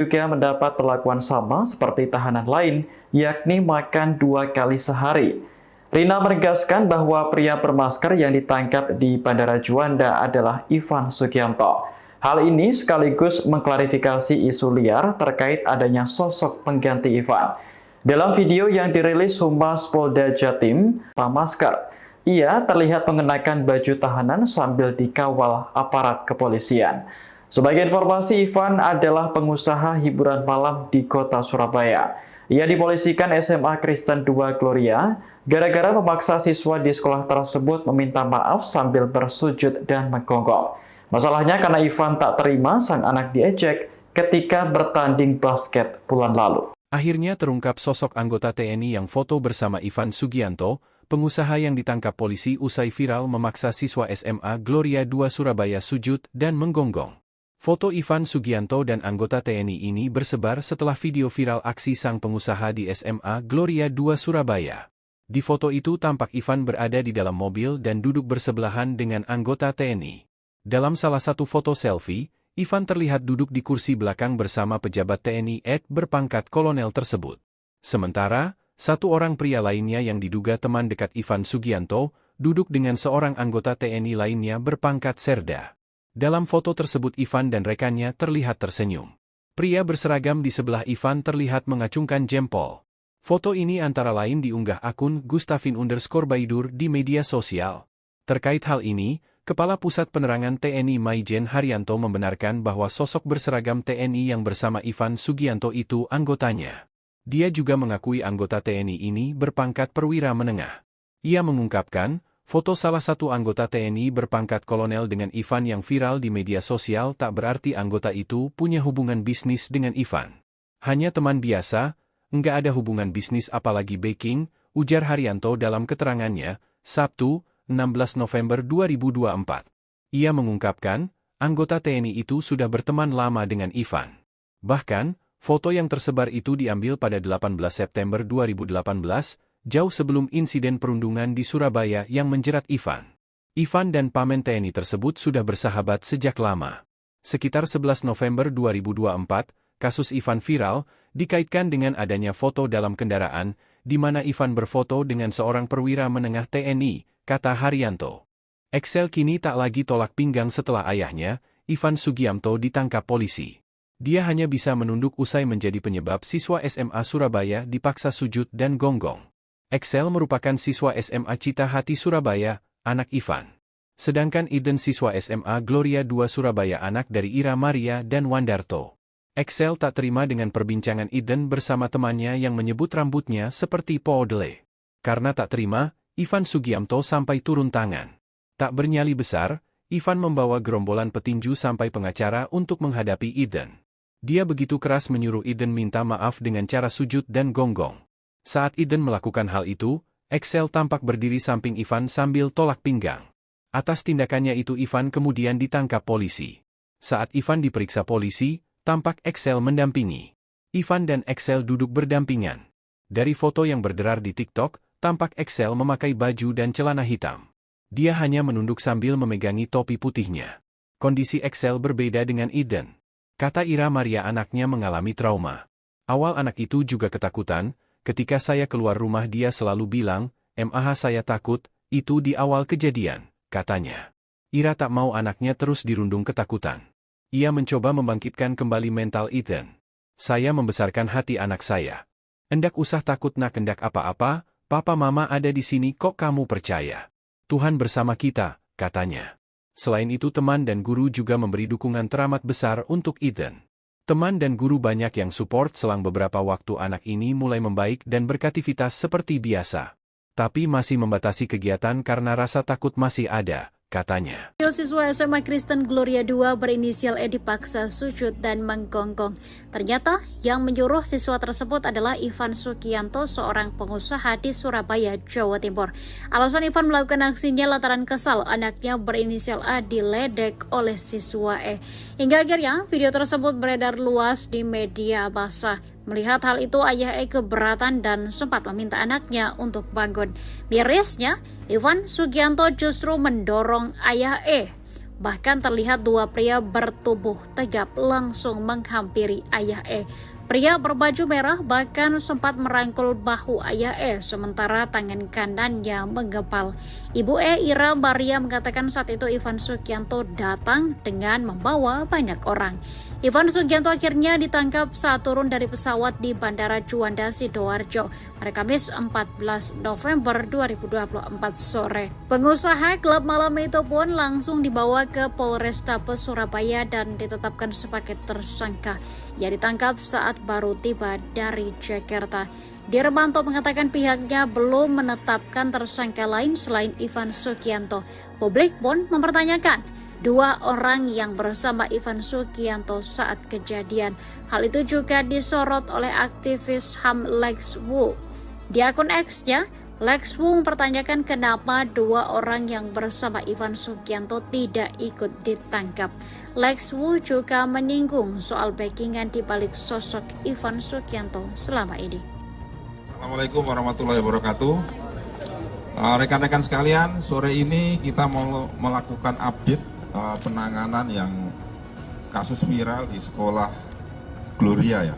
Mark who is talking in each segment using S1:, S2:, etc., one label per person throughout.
S1: juga mendapat perlakuan sama seperti tahanan lain, yakni makan 2 kali sehari. Rina menegaskan bahwa pria bermasker yang ditangkap di Bandara Juanda adalah Ivan Sugianto. Hal ini sekaligus mengklarifikasi isu liar terkait adanya sosok pengganti Ivan. Dalam video yang dirilis Humas Polda Jatim, tanpa masker, ia terlihat mengenakan baju tahanan sambil dikawal aparat kepolisian. Sebagai informasi, Ivan adalah pengusaha hiburan malam di kota Surabaya. Ia dipolisikan SMA Kristen 2 Gloria gara-gara memaksa siswa di sekolah tersebut meminta maaf sambil bersujud dan menggonggong. Masalahnya karena Ivan tak terima sang anak diejek ketika bertanding basket bulan lalu.
S2: Akhirnya terungkap sosok anggota TNI yang foto bersama Ivan Sugianto, pengusaha yang ditangkap polisi usai viral memaksa siswa SMA Gloria 2 Surabaya sujud dan menggonggong. Foto Ivan Sugianto dan anggota TNI ini bersebar setelah video viral aksi sang pengusaha di SMA Gloria 2 Surabaya. Di foto itu tampak Ivan berada di dalam mobil dan duduk bersebelahan dengan anggota TNI. Dalam salah satu foto selfie, Ivan terlihat duduk di kursi belakang bersama pejabat TNI berpangkat kolonel tersebut. Sementara, satu orang pria lainnya yang diduga teman dekat Ivan Sugianto, duduk dengan seorang anggota TNI lainnya berpangkat Serda. Dalam foto tersebut Ivan dan rekannya terlihat tersenyum. Pria berseragam di sebelah Ivan terlihat mengacungkan jempol. Foto ini antara lain diunggah akun Gustavin_Baidur di media sosial. Terkait hal ini, Kepala Pusat Penerangan TNI Maijen Haryanto membenarkan bahwa sosok berseragam TNI yang bersama Ivan Sugianto itu anggotanya. Dia juga mengakui anggota TNI ini berpangkat perwira menengah. Ia mengungkapkan, foto salah satu anggota TNI berpangkat kolonel dengan Ivan yang viral di media sosial tak berarti anggota itu punya hubungan bisnis dengan Ivan. Hanya teman biasa, enggak ada hubungan bisnis apalagi backing, ujar Haryanto dalam keterangannya, Sabtu, 16 November 2024. Ia mengungkapkan, anggota TNI itu sudah berteman lama dengan Ivan. Bahkan, foto yang tersebar itu diambil pada 18 September 2018, jauh sebelum insiden perundungan di Surabaya yang menjerat Ivan. Ivan dan pamen TNI tersebut sudah bersahabat sejak lama. Sekitar 11 November 2024, kasus Ivan viral, dikaitkan dengan adanya foto dalam kendaraan, di mana Ivan berfoto dengan seorang perwira menengah TNI, kata Haryanto. Excel kini tak lagi tolak pinggang setelah ayahnya, Ivan Sugianto ditangkap polisi. Dia hanya bisa menunduk usai menjadi penyebab siswa SMA Surabaya dipaksa sujud dan gonggong. Excel merupakan siswa SMA Cita Hati Surabaya, anak Ivan. Sedangkan Eden siswa SMA Gloria 2 Surabaya anak dari Ira Maria dan Wandarto. Excel tak terima dengan perbincangan Eden bersama temannya yang menyebut rambutnya seperti poodle. Karena tak terima, Ivan Sugianto sampai turun tangan. Tak bernyali besar, Ivan membawa gerombolan petinju sampai pengacara untuk menghadapi Eden. Dia begitu keras menyuruh Eden minta maaf dengan cara sujud dan gonggong. Saat Eden melakukan hal itu, Excel tampak berdiri samping Ivan sambil tolak pinggang. Atas tindakannya itu Ivan kemudian ditangkap polisi. Saat Ivan diperiksa polisi, tampak Excel mendampingi. Ivan dan Excel duduk berdampingan. Dari foto yang berderar di TikTok, tampak Excel memakai baju dan celana hitam. Dia hanya menunduk sambil memegangi topi putihnya. Kondisi Excel berbeda dengan Eden. Kata Ira Maria anaknya mengalami trauma. Awal anak itu juga ketakutan, ketika saya keluar rumah dia selalu bilang, "Mah saya takut," itu di awal kejadian, katanya. Ira tak mau anaknya terus dirundung ketakutan. Ia mencoba membangkitkan kembali mental Eden. "Saya membesarkan hati anak saya. Endak usah takut nak endak apa-apa, papa mama ada di sini kok kamu percaya. Tuhan bersama kita," katanya. Selain itu teman dan guru juga memberi dukungan teramat besar untuk Eden. Teman dan guru banyak yang support selang beberapa waktu anak ini mulai membaik dan beraktivitas seperti biasa. Tapi masih membatasi kegiatan karena rasa takut masih ada, katanya.
S3: Siswa SMA Kristen Gloria 2 berinisial E dipaksa sujud dan menggonggong. Ternyata yang menyuruh siswa tersebut adalah Ivan Sugianto, seorang pengusaha di Surabaya, Jawa Timur. Alasan Ivan melakukan aksinya lantaran kesal anaknya berinisial A diledek oleh siswa E. Hingga akhirnya video tersebut beredar luas di media basah. Melihat hal itu, ayah E keberatan dan sempat meminta anaknya untuk bangun. Mirisnya, Ivan Sugianto justru mendorong ayah E Bahkan terlihat dua pria bertubuh tegap langsung menghampiri ayah E. Pria berbaju merah bahkan sempat merangkul bahu ayah E, sementara tangan kanannya menggepal. Ibu E, Ira Maria, mengatakan saat itu Ivan Sugianto datang dengan membawa banyak orang. Ivan Sugianto akhirnya ditangkap saat turun dari pesawat di Bandara Juanda, Sidoarjo pada Kamis 14 November 2024 sore. Pengusaha klub malam itu pun langsung dibawa ke Polrestabes Surabaya dan ditetapkan sebagai tersangka. Ia ditangkap saat baru tiba dari Jakarta. Dirmanto mengatakan pihaknya belum menetapkan tersangka lain selain Ivan Sugianto. Publik pun mempertanyakan dua orang yang bersama Ivan Sugianto saat kejadian. Hal itu juga disorot oleh aktivis HAM Lex Wu. Di akun X-nya, Lex Wu mempertanyakan kenapa dua orang yang bersama Ivan Sugianto tidak ikut ditangkap. Lex Wu juga menyinggung soal backingan di balik sosok Ivan Sugianto selama ini.
S4: Assalamualaikum warahmatullahi wabarakatuh. Rekan-rekan sekalian, sore ini kita mau melakukan update penanganan yang kasus viral di sekolah Gloria ya.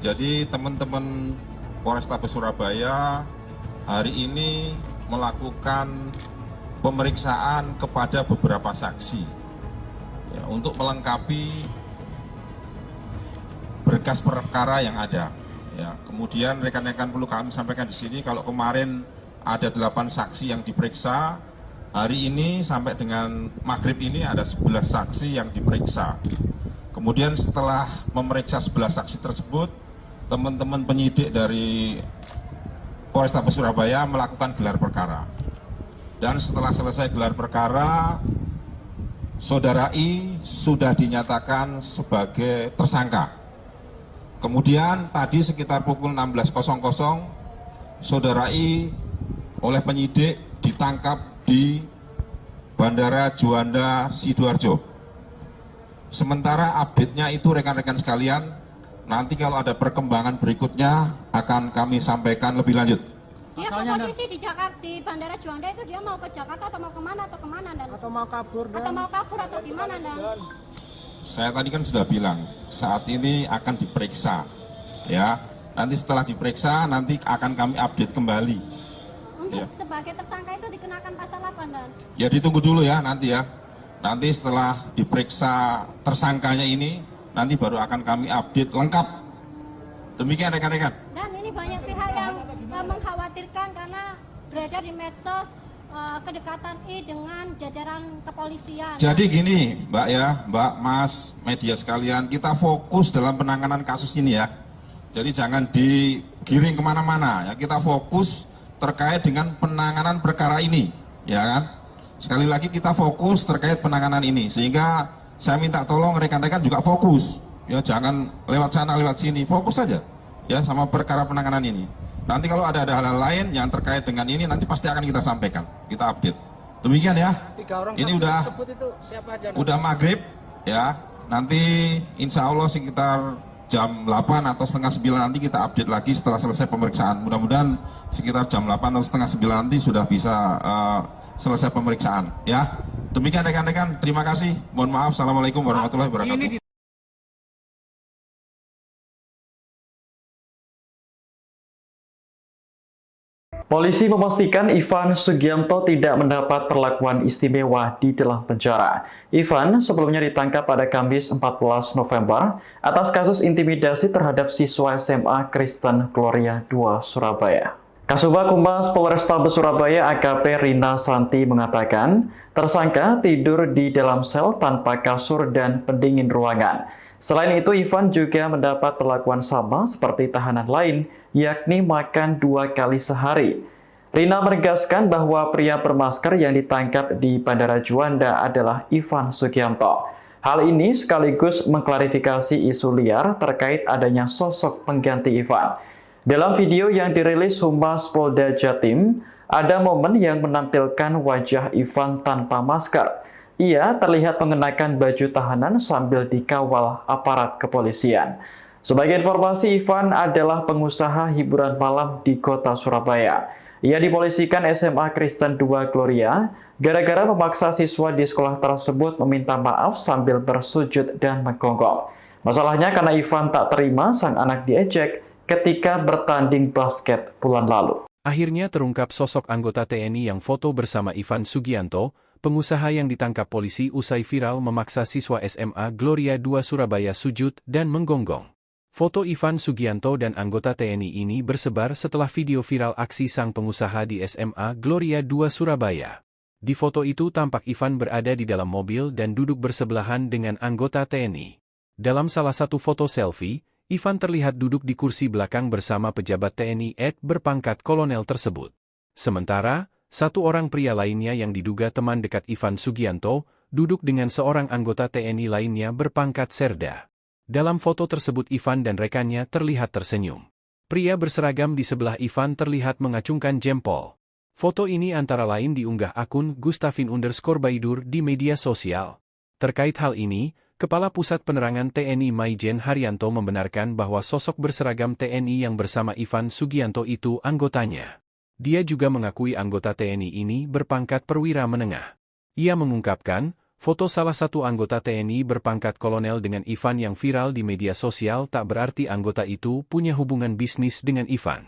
S4: Jadi teman-teman Polrestabes Surabaya hari ini melakukan pemeriksaan kepada beberapa saksi ya, untuk melengkapi berkas perkara yang ada. Ya, kemudian rekan-rekan perlu kami sampaikan di sini kalau kemarin ada 8 saksi yang diperiksa, hari ini sampai dengan maghrib ini ada 11 saksi yang diperiksa. Kemudian setelah memeriksa 11 saksi tersebut, teman-teman penyidik dari Polrestabes Surabaya melakukan gelar perkara. Dan setelah selesai gelar perkara, Saudara I sudah dinyatakan sebagai tersangka. Kemudian tadi sekitar pukul 16.00, Saudara I oleh penyidik ditangkap di Bandara Juanda, Sidoarjo. Sementara update-nya itu rekan-rekan sekalian, nanti kalau ada perkembangan berikutnya akan kami sampaikan lebih lanjut.
S5: Dia posisi di Jakarta, di Bandara Juanda itu dia mau ke Jakarta atau mau kemana dan? Atau mau kabur atau gimana dan?
S4: Saya tadi kan sudah bilang, saat ini akan diperiksa, ya. Nanti setelah diperiksa, nanti akan kami update kembali.
S5: Untuk sebagai tersangka itu dikenakan pasal apa dan?
S4: Ya ditunggu dulu ya nanti ya. Nanti setelah diperiksa tersangkanya ini, nanti baru akan kami update lengkap. Demikian rekan-rekan.
S5: Dan ini banyak pihak yang mengkhawatirkan karena beredar di medsos kedekatan I dengan jajaran kepolisian.
S4: Jadi gini Mbak ya, Mbak, Mas, media sekalian, kita fokus dalam penanganan kasus ini ya. Jadi jangan digiring kemana-mana ya, kita fokus terkait dengan penanganan perkara ini, ya kan? Sekali lagi kita fokus terkait penanganan ini, sehingga saya minta tolong rekan-rekan juga fokus, ya jangan lewat sana lewat sini, fokus saja, ya sama perkara penanganan ini. Nanti kalau ada hal-hal lain yang terkait dengan ini, nanti pasti akan kita sampaikan, kita update. Demikian ya. Ini udah maghrib, ya. Nanti insya Allah sekitar jam 8 atau setengah 9 nanti kita update lagi setelah selesai pemeriksaan. Mudah-mudahan sekitar jam 8 atau setengah 9 nanti sudah bisa selesai pemeriksaan. Ya. Demikian rekan-rekan, terima kasih. Mohon maaf. Assalamualaikum warahmatullahi wabarakatuh.
S1: Polisi memastikan Ivan Sugianto tidak mendapat perlakuan istimewa di dalam penjara. Ivan sebelumnya ditangkap pada Kamis 14 November atas kasus intimidasi terhadap siswa SMA Kristen Gloria 2 Surabaya. Kasubag Humas Polrestabes Surabaya AKP Rina Santi mengatakan, tersangka tidur di dalam sel tanpa kasur dan pendingin ruangan. Selain itu, Ivan juga mendapat perlakuan sama seperti tahanan lain, yakni makan 2 kali sehari. Rina menegaskan bahwa pria bermasker yang ditangkap di Bandara Juanda adalah Ivan Sugianto. Hal ini sekaligus mengklarifikasi isu liar terkait adanya sosok pengganti Ivan. Dalam video yang dirilis Humas Polda Jatim, ada momen yang menampilkan wajah Ivan tanpa masker. Ia terlihat mengenakan baju tahanan sambil dikawal aparat kepolisian. Sebagai informasi, Ivan adalah pengusaha hiburan malam di kota Surabaya. Ia dipolisikan SMA Kristen 2 Gloria gara-gara memaksa siswa di sekolah tersebut meminta maaf sambil bersujud dan menggonggong. Masalahnya karena Ivan tak terima sang anak diejek ketika bertanding basket bulan lalu.
S2: Akhirnya terungkap sosok anggota TNI yang foto bersama Ivan Sugianto, pengusaha yang ditangkap polisi usai viral memaksa siswa SMA Gloria 2 Surabaya sujud dan menggonggong. Foto Ivan Sugianto dan anggota TNI ini bersebar setelah video viral aksi sang pengusaha di SMA Gloria 2 Surabaya. Di foto itu tampak Ivan berada di dalam mobil dan duduk bersebelahan dengan anggota TNI. Dalam salah satu foto selfie, Ivan terlihat duduk di kursi belakang bersama pejabat TNI berpangkat kolonel tersebut. Sementara, satu orang pria lainnya yang diduga teman dekat Ivan Sugianto, duduk dengan seorang anggota TNI lainnya berpangkat Serda. Dalam foto tersebut Ivan dan rekannya terlihat tersenyum. Pria berseragam di sebelah Ivan terlihat mengacungkan jempol. Foto ini antara lain diunggah akun Gustafin_Baidur di media sosial. Terkait hal ini, Kepala Pusat Penerangan TNI Maijen Haryanto membenarkan bahwa sosok berseragam TNI yang bersama Ivan Sugianto itu anggotanya. Dia juga mengakui anggota TNI ini berpangkat perwira menengah. Ia mengungkapkan, foto salah satu anggota TNI berpangkat kolonel dengan Ivan yang viral di media sosial tak berarti anggota itu punya hubungan bisnis dengan Ivan.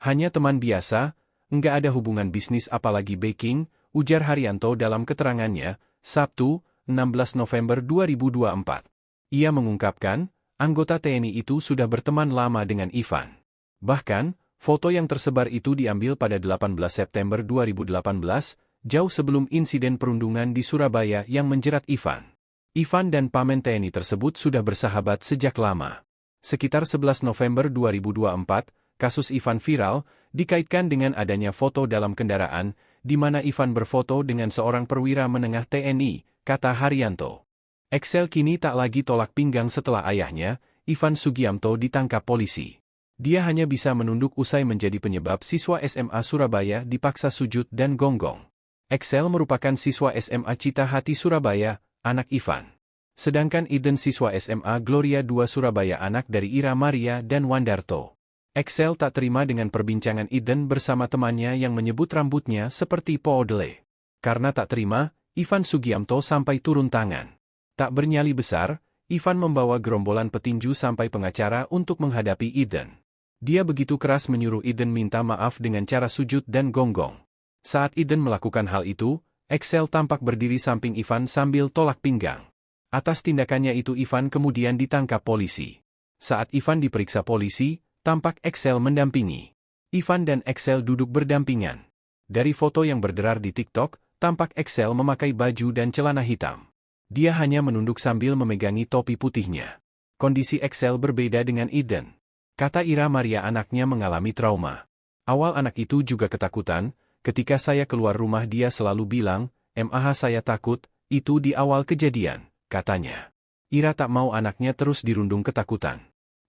S2: Hanya teman biasa, enggak ada hubungan bisnis apalagi backing, ujar Haryanto dalam keterangannya, Sabtu, 16 November 2024. Ia mengungkapkan, anggota TNI itu sudah berteman lama dengan Ivan. Bahkan, foto yang tersebar itu diambil pada 18 September 2018, jauh sebelum insiden perundungan di Surabaya yang menjerat Ivan. Ivan dan pamen TNI tersebut sudah bersahabat sejak lama. Sekitar 11 November 2024, kasus Ivan viral, dikaitkan dengan adanya foto dalam kendaraan, di mana Ivan berfoto dengan seorang perwira menengah TNI, kata Haryanto. Excel kini tak lagi tolak pinggang setelah ayahnya, Ivan Sugianto ditangkap polisi. Dia hanya bisa menunduk usai menjadi penyebab siswa SMA Surabaya dipaksa sujud dan gonggong. Excel merupakan siswa SMA Cita Hati Surabaya, anak Ivan. Sedangkan Eden siswa SMA Gloria 2 Surabaya anak dari Ira Maria dan Wandarto. Excel tak terima dengan perbincangan Eden bersama temannya yang menyebut rambutnya seperti poodle. Karena tak terima, Ivan Sugianto sampai turun tangan. Tak bernyali besar, Ivan membawa gerombolan petinju sampai pengacara untuk menghadapi Eden. Dia begitu keras menyuruh Eden minta maaf dengan cara sujud dan gonggong. Saat Eden melakukan hal itu, Excel tampak berdiri samping Ivan sambil tolak pinggang. Atas tindakannya itu Ivan kemudian ditangkap polisi. Saat Ivan diperiksa polisi, tampak Excel mendampingi. Ivan dan Excel duduk berdampingan. Dari foto yang berderar di TikTok, tampak Excel memakai baju dan celana hitam. Dia hanya menunduk sambil memegangi topi putihnya. Kondisi Excel berbeda dengan Eden. Kata Ira Maria anaknya mengalami trauma. Awal anak itu juga ketakutan. Ketika saya keluar rumah dia selalu bilang, "Mah saya takut," itu di awal kejadian, katanya. Ira tak mau anaknya terus dirundung ketakutan.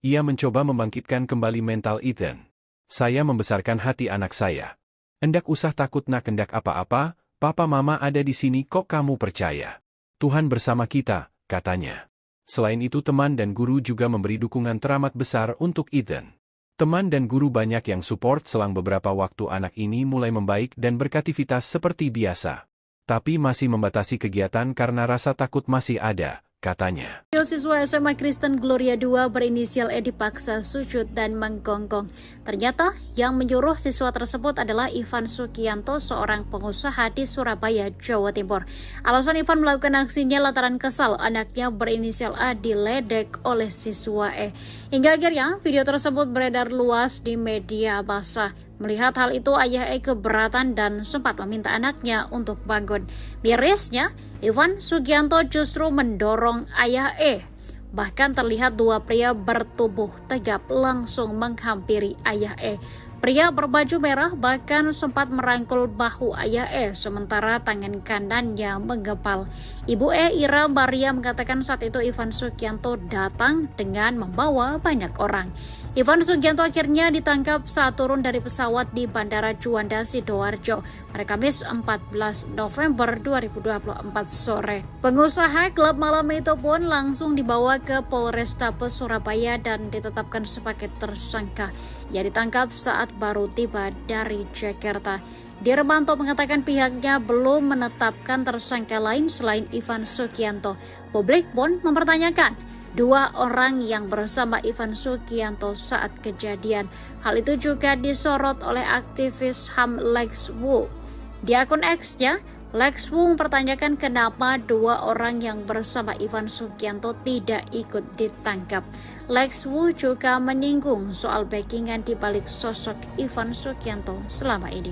S2: Ia mencoba membangkitkan kembali mental Eden. "Saya membesarkan hati anak saya. Endak usah takut nak endak apa-apa, papa mama ada di sini kok kamu percaya. Tuhan bersama kita," katanya. Selain itu teman dan guru juga memberi dukungan teramat besar untuk Eden. Teman dan guru banyak yang support selang beberapa waktu anak ini mulai membaik dan beraktivitas seperti biasa. Tapi masih membatasi kegiatan karena rasa takut masih ada, katanya.
S3: Siswa SMA Kristen Gloria 2 berinisial E dipaksa sujud dan menggonggong. Ternyata yang menyuruh siswa tersebut adalah Ivan Sugianto, seorang pengusaha di Surabaya, Jawa Timur. Alasan Ivan melakukan aksinya lantaran kesal anaknya berinisial A diledek oleh siswa E. Hingga akhirnya video tersebut beredar luas di media basah. Melihat hal itu, ayah E keberatan dan sempat meminta anaknya untuk bangun. Mirisnya, Ivan Sugianto justru mendorong ayah E. Bahkan terlihat dua pria bertubuh tegap langsung menghampiri ayah E. Pria berbaju merah bahkan sempat merangkul bahu ayah E, sementara tangan kanannya menggepal. Ibu E, Ira Maria, mengatakan saat itu Ivan Sugianto datang dengan membawa banyak orang. Ivan Sugianto akhirnya ditangkap saat turun dari pesawat di Bandara Juanda, Sidoarjo pada Kamis 14 November 2024 sore. Pengusaha klub malam itu pun langsung dibawa ke Polrestabes Surabaya dan ditetapkan sebagai tersangka. Ia ditangkap saat baru tiba dari Jakarta. Dirmanto mengatakan pihaknya belum menetapkan tersangka lain selain Ivan Sugianto. Publik pun mempertanyakan dua orang yang bersama Ivan Sugianto saat kejadian. Hal itu juga disorot oleh aktivis HAM Lex Wu. Di akun X-nya, Lex Wu mempertanyakan kenapa dua orang yang bersama Ivan Sugianto tidak ikut ditangkap. Lex Wu juga menyinggung soal backingan di balik sosok Ivan Sugianto selama ini.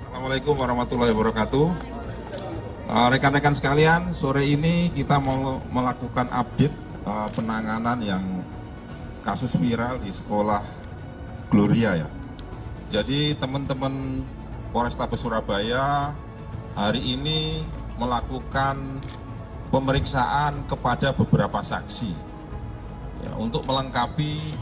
S4: Assalamualaikum warahmatullahi wabarakatuh. Rekan-rekan sekalian, sore ini kita mau melakukan update penanganan yang kasus viral di sekolah Gloria ya. Jadi teman-teman Polrestabes Surabaya hari ini melakukan pemeriksaan kepada beberapa saksi ya, untuk melengkapi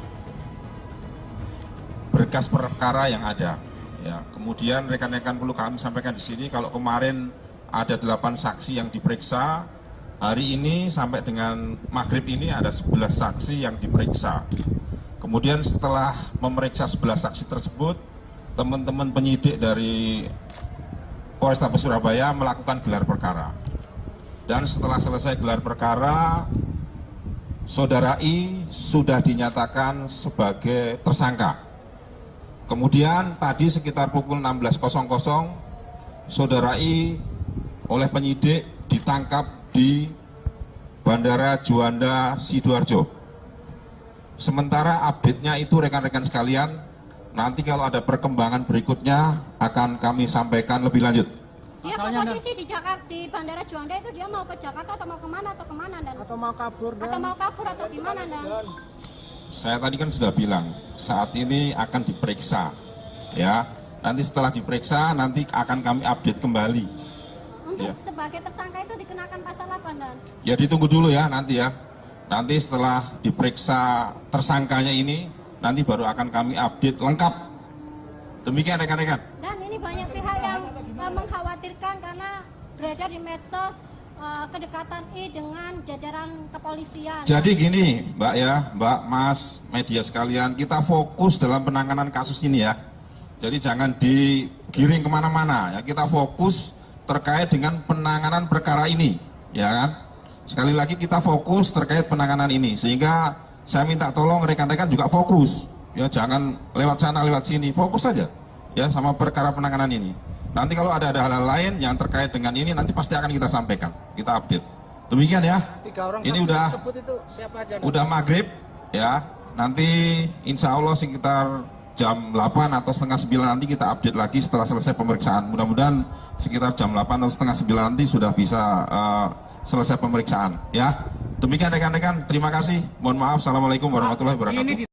S4: berkas perkara yang ada. Ya, kemudian rekan-rekan perlu kami sampaikan di sini kalau kemarin ada 8 saksi yang diperiksa. Hari ini sampai dengan maghrib ini ada 11 saksi yang diperiksa. Kemudian setelah memeriksa 11 saksi tersebut, teman-teman penyidik dari Polrestabes Surabaya melakukan gelar perkara. Dan setelah selesai gelar perkara, Saudara I sudah dinyatakan sebagai tersangka. Kemudian tadi sekitar pukul 16.00, Saudara I oleh penyidik ditangkap di Bandara Juanda, Sidoarjo. Sementara update-nya itu rekan-rekan sekalian, nanti kalau ada perkembangan berikutnya akan kami sampaikan lebih lanjut.
S5: Dia posisi di Jakarta, di Bandara Juanda itu dia mau ke Jakarta atau mau kemana dan? Atau mau kabur atau gimana dan?
S4: Saya tadi kan sudah bilang, saat ini akan diperiksa, ya. Nanti setelah diperiksa, nanti akan kami update kembali.
S5: Untuk sebagai tersangka itu dikenakan pasal apa dan?
S4: Ya ditunggu dulu ya nanti ya. Nanti setelah diperiksa tersangkanya ini, nanti baru akan kami update lengkap. Demikian rekan-rekan.
S5: Dan ini banyak pihak yang mengkhawatirkan karena beredar di medsos kedekatan I dengan jajaran kepolisian.
S4: Jadi gini Mbak ya, Mbak, Mas, media sekalian, kita fokus dalam penanganan kasus ini ya. Jadi jangan digiring kemana-mana ya, kita fokus terkait dengan penanganan perkara ini, ya kan? Sekali lagi kita fokus terkait penanganan ini, sehingga saya minta tolong rekan-rekan juga fokus, ya jangan lewat sana lewat sini, fokus saja, ya sama perkara penanganan ini. Nanti kalau ada hal-hal lain yang terkait dengan ini, nanti pasti akan kita sampaikan, kita update. Demikian ya. Ini udah maghrib, ya. Nanti insya Allah sekitar jam 8 atau setengah 9 nanti kita update lagi setelah selesai pemeriksaan. Mudah-mudahan sekitar jam 8 atau setengah 9 nanti sudah bisa selesai pemeriksaan. Ya, demikian rekan-rekan. Terima kasih. Mohon maaf. Assalamualaikum warahmatullahi wabarakatuh.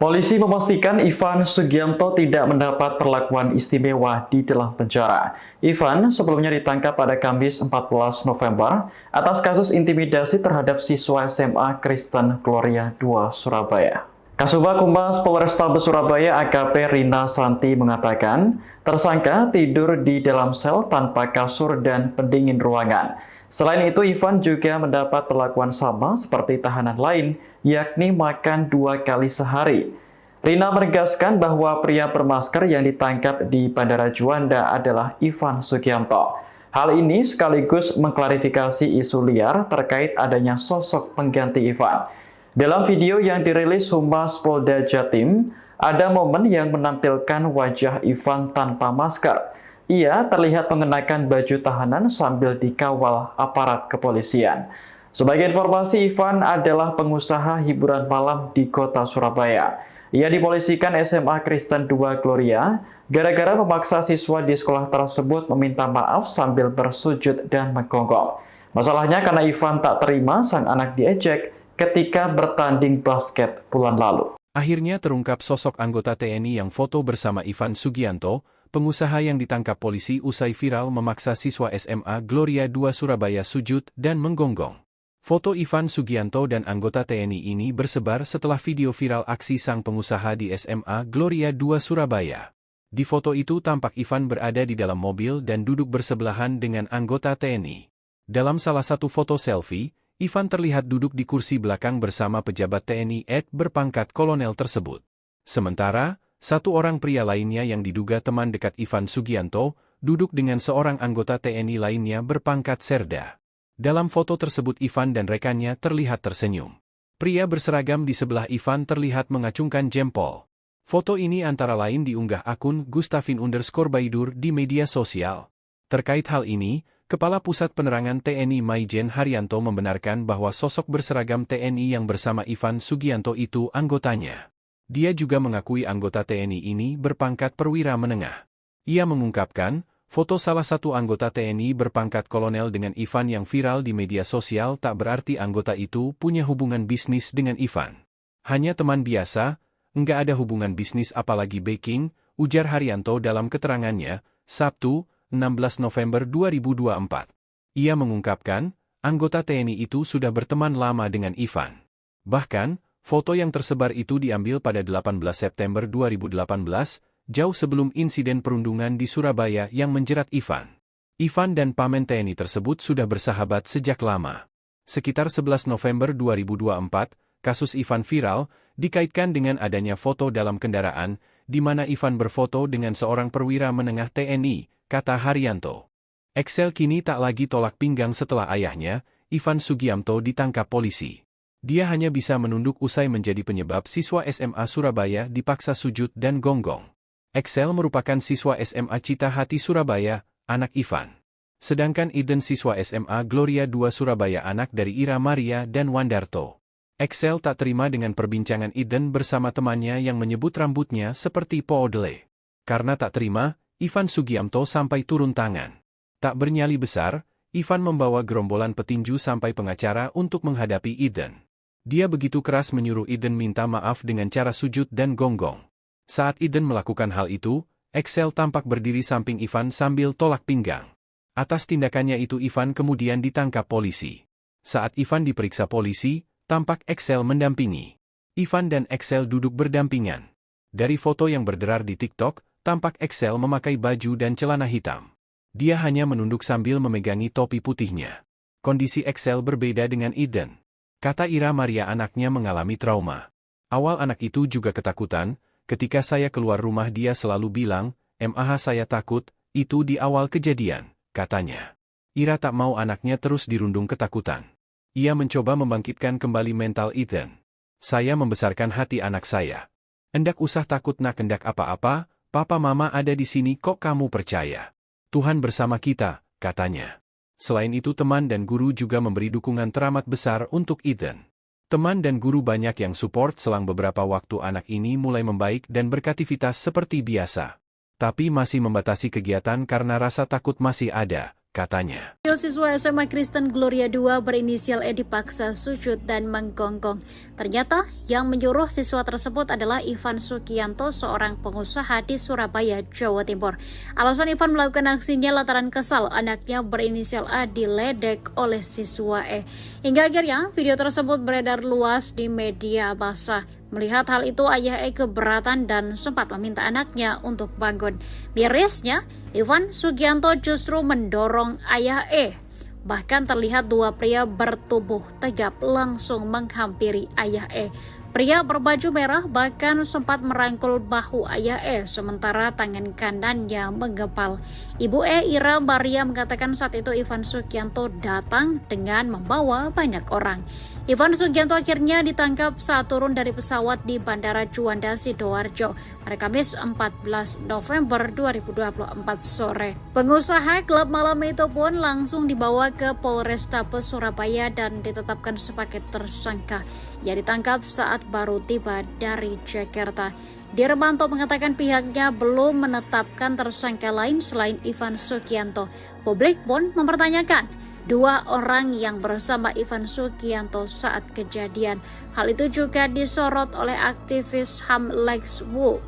S1: Polisi memastikan Ivan Sugianto tidak mendapat perlakuan istimewa di dalam penjara. Ivan sebelumnya ditangkap pada Kamis 14 November atas kasus intimidasi terhadap siswa SMA Kristen Gloria 2 Surabaya. Kasubag Humas Polrestabes Surabaya AKP Rina Santi mengatakan, tersangka tidur di dalam sel tanpa kasur dan pendingin ruangan. Selain itu, Ivan juga mendapat perlakuan sama seperti tahanan lain, yakni makan 2 kali sehari. Rina menegaskan bahwa pria bermasker yang ditangkap di Bandara Juanda adalah Ivan Sugianto. Hal ini sekaligus mengklarifikasi isu liar terkait adanya sosok pengganti Ivan. Dalam video yang dirilis Humas Polda Jatim, ada momen yang menampilkan wajah Ivan tanpa masker. Ia terlihat mengenakan baju tahanan sambil dikawal aparat kepolisian. Sebagai informasi, Ivan adalah pengusaha hiburan malam di kota Surabaya. Ia dipolisikan SMA Kristen 2 Gloria gara-gara memaksa siswa di sekolah tersebut meminta maaf sambil bersujud dan menggonggong. Masalahnya karena Ivan tak terima sang anak diejek ketika bertanding basket bulan lalu.
S2: Akhirnya terungkap sosok anggota TNI yang foto bersama Ivan Sugianto, pengusaha yang ditangkap polisi usai viral memaksa siswa SMA Gloria 2 Surabaya sujud dan menggonggong. Foto Ivan Sugianto dan anggota TNI ini bersebar setelah video viral aksi sang pengusaha di SMA Gloria 2 Surabaya. Di foto itu tampak Ivan berada di dalam mobil dan duduk bersebelahan dengan anggota TNI. Dalam salah satu foto selfie, Ivan terlihat duduk di kursi belakang bersama pejabat TNI berpangkat kolonel tersebut. Sementara, satu orang pria lainnya yang diduga teman dekat Ivan Sugianto, duduk dengan seorang anggota TNI lainnya berpangkat Serda. Dalam foto tersebut Ivan dan rekannya terlihat tersenyum. Pria berseragam di sebelah Ivan terlihat mengacungkan jempol. Foto ini antara lain diunggah akun Gustafin_Baidur di media sosial. Terkait hal ini, Kepala Pusat Penerangan TNI Maijen Haryanto membenarkan bahwa sosok berseragam TNI yang bersama Ivan Sugianto itu anggotanya. Dia juga mengakui anggota TNI ini berpangkat perwira menengah. Ia mengungkapkan, foto salah satu anggota TNI berpangkat kolonel dengan Ivan yang viral di media sosial tak berarti anggota itu punya hubungan bisnis dengan Ivan. Hanya teman biasa, enggak ada hubungan bisnis apalagi backing, ujar Haryanto dalam keterangannya, Sabtu, 16 November 2024. Ia mengungkapkan, anggota TNI itu sudah berteman lama dengan Ivan. Bahkan, foto yang tersebar itu diambil pada 18 September 2018, jauh sebelum insiden perundungan di Surabaya yang menjerat Ivan. Ivan dan pamen TNI tersebut sudah bersahabat sejak lama. Sekitar 11 November 2024, kasus Ivan viral, dikaitkan dengan adanya foto dalam kendaraan, di mana Ivan berfoto dengan seorang perwira menengah TNI, kata Haryanto. Excel kini tak lagi tolak pinggang setelah ayahnya, Ivan Sugianto ditangkap polisi. Dia hanya bisa menunduk usai menjadi penyebab siswa SMA Surabaya dipaksa sujud dan gonggong. Excel merupakan siswa SMA Cita Hati Surabaya, anak Ivan. Sedangkan Iden siswa SMA Gloria 2 Surabaya anak dari Ira Maria dan Wandarto. Excel tak terima dengan perbincangan Iden bersama temannya yang menyebut rambutnya seperti poodle. Karena tak terima, Ivan Sugianto sampai turun tangan. Tak bernyali besar, Ivan membawa gerombolan petinju sampai pengacara untuk menghadapi Iden. Dia begitu keras menyuruh Iden minta maaf dengan cara sujud dan gonggong. Saat Iden melakukan hal itu, Excel tampak berdiri samping Ivan sambil tolak pinggang. Atas tindakannya itu Ivan kemudian ditangkap polisi. Saat Ivan diperiksa polisi, tampak Excel mendampingi. Ivan dan Excel duduk berdampingan. Dari foto yang berderar di TikTok, tampak Excel memakai baju dan celana hitam. Dia hanya menunduk sambil memegangi topi putihnya. Kondisi Excel berbeda dengan Iden. Kata Ira Maria anaknya mengalami trauma. Awal anak itu juga ketakutan, ketika saya keluar rumah dia selalu bilang, "Mah saya takut," itu di awal kejadian, katanya. Ira tak mau anaknya terus dirundung ketakutan. Ia mencoba membangkitkan kembali mental Eden. "Saya membesarkan hati anak saya. Endak usah takut nak hendak apa-apa, papa mama ada di sini kok kamu percaya. Tuhan bersama kita," katanya. Selain itu teman dan guru juga memberi dukungan teramat besar untuk Eden. Teman dan guru banyak yang support selang beberapa waktu anak ini mulai membaik dan beraktivitas seperti biasa. Tapi masih membatasi kegiatan karena rasa takut masih ada, katanya.
S3: Siswa SMA Kristen Gloria 2 berinisial E dipaksa sujud dan menggonggong. Ternyata yang menyuruh siswa tersebut adalah Ivan Sugianto, seorang pengusaha di Surabaya, Jawa Timur. Alasan Ivan melakukan aksinya lantaran kesal anaknya berinisial A diledek oleh siswa E. Hingga akhirnya video tersebut beredar luas di media massa. Melihat hal itu, ayah E keberatan dan sempat meminta anaknya untuk bangun. Mirisnya, Ivan Sugianto justru mendorong ayah E. Bahkan terlihat dua pria bertubuh tegap langsung menghampiri ayah E. Pria berbaju merah bahkan sempat merangkul bahu ayah E, sementara tangan kanannya menggepal. Ibu E, Ira Maria, mengatakan saat itu Ivan Sugianto datang dengan membawa banyak orang. Ivan Sugianto akhirnya ditangkap saat turun dari pesawat di Bandara Juanda, Sidoarjo pada Kamis 14 November 2024 sore. Pengusaha klub malam itu pun langsung dibawa ke Polrestabes Surabaya dan ditetapkan sebagai tersangka. Ia ditangkap saat baru tiba dari Jakarta. Dirmanto mengatakan pihaknya belum menetapkan tersangka lain selain Ivan Sugianto. Publik pun mempertanyakan dua orang yang bersama Ivan Sugianto saat kejadian. Hal itu juga disorot oleh aktivis HAM Lex Wu.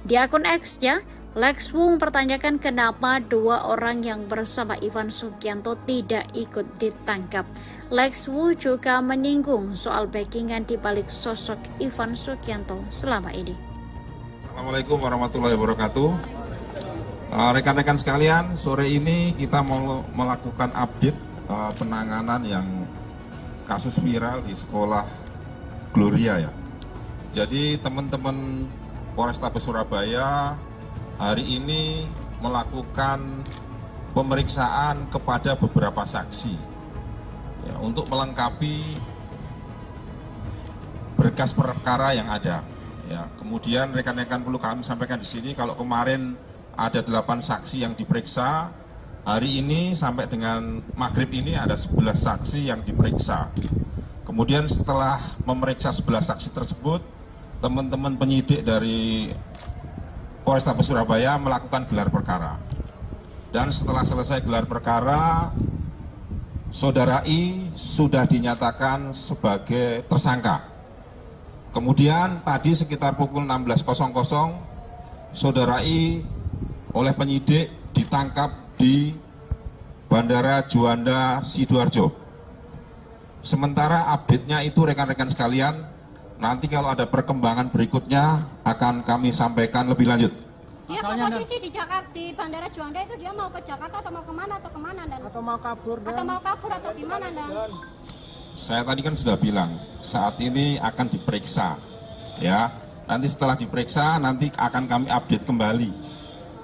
S3: Di akun X-nya, Lex Wu mempertanyakan kenapa dua orang yang bersama Ivan Sugianto tidak ikut ditangkap. Lex Wu juga menyinggung soal backingan di balik sosok Ivan Sugianto selama ini.
S4: Assalamualaikum warahmatullahi wabarakatuh. Rekan-rekan sekalian, sore ini kita mau melakukan update penanganan yang kasus viral di sekolah Gloria ya. Jadi teman-teman Polrestabes Surabaya hari ini melakukan pemeriksaan kepada beberapa saksi ya, untuk melengkapi berkas perkara yang ada. Ya, kemudian rekan-rekan perlu kami sampaikan di sini kalau kemarin ada 8 saksi yang diperiksa, hari ini sampai dengan maghrib ini ada 11 saksi yang diperiksa. Kemudian setelah memeriksa 11 saksi tersebut, teman-teman penyidik dari Polrestabes Surabaya melakukan gelar perkara. Dan setelah selesai gelar perkara, Saudara I sudah dinyatakan sebagai tersangka. Kemudian tadi sekitar pukul 16.00, Saudara I oleh penyidik ditangkap di Bandara Juanda Sidoarjo. Sementara update-nya itu rekan-rekan sekalian, nanti kalau ada perkembangan berikutnya akan kami sampaikan lebih lanjut.
S5: Dia posisi di Jakarta, di Bandara Juanda itu dia mau ke Jakarta atau mau kemana dan? Atau mau kabur atau gimana dan?
S4: Saya tadi kan sudah bilang saat ini akan diperiksa, ya. Nanti setelah diperiksa nanti akan kami update kembali.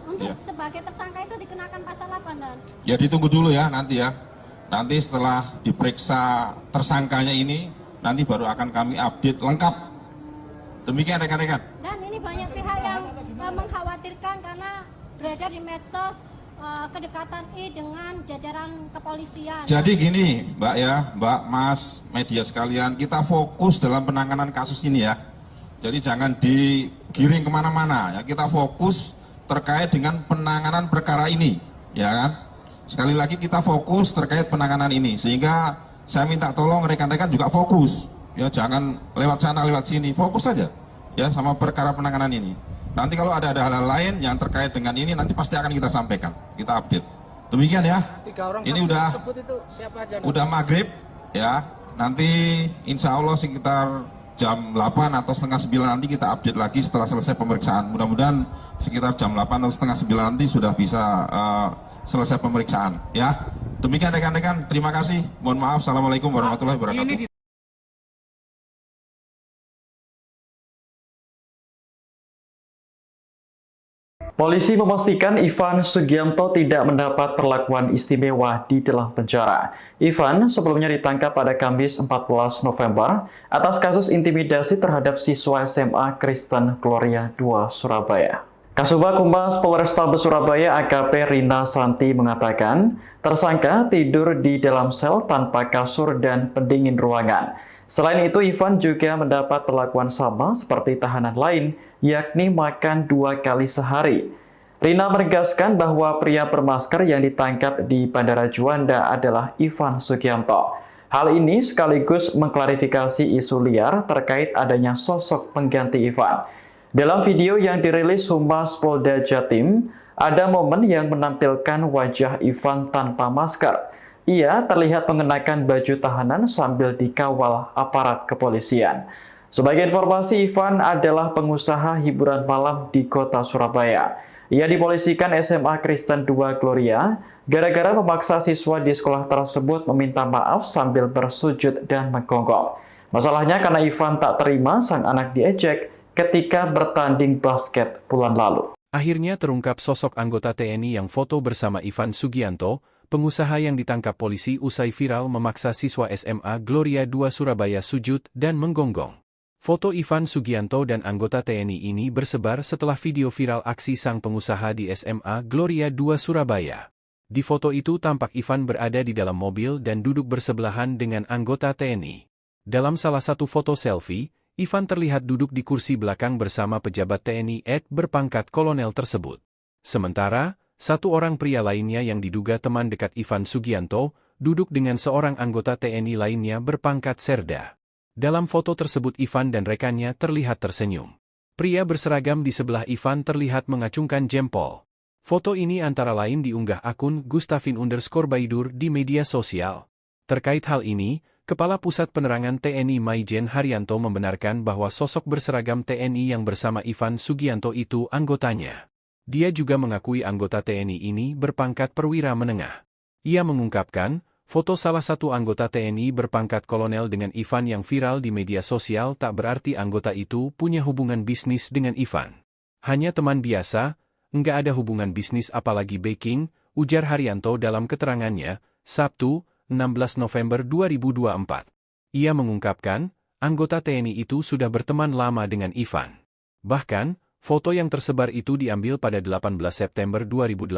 S5: Untuk sebagai tersangka itu dikenakan pasal apa dan?
S4: Ya ditunggu dulu ya nanti ya. Nanti setelah diperiksa tersangkanya ini, nanti baru akan kami update lengkap. Demikian rekan-rekan.
S5: Dan ini banyak pihak yang mengkhawatirkan karena beredar di medsos kedekatan I dengan jajaran kepolisian.
S4: Jadi gini Mbak ya, Mbak, Mas, media sekalian, kita fokus dalam penanganan kasus ini ya. Jadi jangan digiring kemana-mana ya, kita fokus terkait dengan penanganan perkara ini, ya kan? Sekali lagi kita fokus terkait penanganan ini, sehingga saya minta tolong rekan-rekan juga fokus, ya jangan lewat sana lewat sini, fokus saja, ya sama perkara penanganan ini. Nanti kalau ada hal-hal lain yang terkait dengan ini, nanti pasti akan kita sampaikan, kita update. Demikian ya. Ini udah maghrib, ya. Nanti insya Allah sekitar jam 8 atau setengah 9 nanti kita update lagi setelah selesai pemeriksaan. Mudah-mudahan sekitar jam 8 atau setengah 9 nanti sudah bisa selesai pemeriksaan. Ya, demikian rekan-rekan. Terima kasih. Mohon maaf. Assalamualaikum warahmatullahi wabarakatuh.
S1: Polisi memastikan Ivan Sugianto tidak mendapat perlakuan istimewa di dalam penjara. Ivan sebelumnya ditangkap pada Kamis 14 November atas kasus intimidasi terhadap siswa SMA Kristen Gloria 2 Surabaya. Kasubag Humas Polrestabes Surabaya AKP Rina Santi mengatakan, tersangka tidur di dalam sel tanpa kasur dan pendingin ruangan. Selain itu, Ivan juga mendapat perlakuan sama seperti tahanan lain, yakni makan 2 kali sehari. Rina menegaskan bahwa pria bermasker yang ditangkap di Bandara Juanda adalah Ivan Sugianto. Hal ini sekaligus mengklarifikasi isu liar terkait adanya sosok pengganti Ivan. Dalam video yang dirilis Humas Polda Jatim, ada momen yang menampilkan wajah Ivan tanpa masker. Ia terlihat mengenakan baju tahanan sambil dikawal aparat kepolisian. Sebagai informasi, Ivan adalah pengusaha hiburan malam di kota Surabaya. Ia dipolisikan SMA Kristen 2 Gloria gara-gara memaksa siswa di sekolah tersebut meminta maaf sambil bersujud dan menggonggong. Masalahnya karena Ivan tak terima sang anak diejek ketika bertanding basket bulan lalu.
S2: Akhirnya terungkap sosok anggota TNI yang foto bersama Ivan Sugianto, pengusaha yang ditangkap polisi usai viral memaksa siswa SMA Gloria 2 Surabaya sujud dan menggonggong. Foto Ivan Sugianto dan anggota TNI ini bersebar setelah video viral aksi sang pengusaha di SMA Gloria 2 Surabaya. Di foto itu tampak Ivan berada di dalam mobil dan duduk bersebelahan dengan anggota TNI. Dalam salah satu foto selfie, Ivan terlihat duduk di kursi belakang bersama pejabat TNI berpangkat kolonel tersebut. Sementara, satu orang pria lainnya yang diduga teman dekat Ivan Sugianto, duduk dengan seorang anggota TNI lainnya berpangkat serda. Dalam foto tersebut Ivan dan rekannya terlihat tersenyum. Pria berseragam di sebelah Ivan terlihat mengacungkan jempol. Foto ini antara lain diunggah akun Gustafin_Baidur di media sosial. Terkait hal ini, Kepala Pusat Penerangan TNI Maijen Haryanto membenarkan bahwa sosok berseragam TNI yang bersama Ivan Sugianto itu anggotanya. Dia juga mengakui anggota TNI ini berpangkat perwira menengah. Ia mengungkapkan, foto salah satu anggota TNI berpangkat kolonel dengan Ivan yang viral di media sosial tak berarti anggota itu punya hubungan bisnis dengan Ivan. Hanya teman biasa, enggak ada hubungan bisnis apalagi backing, ujar Haryanto dalam keterangannya, Sabtu, 16 November 2024. Ia mengungkapkan, anggota TNI itu sudah berteman lama dengan Ivan. Bahkan, foto yang tersebar itu diambil pada 18 September 2018,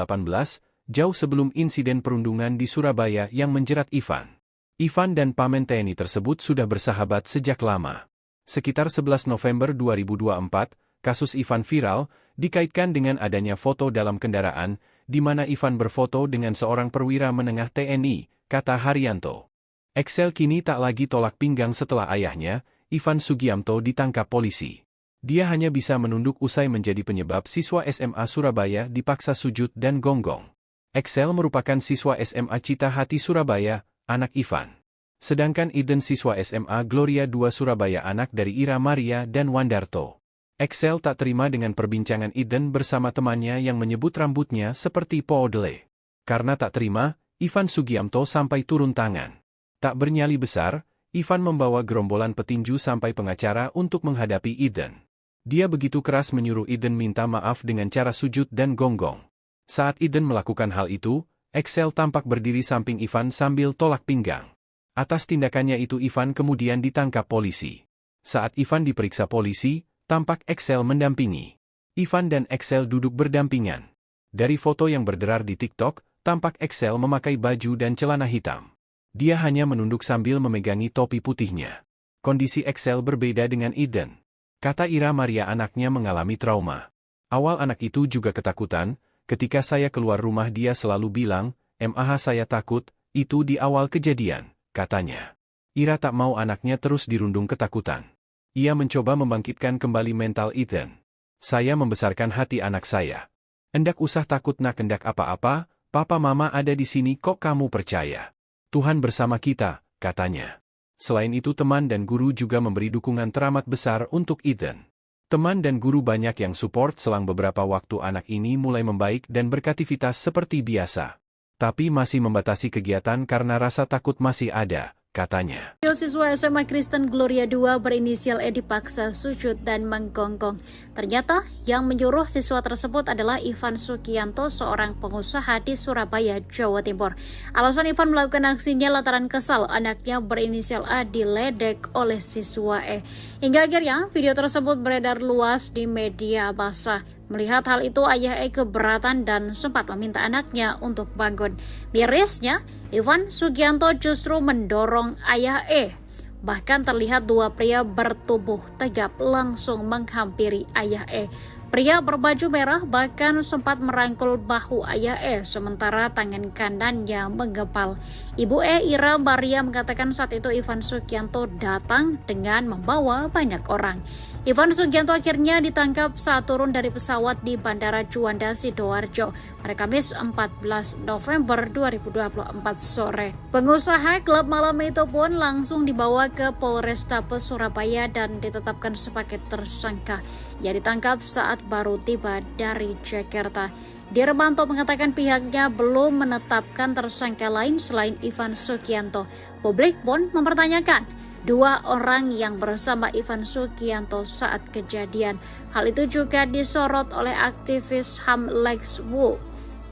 S2: jauh sebelum insiden perundungan di Surabaya yang menjerat Ivan. Ivan dan pamen TNI tersebut sudah bersahabat sejak lama. Sekitar 11 November 2024, kasus Ivan viral, dikaitkan dengan adanya foto dalam kendaraan, di mana Ivan berfoto dengan seorang perwira menengah TNI, kata Haryanto. Excel kini tak lagi tolak pinggang setelah ayahnya, Ivan Sugianto ditangkap polisi. Dia hanya bisa menunduk usai menjadi penyebab siswa SMA Surabaya dipaksa sujud dan gonggong. Excel merupakan siswa SMA Cita Hati Surabaya, anak Ivan. Sedangkan Eden siswa SMA Gloria 2 Surabaya anak dari Ira Maria dan Wandarto. Excel tak terima dengan perbincangan Eden bersama temannya yang menyebut rambutnya seperti poodle. Karena tak terima, Ivan Sugianto sampai turun tangan. Tak bernyali besar, Ivan membawa gerombolan petinju sampai pengacara untuk menghadapi Eden. Dia begitu keras menyuruh Eden minta maaf dengan cara sujud dan gonggong. Saat Eden melakukan hal itu, Excel tampak berdiri samping Ivan sambil tolak pinggang. Atas tindakannya itu Ivan kemudian ditangkap polisi. Saat Ivan diperiksa polisi, tampak Excel mendampingi. Ivan dan Excel duduk berdampingan. Dari foto yang berderar di TikTok, tampak Excel memakai baju dan celana hitam. Dia hanya menunduk sambil memegangi topi putihnya. Kondisi Excel berbeda dengan Eden. Kata Ira Maria anaknya mengalami trauma. Awal anak itu juga ketakutan, ketika saya keluar rumah dia selalu bilang, "Mah saya takut," itu di awal kejadian, katanya. Ira tak mau anaknya terus dirundung ketakutan. Ia mencoba membangkitkan kembali mental Eden. "Saya membesarkan hati anak saya. Endak usah takut nak hendak apa-apa, Papa Mama ada di sini kok kamu percaya. Tuhan bersama kita," katanya. Selain itu teman dan guru juga memberi dukungan teramat besar untuk Eden. Teman dan guru banyak yang support selang beberapa waktu anak ini mulai membaik dan beraktivitas seperti biasa. Tapi masih membatasi kegiatan karena rasa takut masih ada, katanya.
S3: Siswa SMA Kristen Gloria 2 berinisial E dipaksa sujud dan menggonggong. Ternyata yang menyuruh siswa tersebut adalah Ivan Sugianto, seorang pengusaha di Surabaya, Jawa Timur. Alasan Ivan melakukan aksinya lantaran kesal anaknya berinisial A diledek oleh siswa E. Hingga akhirnya video tersebut beredar luas di media massa. Melihat hal itu, ayah E keberatan dan sempat meminta anaknya untuk bangun. Mirisnya, Ivan Sugianto justru mendorong ayah E. Bahkan terlihat dua pria bertubuh tegap langsung menghampiri ayah E. Pria berbaju merah bahkan sempat merangkul bahu ayah E, sementara tangan kanannya menggempal. Ibu E, Ira Maria, mengatakan saat itu Ivan Sugianto datang dengan membawa banyak orang. Ivan Sugianto akhirnya ditangkap saat turun dari pesawat di Bandara Juanda, Sidoarjo pada Kamis 14 November 2024 sore. Pengusaha klub malam itu pun langsung dibawa ke Polrestabes Surabaya dan ditetapkan sebagai tersangka. Ia ditangkap saat baru tiba dari Jakarta. Dirmanto mengatakan pihaknya belum menetapkan tersangka lain selain Ivan Sugianto. Publik pun mempertanyakan dua orang yang bersama Ivan Sugianto saat kejadian. Hal itu juga disorot oleh aktivis HAM Lex Wu.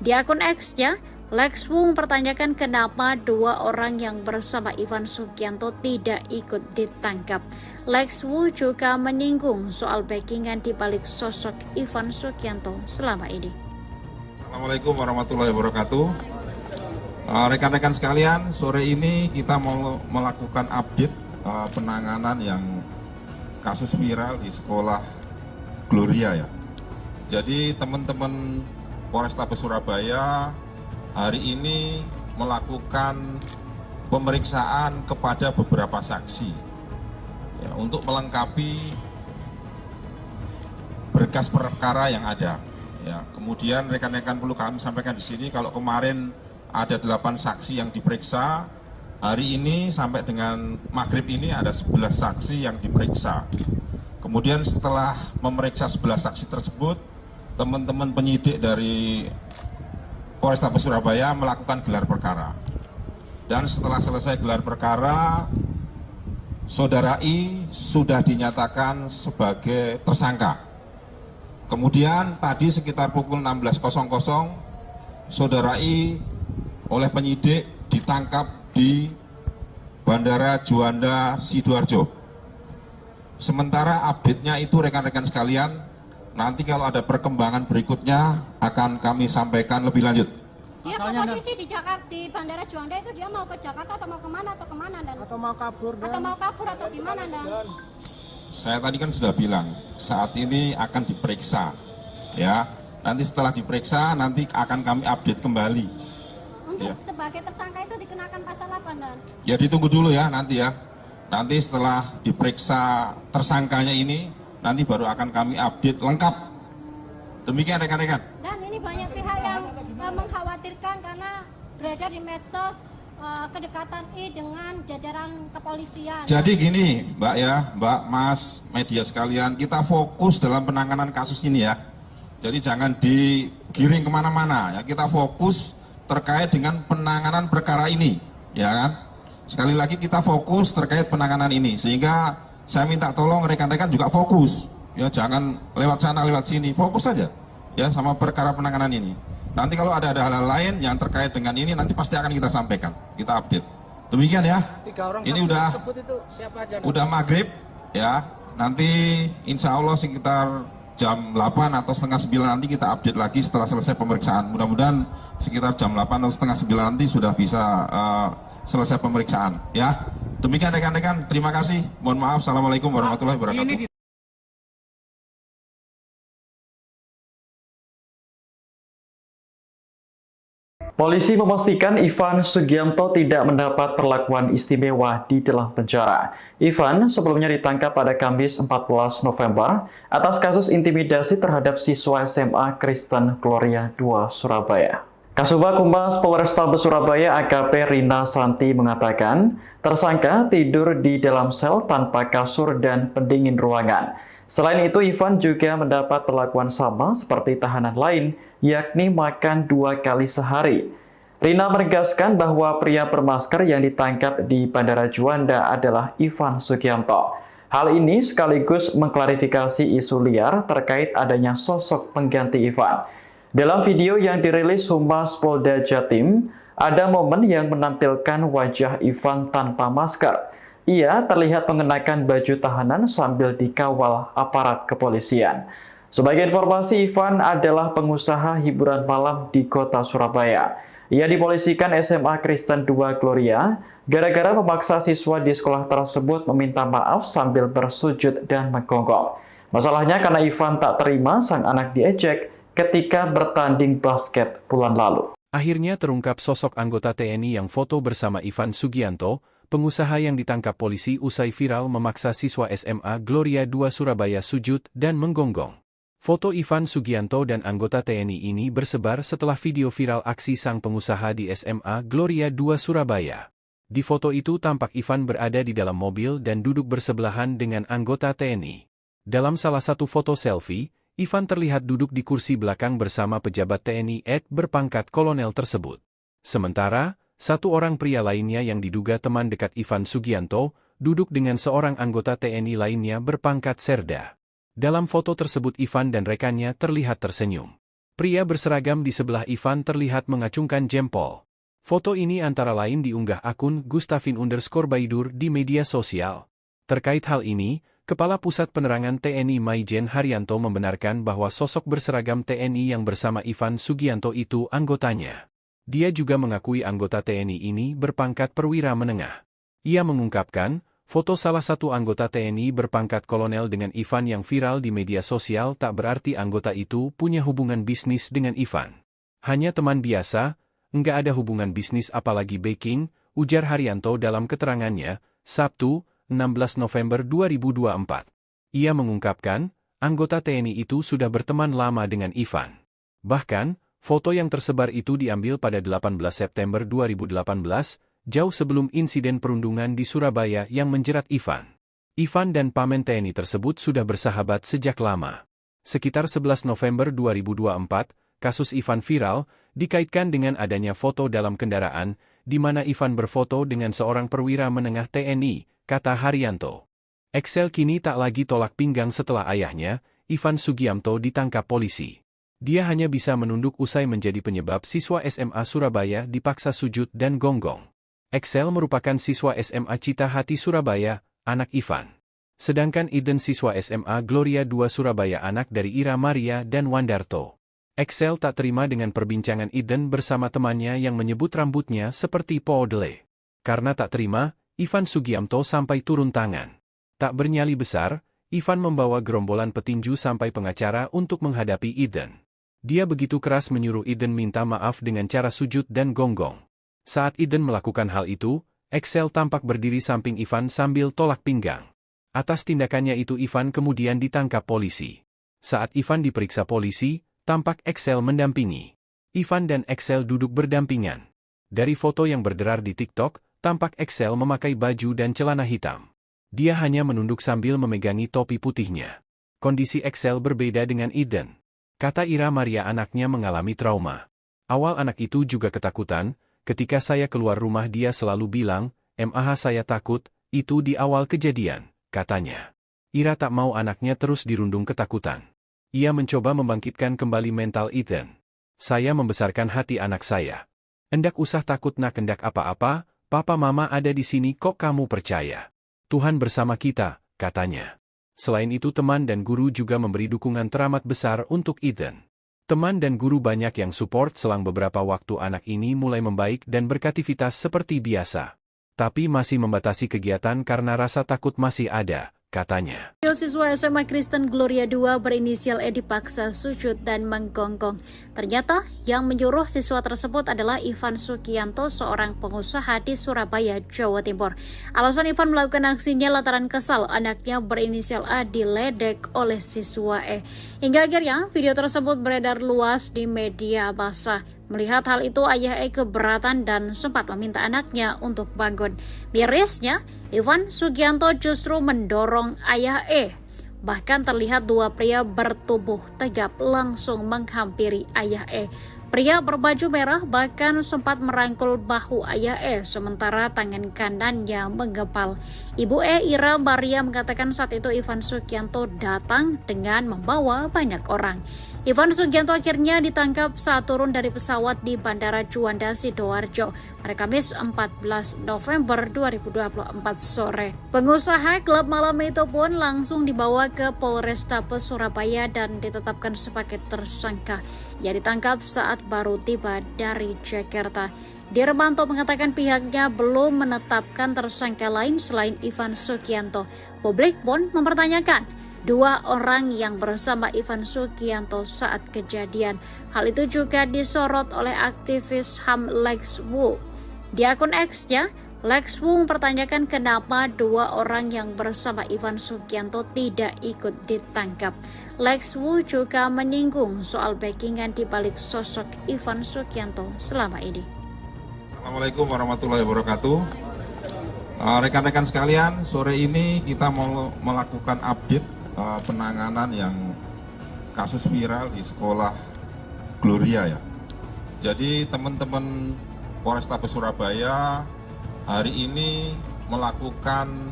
S3: Di akun X-nya, Lex Wu mempertanyakan kenapa dua orang yang bersama Ivan Sugianto tidak ikut ditangkap. Lex Wu juga menyinggung soal backingan di balik sosok Ivan Sugianto selama ini.
S4: Assalamualaikum warahmatullahi wabarakatuh. Rekan-rekan sekalian, sore ini kita mau melakukan update penanganan yang kasus viral di sekolah Gloria ya. Jadi teman-teman Polrestabes Surabaya hari ini melakukan pemeriksaan kepada beberapa saksi ya, untuk melengkapi berkas perkara yang ada. Ya, kemudian rekan-rekan perlu kami sampaikan di sini, kalau kemarin ada 8 saksi yang diperiksa, hari ini sampai dengan maghrib ini ada 11 saksi yang diperiksa. Kemudian setelah memeriksa 11 saksi tersebut, teman-teman penyidik dari Polrestabes Surabaya melakukan gelar perkara. Dan setelah selesai gelar perkara, Saudara I sudah dinyatakan sebagai tersangka. Kemudian tadi sekitar pukul 16.00, Saudara I oleh penyidik ditangkap di Bandara Juanda Sidoarjo. Sementara update-nya itu rekan-rekan sekalian, nanti kalau ada perkembangan berikutnya akan kami sampaikan lebih lanjut.
S5: Dia posisi di Jakarta, di Bandara Juanda itu dia mau ke Jakarta atau mau kemana dan? Atau mau kabur atau gimana dan?
S4: Saya tadi kan sudah bilang saat ini akan diperiksa, ya. Nanti setelah diperiksa nanti akan kami update kembali.
S5: Untuk sebagai tersangka itu dikenakan pasal apa dan?
S4: Ya ditunggu dulu ya nanti ya. Nanti setelah diperiksa tersangkanya ini, nanti baru akan kami update lengkap. Demikian rekan-rekan.
S5: Dan ini banyak pihak yang mengkhawatirkan karena beredar di medsos kedekatan I dengan jajaran kepolisian.
S4: Jadi gini Mbak ya, Mbak, Mas, media sekalian, kita fokus dalam penanganan kasus ini ya. Jadi jangan digiring kemana-mana ya, kita fokus terkait dengan penanganan perkara ini, ya kan? Sekali lagi kita fokus terkait penanganan ini, sehingga saya minta tolong rekan-rekan juga fokus, ya jangan lewat sana lewat sini, fokus saja ya sama perkara penanganan ini. Nanti kalau ada hal-hal lain yang terkait dengan ini nanti pasti akan kita sampaikan, kita update. Demikian ya. Ini udah maghrib ya. Nanti insya Allah sekitar jam 8 atau setengah 9 nanti kita update lagi setelah selesai pemeriksaan. Mudah-mudahan sekitar jam 8 atau setengah 9 nanti sudah bisa selesai pemeriksaan ya. Demikian rekan-rekan, terima kasih. Mohon maaf. Assalamualaikum warahmatullahi wabarakatuh.
S1: Polisi memastikan Ivan Sugianto tidak mendapat perlakuan istimewa di dalam penjara. Ivan sebelumnya ditangkap pada Kamis 14 November atas kasus intimidasi terhadap siswa SMA Kristen Gloria II Surabaya. Kasubag Humas Polrestabes Surabaya AKP Rina Santi mengatakan, tersangka tidur di dalam sel tanpa kasur dan pendingin ruangan. Selain itu, Ivan juga mendapat perlakuan sama seperti tahanan lain, yakni makan 2 kali sehari. Rina menegaskan bahwa pria bermasker yang ditangkap di Bandara Juanda adalah Ivan Sugianto. Hal ini sekaligus mengklarifikasi isu liar terkait adanya sosok pengganti Ivan. Dalam video yang dirilis Humas Polda Jatim, ada momen yang menampilkan wajah Ivan tanpa masker. Ia terlihat mengenakan baju tahanan sambil dikawal aparat kepolisian. Sebagai informasi, Ivan adalah pengusaha hiburan malam di kota Surabaya. Ia dipolisikan SMA Kristen II Gloria gara-gara memaksa siswa di sekolah tersebut meminta maaf sambil bersujud dan menggonggong. Masalahnya karena Ivan tak terima sang anak diejek ketika bertanding basket bulan lalu.
S2: Akhirnya terungkap sosok anggota TNI yang foto bersama Ivan Sugianto, pengusaha yang ditangkap polisi usai viral memaksa siswa SMA Gloria II Surabaya sujud dan menggonggong. Foto Ivan Sugianto dan anggota TNI ini bersebar setelah video viral aksi sang pengusaha di SMA Gloria II Surabaya. Di foto itu tampak Ivan berada di dalam mobil dan duduk bersebelahan dengan anggota TNI. Dalam salah satu foto selfie, Ivan terlihat duduk di kursi belakang bersama pejabat TNI berpangkat kolonel tersebut. Sementara, satu orang pria lainnya yang diduga teman dekat Ivan Sugianto, duduk dengan seorang anggota TNI lainnya berpangkat serda. Dalam foto tersebut Ivan dan rekannya terlihat tersenyum. Pria berseragam di sebelah Ivan terlihat mengacungkan jempol. Foto ini antara lain diunggah akun Gustafin_Baidur di media sosial. Terkait hal ini, Kepala Pusat Penerangan TNI Maijen Haryanto membenarkan bahwa sosok berseragam TNI yang bersama Ivan Sugianto itu anggotanya. Dia juga mengakui anggota TNI ini berpangkat perwira menengah. Ia mengungkapkan, foto salah satu anggota TNI berpangkat kolonel dengan Ivan yang viral di media sosial tak berarti anggota itu punya hubungan bisnis dengan Ivan. Hanya teman biasa, enggak ada hubungan bisnis apalagi backing, ujar Haryanto dalam keterangannya, Sabtu, 16 November 2024. Ia mengungkapkan, Anggota TNI itu sudah berteman lama dengan Ivan. Bahkan, foto yang tersebar itu diambil pada 18 September 2018, jauh sebelum insiden perundungan di Surabaya yang menjerat Ivan. Ivan dan pamen TNI tersebut sudah bersahabat sejak lama. Sekitar 11 November 2024, kasus Ivan viral, dikaitkan dengan adanya foto dalam kendaraan, di mana Ivan berfoto dengan seorang perwira menengah TNI, kata Haryanto. Excel kini tak lagi tolak pinggang setelah ayahnya, Ivan Sugianto, ditangkap polisi. Dia hanya bisa menunduk usai menjadi penyebab siswa SMA Surabaya dipaksa sujud dan gonggong. Excel merupakan siswa SMA Cita Hati Surabaya, anak Ivan. Sedangkan Eden siswa SMA Gloria 2 Surabaya, anak dari Ira Maria dan Wandarto. Excel tak terima dengan perbincangan Eden bersama temannya yang menyebut rambutnya seperti poodle. Karena tak terima, Ivan Sugianto sampai turun tangan. Tak bernyali besar, Ivan membawa gerombolan petinju sampai pengacara untuk menghadapi Eden. Dia begitu keras menyuruh Eden minta maaf dengan cara sujud dan gonggong. Saat Eden melakukan hal itu, Excel tampak berdiri samping Ivan sambil tolak pinggang. Atas tindakannya itu Ivan kemudian ditangkap polisi. Saat Ivan diperiksa polisi, tampak Excel mendampingi. Ivan dan Excel duduk berdampingan. Dari foto yang berderar di TikTok, tampak Excel memakai baju dan celana hitam. Dia hanya menunduk sambil memegangi topi putihnya. Kondisi Excel berbeda dengan Eden. Kata Ira Maria, anaknya mengalami trauma. Awal anak itu juga ketakutan, ketika saya keluar rumah dia selalu bilang, "Mah saya takut," itu di awal kejadian, katanya. Ira tak mau anaknya terus dirundung ketakutan. Ia mencoba membangkitkan kembali mental Eden. "Saya membesarkan hati anak saya. Endak usah takut nak, endak apa-apa, papa mama ada di sini kok, kamu percaya. Tuhan bersama kita," katanya. Selain itu teman dan guru juga memberi dukungan teramat besar untuk Eden. Teman dan guru banyak yang support selang beberapa waktu anak ini mulai membaik dan beraktivitas seperti biasa. Tapi masih membatasi kegiatan karena rasa takut masih ada, katanya.
S3: Siswa SMA Kristen Gloria 2 berinisial E dipaksa sujud dan menggonggong. Ternyata yang menyuruh siswa tersebut adalah Ivan Sugianto, seorang pengusaha di Surabaya, Jawa Timur. Alasan Ivan melakukan aksinya lantaran kesal anaknya berinisial A diledek oleh siswa E. Hingga akhirnya video tersebut beredar luas di media massa. Melihat hal itu, ayah E keberatan dan sempat meminta anaknya untuk bangun. Mirisnya, Ivan Sugianto justru mendorong ayah E. Bahkan terlihat dua pria bertubuh tegap langsung menghampiri ayah E. Pria berbaju merah bahkan sempat merangkul bahu ayah E, sementara tangan kanannya menggempal. Ibu E, Ira Maria, mengatakan saat itu Ivan Sugianto datang dengan membawa banyak orang. Ivan Sugianto akhirnya ditangkap saat turun dari pesawat di Bandara Juanda, Sidoarjo pada Kamis 14 November 2024 sore. Pengusaha klub malam itu pun langsung dibawa ke Polrestabes Surabaya dan ditetapkan sebagai tersangka. Ia ditangkap saat baru tiba dari Jakarta. Dirmanto mengatakan pihaknya belum menetapkan tersangka lain selain Ivan Sugianto. Publik pun mempertanyakan dua orang yang bersama Ivan Sugianto saat kejadian. Hal itu juga disorot oleh aktivis HAM Lex Wu. Di akun X-nya, Lex Wu mempertanyakan kenapa dua orang yang bersama Ivan Sugianto tidak ikut ditangkap. Lex Wu juga menyinggung soal backingan di balik sosok Ivan Sugianto selama ini.
S4: Assalamualaikum warahmatullahi wabarakatuh. Rekan-rekan sekalian, sore ini kita mau melakukan update penanganan yang kasus viral di sekolah Gloria ya. Jadi teman-teman Polrestabes Surabaya hari ini melakukan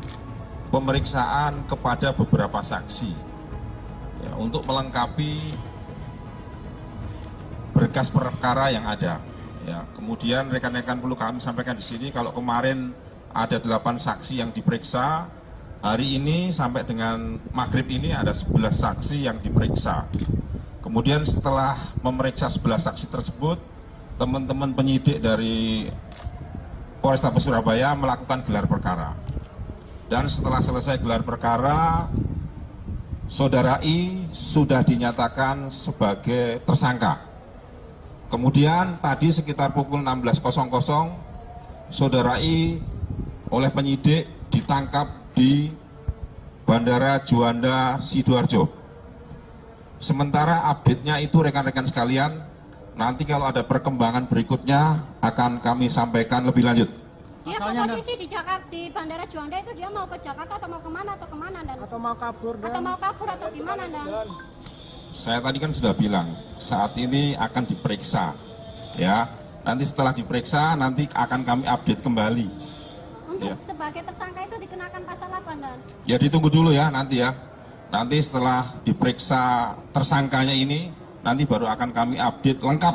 S4: pemeriksaan kepada beberapa saksi ya, untuk melengkapi berkas perkara yang ada. Ya, kemudian rekan-rekan perlu kami sampaikan di sini kalau kemarin ada 8 saksi yang diperiksa. Hari ini sampai dengan maghrib ini ada 11 saksi yang diperiksa. Kemudian setelah memeriksa 11 saksi tersebut, teman-teman penyidik dari Polrestabes Surabaya melakukan gelar perkara. Dan setelah selesai gelar perkara, Saudara I sudah dinyatakan sebagai tersangka. Kemudian tadi sekitar pukul 16.00, Saudara I oleh penyidik ditangkap di Bandara Juanda, Sidoarjo. Sementara update-nya itu rekan-rekan sekalian, nanti kalau ada perkembangan berikutnya akan kami sampaikan lebih lanjut.
S5: Dia posisi di Jakarta, di Bandara Juanda itu dia mau ke Jakarta atau mau kemana dan atau mau kabur atau gimana dan
S4: saya tadi kan sudah bilang saat ini akan diperiksa, ya. Nanti setelah diperiksa nanti akan kami update kembali.
S5: Untuk sebagai tersangka itu dikenakan pasal apa dan?
S4: Ya ditunggu dulu ya nanti ya. Nanti setelah diperiksa tersangkanya ini, nanti baru akan kami update lengkap.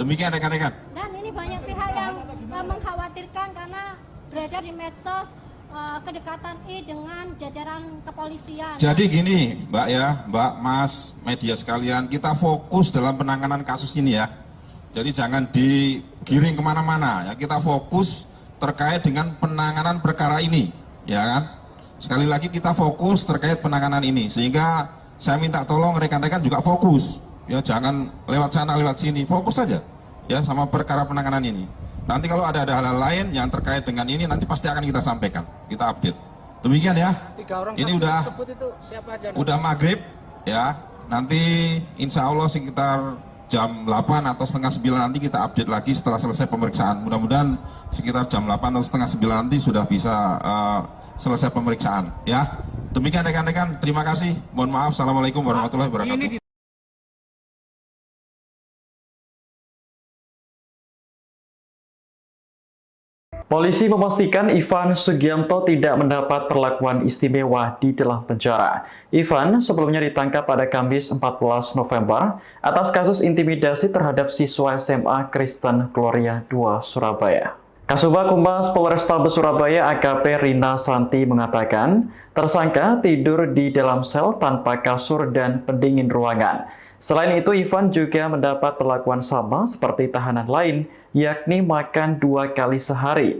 S4: Demikian rekan-rekan.
S5: Dan ini banyak pihak yang mengkhawatirkan karena beredar di medsos kedekatan I dengan jajaran kepolisian.
S4: Jadi gini Mbak ya, Mbak, Mas, media sekalian, kita fokus dalam penanganan kasus ini ya. Jadi jangan digiring kemana-mana ya, kita fokus terkait dengan penanganan perkara ini, ya kan? Sekali lagi kita fokus terkait penanganan ini, sehingga saya minta tolong rekan-rekan juga fokus, ya jangan lewat sana lewat sini, fokus saja, ya sama perkara penanganan ini. Nanti kalau ada hal-hal lain yang terkait dengan ini, nanti pasti akan kita sampaikan, kita update. Demikian ya. Ini udah maghrib, ya. Nanti insya Allah sekitar jam 8 atau setengah 9 nanti kita update lagi setelah selesai pemeriksaan. Mudah-mudahan sekitar jam 8 atau setengah 9 nanti sudah bisa selesai pemeriksaan. Ya, demikian rekan-rekan. Terima kasih. Mohon maaf. Assalamualaikum warahmatullahi wabarakatuh.
S1: Polisi memastikan Ivan Sugianto tidak mendapat perlakuan istimewa di dalam penjara. Ivan sebelumnya ditangkap pada Kamis 14 November atas kasus intimidasi terhadap siswa SMA Kristen Gloria II Surabaya. Kasubag Humas Polrestabes Surabaya AKP Rina Santi mengatakan, tersangka tidur di dalam sel tanpa kasur dan pendingin ruangan. Selain itu, Ivan juga mendapat perlakuan sama seperti tahanan lain, yakni makan 2 kali sehari.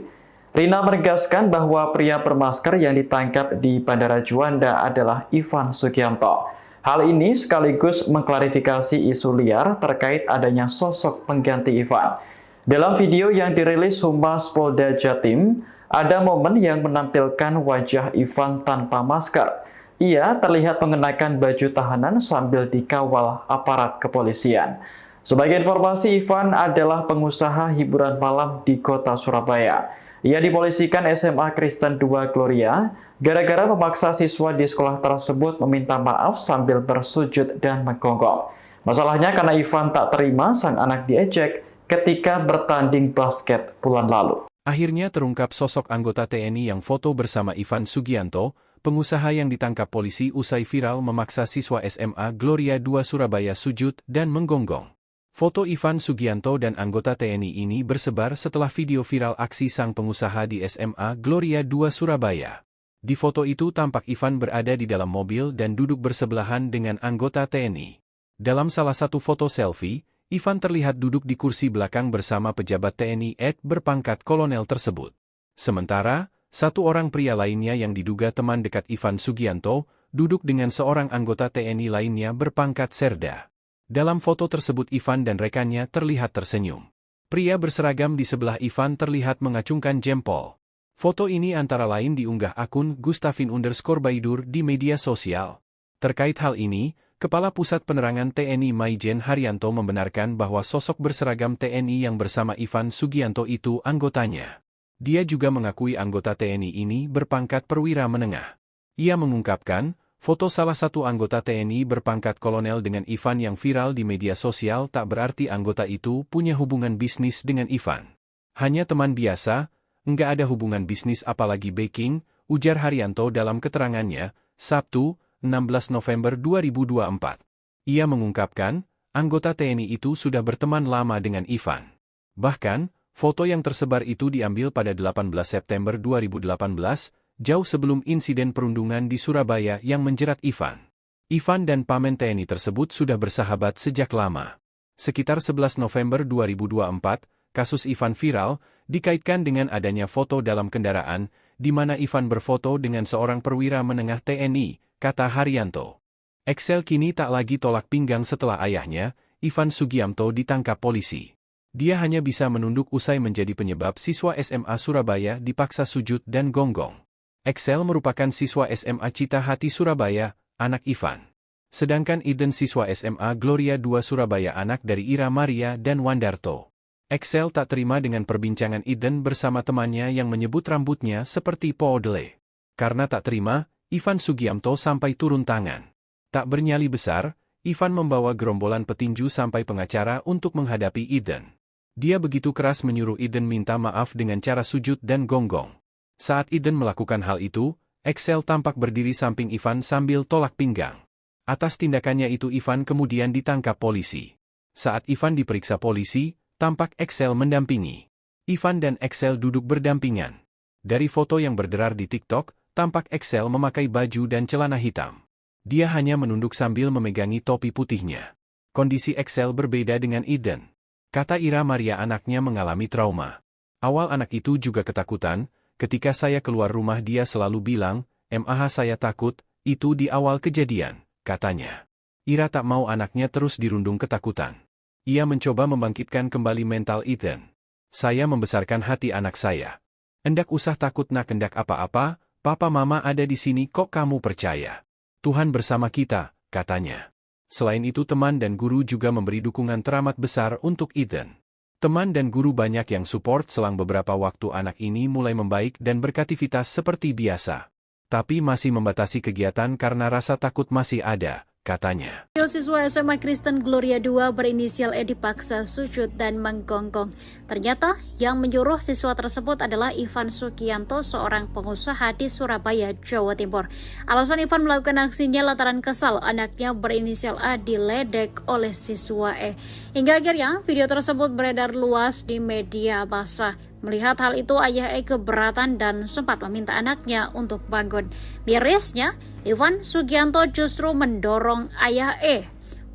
S1: Rina menegaskan bahwa pria bermasker yang ditangkap di Bandara Juanda adalah Ivan Sugianto. Hal ini sekaligus mengklarifikasi isu liar terkait adanya sosok pengganti Ivan. Dalam video yang dirilis Humas Polda Jatim, ada momen yang menampilkan wajah Ivan tanpa masker. Ia terlihat mengenakan baju tahanan sambil dikawal aparat kepolisian. Sebagai informasi, Ivan adalah pengusaha hiburan malam di kota Surabaya. Ia dipolisikan SMA Kristen II Gloria gara-gara memaksa siswa di sekolah tersebut meminta maaf sambil bersujud dan menggonggong. Masalahnya karena Ivan tak terima sang anak diejek ketika bertanding basket bulan lalu.
S2: Akhirnya terungkap sosok anggota TNI yang foto bersama Ivan Sugianto, pengusaha yang ditangkap polisi usai viral memaksa siswa SMA Gloria II Surabaya sujud dan menggonggong. Foto Ivan Sugianto dan anggota TNI ini bersebar setelah video viral aksi sang pengusaha di SMA Gloria II Surabaya. Di foto itu tampak Ivan berada di dalam mobil dan duduk bersebelahan dengan anggota TNI. Dalam salah satu foto selfie, Ivan terlihat duduk di kursi belakang bersama pejabat TNI berpangkat kolonel tersebut. Sementara, satu orang pria lainnya yang diduga teman dekat Ivan Sugianto, duduk dengan seorang anggota TNI lainnya berpangkat serda. Dalam foto tersebut Ivan dan rekannya terlihat tersenyum. Pria berseragam di sebelah Ivan terlihat mengacungkan jempol. Foto ini antara lain diunggah akun Gustavin_Baidur di media sosial. Terkait hal ini, Kepala Pusat Penerangan TNI Maijen Haryanto membenarkan bahwa sosok berseragam TNI yang bersama Ivan Sugianto itu anggotanya. Dia juga mengakui anggota TNI ini berpangkat perwira menengah. Ia mengungkapkan, foto salah satu anggota TNI berpangkat kolonel dengan Ivan yang viral di media sosial tak berarti anggota itu punya hubungan bisnis dengan Ivan. Hanya teman biasa, enggak ada hubungan bisnis apalagi backing, ujar Haryanto dalam keterangannya, Sabtu, 16 November 2024. Ia mengungkapkan, anggota TNI itu sudah berteman lama dengan Ivan. Bahkan, foto yang tersebar itu diambil pada 18 September 2018, jauh sebelum insiden perundungan di Surabaya yang menjerat Ivan. Ivan dan pamen TNI tersebut sudah bersahabat sejak lama. Sekitar 11 November 2024, kasus Ivan viral, dikaitkan dengan adanya foto dalam kendaraan, di mana Ivan berfoto dengan seorang perwira menengah TNI, kata Haryanto. Excel kini tak lagi tolak pinggang setelah ayahnya, Ivan Sugianto ditangkap polisi. Dia hanya bisa menunduk usai menjadi penyebab siswa SMA Surabaya dipaksa sujud dan gonggong. Excel merupakan siswa SMA Cita Hati Surabaya, anak Ivan. Sedangkan Eden siswa SMA Gloria 2 Surabaya anak dari Ira Maria dan Wandarto. Excel tak terima dengan perbincangan Eden bersama temannya yang menyebut rambutnya seperti poodle. Karena tak terima, Ivan Sugianto sampai turun tangan. Tak bernyali besar, Ivan membawa gerombolan petinju sampai pengacara untuk menghadapi Eden. Dia begitu keras menyuruh Eden minta maaf dengan cara sujud dan gonggong. Saat Eden melakukan hal itu, Excel tampak berdiri samping Ivan sambil tolak pinggang. Atas tindakannya itu Ivan kemudian ditangkap polisi. Saat Ivan diperiksa polisi, tampak Excel mendampingi. Ivan dan Excel duduk berdampingan. Dari foto yang berderar di TikTok, tampak Excel memakai baju dan celana hitam. Dia hanya menunduk sambil memegangi topi putihnya. Kondisi Excel berbeda dengan Eden. Kata Ira Maria anaknya mengalami trauma. Awal anak itu juga ketakutan, ketika saya keluar rumah dia selalu bilang, "Mah saya takut," itu di awal kejadian, katanya. Ira tak mau anaknya terus dirundung ketakutan. Ia mencoba membangkitkan kembali mental Eden. "Saya membesarkan hati anak saya. Endak usah takut nak kendak apa-apa, papa mama ada di sini kok kamu percaya. Tuhan bersama kita," katanya. Selain itu teman dan guru juga memberi dukungan teramat besar untuk Eden. Teman dan guru banyak yang support selang beberapa waktu anak ini mulai membaik dan beraktivitas seperti biasa. Tapi masih membatasi kegiatan karena rasa takut masih ada, katanya.
S3: Siswa SMA Kristen Gloria 2 berinisial E dipaksa sujud dan menggonggong. Ternyata yang menyuruh siswa tersebut adalah Ivan Sugianto, seorang pengusaha di Surabaya, Jawa Timur. Alasan Ivan melakukan aksinya lantaran kesal anaknya berinisial A diledek oleh siswa E. Hingga akhirnya video tersebut beredar luas di media massa. Melihat hal itu, ayah E keberatan dan sempat meminta anaknya untuk bangun. Mirisnya, Ivan Sugianto justru mendorong ayah E.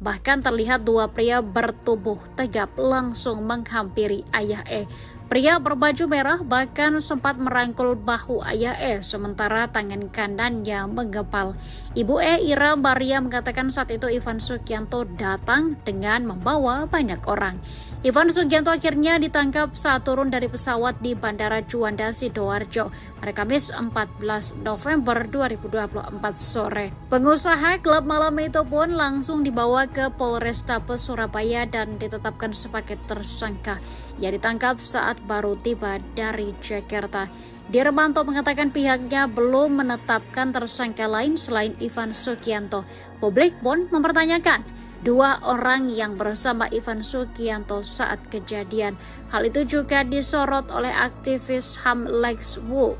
S3: Bahkan terlihat dua pria bertubuh tegap langsung menghampiri ayah E. Pria berbaju merah bahkan sempat merangkul bahu ayah E, sementara tangan kanannya menggempal. Ibu E, Ira Maria, mengatakan saat itu Ivan Sugianto datang dengan membawa banyak orang. Ivan Sugianto akhirnya ditangkap saat turun dari pesawat di Bandara Juanda, Sidoarjo pada Kamis 14 November 2024 sore. Pengusaha klub malam itu pun langsung dibawa ke Polrestabes Surabaya dan ditetapkan sebagai tersangka. Ia ditangkap saat baru tiba dari Jakarta. Dirmanto mengatakan pihaknya belum menetapkan tersangka lain selain Ivan Sugianto. Publik pun mempertanyakan dua orang yang bersama Ivan Sugianto saat kejadian. Hal itu juga disorot oleh aktivis HAM Lex Wu.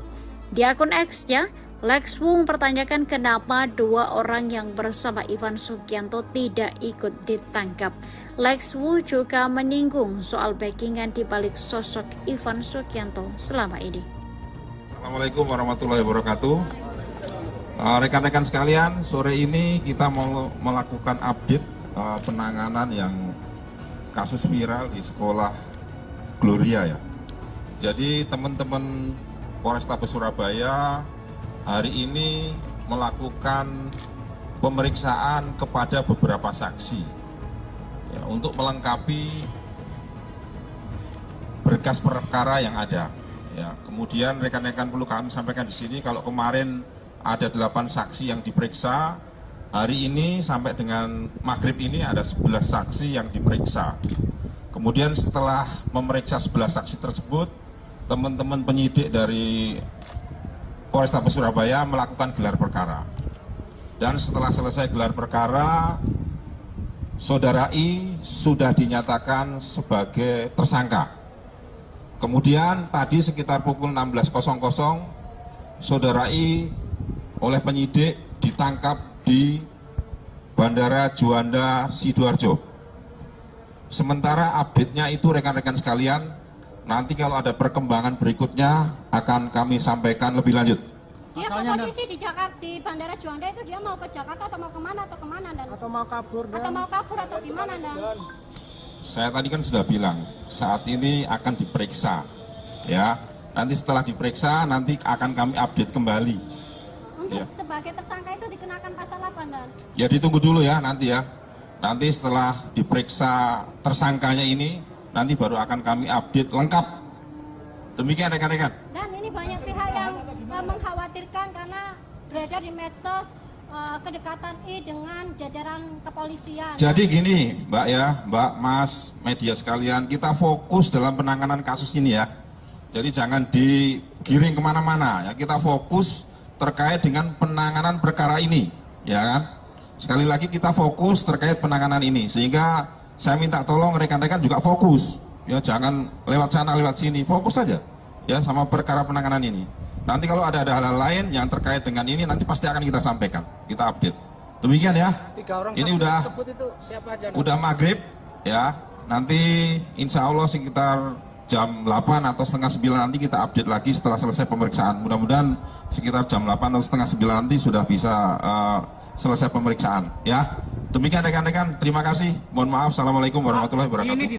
S3: Di akun X-nya, Lex Wu mempertanyakan kenapa dua orang yang bersama Ivan Sugianto tidak ikut ditangkap. Lex Wu juga menyinggung soal backingan di balik sosok Ivan Sugianto selama ini.
S4: Assalamualaikum warahmatullahi wabarakatuh. Rekan-rekan sekalian, sore ini kita mau melakukan update penanganan yang kasus viral di sekolah Gloria ya. Jadi teman-teman Polrestabes Surabaya hari ini melakukan pemeriksaan kepada beberapa saksi ya, untuk melengkapi berkas perkara yang ada. Ya, kemudian rekan-rekan perlu kami sampaikan di sini kalau kemarin ada 8 saksi yang diperiksa. Hari ini sampai dengan maghrib ini ada 11 saksi yang diperiksa. Kemudian setelah memeriksa 11 saksi tersebut, teman-teman penyidik dari Polrestabes Surabaya melakukan gelar perkara. Dan setelah selesai gelar perkara, Saudara I sudah dinyatakan sebagai tersangka. Kemudian tadi sekitar pukul 16.00, Saudara I oleh penyidik ditangkap di Bandara Juanda, Sidoarjo. Sementara update-nya itu rekan-rekan sekalian, nanti kalau ada perkembangan berikutnya akan kami sampaikan lebih lanjut.
S5: Dia posisi di Jakarta, di Bandara Juanda itu dia mau ke Jakarta atau mau kemana dan? Atau mau kabur atau gimana dan?
S4: Saya tadi kan sudah bilang, saat ini akan diperiksa, ya. Nanti setelah diperiksa, nanti akan kami update kembali.
S5: Untuk sebagai tersangka itu dikenakan pasal apa dan?
S4: Ya ditunggu dulu ya nanti ya. Nanti setelah diperiksa tersangkanya ini, nanti baru akan kami update lengkap. Demikian rekan-rekan.
S5: Dan ini banyak pihak yang mengkhawatirkan karena beredar di medsos kedekatan I dengan jajaran kepolisian.
S4: Jadi gini Mbak ya, Mbak, Mas, media sekalian, kita fokus dalam penanganan kasus ini ya. Jadi jangan digiring kemana-mana ya, kita fokus terkait dengan penanganan perkara ini, ya kan? Sekali lagi kita fokus terkait penanganan ini, sehingga saya minta tolong rekan-rekan juga fokus, ya jangan lewat sana lewat sini, fokus saja ya sama perkara penanganan ini. Nanti kalau ada hal-hal lain yang terkait dengan ini nanti pasti akan kita sampaikan, kita update. Demikian ya. Ini udah maghrib ya. Nanti insya Allah sekitar jam 8 atau setengah 9 nanti kita update lagi setelah selesai pemeriksaan. Mudah-mudahan sekitar jam 8 atau setengah 9 nanti sudah bisa selesai pemeriksaan ya. Demikian rekan-rekan, terima kasih. Mohon maaf. Assalamualaikum warahmatullahi wabarakatuh.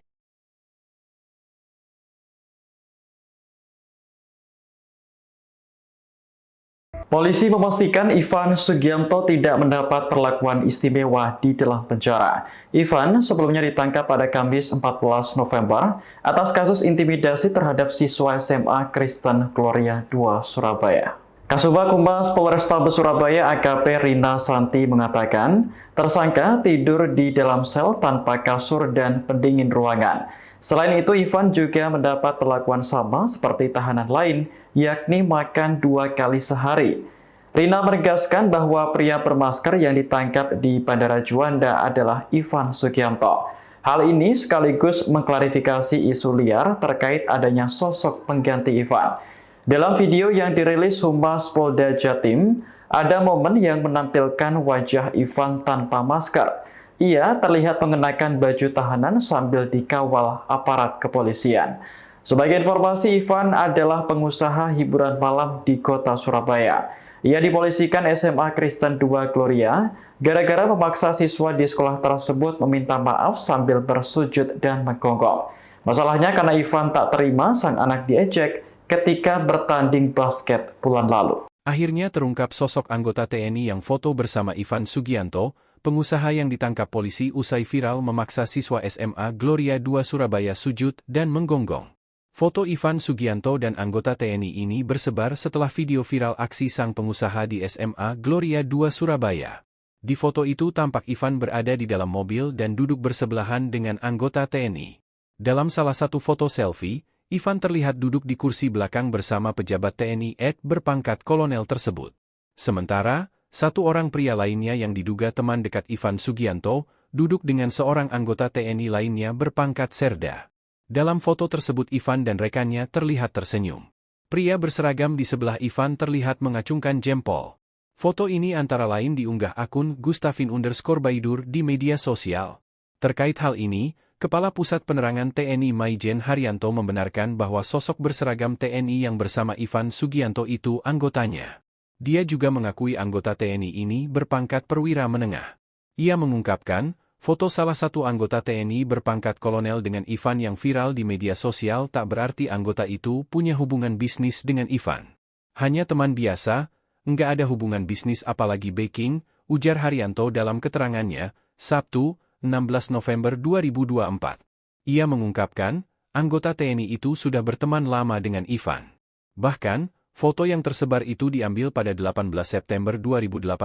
S1: Polisi memastikan Ivan Sugianto tidak mendapat perlakuan istimewa di dalam penjara. Ivan sebelumnya ditangkap pada Kamis 14 November atas kasus intimidasi terhadap siswa SMA Kristen Gloria II Surabaya. Kasubag Humas Polrestabes Surabaya AKP Rina Santi mengatakan, tersangka tidur di dalam sel tanpa kasur dan pendingin ruangan. Selain itu, Ivan juga mendapat perlakuan sama seperti tahanan lain, yakni makan 2 kali sehari. Rina menegaskan bahwa pria bermasker yang ditangkap di Bandara Juanda adalah Ivan Sugianto. Hal ini sekaligus mengklarifikasi isu liar terkait adanya sosok pengganti Ivan. Dalam video yang dirilis Humas Polda Jatim, ada momen yang menampilkan wajah Ivan tanpa masker. Ia terlihat mengenakan baju tahanan sambil dikawal aparat kepolisian. Sebagai informasi, Ivan adalah pengusaha hiburan malam di kota Surabaya. Ia dipolisikan SMA Kristen II Gloria gara-gara memaksa siswa di sekolah tersebut meminta maaf sambil bersujud dan menggonggong. Masalahnya karena Ivan tak terima sang anak diejek ketika bertanding basket bulan lalu.
S2: Akhirnya terungkap sosok anggota TNI yang foto bersama Ivan Sugianto, pengusaha yang ditangkap polisi usai viral memaksa siswa SMA Gloria II Surabaya sujud dan menggonggong. Foto Ivan Sugianto dan anggota TNI ini bersebar setelah video viral aksi sang pengusaha di SMA Gloria II Surabaya. Di foto itu tampak Ivan berada di dalam mobil dan duduk bersebelahan dengan anggota TNI. Dalam salah satu foto selfie, Ivan terlihat duduk di kursi belakang bersama pejabat TNI berpangkat kolonel tersebut. Sementara, satu orang pria lainnya yang diduga teman dekat Ivan Sugianto, duduk dengan seorang anggota TNI lainnya berpangkat Serda. Dalam foto tersebut Ivan dan rekannya terlihat tersenyum. Pria berseragam di sebelah Ivan terlihat mengacungkan jempol. Foto ini antara lain diunggah akun Gustafin_Baidur di media sosial. Terkait hal ini, Kepala Pusat Penerangan TNI Maijen Haryanto membenarkan bahwa sosok berseragam TNI yang bersama Ivan Sugianto itu anggotanya. Dia juga mengakui anggota TNI ini berpangkat perwira menengah. Ia mengungkapkan, foto salah satu anggota TNI berpangkat kolonel dengan Ivan yang viral di media sosial tak berarti anggota itu punya hubungan bisnis dengan Ivan. Hanya teman biasa, enggak ada hubungan bisnis apalagi backing, ujar Haryanto dalam keterangannya, Sabtu, 16 November 2024. Ia mengungkapkan, anggota TNI itu sudah berteman lama dengan Ivan. Bahkan, foto yang tersebar itu diambil pada 18 September 2018,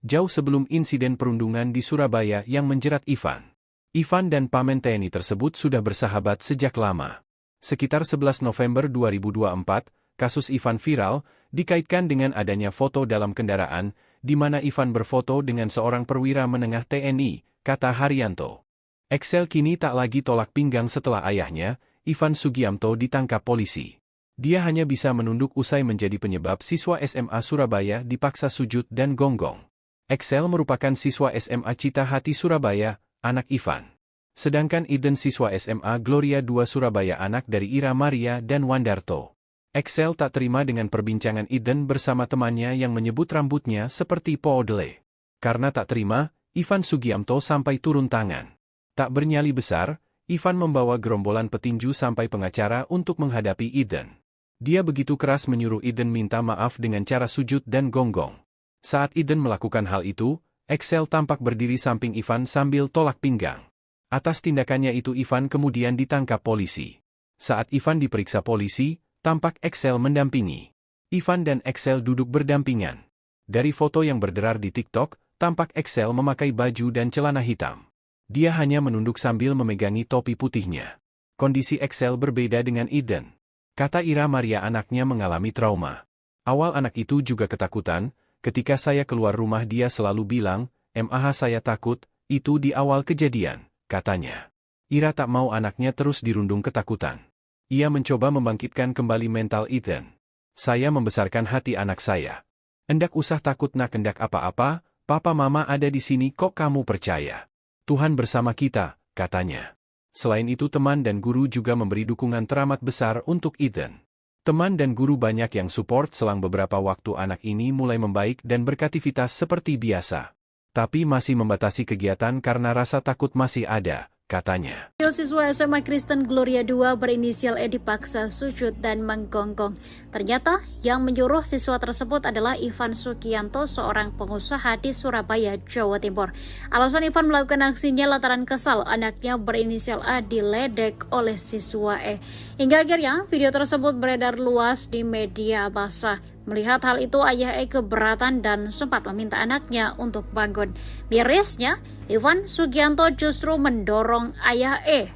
S2: jauh sebelum insiden perundungan di Surabaya yang menjerat Ivan. Ivan dan pamen TNI tersebut sudah bersahabat sejak lama. Sekitar 11 November 2024, kasus Ivan viral, dikaitkan dengan adanya foto dalam kendaraan, di mana Ivan berfoto dengan seorang perwira menengah TNI, kata Haryanto. Excel kini tak lagi tolak pinggang setelah ayahnya, Ivan Sugianto ditangkap polisi. Dia hanya bisa menunduk usai menjadi penyebab siswa SMA Surabaya dipaksa sujud dan gonggong. Excel merupakan siswa SMA Cita Hati Surabaya, anak Ivan. Sedangkan Iden siswa SMA Gloria II Surabaya anak dari Ira Maria dan Wandarto. Excel tak terima dengan perbincangan Iden bersama temannya yang menyebut rambutnya seperti poodle. Karena tak terima, Ivan Sugianto sampai turun tangan. Tak bernyali besar, Ivan membawa gerombolan petinju sampai pengacara untuk menghadapi Iden. Dia begitu keras menyuruh Iden minta maaf dengan cara sujud dan gonggong. Saat Iden melakukan hal itu, Excel tampak berdiri samping Ivan sambil tolak pinggang. Atas tindakannya itu Ivan kemudian ditangkap polisi. Saat Ivan diperiksa polisi, tampak Excel mendampingi. Ivan dan Excel duduk berdampingan. Dari foto yang berderar di TikTok, tampak Excel memakai baju dan celana hitam. Dia hanya menunduk sambil memegangi topi putihnya. Kondisi Excel berbeda dengan Eden. Kata Ira Maria anaknya mengalami trauma. Awal anak itu juga ketakutan, ketika saya keluar rumah dia selalu bilang, "Mah saya takut," itu di awal kejadian, katanya. Ira tak mau anaknya terus dirundung ketakutan. Ia mencoba membangkitkan kembali mental Eden. "Saya membesarkan hati anak saya. Endak usah takut nak endak apa-apa, papa mama ada di sini kok kamu percaya. Tuhan bersama kita," katanya. Selain itu teman dan guru juga memberi dukungan teramat besar untuk Eden. Teman dan guru banyak yang support selang beberapa waktu anak ini mulai membaik dan beraktivitas seperti biasa. Tapi masih membatasi kegiatan karena rasa takut masih ada, katanya.
S3: Siswa SMA Kristen Gloria 2 berinisial E dipaksa sujud dan menggonggong. Ternyata yang menyuruh siswa tersebut adalah Ivan Sugianto, seorang pengusaha di Surabaya, Jawa Timur. Alasan Ivan melakukan aksinya lantaran kesal anaknya berinisial A diledek oleh siswa E. Hingga akhirnya video tersebut beredar luas di media massa. Melihat hal itu, ayah E keberatan dan sempat meminta anaknya untuk bangun. Mirisnya, Ivan Sugianto justru mendorong ayah E.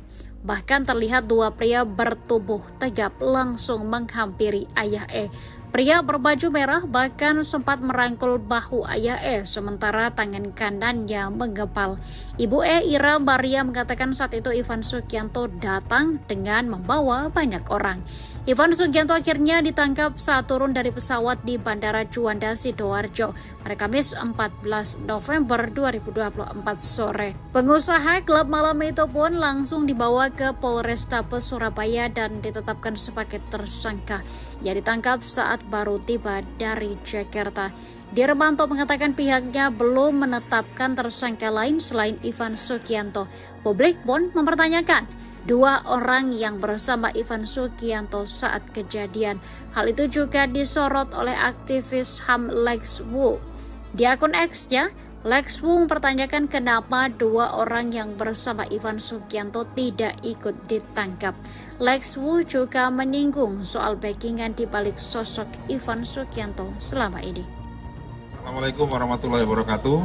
S3: Bahkan terlihat dua pria bertubuh tegap langsung menghampiri ayah E. Pria berbaju merah bahkan sempat merangkul bahu ayah E, sementara tangan kanannya menggepal. Ibu E, Ira Maria, mengatakan saat itu Ivan Sugianto datang dengan membawa banyak orang. Ivan Sugianto akhirnya ditangkap saat turun dari pesawat di Bandara Juanda, Sidoarjo pada Kamis 14 November 2024 sore. Pengusaha klub malam itu pun langsung dibawa ke Polrestabes Surabaya dan ditetapkan sebagai tersangka. Ia ditangkap saat baru tiba dari Jakarta. Dirmanto mengatakan pihaknya belum menetapkan tersangka lain selain Ivan Sugianto. Publik pun mempertanyakan dua orang yang bersama Ivan Sugianto saat kejadian. Hal itu juga disorot oleh aktivis HAM Lex Wu. Di akun X-nya, Lex Wu mempertanyakan kenapa dua orang yang bersama Ivan Sugianto tidak ikut ditangkap. Lex Wu juga menyinggung soal backingan di balik sosok Ivan Sugianto selama ini.
S4: Assalamualaikum warahmatullahi wabarakatuh.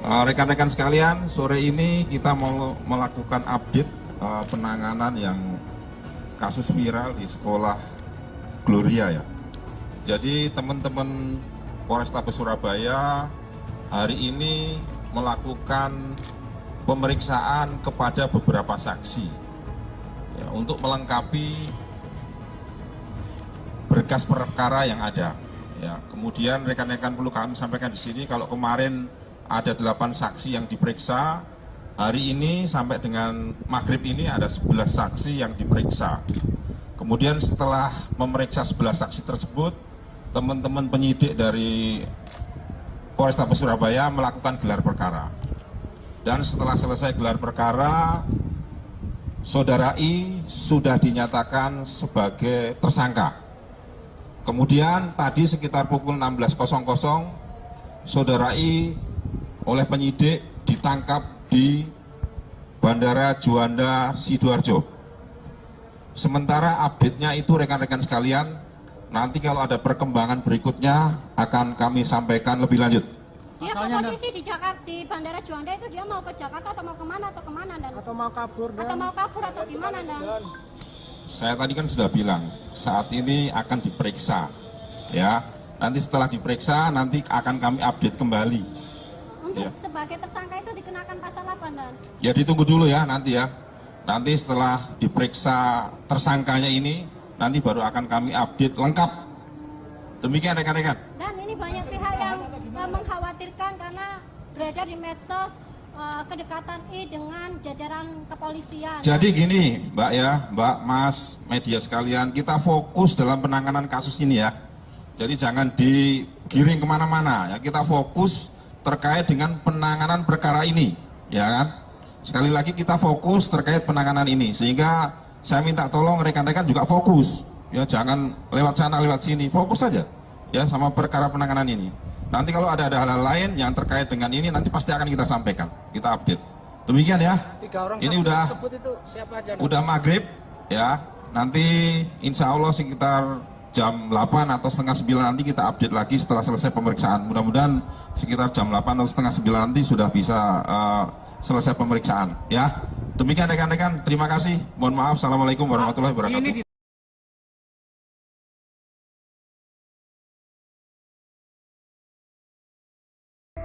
S4: Rekan-rekan sekalian, sore ini kita mau melakukan update penanganan yang kasus viral di sekolah Gloria ya. Jadi teman-teman Polrestabes Surabaya hari ini melakukan pemeriksaan kepada beberapa saksi ya, untuk melengkapi berkas perkara yang ada. Ya, kemudian rekan-rekan perlu kami sampaikan di sini kalau kemarin ada 8 saksi yang diperiksa. Hari ini sampai dengan maghrib ini ada 11 saksi yang diperiksa. Kemudian setelah memeriksa 11 saksi tersebut, teman-teman penyidik dari Polrestabes Surabaya melakukan gelar perkara. Dan setelah selesai gelar perkara, Saudara I sudah dinyatakan sebagai tersangka. Kemudian tadi sekitar pukul 16.00, Saudara I oleh penyidik ditangkap di Bandara Juanda, Sidoarjo. Sementara update-nya itu rekan-rekan sekalian, nanti kalau ada perkembangan berikutnya akan kami sampaikan lebih lanjut.
S5: Dia posisi di Jakarta, di Bandara Juanda itu dia mau ke Jakarta atau mau kemana dan? Atau mau kabur atau gimana dan?
S4: Saya tadi kan sudah bilang saat ini akan diperiksa, ya. Nanti setelah diperiksa nanti akan kami update kembali.
S5: Untuk sebagai tersangka itu dikenakan pasal apa dan?
S4: Ya ditunggu dulu ya nanti ya. Nanti setelah diperiksa tersangkanya ini, nanti baru akan kami update lengkap. Demikian rekan-rekan. Dan
S5: ini banyak pihak yang mengkhawatirkan karena beredar di medsos kedekatan I dengan jajaran kepolisian. Jadi
S4: gini Mbak ya, Mbak, Mas, media sekalian, kita fokus dalam penanganan kasus ini ya. Jadi jangan digiring kemana-mana ya, kita fokus terkait dengan penanganan perkara ini, ya kan? Sekali lagi kita fokus terkait penanganan ini, sehingga saya minta tolong rekan-rekan juga fokus, ya jangan lewat sana lewat sini, fokus saja, ya sama perkara penanganan ini. Nanti kalau ada hal-hal lain yang terkait dengan ini, nanti pasti akan kita sampaikan, kita update. Demikian ya. Ini udah maghrib, ya. Nanti insya Allah sekitar jam 8 atau setengah 9 nanti kita update lagi setelah selesai pemeriksaan. Mudah-mudahan sekitar jam 8 atau setengah 9 nanti sudah bisa selesai pemeriksaan. Ya, demikian rekan-rekan. Terima kasih. Mohon maaf. Assalamualaikum warahmatullahi wabarakatuh.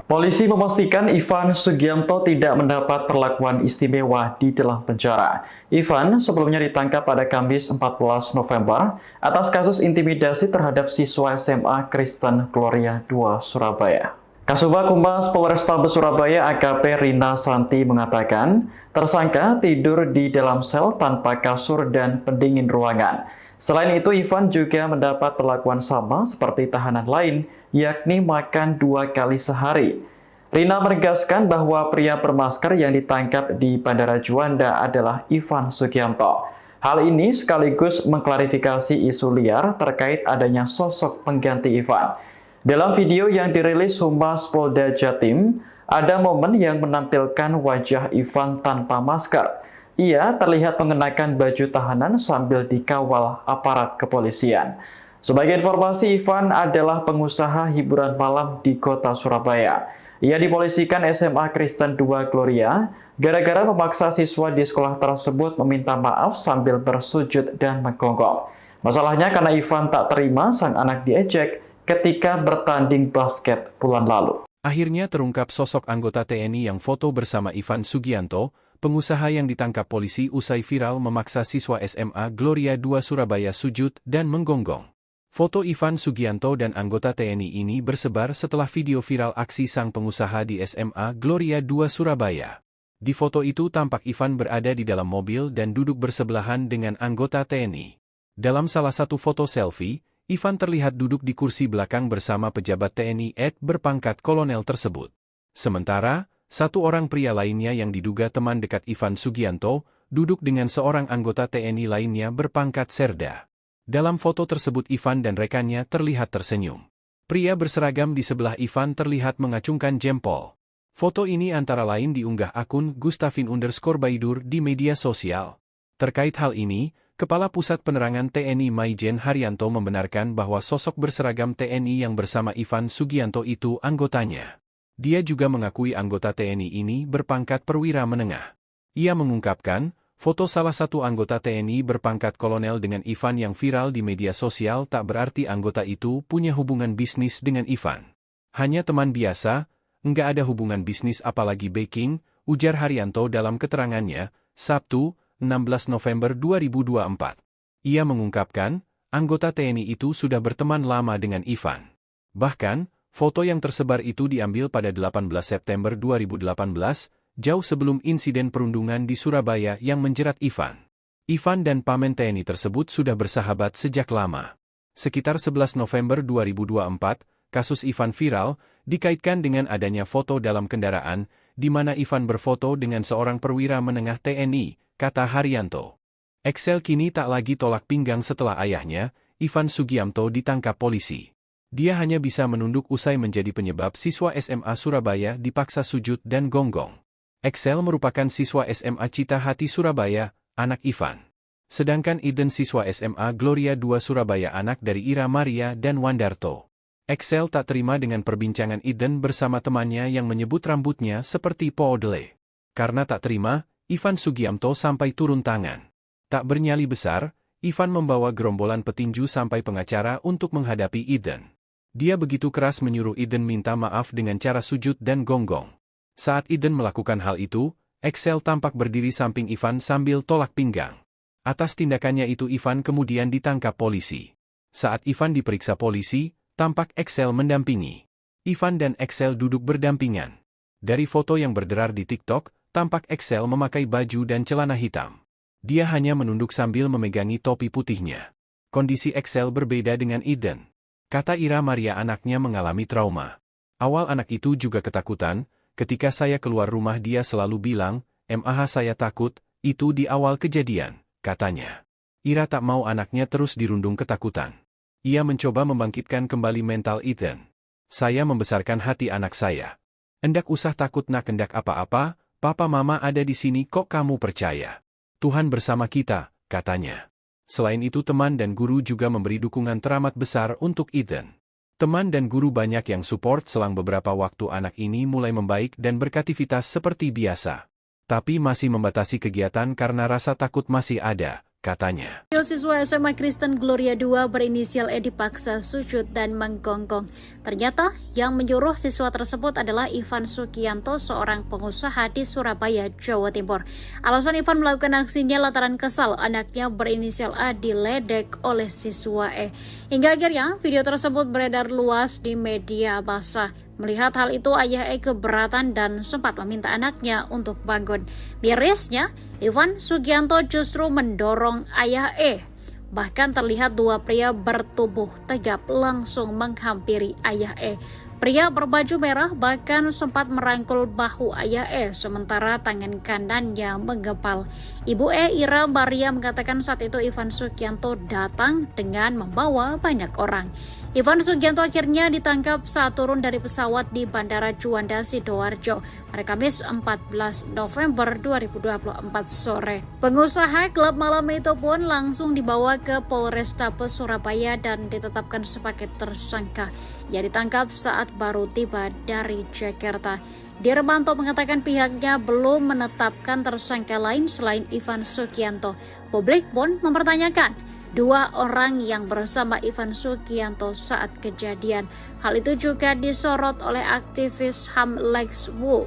S1: Polisi memastikan Ivan Sugianto tidak mendapat perlakuan istimewa di dalam penjara. Ivan sebelumnya ditangkap pada Kamis 14 November atas kasus intimidasi terhadap siswa SMA Kristen Gloria II Surabaya. Kasubag Humas Polrestabes Surabaya AKP Rina Santi mengatakan, tersangka tidur di dalam sel tanpa kasur dan pendingin ruangan. Selain itu, Ivan juga mendapat perlakuan sama seperti tahanan lain, yakni makan 2 kali sehari. Rina menegaskan bahwa pria bermasker yang ditangkap di Bandara Juanda adalah Ivan Sugianto. Hal ini sekaligus mengklarifikasi isu liar terkait adanya sosok pengganti Ivan. Dalam video yang dirilis Humas Polda Jatim, ada momen yang menampilkan wajah Ivan tanpa masker. Ia terlihat mengenakan baju tahanan sambil dikawal aparat kepolisian. Sebagai informasi, Ivan adalah pengusaha hiburan malam di kota Surabaya. Ia dipolisikan SMA Kristen II Gloria gara-gara memaksa siswa di sekolah tersebut meminta maaf sambil bersujud dan menggonggong. Masalahnya karena Ivan tak terima sang anak diejek ketika bertanding basket bulan lalu.
S2: Akhirnya terungkap sosok anggota TNI yang foto bersama Ivan Sugianto, pengusaha yang ditangkap polisi usai viral memaksa siswa SMA Gloria II Surabaya sujud dan menggonggong. Foto Ivan Sugianto dan anggota TNI ini bersebar setelah video viral aksi sang pengusaha di SMA Gloria II Surabaya. Di foto itu tampak Ivan berada di dalam mobil dan duduk bersebelahan dengan anggota TNI. Dalam salah satu foto selfie, Ivan terlihat duduk di kursi belakang bersama pejabat TNI berpangkat kolonel tersebut. Sementara, satu orang pria lainnya yang diduga teman dekat Ivan Sugianto, duduk dengan seorang anggota TNI lainnya berpangkat Serda. Dalam foto tersebut Ivan dan rekannya terlihat tersenyum. Pria berseragam di sebelah Ivan terlihat mengacungkan jempol. Foto ini antara lain diunggah akun Gustafin_Baidur di media sosial. Terkait hal ini, Kepala Pusat Penerangan TNI Maijen Haryanto membenarkan bahwa sosok berseragam TNI yang bersama Ivan Sugianto itu anggotanya. Dia juga mengakui anggota TNI ini berpangkat perwira menengah. Ia mengungkapkan, foto salah satu anggota TNI berpangkat kolonel dengan Ivan yang viral di media sosial tak berarti anggota itu punya hubungan bisnis dengan Ivan. Hanya teman biasa, enggak ada hubungan bisnis apalagi backing, ujar Haryanto dalam keterangannya, Sabtu, 16 November 2024. Ia mengungkapkan, anggota TNI itu sudah berteman lama dengan Ivan. Bahkan, foto yang tersebar itu diambil pada 18 September 2018, jauh sebelum insiden perundungan di Surabaya yang menjerat Ivan. Ivan dan pamen TNI tersebut sudah bersahabat sejak lama. Sekitar 11 November 2024, kasus Ivan viral, dikaitkan dengan adanya foto dalam kendaraan, di mana Ivan berfoto dengan seorang perwira menengah TNI, kata Haryanto. Excel kini tak lagi tolak pinggang setelah ayahnya, Ivan Sugianto ditangkap polisi. Dia hanya bisa menunduk usai menjadi penyebab siswa SMA Surabaya dipaksa sujud dan gonggong. Excel merupakan siswa SMA Cita Hati Surabaya, anak Ivan. Sedangkan Iden siswa SMA Gloria II Surabaya anak dari Ira Maria dan Wandarto. Excel tak terima dengan perbincangan Iden bersama temannya yang menyebut rambutnya seperti poodle. Karena tak terima, Ivan Sugianto sampai turun tangan. Tak bernyali besar, Ivan membawa gerombolan petinju sampai pengacara untuk menghadapi Iden. Dia begitu keras menyuruh Iden minta maaf dengan cara sujud dan gonggong. Saat Iden melakukan hal itu, Excel tampak berdiri samping Ivan sambil tolak pinggang. Atas tindakannya itu Ivan kemudian ditangkap polisi. Saat Ivan diperiksa polisi, tampak Excel mendampingi. Ivan dan Excel duduk berdampingan. Dari foto yang berderar di TikTok, tampak Excel memakai baju dan celana hitam. Dia hanya menunduk sambil memegangi topi putihnya. Kondisi Excel berbeda dengan Iden. Kata Ira Maria anaknya mengalami trauma. Awal anak itu juga ketakutan. Ketika saya keluar rumah dia selalu bilang, "Mah saya takut," itu di awal kejadian, katanya. Ira tak mau anaknya terus dirundung ketakutan. Ia mencoba membangkitkan kembali mental Eden. "Saya membesarkan hati anak saya. Endak usah takut nak endak apa-apa, papa mama ada di sini kok kamu percaya. Tuhan bersama kita," katanya. Selain itu, teman dan guru juga memberi dukungan teramat besar untuk Ethan. Teman dan guru banyak yang support selang beberapa waktu anak ini mulai membaik dan beraktivitas seperti biasa. Tapi masih membatasi kegiatan karena rasa takut masih ada, katanya.
S3: Siswa SMA Kristen Gloria 2 berinisial E dipaksa sujud dan menggonggong. Ternyata yang menyuruh siswa tersebut adalah Ivan Sugianto, seorang pengusaha di Surabaya, Jawa Timur. Alasan Ivan melakukan aksinya lantaran kesal anaknya berinisial A diledek oleh siswa E. Hingga akhirnya video tersebut beredar luas di media massa. Melihat hal itu, ayah E keberatan dan sempat meminta anaknya untuk bangun. Mirisnya, Ivan Sugianto justru mendorong ayah E. Bahkan terlihat dua pria bertubuh tegap langsung menghampiri ayah E. Pria berbaju merah bahkan sempat merangkul bahu ayah E, sementara tangan kanannya menggepal. Ibu E, Ira Maria, mengatakan saat itu Ivan Sugianto datang dengan membawa banyak orang. Ivan Sugianto akhirnya ditangkap saat turun dari pesawat di Bandara Juanda, Sidoarjo pada Kamis 14 November 2024 sore. Pengusaha klub malam itu pun langsung dibawa ke Polrestabes Surabaya dan ditetapkan sebagai tersangka. Ia ditangkap saat baru tiba dari Jakarta. Dirmanto mengatakan pihaknya belum menetapkan tersangka lain selain Ivan Sugianto. Publik pun mempertanyakan dua orang yang bersama Ivan Sugianto saat kejadian. Hal itu juga disorot oleh aktivis HAM Lex Wu.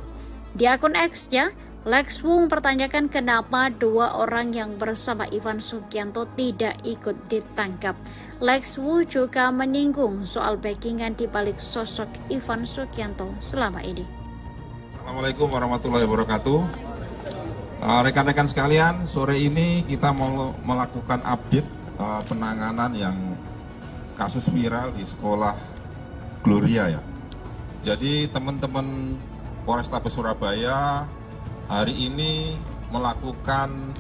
S3: Di akun X-nya, Lex Wu mempertanyakan kenapa dua orang yang bersama Ivan Sugianto tidak ikut ditangkap. Lex Wu juga menyinggung soal backingan di balik sosok Ivan Sugianto selama ini.
S4: Assalamualaikum warahmatullahi wabarakatuh. Rekan-rekan sekalian, sore ini kita mau melakukan update penanganan yang kasus viral di sekolah Gloria ya. Jadi teman-teman Polrestabes Surabaya hari ini melakukan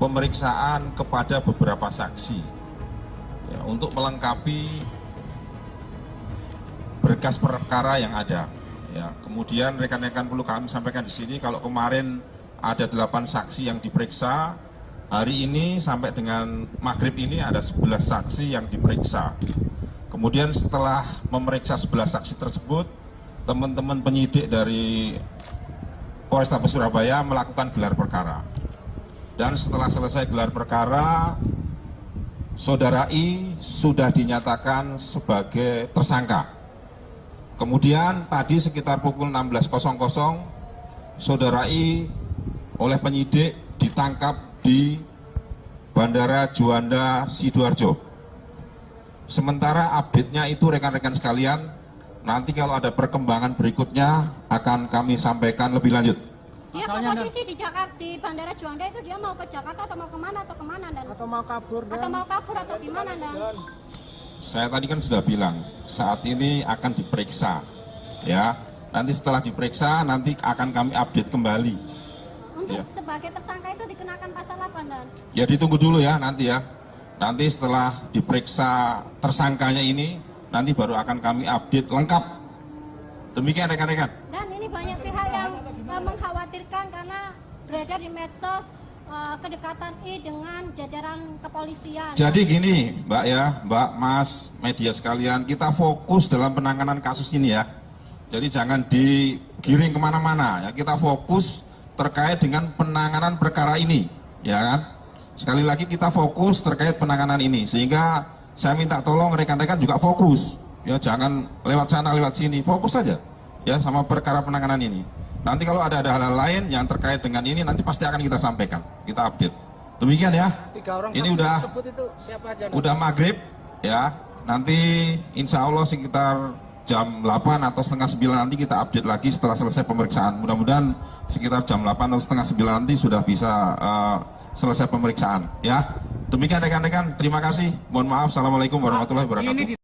S4: pemeriksaan kepada beberapa saksi ya, untuk melengkapi berkas perkara yang ada. Ya, kemudian rekan-rekan perlu kami sampaikan di sini kalau kemarin ada 8 saksi yang diperiksa. Hari ini sampai dengan maghrib ini ada 11 saksi yang diperiksa. Kemudian setelah memeriksa 11 saksi tersebut, teman-teman penyidik dari Polrestabes Surabaya melakukan gelar perkara. Dan setelah selesai gelar perkara, Saudara I sudah dinyatakan sebagai tersangka. Kemudian tadi sekitar pukul 16.00, Saudara I oleh penyidik ditangkap di Bandara Juanda, Sidoarjo. Sementara update-nya itu rekan-rekan sekalian, nanti kalau ada perkembangan berikutnya akan kami sampaikan lebih lanjut.
S5: Dia posisi di Jakarta, di Bandara Juanda itu dia mau ke Jakarta atau mau kemana dan? Atau mau kabur atau gimana dan?
S4: Saya tadi kan sudah bilang saat ini akan diperiksa, ya. Nanti setelah diperiksa nanti akan kami update kembali.
S5: Untuk sebagai tersangka itu dikenakan pasal apa dan?
S4: Ya ditunggu dulu ya nanti ya. Nanti setelah diperiksa tersangkanya ini, nanti baru akan kami update lengkap. Demikian rekan-rekan. Dan
S5: ini banyak pihak yang mengkhawatirkan karena beredar di medsos kedekatan I dengan jajaran kepolisian. Jadi
S4: gini Mbak ya, Mbak, Mas, media sekalian, kita fokus dalam penanganan kasus ini ya. Jadi jangan digiring kemana-mana ya, kita fokus terkait dengan penanganan perkara ini, ya kan? Sekali lagi kita fokus terkait penanganan ini, sehingga saya minta tolong rekan-rekan juga fokus, ya jangan lewat sana lewat sini, fokus saja, ya sama perkara penanganan ini. Nanti kalau ada hal-hal lain yang terkait dengan ini, nanti pasti akan kita sampaikan, kita update. Demikian ya. Ini udah maghrib, ya. Nanti insya Allah sekitar jam 8 atau setengah 9 nanti kita update lagi setelah selesai pemeriksaan. Mudah-mudahan sekitar jam 8 atau setengah 9 nanti sudah bisa selesai pemeriksaan. Ya, demikian rekan-rekan. Terima kasih. Mohon maaf. Assalamualaikum warahmatullahi wabarakatuh.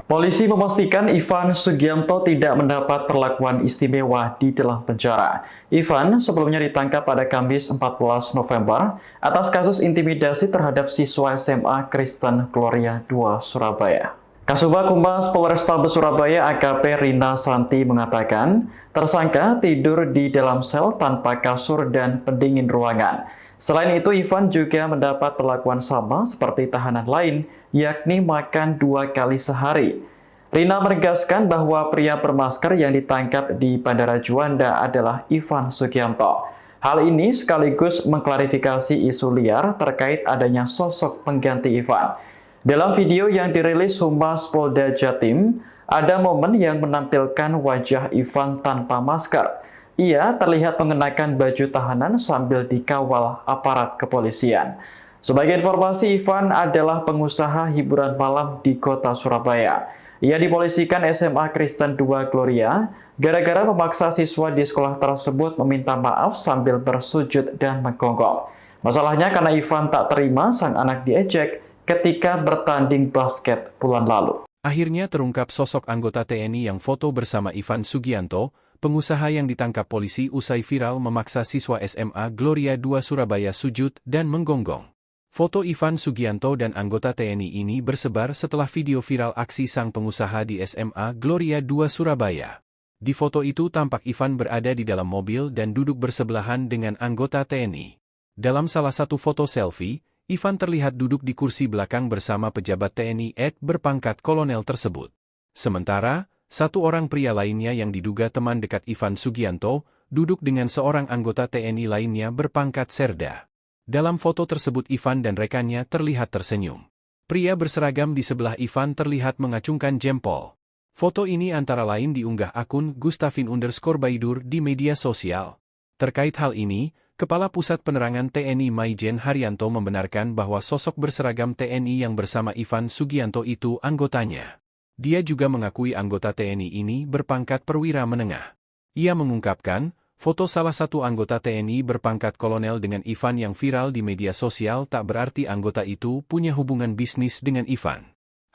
S1: Polisi memastikan Ivan Sugianto tidak mendapat perlakuan istimewa di dalam penjara. Ivan sebelumnya ditangkap pada Kamis 14 November atas kasus intimidasi terhadap siswa SMA Kristen Gloria 2 Surabaya. Kasubag Humas Polrestabes Surabaya AKP Rina Santi mengatakan, tersangka tidur di dalam sel tanpa kasur dan pendingin ruangan. Selain itu, Ivan juga mendapat perlakuan sama seperti tahanan lain, yakni makan 2 kali sehari. Rina menegaskan bahwa pria bermasker yang ditangkap di Bandara Juanda adalah Ivan Sugianto. Hal ini sekaligus mengklarifikasi isu liar terkait adanya sosok pengganti Ivan. Dalam video yang dirilis Humas Polda Jatim, ada momen yang menampilkan wajah Ivan tanpa masker. Ia terlihat mengenakan baju tahanan sambil dikawal aparat kepolisian. Sebagai informasi, Ivan adalah pengusaha hiburan malam di kota Surabaya. Ia dipolisikan SMA Kristen 2 Gloria gara-gara memaksa siswa di sekolah tersebut meminta maaf sambil bersujud dan menggonggong. Masalahnya karena Ivan tak terima sang anak diejek ketika bertanding basket bulan lalu.
S2: Akhirnya terungkap sosok anggota TNI yang foto bersama Ivan Sugianto, pengusaha yang ditangkap polisi usai viral memaksa siswa SMA Gloria 2 Surabaya sujud dan menggonggong. Foto Ivan Sugianto dan anggota TNI ini bersebar setelah video viral aksi sang pengusaha di SMA Gloria 2 Surabaya. Di foto itu tampak Ivan berada di dalam mobil dan duduk bersebelahan dengan anggota TNI. Dalam salah satu foto selfie, Ivan terlihat duduk di kursi belakang bersama pejabat TNI berpangkat kolonel tersebut. Sementara, satu orang pria lainnya yang diduga teman dekat Ivan Sugianto, duduk dengan seorang anggota TNI lainnya berpangkat Serda. Dalam foto tersebut Ivan dan rekannya terlihat tersenyum. Pria berseragam di sebelah Ivan terlihat mengacungkan jempol. Foto ini antara lain diunggah akun Gustafin_Baidur di media sosial. Terkait hal ini, Kepala Pusat Penerangan TNI Maijen Haryanto membenarkan bahwa sosok berseragam TNI yang bersama Ivan Sugianto itu anggotanya. Dia juga mengakui anggota TNI ini berpangkat perwira menengah. Ia mengungkapkan, foto salah satu anggota TNI berpangkat kolonel dengan Ivan yang viral di media sosial tak berarti anggota itu punya hubungan bisnis dengan Ivan.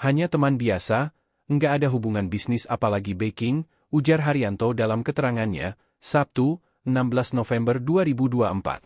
S2: Hanya teman biasa, enggak ada hubungan bisnis apalagi backing, ujar Haryanto dalam keterangannya, Sabtu, 16 November 2024.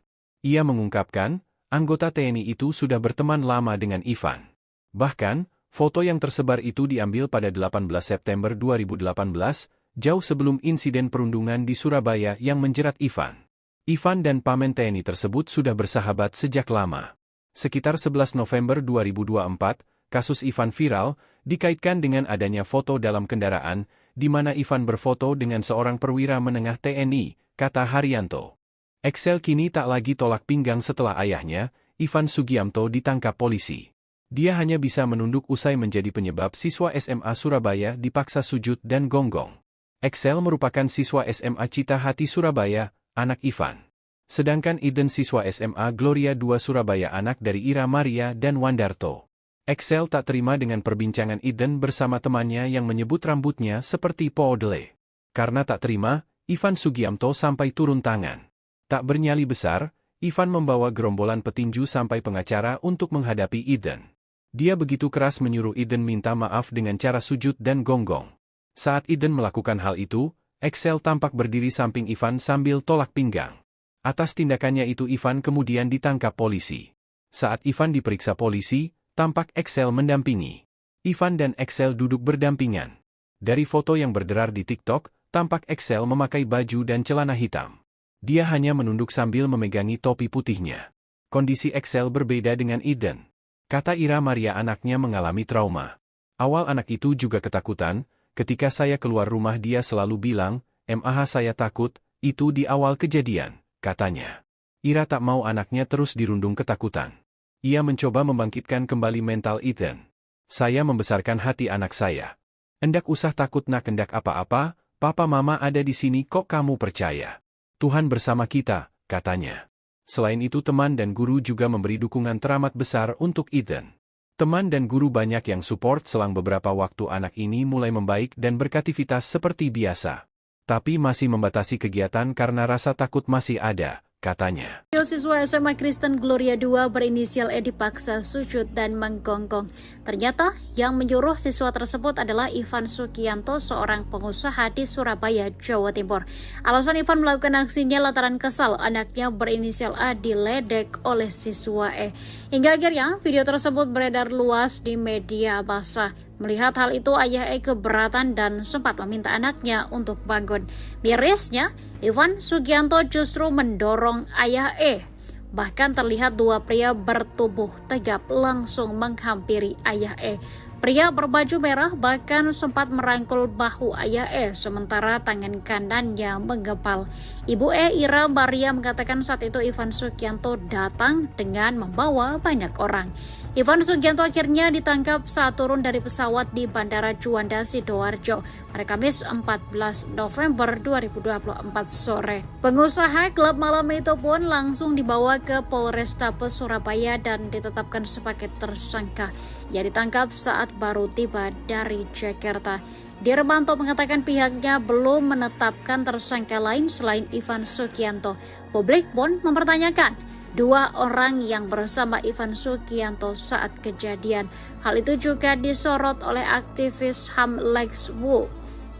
S2: Ia mengungkapkan, anggota TNI itu sudah berteman lama dengan Ivan. Bahkan, foto yang tersebar itu diambil pada 18 September 2018, jauh sebelum insiden perundungan di Surabaya yang menjerat Ivan. Ivan dan pamen TNI tersebut sudah bersahabat sejak lama. Sekitar 11 November 2024, kasus Ivan viral, dikaitkan dengan adanya foto dalam kendaraan, di mana Ivan berfoto dengan seorang perwira menengah TNI, kata Haryanto. Excel kini tak lagi tolak pinggang setelah ayahnya, Ivan Sugianto ditangkap polisi. Dia hanya bisa menunduk usai menjadi penyebab siswa SMA Surabaya dipaksa sujud dan gonggong. Excel merupakan siswa SMA Cita Hati Surabaya, anak Ivan. Sedangkan Eden siswa SMA Gloria 2 Surabaya anak dari Ira Maria dan Wandarto. Excel tak terima dengan perbincangan Eden bersama temannya yang menyebut rambutnya seperti poodle. Karena tak terima, Ivan Sugianto sampai turun tangan. Tak bernyali besar, Ivan membawa gerombolan petinju sampai pengacara untuk menghadapi Eden. Dia begitu keras menyuruh Eden minta maaf dengan cara sujud dan gonggong. Saat Eden melakukan hal itu, Excel tampak berdiri samping Ivan sambil tolak pinggang. Atas tindakannya itu Ivan kemudian ditangkap polisi. Saat Ivan diperiksa polisi, tampak Excel mendampingi. Ivan dan Excel duduk berdampingan. Dari foto yang berderar di TikTok, tampak Excel memakai baju dan celana hitam. Dia hanya menunduk sambil memegangi topi putihnya. Kondisi Excel berbeda dengan Eden. Kata Ira Maria anaknya mengalami trauma. Awal anak itu juga ketakutan, ketika saya keluar rumah dia selalu bilang, "Mah saya takut," itu di awal kejadian, katanya. Ira tak mau anaknya terus dirundung ketakutan. Ia mencoba membangkitkan kembali mental Eden. "Saya membesarkan hati anak saya. Endak usah takut nak endak apa-apa, papa mama ada di sini kok kamu percaya. Tuhan bersama kita," katanya. Selain itu teman dan guru juga memberi dukungan teramat besar untuk Eden. Teman dan guru banyak yang support selang beberapa waktu anak ini mulai membaik dan beraktivitas seperti biasa. Tapi masih membatasi kegiatan karena rasa takut masih ada, katanya.
S3: Siswa SMA Kristen Gloria 2 berinisial E dipaksa sujud dan menggonggong. Ternyata yang menyuruh siswa tersebut adalah Ivan Sugianto, seorang pengusaha di Surabaya, Jawa Timur. Alasan Ivan melakukan aksinya lantaran kesal anaknya berinisial A diledek oleh siswa E. Hingga akhirnya video tersebut beredar luas di media massa. Melihat hal itu, ayah E keberatan dan sempat meminta anaknya untuk bangun. Mirisnya, Ivan Sugianto justru mendorong ayah E. Bahkan terlihat dua pria bertubuh tegap langsung menghampiri ayah E. Pria berbaju merah bahkan sempat merangkul bahu ayah E, sementara tangan kanannya menggepal. Ibu E, Ira Maria, mengatakan saat itu Ivan Sugianto datang dengan membawa banyak orang. Ivan Sugianto akhirnya ditangkap saat turun dari pesawat di Bandara Juanda, Sidoarjo pada Kamis 14 November 2024 sore. Pengusaha klub malam itu pun langsung dibawa ke Polrestabes Surabaya dan ditetapkan sebagai tersangka. Ia ditangkap saat baru tiba dari Jakarta. Dirmanto mengatakan pihaknya belum menetapkan tersangka lain selain Ivan Sugianto. Publik pun mempertanyakan dua orang yang bersama Ivan Sugianto saat kejadian. Hal itu juga disorot oleh aktivis HAM Lex Wu.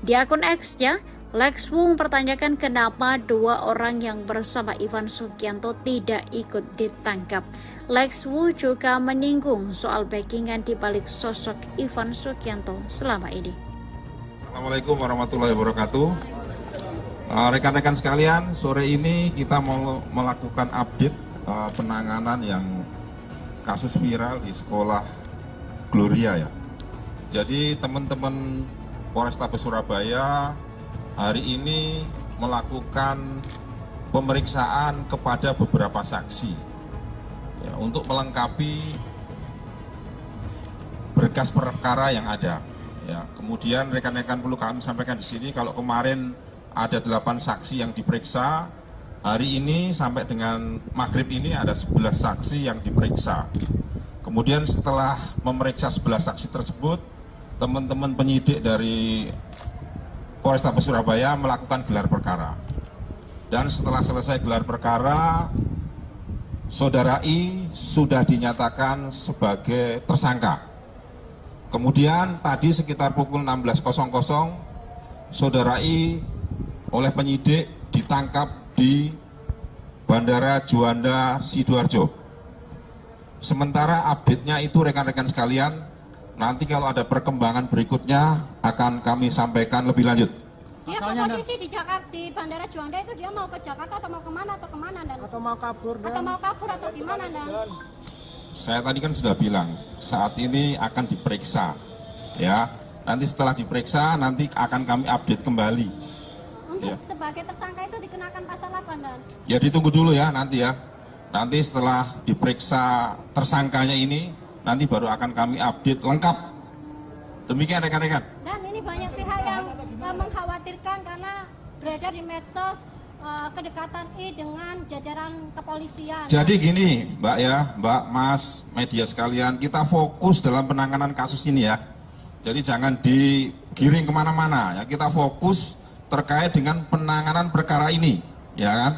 S3: Di akun X-nya, Lex Wu mempertanyakan kenapa dua orang yang bersama Ivan Sugianto tidak ikut ditangkap. Lex Wu juga menyinggung soal backingan di balik sosok Ivan Sugianto selama ini.
S4: Assalamualaikum warahmatullahi wabarakatuh. Rekan-rekan sekalian, sore ini kita mau melakukan update penanganan yang kasus viral di sekolah Gloria ya. Jadi teman-teman Polrestabes Surabaya hari ini melakukan pemeriksaan kepada beberapa saksi ya, untuk melengkapi berkas perkara yang ada. Ya, kemudian rekan-rekan perlu kami sampaikan di sini kalau kemarin ada 8 saksi yang diperiksa. Hari ini sampai dengan maghrib ini ada 11 saksi yang diperiksa. Kemudian setelah memeriksa 11 saksi tersebut, teman-teman penyidik dari Polrestabes Surabaya melakukan gelar perkara. Dan setelah selesai gelar perkara, Saudara I sudah dinyatakan sebagai tersangka. Kemudian tadi sekitar pukul 16.00, Saudara I oleh penyidik ditangkap di Bandara Juanda, Sidoarjo. Sementara update-nya itu rekan-rekan sekalian, nanti kalau ada perkembangan berikutnya akan kami sampaikan lebih lanjut.
S5: Dia posisi di Jakarta, di Bandara Juanda itu dia mau ke Jakarta atau mau kemana dan? Atau mau kabur atau gimana dan?
S4: Saya tadi kan sudah bilang, saat ini akan diperiksa, ya. Nanti setelah diperiksa, nanti akan kami update kembali.
S5: Untuk sebagai tersangka itu dikenakan pasal apa dan?
S4: Ya ditunggu dulu ya nanti ya. Nanti setelah diperiksa tersangkanya ini, nanti baru akan kami update lengkap. Demikian rekan-rekan.
S5: Dan ini banyak pihak yang mengkhawatirkan karena beredar di medsos kedekatan I dengan jajaran kepolisian.
S4: Jadi gini Mbak ya, Mbak, Mas, media sekalian, kita fokus dalam penanganan kasus ini ya. Jadi jangan digiring kemana-mana ya, kita fokus terkait dengan penanganan perkara ini, ya kan?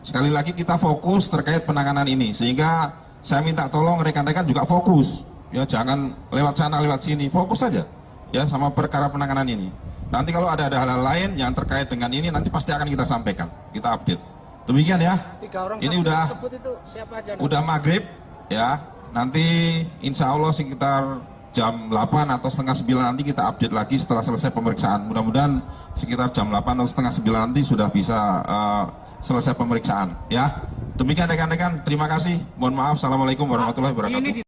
S4: Sekali lagi kita fokus terkait penanganan ini, sehingga saya minta tolong rekan-rekan juga fokus, ya jangan lewat sana lewat sini, fokus saja, ya sama perkara penanganan ini. Nanti kalau ada hal-hal lain yang terkait dengan ini, nanti pasti akan kita sampaikan, kita update. Demikian ya. Ini udah maghrib, ya. Nanti insya Allah sekitar jam 8 atau setengah 9 nanti kita update lagi setelah selesai pemeriksaan. Mudah-mudahan sekitar jam 8 atau setengah 9 nanti sudah bisa selesai pemeriksaan. Ya, demikian rekan-rekan. Terima kasih. Mohon maaf. Assalamualaikum warahmatullahi wabarakatuh.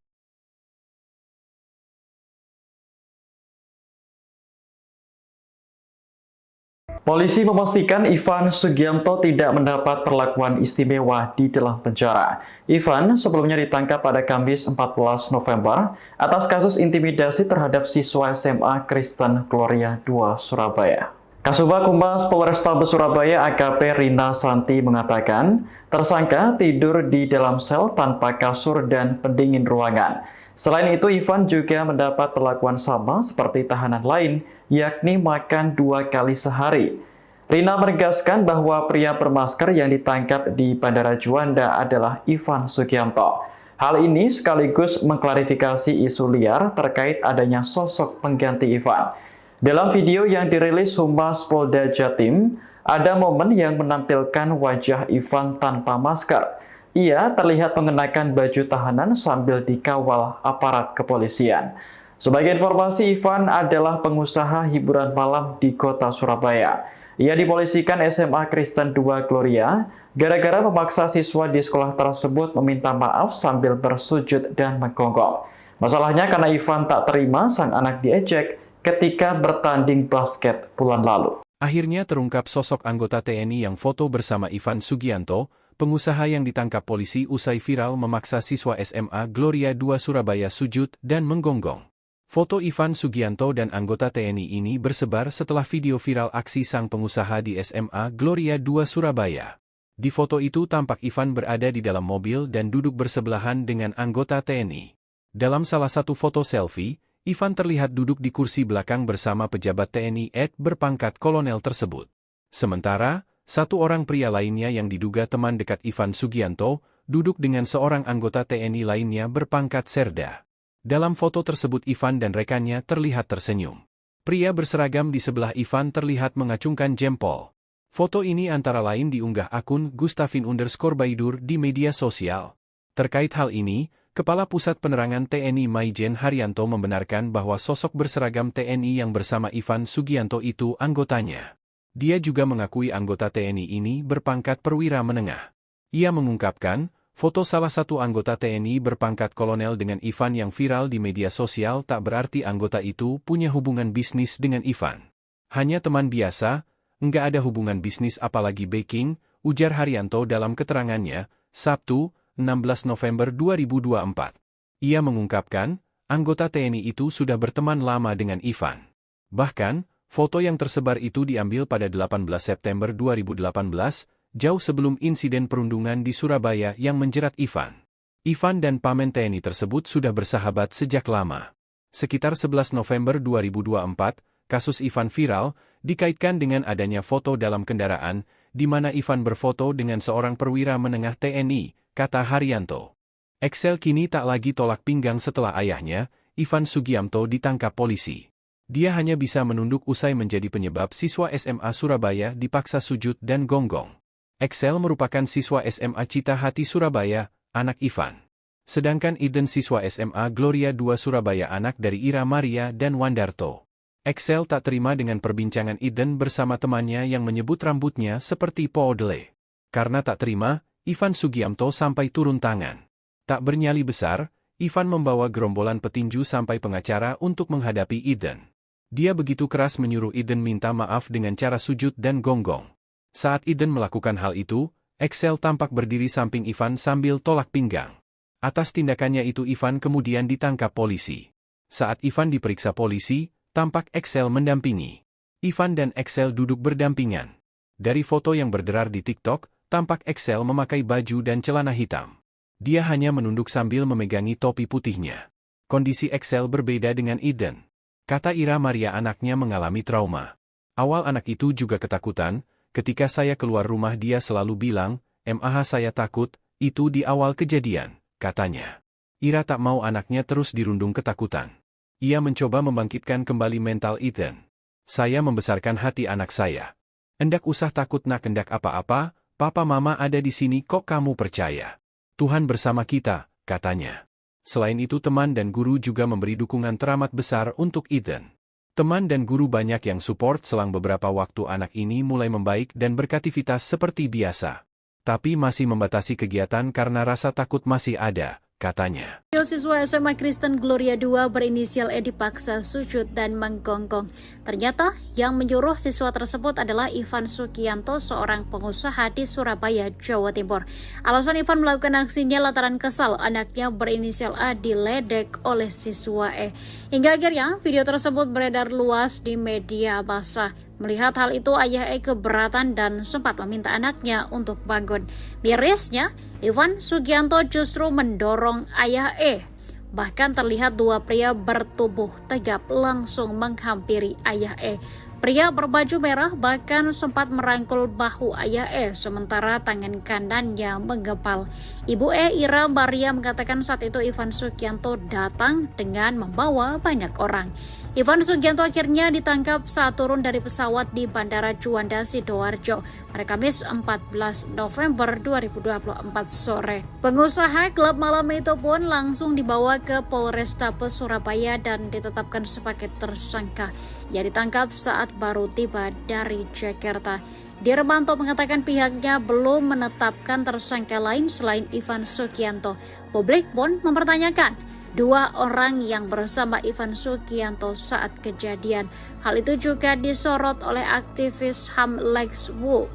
S1: Polisi memastikan Ivan Sugianto tidak mendapat perlakuan istimewa di dalam penjara. Ivan sebelumnya ditangkap pada Kamis 14 November atas kasus intimidasi terhadap siswa SMA Kristen Gloria 2 Surabaya. Kasubag Humas Polrestabes Surabaya AKP Rina Santi mengatakan, tersangka tidur di dalam sel tanpa kasur dan pendingin ruangan. Selain itu, Ivan juga mendapat perlakuan sama seperti tahanan lain, yakni makan 2 kali sehari. Rina menegaskan bahwa pria bermasker yang ditangkap di Bandara Juanda adalah Ivan Sugianto. Hal ini sekaligus mengklarifikasi isu liar terkait adanya sosok pengganti Ivan. Dalam video yang dirilis Humas Polda Jatim, ada momen yang menampilkan wajah Ivan tanpa masker. Ia terlihat mengenakan baju tahanan sambil dikawal aparat kepolisian. Sebagai informasi, Ivan adalah pengusaha hiburan malam di kota Surabaya. Ia dipolisikan SMA Kristen 2 Gloria gara-gara memaksa siswa di sekolah tersebut meminta maaf sambil bersujud dan menggonggong. Masalahnya karena Ivan tak terima sang anak diejek ketika bertanding basket bulan lalu.
S2: Akhirnya terungkap sosok anggota TNI yang foto bersama Ivan Sugianto, pengusaha yang ditangkap polisi usai viral memaksa siswa SMA Gloria 2 Surabaya sujud dan menggonggong. Foto Ivan Sugianto dan anggota TNI ini bersebar setelah video viral aksi sang pengusaha di SMA Gloria 2 Surabaya. Di foto itu tampak Ivan berada di dalam mobil dan duduk bersebelahan dengan anggota TNI. Dalam salah satu foto selfie, Ivan terlihat duduk di kursi belakang bersama pejabat TNI berpangkat kolonel tersebut. Sementara, satu orang pria lainnya yang diduga teman dekat Ivan Sugianto, duduk dengan seorang anggota TNI lainnya berpangkat Serda. Dalam foto tersebut Ivan dan rekannya terlihat tersenyum. Pria berseragam di sebelah Ivan terlihat mengacungkan jempol. Foto ini antara lain diunggah akun Gustafin_Baidur di media sosial. Terkait hal ini, Kepala Pusat Penerangan TNI Maijen Haryanto membenarkan bahwa sosok berseragam TNI yang bersama Ivan Sugianto itu anggotanya. Dia juga mengakui anggota TNI ini berpangkat perwira menengah. Ia mengungkapkan, foto salah satu anggota TNI berpangkat kolonel dengan Ivan yang viral di media sosial tak berarti anggota itu punya hubungan bisnis dengan Ivan. Hanya teman biasa, enggak ada hubungan bisnis apalagi backing, ujar Haryanto dalam keterangannya, Sabtu, 16 November 2024. Ia mengungkapkan, anggota TNI itu sudah berteman lama dengan Ivan. Bahkan, foto yang tersebar itu diambil pada 18 September 2018, jauh sebelum insiden perundungan di Surabaya yang menjerat Ivan. Ivan dan pamen TNI tersebut sudah bersahabat sejak lama. Sekitar 11 November 2024, kasus Ivan viral, dikaitkan dengan adanya foto dalam kendaraan, di mana Ivan berfoto dengan seorang perwira menengah TNI, kata Haryanto. Excel kini tak lagi tolak pinggang setelah ayahnya, Ivan Sugianto ditangkap polisi. Dia hanya bisa menunduk usai menjadi penyebab siswa SMA Surabaya dipaksa sujud dan gonggong. Excel merupakan siswa SMA Cita Hati Surabaya, anak Ivan. Sedangkan Eden siswa SMA Gloria 2 Surabaya anak dari Ira Maria dan Wandarto. Excel tak terima dengan perbincangan Eden bersama temannya yang menyebut rambutnya seperti poodle. Karena tak terima, Ivan Sugianto sampai turun tangan. Tak bernyali besar, Ivan membawa gerombolan petinju sampai pengacara untuk menghadapi Eden. Dia begitu keras menyuruh Eden minta maaf dengan cara sujud dan gonggong. Saat Eden melakukan hal itu, Excel tampak berdiri samping Ivan sambil tolak pinggang. Atas tindakannya itu Ivan kemudian ditangkap polisi. Saat Ivan diperiksa polisi, tampak Excel mendampingi. Ivan dan Excel duduk berdampingan. Dari foto yang berderar di TikTok, tampak Excel memakai baju dan celana hitam. Dia hanya menunduk sambil memegangi topi putihnya. Kondisi Excel berbeda dengan Eden. Kata Ira Maria anaknya mengalami trauma. Awal anak itu juga ketakutan, ketika saya keluar rumah dia selalu bilang, "Mah saya takut," itu di awal kejadian, katanya. Ira tak mau anaknya terus dirundung ketakutan. Ia mencoba membangkitkan kembali mental Eden. "Saya membesarkan hati anak saya. Endak usah takut nak endak apa-apa, papa mama ada di sini kok kamu percaya. Tuhan bersama kita," katanya. Selain itu teman dan guru juga memberi dukungan teramat besar untuk Eden. Teman dan guru banyak yang support selang beberapa waktu anak ini mulai membaik dan beraktivitas seperti biasa. Tapi masih membatasi kegiatan karena rasa takut masih ada, katanya.
S3: Siswa SMA Kristen Gloria 2 berinisial E dipaksa sujud dan menggonggong. Ternyata yang menyuruh siswa tersebut adalah Ivan Sugianto, seorang pengusaha di Surabaya, Jawa Timur. Alasan Ivan melakukan aksinya lantaran kesal anaknya berinisial A diledek oleh siswa E. Hingga akhirnya video tersebut beredar luas di media massa. Melihat hal itu, ayah E keberatan dan sempat meminta anaknya untuk bangun. Mirisnya, Ivan Sugianto justru mendorong ayah E. Bahkan terlihat dua pria bertubuh tegap langsung menghampiri ayah E. Pria berbaju merah bahkan sempat merangkul bahu ayah E, sementara tangan kanannya menggempal. Ibu E, Ira Maria, mengatakan saat itu Ivan Sugianto datang dengan membawa banyak orang. Ivan Sugianto akhirnya ditangkap saat turun dari pesawat di Bandara Juanda, Sidoarjo pada Kamis 14 November 2024 sore. Pengusaha klub malam itu pun langsung dibawa ke Polrestabes Surabaya dan ditetapkan sebagai tersangka. Ia ditangkap saat baru tiba dari Jakarta. Dirmanto mengatakan pihaknya belum menetapkan tersangka lain selain Ivan Sugianto. Publik pun mempertanyakan dua orang yang bersama Ivan Sugianto saat kejadian. Hal itu juga disorot oleh aktivis HAM Lex Wu.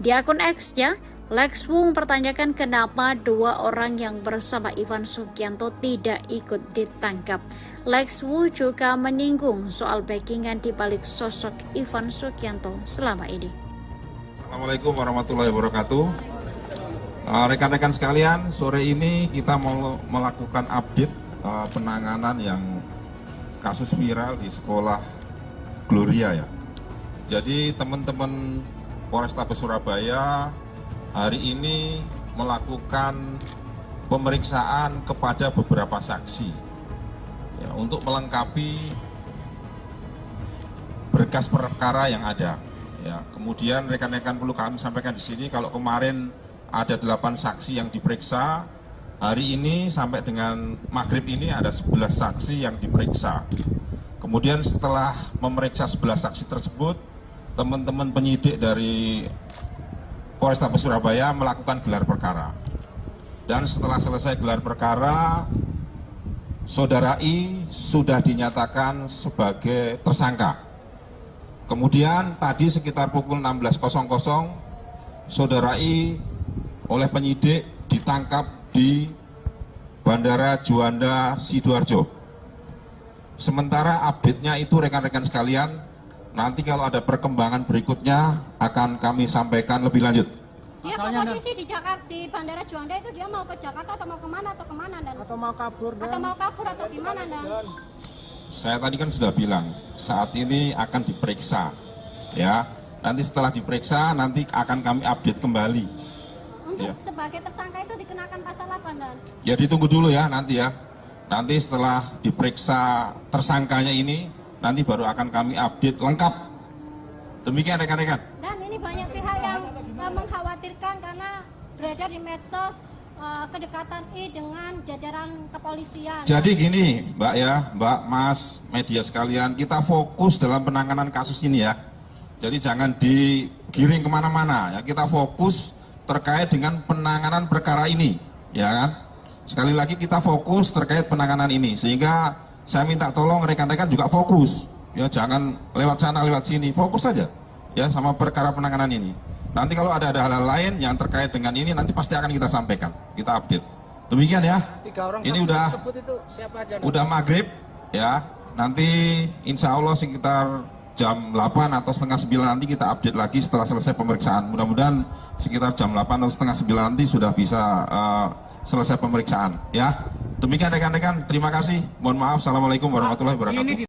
S3: Di akun X-nya, Lex Wu mempertanyakan kenapa dua orang yang bersama Ivan Sugianto tidak ikut ditangkap. Lex Wu juga menyinggung soal backingan di balik sosok Ivan Sugianto selama ini.
S4: Assalamualaikum warahmatullahi wabarakatuh. Rekan-rekan sekalian, sore ini kita mau melakukan update penanganan yang kasus viral di sekolah Gloria ya. Jadi teman-teman Polrestabes Surabaya hari ini melakukan pemeriksaan kepada beberapa saksi ya, untuk melengkapi berkas perkara yang ada. Ya, kemudian rekan-rekan perlu kami sampaikan di sini kalau kemarin ada 8 saksi yang diperiksa, hari ini sampai dengan maghrib ini ada 11 saksi yang diperiksa. Kemudian setelah memeriksa 11 saksi tersebut, teman-teman penyidik dari Polrestabes Surabaya melakukan gelar perkara. Dan setelah selesai gelar perkara, Saudara I sudah dinyatakan sebagai tersangka. Kemudian tadi sekitar pukul 16.00, Saudara I oleh penyidik ditangkap di Bandara Juanda, Sidoarjo. Sementara update-nya itu rekan-rekan sekalian, nanti kalau ada perkembangan berikutnya akan kami sampaikan lebih lanjut.
S5: Dia posisi di Jakarta, di Bandara Juanda itu dia mau ke Jakarta atau mau kemana dan
S6: atau mau kabur
S5: atau gimana dan?
S4: Saya tadi kan sudah bilang saat ini akan diperiksa, ya. Nanti setelah diperiksa nanti akan kami update kembali.
S5: Untuk
S4: Ya.
S5: sebagai tersangka itu dikenakan pasal apa dan?
S4: Ya ditunggu dulu ya nanti ya. Nanti setelah diperiksa tersangkanya ini, nanti baru akan kami update lengkap. Demikian rekan-rekan.
S5: Dan ini banyak pihak yang mengkhawatirkan karena beredar di medsos kedekatan I dengan jajaran kepolisian.
S4: Jadi gini Mbak ya, Mbak, Mas, media sekalian, kita fokus dalam penanganan kasus ini ya. Jadi jangan digiring kemana-mana ya, kita fokus terkait dengan penanganan perkara ini, ya kan? Sekali lagi kita fokus terkait penanganan ini, sehingga saya minta tolong rekan-rekan juga fokus, ya jangan lewat sana lewat sini, fokus saja, ya sama perkara penanganan ini. Nanti kalau ada hal-hal lain yang terkait dengan ini, nanti pasti akan kita sampaikan, kita update. Demikian ya. Ini udah maghrib, ya. Nanti insya Allah sekitar jam 8 atau setengah 9 nanti kita update lagi setelah selesai pemeriksaan. Mudah-mudahan sekitar jam 8 atau setengah 9 nanti sudah bisa selesai pemeriksaan ya. Demikian rekan-rekan, terima kasih. Mohon maaf. Assalamualaikum warahmatullahi wabarakatuh.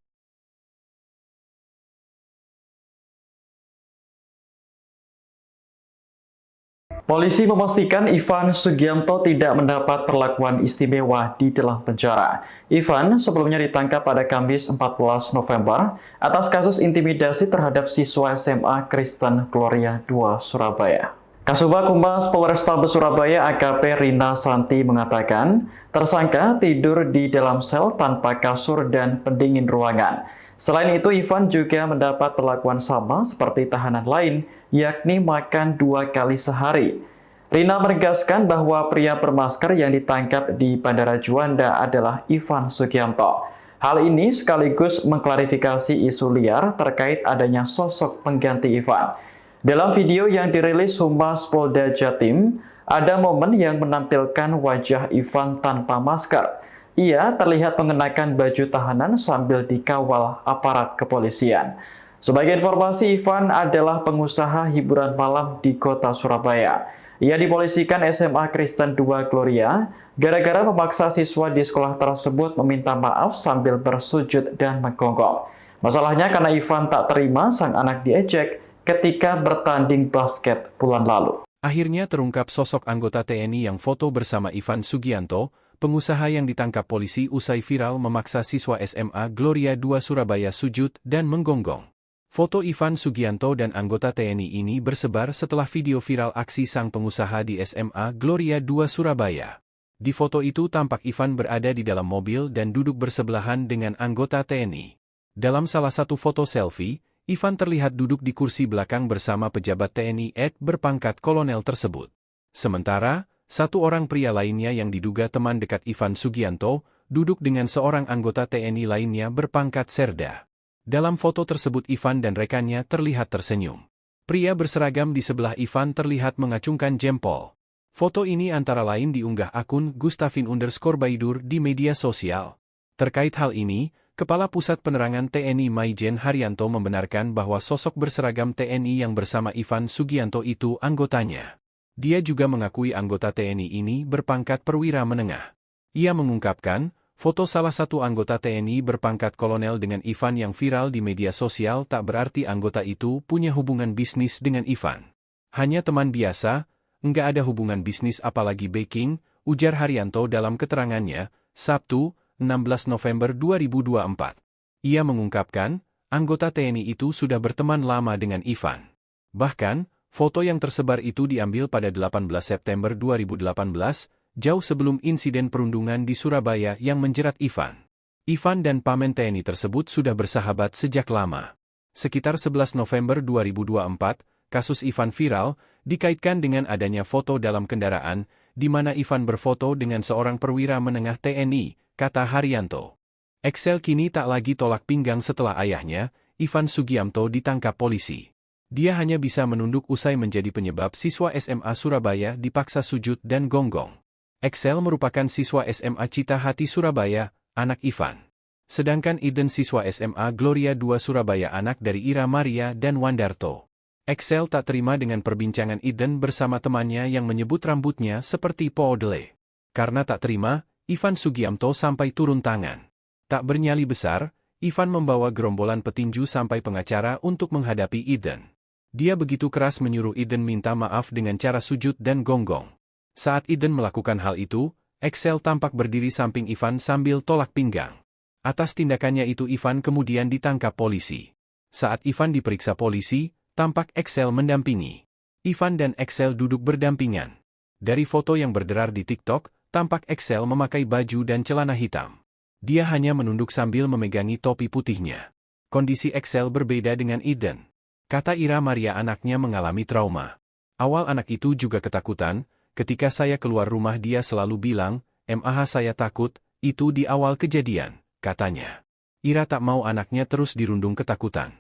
S1: Polisi memastikan Ivan Sugianto tidak mendapat perlakuan istimewa di dalam penjara. Ivan sebelumnya ditangkap pada Kamis 14 November atas kasus intimidasi terhadap siswa SMA Kristen Gloria 2 Surabaya. Kasubag Humas Polrestabes Surabaya AKP Rina Santi mengatakan, tersangka tidur di dalam sel tanpa kasur dan pendingin ruangan. Selain itu, Ivan juga mendapat perlakuan sama seperti tahanan lain, yakni makan 2 kali sehari. Rina menegaskan bahwa pria bermasker yang ditangkap di Bandara Juanda adalah Ivan Sugianto. Hal ini sekaligus mengklarifikasi isu liar terkait adanya sosok pengganti Ivan. Dalam video yang dirilis Humas Polda Jatim, ada momen yang menampilkan wajah Ivan tanpa masker. Ia terlihat mengenakan baju tahanan sambil dikawal aparat kepolisian. Sebagai informasi, Ivan adalah pengusaha hiburan malam di kota Surabaya. Ia dipolisikan SMA Kristen 2 Gloria gara-gara memaksa siswa di sekolah tersebut meminta maaf sambil bersujud dan menggonggong. Masalahnya karena Ivan tak terima sang anak diejek ketika bertanding basket bulan lalu.
S2: Akhirnya terungkap sosok anggota TNI yang foto bersama Ivan Sugianto, pengusaha yang ditangkap polisi usai viral memaksa siswa SMA Gloria 2 Surabaya sujud dan menggonggong. Foto Ivan Sugianto dan anggota TNI ini bersebar setelah video viral aksi sang pengusaha di SMA Gloria 2 Surabaya. Di foto itu tampak Ivan berada di dalam mobil dan duduk bersebelahan dengan anggota TNI. Dalam salah satu foto selfie, Ivan terlihat duduk di kursi belakang bersama pejabat TNI berpangkat kolonel tersebut. Sementara, satu orang pria lainnya yang diduga teman dekat Ivan Sugianto, duduk dengan seorang anggota TNI lainnya berpangkat serda. Dalam foto tersebut Ivan dan rekannya terlihat tersenyum. Pria berseragam di sebelah Ivan terlihat mengacungkan jempol. Foto ini antara lain diunggah akun Gustafin_Baidur di media sosial. Terkait hal ini, Kepala Pusat Penerangan TNI Maijen Haryanto membenarkan bahwa sosok berseragam TNI yang bersama Ivan Sugianto itu anggotanya. Dia juga mengakui anggota TNI ini berpangkat perwira menengah. Ia mengungkapkan, foto salah satu anggota TNI berpangkat kolonel dengan Ivan yang viral di media sosial tak berarti anggota itu punya hubungan bisnis dengan Ivan. Hanya teman biasa, enggak ada hubungan bisnis apalagi backing, ujar Haryanto dalam keterangannya, Sabtu, 16 November 2024. Ia mengungkapkan, anggota TNI itu sudah berteman lama dengan Ivan. Bahkan, foto yang tersebar itu diambil pada 18 September 2018, jauh sebelum insiden perundungan di Surabaya yang menjerat Ivan. Ivan dan pamen TNI tersebut sudah bersahabat sejak lama. Sekitar 11 November 2024, kasus Ivan viral, dikaitkan dengan adanya foto dalam kendaraan, di mana Ivan berfoto dengan seorang perwira menengah TNI, kata Haryanto. Excel kini tak lagi tolak pinggang setelah ayahnya, Ivan Sugianto ditangkap polisi. Dia hanya bisa menunduk usai menjadi penyebab siswa SMA Surabaya dipaksa sujud dan gonggong. Excel merupakan siswa SMA Cita Hati Surabaya, anak Ivan. Sedangkan Eden siswa SMA Gloria 2 Surabaya anak dari Ira Maria dan Wandarto. Excel tak terima dengan perbincangan Eden bersama temannya yang menyebut rambutnya seperti poodle. Karena tak terima, Ivan Sugianto sampai turun tangan. Tak bernyali besar, Ivan membawa gerombolan petinju sampai pengacara untuk menghadapi Eden. Dia begitu keras menyuruh Eden minta maaf dengan cara sujud dan gonggong. Saat Eden melakukan hal itu, Excel tampak berdiri samping Ivan sambil tolak pinggang. Atas tindakannya itu Ivan kemudian ditangkap polisi. Saat Ivan diperiksa polisi, tampak Excel mendampingi. Ivan dan Excel duduk berdampingan. Dari foto yang berderar di TikTok, tampak Excel memakai baju dan celana hitam. Dia hanya menunduk sambil memegangi topi putihnya. Kondisi Excel berbeda dengan Eden. Kata Ira Maria anaknya mengalami trauma. Awal anak itu juga ketakutan, ketika saya keluar rumah dia selalu bilang, "Mah saya takut," itu di awal kejadian, katanya. Ira tak mau anaknya terus dirundung ketakutan.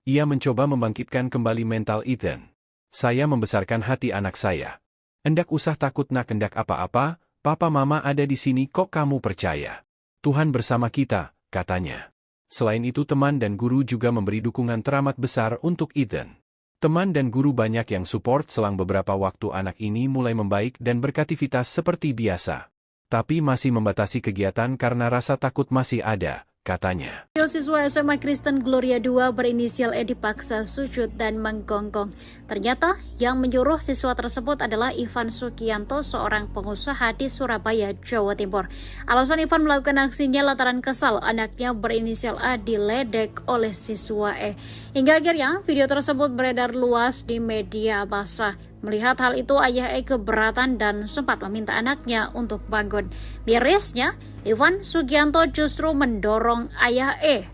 S2: Ia mencoba membangkitkan kembali mental Eden. "Saya membesarkan hati anak saya. Endak usah takut nak endak apa-apa, Papa Mama ada di sini kok kamu percaya. Tuhan bersama kita," katanya. Selain itu teman dan guru juga memberi dukungan teramat besar untuk Eden. Teman dan guru banyak yang support selang beberapa waktu anak ini mulai membaik dan beraktivitas seperti biasa. Tapi masih membatasi kegiatan karena rasa takut masih ada, katanya.
S3: Siswa SMA Kristen Gloria 2 berinisial E dipaksa sujud dan menggonggong. Ternyata yang menyuruh siswa tersebut adalah Ivan Sugianto, seorang pengusaha di Surabaya, Jawa Timur. Alasan Ivan melakukan aksinya lantaran kesal anaknya berinisial A diledek oleh siswa E. Hingga akhirnya video tersebut beredar luas di media massa. Melihat hal itu, ayah E keberatan dan sempat meminta anaknya untuk bangun. Mirisnya, Ivan Sugianto justru mendorong ayah E.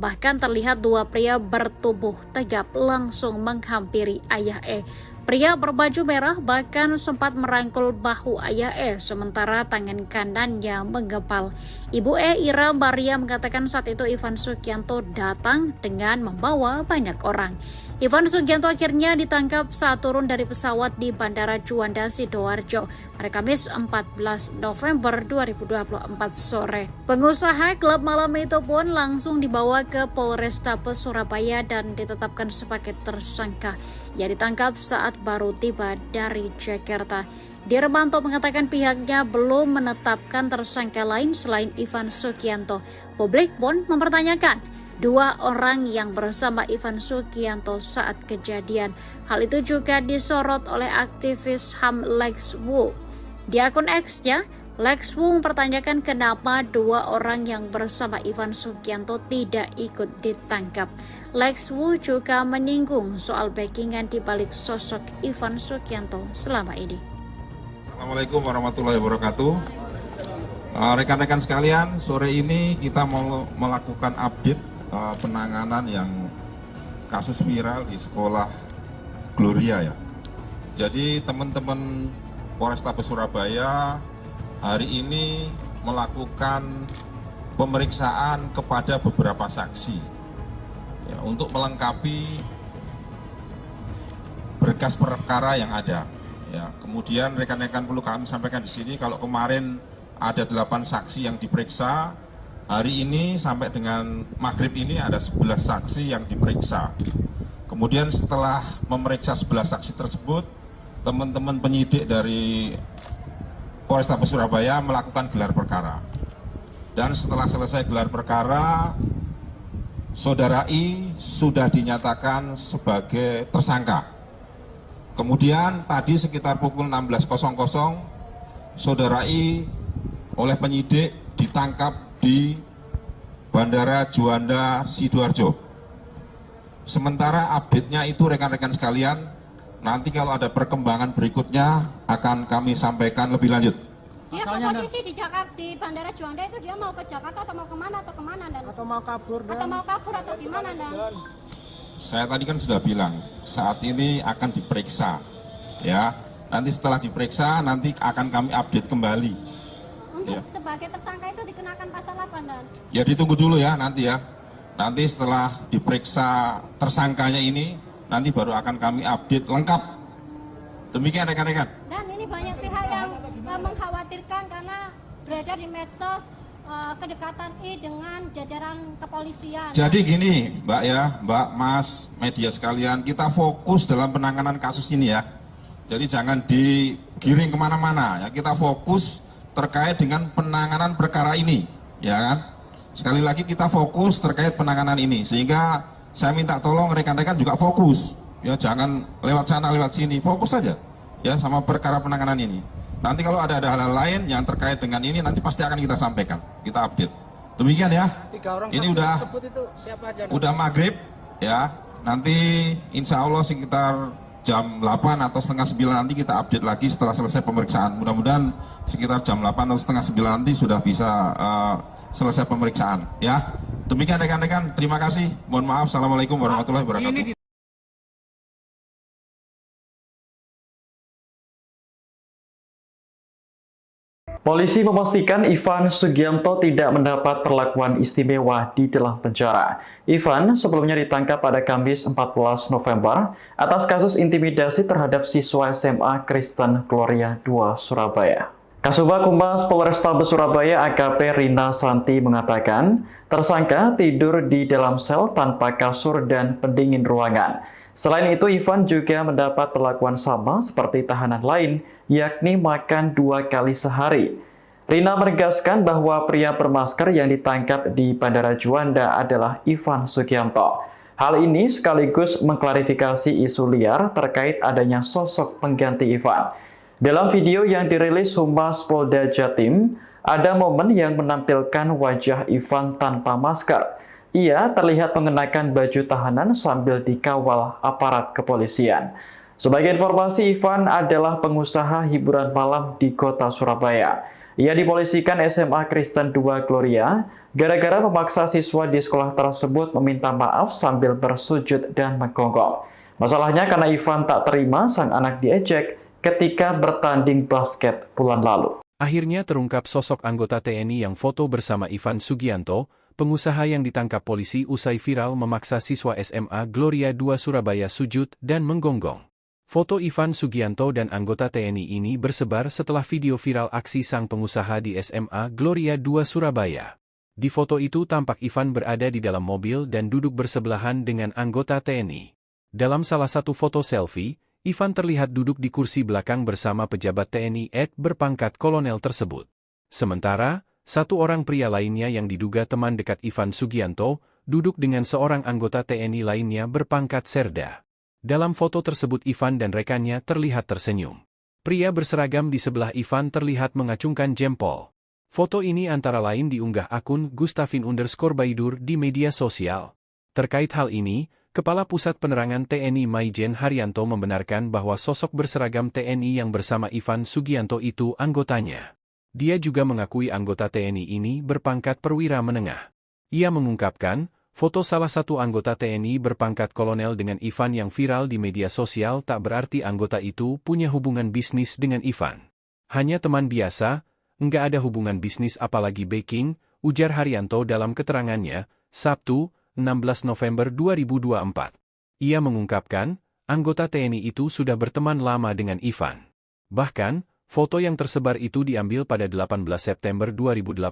S3: Bahkan terlihat dua pria bertubuh tegap langsung menghampiri ayah E. Pria berbaju merah bahkan sempat merangkul bahu ayah E, sementara tangan kanannya menggempal. Ibu E, Ira Maria, mengatakan saat itu Ivan Sugianto datang dengan membawa banyak orang. Ivan Sugianto akhirnya ditangkap saat turun dari pesawat di Bandara Juanda, Sidoarjo pada Kamis 14 November 2024 sore. Pengusaha klub malam itu pun langsung dibawa ke Polrestabes Surabaya dan ditetapkan sebagai tersangka. Ia ditangkap saat baru tiba dari Jakarta. Dirmanto mengatakan pihaknya belum menetapkan tersangka lain selain Ivan Sugianto. Publik pun mempertanyakan, dua orang yang bersama Ivan Sugianto saat kejadian. Hal itu juga disorot oleh aktivis HAM Lex Wu. Di akun X-nya, Lex Wu mempertanyakan kenapa dua orang yang bersama Ivan Sugianto tidak ikut ditangkap. Lex Wu juga menyinggung soal backingan di balik sosok Ivan Sugianto selama ini.
S4: Assalamualaikum warahmatullahi wabarakatuh. Rekan-rekan sekalian, sore ini kita mau melakukan update penanganan yang kasus viral di sekolah Gloria ya. Jadi teman-teman Polrestabes Surabaya hari ini melakukan pemeriksaan kepada beberapa saksi ya, untuk melengkapi berkas perkara yang ada. Ya, kemudian rekan-rekan perlu kami sampaikan di sini kalau kemarin ada 8 saksi yang diperiksa, hari ini sampai dengan maghrib ini ada 11 saksi yang diperiksa. Kemudian setelah memeriksa 11 saksi tersebut, teman-teman penyidik dari Polrestabes Surabaya melakukan gelar perkara. Dan setelah selesai gelar perkara, Saudara I sudah dinyatakan sebagai tersangka. Kemudian tadi sekitar pukul 16.00, Saudara I oleh penyidik ditangkap di Bandara Juanda Sidoarjo. Sementara update-nya itu rekan-rekan sekalian, nanti kalau ada perkembangan berikutnya akan kami sampaikan lebih lanjut.
S5: Dia posisi di Jakarta, di Bandara Juanda itu dia mau ke Jakarta atau mau kemana dan? Atau mau kabur atau gimana dan?
S4: Saya tadi kan sudah bilang saat ini akan diperiksa, ya. Nanti setelah diperiksa nanti akan kami update kembali.
S5: Untuk ya, sebagai tersangka itu dikenakan pasal apa dan?
S4: Ya ditunggu dulu ya nanti ya. Nanti setelah diperiksa tersangkanya ini, nanti baru akan kami update lengkap. Demikian rekan-rekan.
S5: Dan ini banyak pihak yang mengkhawatirkan karena beredar di medsos kedekatan I dengan jajaran kepolisian.
S4: Jadi gini Mbak ya, Mbak, Mas, media sekalian, kita fokus dalam penanganan kasus ini ya. Jadi jangan digiring kemana-mana ya, kita fokus terkait dengan penanganan perkara ini, ya kan? Sekali lagi kita fokus terkait penanganan ini, sehingga saya minta tolong rekan-rekan juga fokus, ya jangan lewat sana lewat sini, fokus saja, ya sama perkara penanganan ini. Nanti kalau ada hal-hal lain yang terkait dengan ini, nanti pasti akan kita sampaikan, kita update. Demikian ya. Ini udah maghrib, ya. Nanti insya Allah sekitar jam 8 atau setengah 9 nanti kita update lagi setelah selesai pemeriksaan. Mudah-mudahan sekitar jam 8 atau setengah 9 nanti sudah bisa selesai pemeriksaan. Ya, demikian rekan-rekan. Terima kasih. Mohon maaf. Assalamualaikum warahmatullahi wabarakatuh.
S1: Polisi memastikan Ivan Sugianto tidak mendapat perlakuan istimewa di dalam penjara. Ivan sebelumnya ditangkap pada Kamis 14 November atas kasus intimidasi terhadap siswa SMA Kristen Gloria 2 Surabaya. Kasubag Humas Polrestabes Surabaya AKP Rina Santi mengatakan, tersangka tidur di dalam sel tanpa kasur dan pendingin ruangan. Selain itu, Ivan juga mendapat perlakuan sama seperti tahanan lain, yakni makan 2 kali sehari. Rina menegaskan bahwa pria bermasker yang ditangkap di Bandara Juanda adalah Ivan Sugianto. Hal ini sekaligus mengklarifikasi isu liar terkait adanya sosok pengganti Ivan. Dalam video yang dirilis Humas Polda Jatim, ada momen yang menampilkan wajah Ivan tanpa masker. Ia terlihat mengenakan baju tahanan sambil dikawal aparat kepolisian. Sebagai informasi, Ivan adalah pengusaha hiburan malam di kota Surabaya. Ia dipolisikan SMA Kristen 2 Gloria gara-gara memaksa siswa di sekolah tersebut meminta maaf sambil bersujud dan menggonggong. Masalahnya karena Ivan tak terima sang anak diejek ketika bertanding basket bulan lalu.
S2: Akhirnya terungkap sosok anggota TNI yang foto bersama Ivan Sugianto, pengusaha yang ditangkap polisi usai viral memaksa siswa SMA Gloria 2 Surabaya sujud dan menggonggong. Foto Ivan Sugianto dan anggota TNI ini bersebar setelah video viral aksi sang pengusaha di SMA Gloria 2 Surabaya. Di foto itu tampak Ivan berada di dalam mobil dan duduk bersebelahan dengan anggota TNI. Dalam salah satu foto selfie, Ivan terlihat duduk di kursi belakang bersama pejabat TNI berpangkat kolonel tersebut. Sementara, satu orang pria lainnya yang diduga teman dekat Ivan Sugianto, duduk dengan seorang anggota TNI lainnya berpangkat Serda. Dalam foto tersebut Ivan dan rekannya terlihat tersenyum. Pria berseragam di sebelah Ivan terlihat mengacungkan jempol. Foto ini antara lain diunggah akun Gustafin_Baidur di media sosial. Terkait hal ini, Kepala Pusat Penerangan TNI Maijen Haryanto membenarkan bahwa sosok berseragam TNI yang bersama Ivan Sugianto itu anggotanya. Dia juga mengakui anggota TNI ini berpangkat perwira menengah. Ia mengungkapkan, foto salah satu anggota TNI berpangkat kolonel dengan Ivan yang viral di media sosial tak berarti anggota itu punya hubungan bisnis dengan Ivan. Hanya teman biasa, enggak ada hubungan bisnis apalagi backing, ujar Haryanto dalam keterangannya, Sabtu, 16 November 2024. Ia mengungkapkan, anggota TNI itu sudah berteman lama dengan Ivan. Bahkan, foto yang tersebar itu diambil pada 18 September 2018,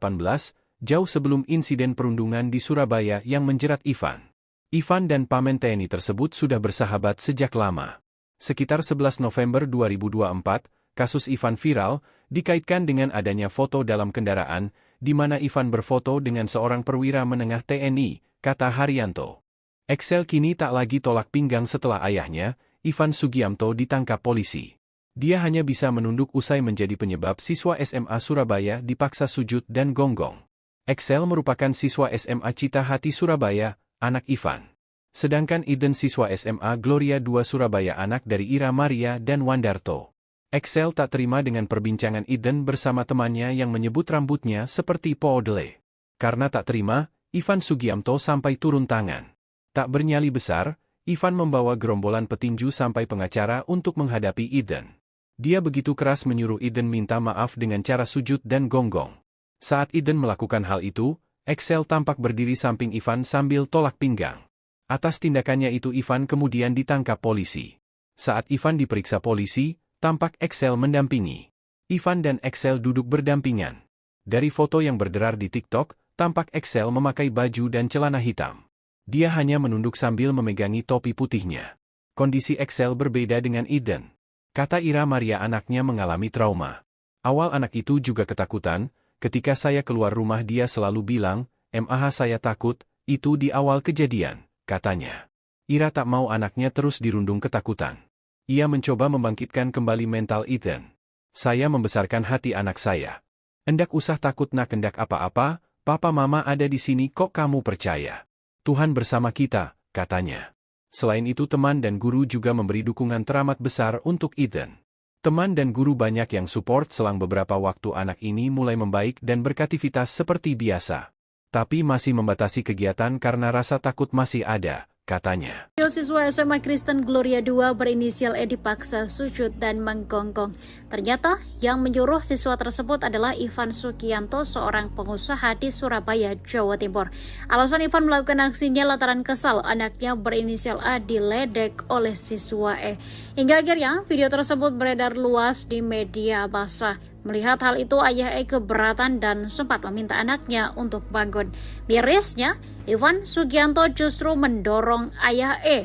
S2: jauh sebelum insiden perundungan di Surabaya yang menjerat Ivan. Ivan dan pamen TNI tersebut sudah bersahabat sejak lama. Sekitar 11 November 2024, kasus Ivan viral, dikaitkan dengan adanya foto dalam kendaraan, di mana Ivan berfoto dengan seorang perwira menengah TNI, kata Haryanto. Excel kini tak lagi tolak pinggang setelah ayahnya, Ivan Sugianto ditangkap polisi. Dia hanya bisa menunduk usai menjadi penyebab siswa SMA Surabaya dipaksa sujud dan gonggong. Excel merupakan siswa SMA Cita Hati Surabaya, anak Ivan. Sedangkan Eden siswa SMA Gloria 2 Surabaya anak dari Ira Maria dan Wandarto. Excel tak terima dengan perbincangan Eden bersama temannya yang menyebut rambutnya seperti poodle. Karena tak terima, Ivan Sugianto sampai turun tangan. Tak bernyali besar, Ivan membawa gerombolan petinju sampai pengacara untuk menghadapi Eden. Dia begitu keras menyuruh Eden minta maaf dengan cara sujud dan gonggong. Saat Eden melakukan hal itu, Excel tampak berdiri samping Ivan sambil tolak pinggang. Atas tindakannya itu Ivan kemudian ditangkap polisi. Saat Ivan diperiksa polisi, tampak Excel mendampingi. Ivan dan Excel duduk berdampingan. Dari foto yang berderar di TikTok, tampak Excel memakai baju dan celana hitam. Dia hanya menunduk sambil memegangi topi putihnya. Kondisi Excel berbeda dengan Eden. Kata Ira Maria anaknya mengalami trauma. Awal anak itu juga ketakutan. Ketika saya keluar rumah dia selalu bilang, "Mah saya takut," itu di awal kejadian, katanya. Ira tak mau anaknya terus dirundung ketakutan. Ia mencoba membangkitkan kembali mental Eden. "Saya membesarkan hati anak saya. Endak usah takut nak endak apa-apa, papa mama ada di sini kok kamu percaya. Tuhan bersama kita," katanya. Selain itu teman dan guru juga memberi dukungan teramat besar untuk Eden. Teman dan guru banyak yang support selang beberapa waktu anak ini mulai membaik dan beraktivitas seperti biasa. Tapi masih membatasi kegiatan karena rasa takut masih ada, katanya.
S3: Siswa SMA Kristen Gloria 2 berinisial E dipaksa sujud dan menggonggong. Ternyata yang menyuruh siswa tersebut adalah Ivan Sugianto, seorang pengusaha di Surabaya, Jawa Timur. Alasan Ivan melakukan aksinya lantaran kesal anaknya berinisial A diledek oleh siswa E. Hingga akhirnya video tersebut beredar luas di media massa. Melihat hal itu, ayah E keberatan dan sempat meminta anaknya untuk bangun. Mirisnya, Ivan Sugianto justru mendorong ayah E.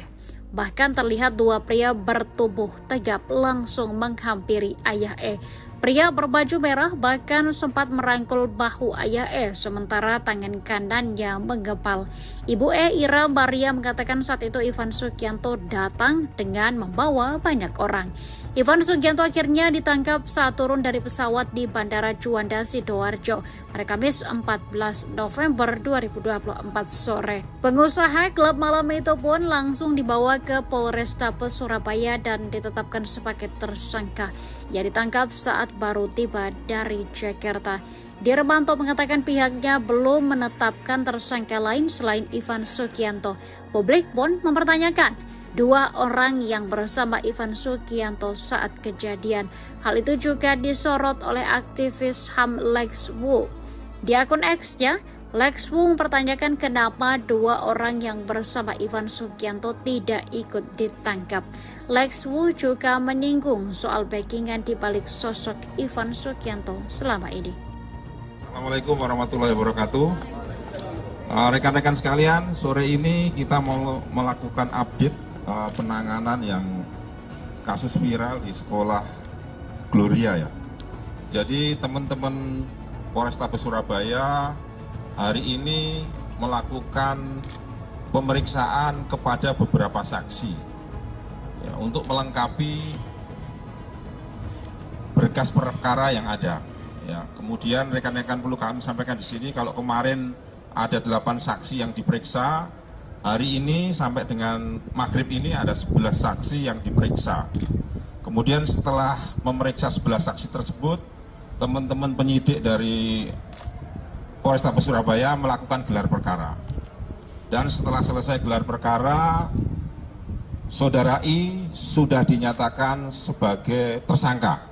S3: Bahkan terlihat dua pria bertubuh tegap langsung menghampiri ayah E. Pria berbaju merah bahkan sempat merangkul bahu ayah E, sementara tangan kanannya menggempal. Ibu E, Ira Maria, mengatakan saat itu Ivan Sugianto datang dengan membawa banyak orang. Ivan Sugianto akhirnya ditangkap saat turun dari pesawat di Bandara Juanda, Sidoarjo pada Kamis 14 November 2024 sore. Pengusaha klub malam itu pun langsung dibawa ke Polrestabes Surabaya dan ditetapkan sebagai tersangka. Ia ditangkap saat baru tiba dari Jakarta. Dirmanto mengatakan pihaknya belum menetapkan tersangka lain selain Ivan Sugianto. Publik pun mempertanyakan dua orang yang bersama Ivan Sugianto saat kejadian. Hal itu juga disorot oleh aktivis HAM Lex Wu. Di akun X-nya, Lex Wu mempertanyakan kenapa dua orang yang bersama Ivan Sugianto tidak ikut ditangkap. Lex Wu juga menyinggung soal backingan di balik sosok Ivan Sugianto selama ini.
S4: Assalamualaikum warahmatullahi wabarakatuh. Rekan-rekan sekalian, sore ini kita mau melakukan update penanganan yang kasus viral di sekolah Gloria ya. Jadi teman-teman Polrestabes Surabaya hari ini melakukan pemeriksaan kepada beberapa saksi ya, untuk melengkapi berkas perkara yang ada. Ya, kemudian rekan-rekan perlu kami sampaikan di sini kalau kemarin ada 8 saksi yang diperiksa, hari ini sampai dengan maghrib ini ada 11 saksi yang diperiksa. Kemudian setelah memeriksa 11 saksi tersebut, teman-teman penyidik dari Polrestabes Surabaya melakukan gelar perkara. Dan setelah selesai gelar perkara, Saudara I sudah dinyatakan sebagai tersangka.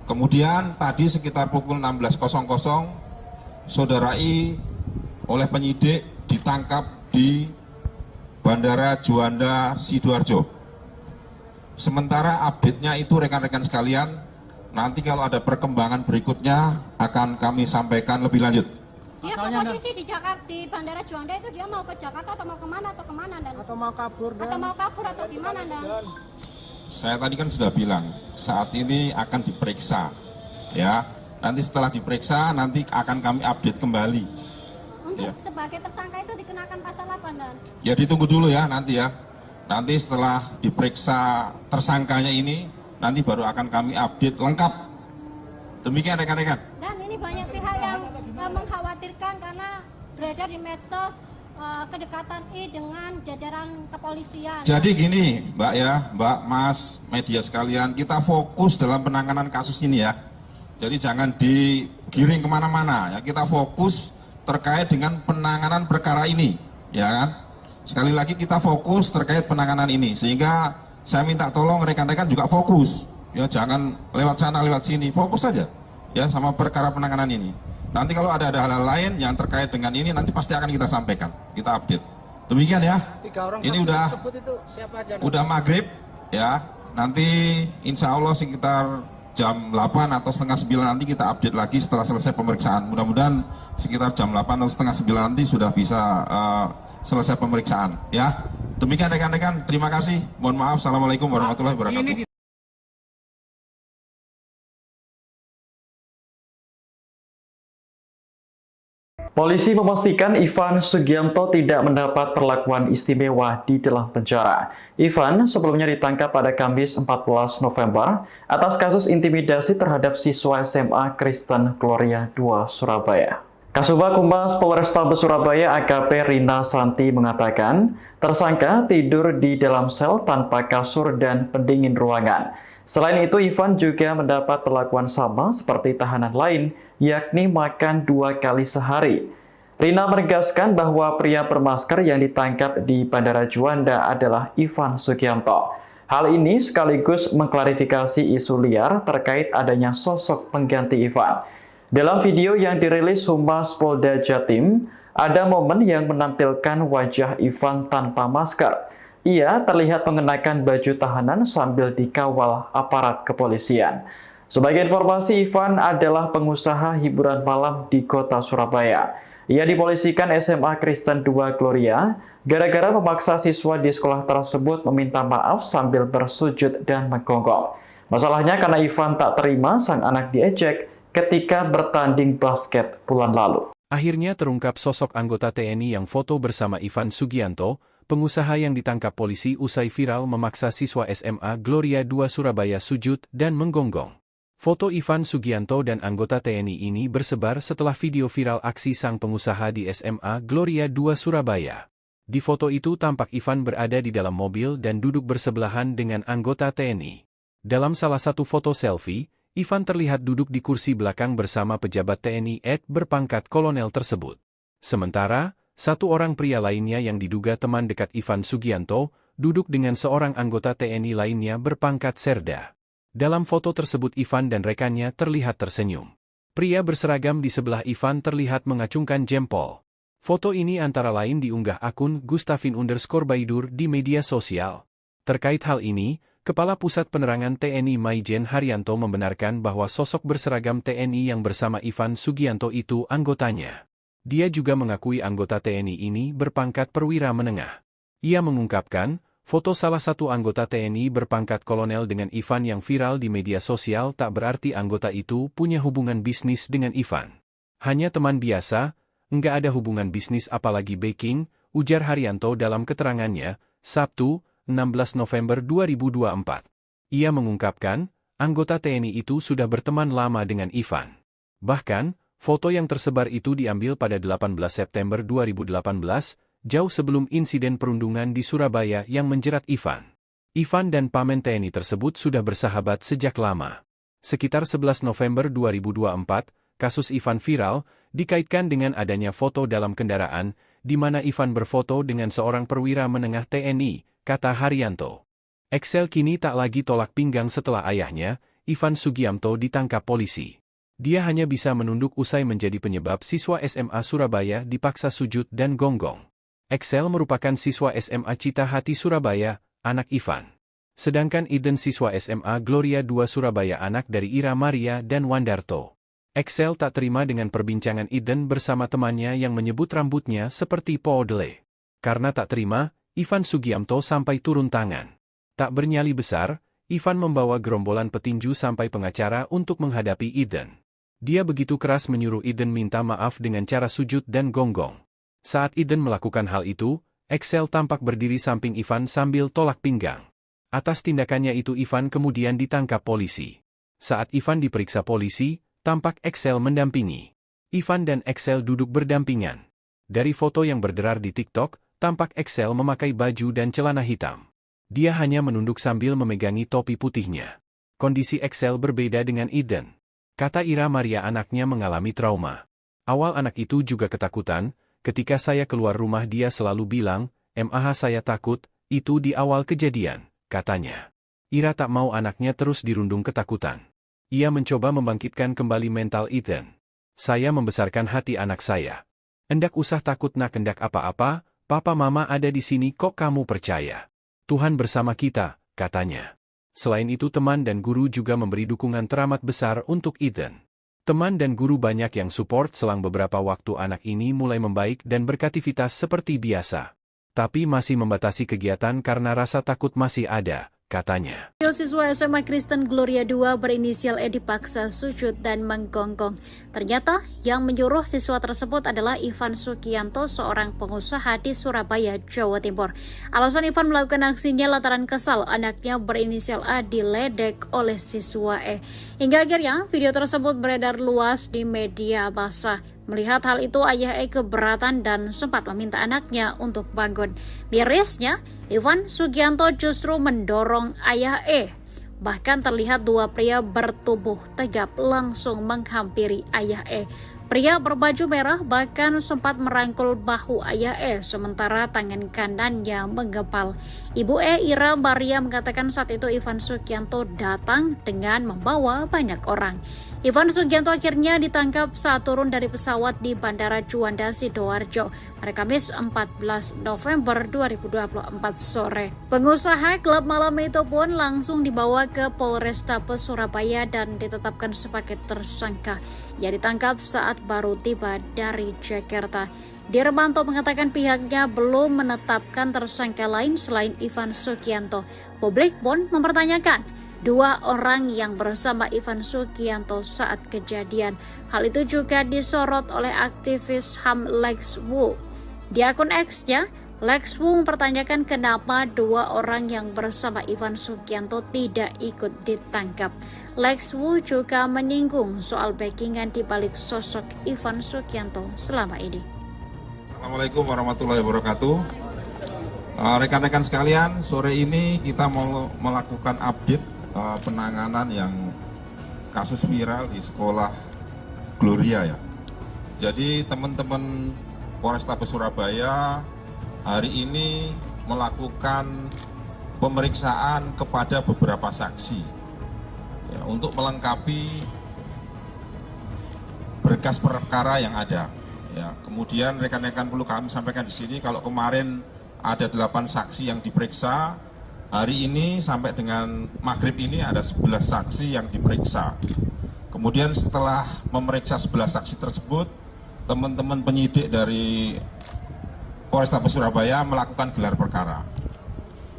S4: Kemudian tadi sekitar pukul 16.00, Saudara I oleh penyidik ditangkap di Bandara Juanda Sidoarjo. Sementara update-nya itu rekan-rekan sekalian, nanti kalau ada perkembangan berikutnya akan kami sampaikan lebih lanjut.
S5: Dia posisi di Jakarta, di Bandara Juanda itu dia mau ke Jakarta atau mau kemana dan? Atau mau kabur atau gimana dan?
S4: Saya tadi kan sudah bilang, saat ini akan diperiksa, ya. Nanti setelah diperiksa, nanti akan kami update kembali.
S5: Untuk sebagai tersangka itu dikenakan pasal apa dan?
S4: Ya ditunggu dulu ya nanti ya. Nanti setelah diperiksa tersangkanya ini, nanti baru akan kami update lengkap. Demikian rekan-rekan.
S5: Dan ini banyak pihak yang mengkhawatirkan karena beredar di medsos kedekatan I dengan jajaran kepolisian.
S4: Jadi gini Mbak ya, Mbak, Mas, media sekalian, kita fokus dalam penanganan kasus ini ya. Jadi jangan digiring kemana-mana ya, kita fokus terkait dengan penanganan perkara ini, ya kan? Sekali lagi kita fokus terkait penanganan ini, sehingga saya minta tolong rekan-rekan juga fokus, ya jangan lewat sana lewat sini, fokus saja ya sama perkara penanganan ini. Nanti kalau ada hal-hal lain yang terkait dengan ini nanti pasti akan kita sampaikan, kita update. Demikian ya. Ini udah maghrib ya. Nanti insya Allah sekitar jam 8 atau setengah 9 nanti kita update lagi setelah selesai pemeriksaan. Mudah-mudahan sekitar jam 8 atau setengah 9 nanti sudah bisa selesai pemeriksaan ya. Demikian rekan-rekan, terima kasih. Mohon maaf. Assalamualaikum warahmatullahi wabarakatuh.
S1: Polisi memastikan Ivan Sugianto tidak mendapat perlakuan istimewa di dalam penjara. Ivan sebelumnya ditangkap pada Kamis 14 November atas kasus intimidasi terhadap siswa SMA Kristen Gloria II Surabaya. Kasubag Humas Polrestabes Surabaya AKP Rina Santi mengatakan, tersangka tidur di dalam sel tanpa kasur dan pendingin ruangan. Selain itu, Ivan juga mendapat perlakuan sama seperti tahanan lain, yakni makan 2 kali sehari. Rina menegaskan bahwa pria bermasker yang ditangkap di Bandara Juanda adalah Ivan Sugianto. Hal ini sekaligus mengklarifikasi isu liar terkait adanya sosok pengganti Ivan. Dalam video yang dirilis Humas Polda Jatim, ada momen yang menampilkan wajah Ivan tanpa masker. Ia terlihat mengenakan baju tahanan sambil dikawal aparat kepolisian. Sebagai informasi, Ivan adalah pengusaha hiburan malam di kota Surabaya. Ia dipolisikan SMA Kristen II Gloria gara-gara memaksa siswa di sekolah tersebut meminta maaf sambil bersujud dan menggonggong. Masalahnya karena Ivan tak terima sang anak diejek ketika bertanding basket bulan lalu.
S2: Akhirnya terungkap sosok anggota TNI yang foto bersama Ivan Sugianto, pengusaha yang ditangkap polisi usai viral memaksa siswa SMA Gloria II Surabaya sujud dan menggonggong. Foto Ivan Sugianto dan anggota TNI ini bersebar setelah video viral aksi sang pengusaha di SMA Gloria II Surabaya. Di foto itu tampak Ivan berada di dalam mobil dan duduk bersebelahan dengan anggota TNI. Dalam salah satu foto selfie, Ivan terlihat duduk di kursi belakang bersama pejabat TNI berpangkat kolonel tersebut. Sementara, satu orang pria lainnya yang diduga teman dekat Ivan Sugianto, duduk dengan seorang anggota TNI lainnya berpangkat Serda. Dalam foto tersebut Ivan dan rekannya terlihat tersenyum. Pria berseragam di sebelah Ivan terlihat mengacungkan jempol. Foto ini antara lain diunggah akun Gustafin_Baidur di media sosial. Terkait hal ini, Kepala Pusat Penerangan TNI Maijen Haryanto membenarkan bahwa sosok berseragam TNI yang bersama Ivan Sugianto itu anggotanya. Dia juga mengakui anggota TNI ini berpangkat perwira menengah. Ia mengungkapkan, foto salah satu anggota TNI berpangkat kolonel dengan Ivan yang viral di media sosial tak berarti anggota itu punya hubungan bisnis dengan Ivan. Hanya teman biasa, enggak ada hubungan bisnis apalagi backing, ujar Haryanto dalam keterangannya, Sabtu, 16 November 2024. Ia mengungkapkan, anggota TNI itu sudah berteman lama dengan Ivan. Bahkan, foto yang tersebar itu diambil pada 18 September 2018, jauh sebelum insiden perundungan di Surabaya yang menjerat Ivan. Ivan dan pamen TNI tersebut sudah bersahabat sejak lama. Sekitar 11 November 2024, kasus Ivan viral, dikaitkan dengan adanya foto dalam kendaraan, di mana Ivan berfoto dengan seorang perwira menengah TNI, kata Haryanto. Excel kini tak lagi tolak pinggang setelah ayahnya, Ivan Sugianto, ditangkap polisi. Dia hanya bisa menunduk usai menjadi penyebab siswa SMA Surabaya dipaksa sujud dan gonggong. Excel merupakan siswa SMA Cita Hati Surabaya, anak Ivan. Sedangkan Iden siswa SMA Gloria 2 Surabaya, anak dari Ira Maria dan Wandarto. Excel tak terima dengan perbincangan Iden bersama temannya yang menyebut rambutnya seperti poodle. Karena tak terima, Ivan Sugianto sampai turun tangan. Tak bernyali besar, Ivan membawa gerombolan petinju sampai pengacara untuk menghadapi Iden. Dia begitu keras menyuruh Iden minta maaf dengan cara sujud dan gonggong. Saat Iden melakukan hal itu, Excel tampak berdiri samping Ivan sambil tolak pinggang. Atas tindakannya itu Ivan kemudian ditangkap polisi. Saat Ivan diperiksa polisi, tampak Excel mendampingi. Ivan dan Excel duduk berdampingan. Dari foto yang berderar di TikTok, tampak Excel memakai baju dan celana hitam. Dia hanya menunduk sambil memegangi topi putihnya. Kondisi Excel berbeda dengan Iden. Kata Ira Maria, anaknya mengalami trauma. Awal anak itu juga ketakutan, ketika saya keluar rumah dia selalu bilang, "Mah saya takut," itu di awal kejadian, katanya. Ira tak mau anaknya terus dirundung ketakutan. Ia mencoba membangkitkan kembali mental Eden. "Saya membesarkan hati anak saya. Endak usah takut nak, endak apa-apa, papa mama ada di sini kok, kamu percaya. Tuhan bersama kita," katanya. Selain itu teman dan guru juga memberi dukungan teramat besar untuk Eden. Teman dan guru banyak yang support selang beberapa waktu anak ini mulai membaik dan beraktivitas seperti biasa. Tapi masih membatasi kegiatan karena rasa takut masih ada, katanya.
S3: Siswa SMA Kristen Gloria 2 berinisial E dipaksa sujud dan menggonggong. Ternyata yang menyuruh siswa tersebut adalah Ivan Sugianto, seorang pengusaha di Surabaya, Jawa Timur. Alasan Ivan melakukan aksinya lantaran kesal anaknya berinisial A diledek oleh siswa E. Hingga akhirnya video tersebut beredar luas di media massa. Melihat hal itu, ayah E keberatan dan sempat meminta anaknya untuk bangun. Mirisnya, Ivan Sugianto justru mendorong ayah E. Bahkan terlihat dua pria bertubuh tegap langsung menghampiri ayah E. Pria berbaju merah bahkan sempat merangkul bahu ayah E, sementara tangan kanannya menggempal. Ibu E, Ira Maria, mengatakan saat itu Ivan Sugianto datang dengan membawa banyak orang. Ivan Sugianto akhirnya ditangkap saat turun dari pesawat di Bandara Juanda, Sidoarjo pada Kamis 14 November 2024 sore. Pengusaha klub malam itu pun langsung dibawa ke Polrestabes Surabaya dan ditetapkan sebagai tersangka. Ia ditangkap saat baru tiba dari Jakarta. Dirmanto mengatakan pihaknya belum menetapkan tersangka lain selain Ivan Sugianto. Publik pun mempertanyakan dua orang yang bersama Ivan Sugianto saat kejadian. Hal itu juga disorot oleh aktivis HAM Lex Wu. Di akun X-nya, Lex Wu mempertanyakan kenapa dua orang yang bersama Ivan Sugianto tidak ikut ditangkap. Lex Wu juga menyinggung soal backingan di balik sosok Ivan Sugianto selama ini.
S4: Assalamualaikum warahmatullahi wabarakatuh. Rekan-rekan sekalian, sore ini kita mau melakukan update penanganan yang kasus viral di sekolah Gloria ya. Jadi teman-teman Polrestabes Surabaya hari ini melakukan pemeriksaan kepada beberapa saksi ya, untuk melengkapi berkas perkara yang ada. Ya, kemudian rekan-rekan perlu kami sampaikan di sini kalau kemarin ada 8 saksi yang diperiksa. Hari ini sampai dengan maghrib ini ada 11 saksi yang diperiksa. Kemudian setelah memeriksa 11 saksi tersebut, teman-teman penyidik dari Polrestabes Surabaya melakukan gelar perkara.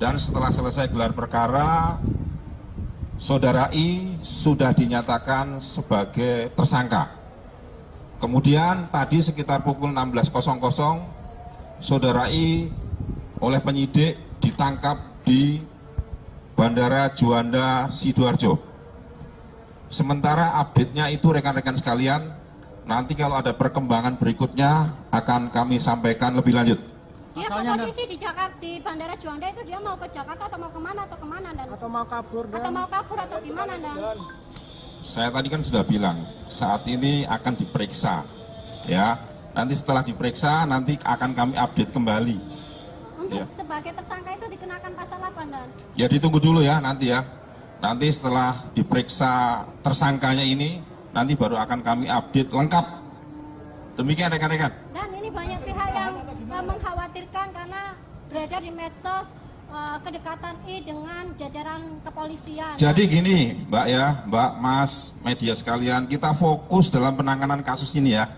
S4: Dan setelah selesai gelar perkara, Saudara I sudah dinyatakan sebagai tersangka. Kemudian tadi sekitar pukul 16.00 Saudara I oleh penyidik ditangkap di Bandara Juanda Sidoarjo. Sementara update-nya itu rekan-rekan sekalian, nanti kalau ada perkembangan berikutnya akan kami sampaikan lebih lanjut.
S5: Dia posisi di Jakarta, di Bandara Juanda itu dia mau ke Jakarta atau mau kemana dan? Atau mau kabur atau gimana dan?
S4: Saya tadi kan sudah bilang, saat ini akan diperiksa, ya. Nanti setelah diperiksa, nanti akan kami update kembali.
S5: Untuk sebagai tersangka itu dikenakan pasal apa dan?
S4: Ya ditunggu dulu ya nanti ya. Nanti setelah diperiksa tersangkanya ini, nanti baru akan kami update lengkap. Demikian rekan-rekan.
S5: Dan ini banyak pihak yang mengkhawatirkan karena beredar di medsos kedekatan I dengan jajaran kepolisian.
S4: Jadi gini Mbak ya, Mbak, Mas, media sekalian, kita fokus dalam penanganan kasus ini ya.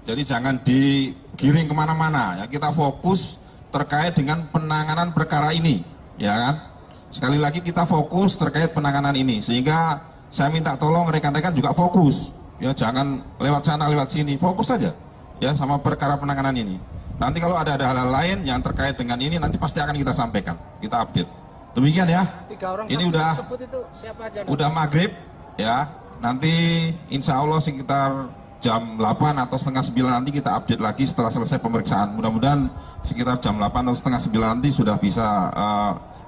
S4: Jadi jangan digiring kemana-mana ya, kita fokus terkait dengan penanganan perkara ini, ya kan? Sekali lagi kita fokus terkait penanganan ini, sehingga saya minta tolong rekan-rekan juga fokus, ya jangan lewat sana lewat sini, fokus saja ya sama perkara penanganan ini. Nanti kalau ada hal-hal lain yang terkait dengan ini, nanti pasti akan kita sampaikan, kita update. Demikian ya. Ini udah maghrib ya. Nanti insya Allah sekitar jam 8 atau setengah 9 nanti kita update lagi setelah selesai pemeriksaan. Mudah-mudahan sekitar jam 8 atau setengah 9 nanti sudah bisa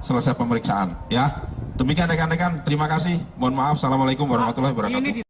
S4: selesai pemeriksaan ya. Demikian rekan-rekan, terima kasih. Mohon maaf. Assalamualaikum warahmatullahi wabarakatuh.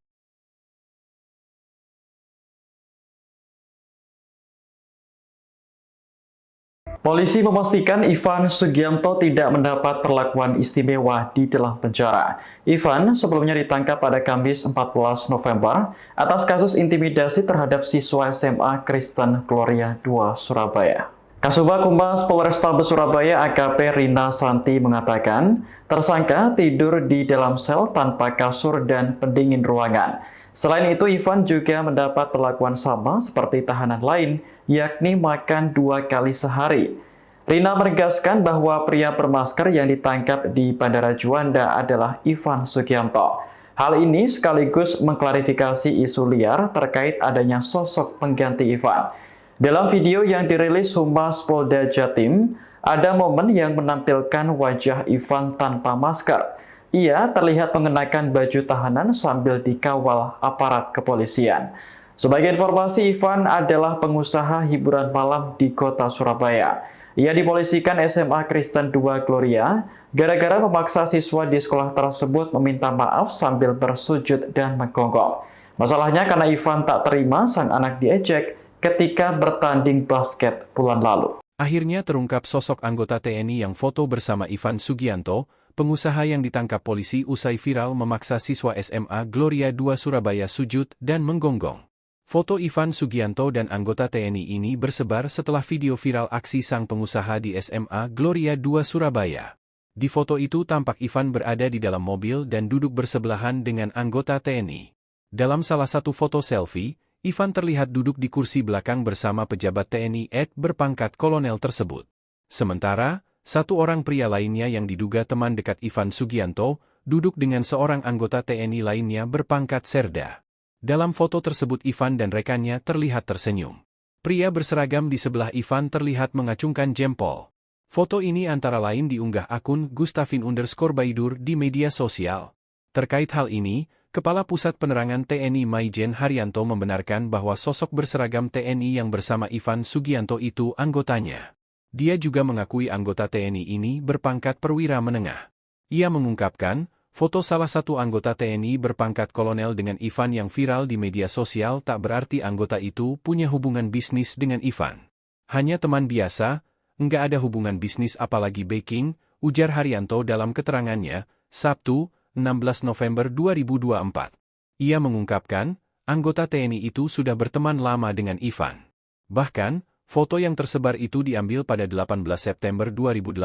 S1: Polisi memastikan Ivan Sugianto tidak mendapat perlakuan istimewa di dalam penjara. Ivan sebelumnya ditangkap pada Kamis 14 November atas kasus intimidasi terhadap siswa SMA Kristen Gloria II Surabaya. Kasubag Humas Polrestabes Surabaya AKP Rina Santi mengatakan, tersangka tidur di dalam sel tanpa kasur dan pendingin ruangan. Selain itu, Ivan juga mendapat perlakuan sama seperti tahanan lain, yakni makan 2 kali sehari. Rina menegaskan bahwa pria bermasker yang ditangkap di Bandara Juanda adalah Ivan Sugianto. Hal ini sekaligus mengklarifikasi isu liar terkait adanya sosok pengganti Ivan. Dalam video yang dirilis Humas Polda Jatim, ada momen yang menampilkan wajah Ivan tanpa masker. Ia terlihat mengenakan baju tahanan sambil dikawal aparat kepolisian. Sebagai informasi, Ivan adalah pengusaha hiburan malam di kota Surabaya. Ia dipolisikan SMA Kristen II Gloria gara-gara memaksa siswa di sekolah tersebut meminta maaf sambil bersujud dan menggonggong. Masalahnya karena Ivan tak terima sang anak diejek ketika bertanding basket bulan lalu.
S2: Akhirnya terungkap sosok anggota TNI yang foto bersama Ivan Sugianto, pengusaha yang ditangkap polisi usai viral memaksa siswa SMA Gloria II Surabaya sujud dan menggonggong. Foto Ivan Sugianto dan anggota TNI ini bersebar setelah video viral aksi sang pengusaha di SMA Gloria II Surabaya. Di foto itu tampak Ivan berada di dalam mobil dan duduk bersebelahan dengan anggota TNI. Dalam salah satu foto selfie, Ivan terlihat duduk di kursi belakang bersama pejabat TNI berpangkat kolonel tersebut. Sementara, satu orang pria lainnya yang diduga teman dekat Ivan Sugianto, duduk dengan seorang anggota TNI lainnya berpangkat Serda. Dalam foto tersebut Ivan dan rekannya terlihat tersenyum. Pria berseragam di sebelah Ivan terlihat mengacungkan jempol. Foto ini antara lain diunggah akun Gustafin_Baidur di media sosial. Terkait hal ini, Kepala Pusat Penerangan TNI Maijen Haryanto membenarkan bahwa sosok berseragam TNI yang bersama Ivan Sugianto itu anggotanya. Dia juga mengakui anggota TNI ini berpangkat perwira menengah. Ia mengungkapkan, foto salah satu anggota TNI berpangkat kolonel dengan Ivan yang viral di media sosial tak berarti anggota itu punya hubungan bisnis dengan Ivan. Hanya teman biasa, enggak ada hubungan bisnis apalagi backing, ujar Haryanto dalam keterangannya, Sabtu, 16 November 2024. Ia mengungkapkan, anggota TNI itu sudah berteman lama dengan Ivan. Bahkan, foto yang tersebar itu diambil pada 18 September 2018,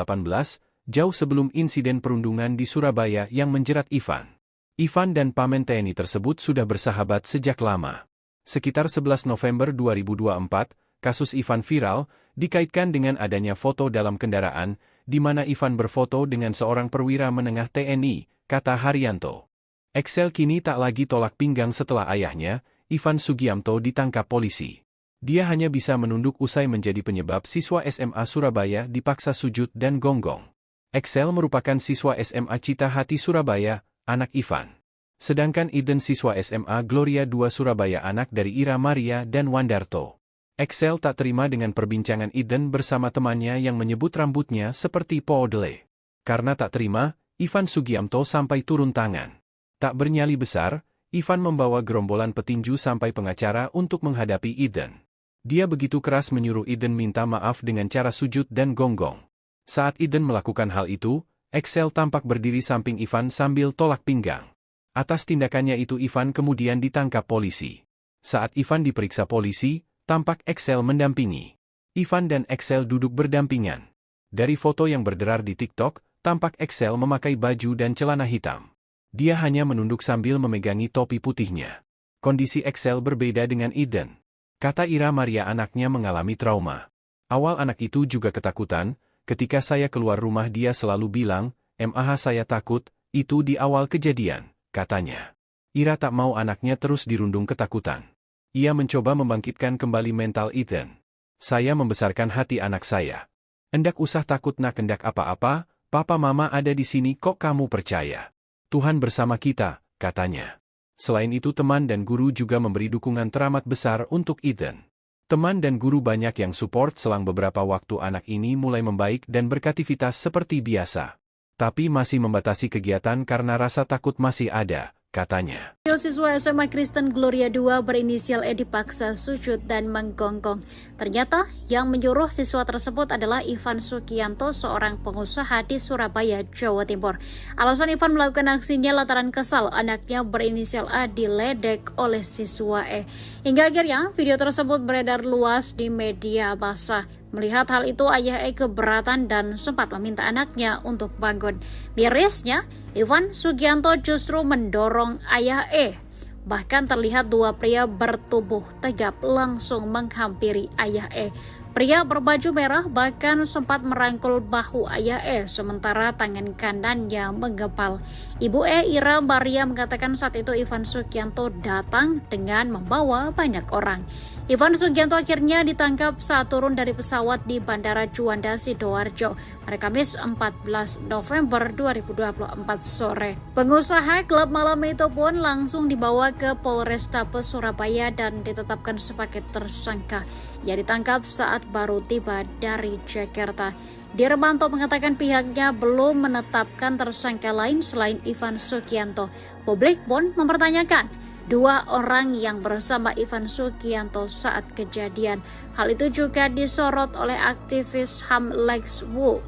S2: jauh sebelum insiden perundungan di Surabaya yang menjerat Ivan. Ivan dan pamen TNI tersebut sudah bersahabat sejak lama. Sekitar 11 November 2024, kasus Ivan viral, dikaitkan dengan adanya foto dalam kendaraan, di mana Ivan berfoto dengan seorang perwira menengah TNI, kata Haryanto. Excel kini tak lagi tolak pinggang setelah ayahnya, Ivan Sugianto ditangkap polisi. Dia hanya bisa menunduk usai menjadi penyebab siswa SMA Surabaya dipaksa sujud dan gonggong. Excel merupakan siswa SMA Cita Hati Surabaya, anak Ivan. Sedangkan Eden siswa SMA Gloria 2 Surabaya, anak dari Ira Maria dan Wandarto. Excel tak terima dengan perbincangan Eden bersama temannya yang menyebut rambutnya seperti poodle. Karena tak terima, Ivan Sugianto sampai turun tangan. Tak bernyali besar, Ivan membawa gerombolan petinju sampai pengacara untuk menghadapi Eden. Dia begitu keras menyuruh Eden minta maaf dengan cara sujud dan gonggong. Saat Eden melakukan hal itu, Excel tampak berdiri samping Ivan sambil tolak pinggang. Atas tindakannya itu Ivan kemudian ditangkap polisi. Saat Ivan diperiksa polisi, tampak Excel mendampingi. Ivan dan Excel duduk berdampingan. Dari foto yang berderar di TikTok, tampak Excel memakai baju dan celana hitam. Dia hanya menunduk sambil memegangi topi putihnya. Kondisi Excel berbeda dengan Eden. Kata Ira Maria, anaknya mengalami trauma. Awal anak itu juga ketakutan, ketika saya keluar rumah dia selalu bilang, "Mah saya takut," itu di awal kejadian, katanya. Ira tak mau anaknya terus dirundung ketakutan. Ia mencoba membangkitkan kembali mental Eden. "Saya membesarkan hati anak saya. Endak usah takut nak, endak apa-apa, papa mama ada di sini kok, kamu percaya. Tuhan bersama kita," katanya. Selain itu teman dan guru juga memberi dukungan teramat besar untuk Eden. Teman dan guru banyak yang support selang beberapa waktu anak ini mulai membaik dan beraktivitas seperti biasa. Tapi masih membatasi kegiatan karena rasa takut masih ada, katanya.
S3: Siswa SMA Kristen Gloria 2 berinisial E dipaksa sujud dan menggonggong. Ternyata yang menyuruh siswa tersebut adalah Ivan Sugianto, seorang pengusaha di Surabaya, Jawa Timur. Alasan Ivan melakukan aksinya lantaran kesal anaknya berinisial A diledek oleh siswa E. Hingga akhirnya video tersebut beredar luas di media massa. Melihat hal itu, ayah E keberatan dan sempat meminta anaknya untuk bangun. Mirisnya, Ivan Sugianto justru mendorong ayah E. Bahkan terlihat dua pria bertubuh tegap langsung menghampiri ayah E. Pria berbaju merah bahkan sempat merangkul bahu ayah E, sementara tangan kanannya menggempal. Ibu E, Ira Maria, mengatakan saat itu Ivan Sugianto datang dengan membawa banyak orang. Ivan Sugianto akhirnya ditangkap saat turun dari pesawat di Bandara Juanda, Sidoarjo pada Kamis 14 November 2024 sore. Pengusaha klub malam itu pun langsung dibawa ke Polrestabes Surabaya dan ditetapkan sebagai tersangka. Ia ditangkap saat baru tiba dari Jakarta. Dirmanto mengatakan pihaknya belum menetapkan tersangka lain selain Ivan Sugianto. Publik pun mempertanyakan dua orang yang bersama Ivan Sugianto saat kejadian. Hal itu juga disorot oleh aktivis HAM Lex Wu.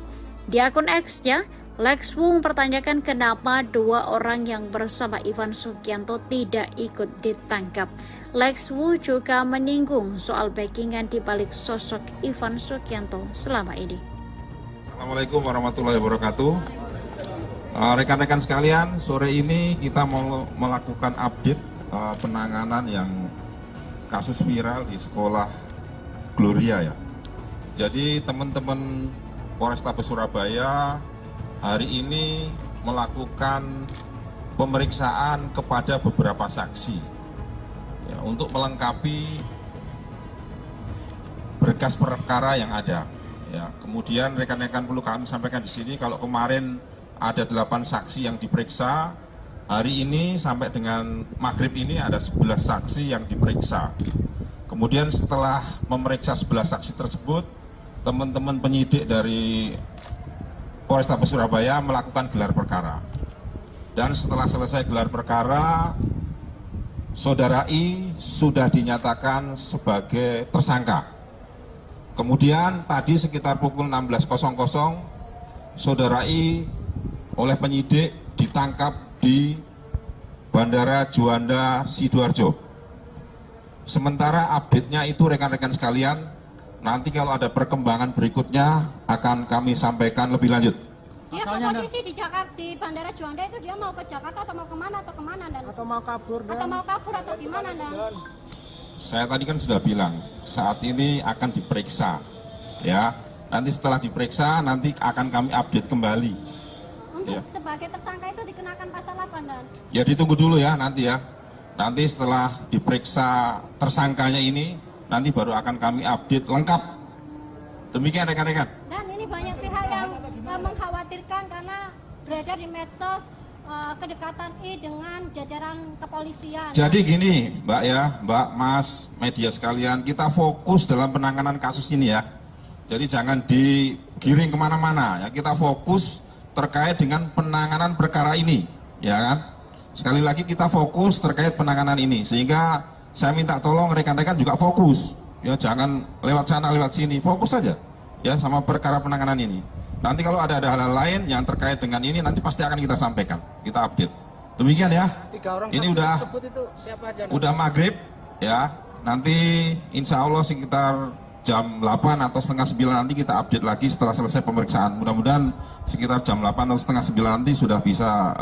S3: Di akun X-nya, Lex Wu mempertanyakan kenapa dua orang yang bersama Ivan Sugianto tidak ikut ditangkap. Lex Wu juga menyinggung soal backingan di balik sosok Ivan Sugianto selama ini.
S4: Assalamualaikum warahmatullahi wabarakatuh. Rekan-rekan sekalian, sore ini kita mau melakukan update penanganan yang kasus viral di sekolah Gloria ya. Jadi teman-teman Polrestabes Surabaya hari ini melakukan pemeriksaan kepada beberapa saksi ya, untuk melengkapi berkas perkara yang ada. Ya, kemudian rekan-rekan perlu kami sampaikan di sini kalau kemarin ada 8 saksi yang diperiksa. Hari ini sampai dengan maghrib ini ada 11 saksi yang diperiksa. Kemudian setelah memeriksa 11 saksi tersebut, teman-teman penyidik dari Polrestabes Surabaya melakukan gelar perkara. Dan setelah selesai gelar perkara, Saudara I sudah dinyatakan sebagai tersangka. Kemudian tadi sekitar pukul 16.00, Saudara I oleh penyidik ditangkap di Bandara Juanda, Sidoarjo. Sementara update-nya itu rekan-rekan sekalian, nanti kalau ada perkembangan berikutnya akan kami sampaikan lebih lanjut.
S5: Dia posisi di Jakarta, di Bandara Juanda itu dia mau ke Jakarta atau mau kemana dan? Atau mau kabur atau gimana dan?
S4: Saya tadi kan sudah bilang saat ini akan diperiksa, ya. Nanti setelah diperiksa nanti akan kami update kembali.
S5: Untuk sebagai tersangka itu dikenakan pasal apa dan?
S4: Ya ditunggu dulu ya nanti ya. Nanti setelah diperiksa tersangkanya ini nanti baru akan kami update lengkap. Demikian rekan-rekan.
S5: Dan ini banyak pihak yang mengkhawatirkan karena beredar di medsos kedekatan I dengan jajaran kepolisian.
S4: Jadi gini Mbak ya, Mbak, Mas, media sekalian, kita fokus dalam penanganan kasus ini ya. Jadi jangan digiring kemana-mana ya, kita fokus terkait dengan penanganan perkara ini, ya kan? Sekali lagi kita fokus terkait penanganan ini, sehingga saya minta tolong rekan-rekan juga fokus, ya jangan lewat sana lewat sini, fokus saja ya sama perkara penanganan ini. Nanti kalau ada hal-hal lain yang terkait dengan ini nanti pasti akan kita sampaikan, kita update. Demikian ya. Ini udah maghrib ya. Nanti insya Allah sekitar jam 8 atau setengah 9 nanti kita update lagi setelah selesai pemeriksaan. Mudah-mudahan sekitar jam 8 atau setengah 9 nanti sudah bisa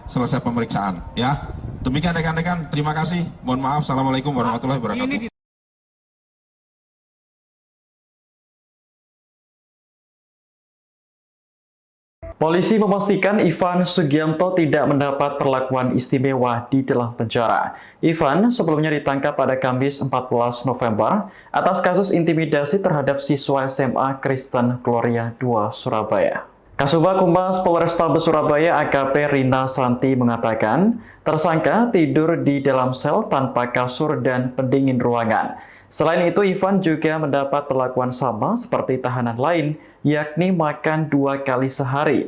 S4: selesai pemeriksaan ya. Demikian rekan-rekan, terima kasih. Mohon maaf. Assalamualaikum warahmatullahi wabarakatuh.
S1: Polisi memastikan Ivan Sugianto tidak mendapat perlakuan istimewa di dalam penjara. Ivan sebelumnya ditangkap pada Kamis 14 November atas kasus intimidasi terhadap siswa SMA Kristen Gloria II Surabaya. Kasubag Humas Polrestabes Surabaya AKP Rina Santi mengatakan, tersangka tidur di dalam sel tanpa kasur dan pendingin ruangan. Selain itu, Ivan juga mendapat perlakuan sama seperti tahanan lain, yakni makan 2 kali sehari.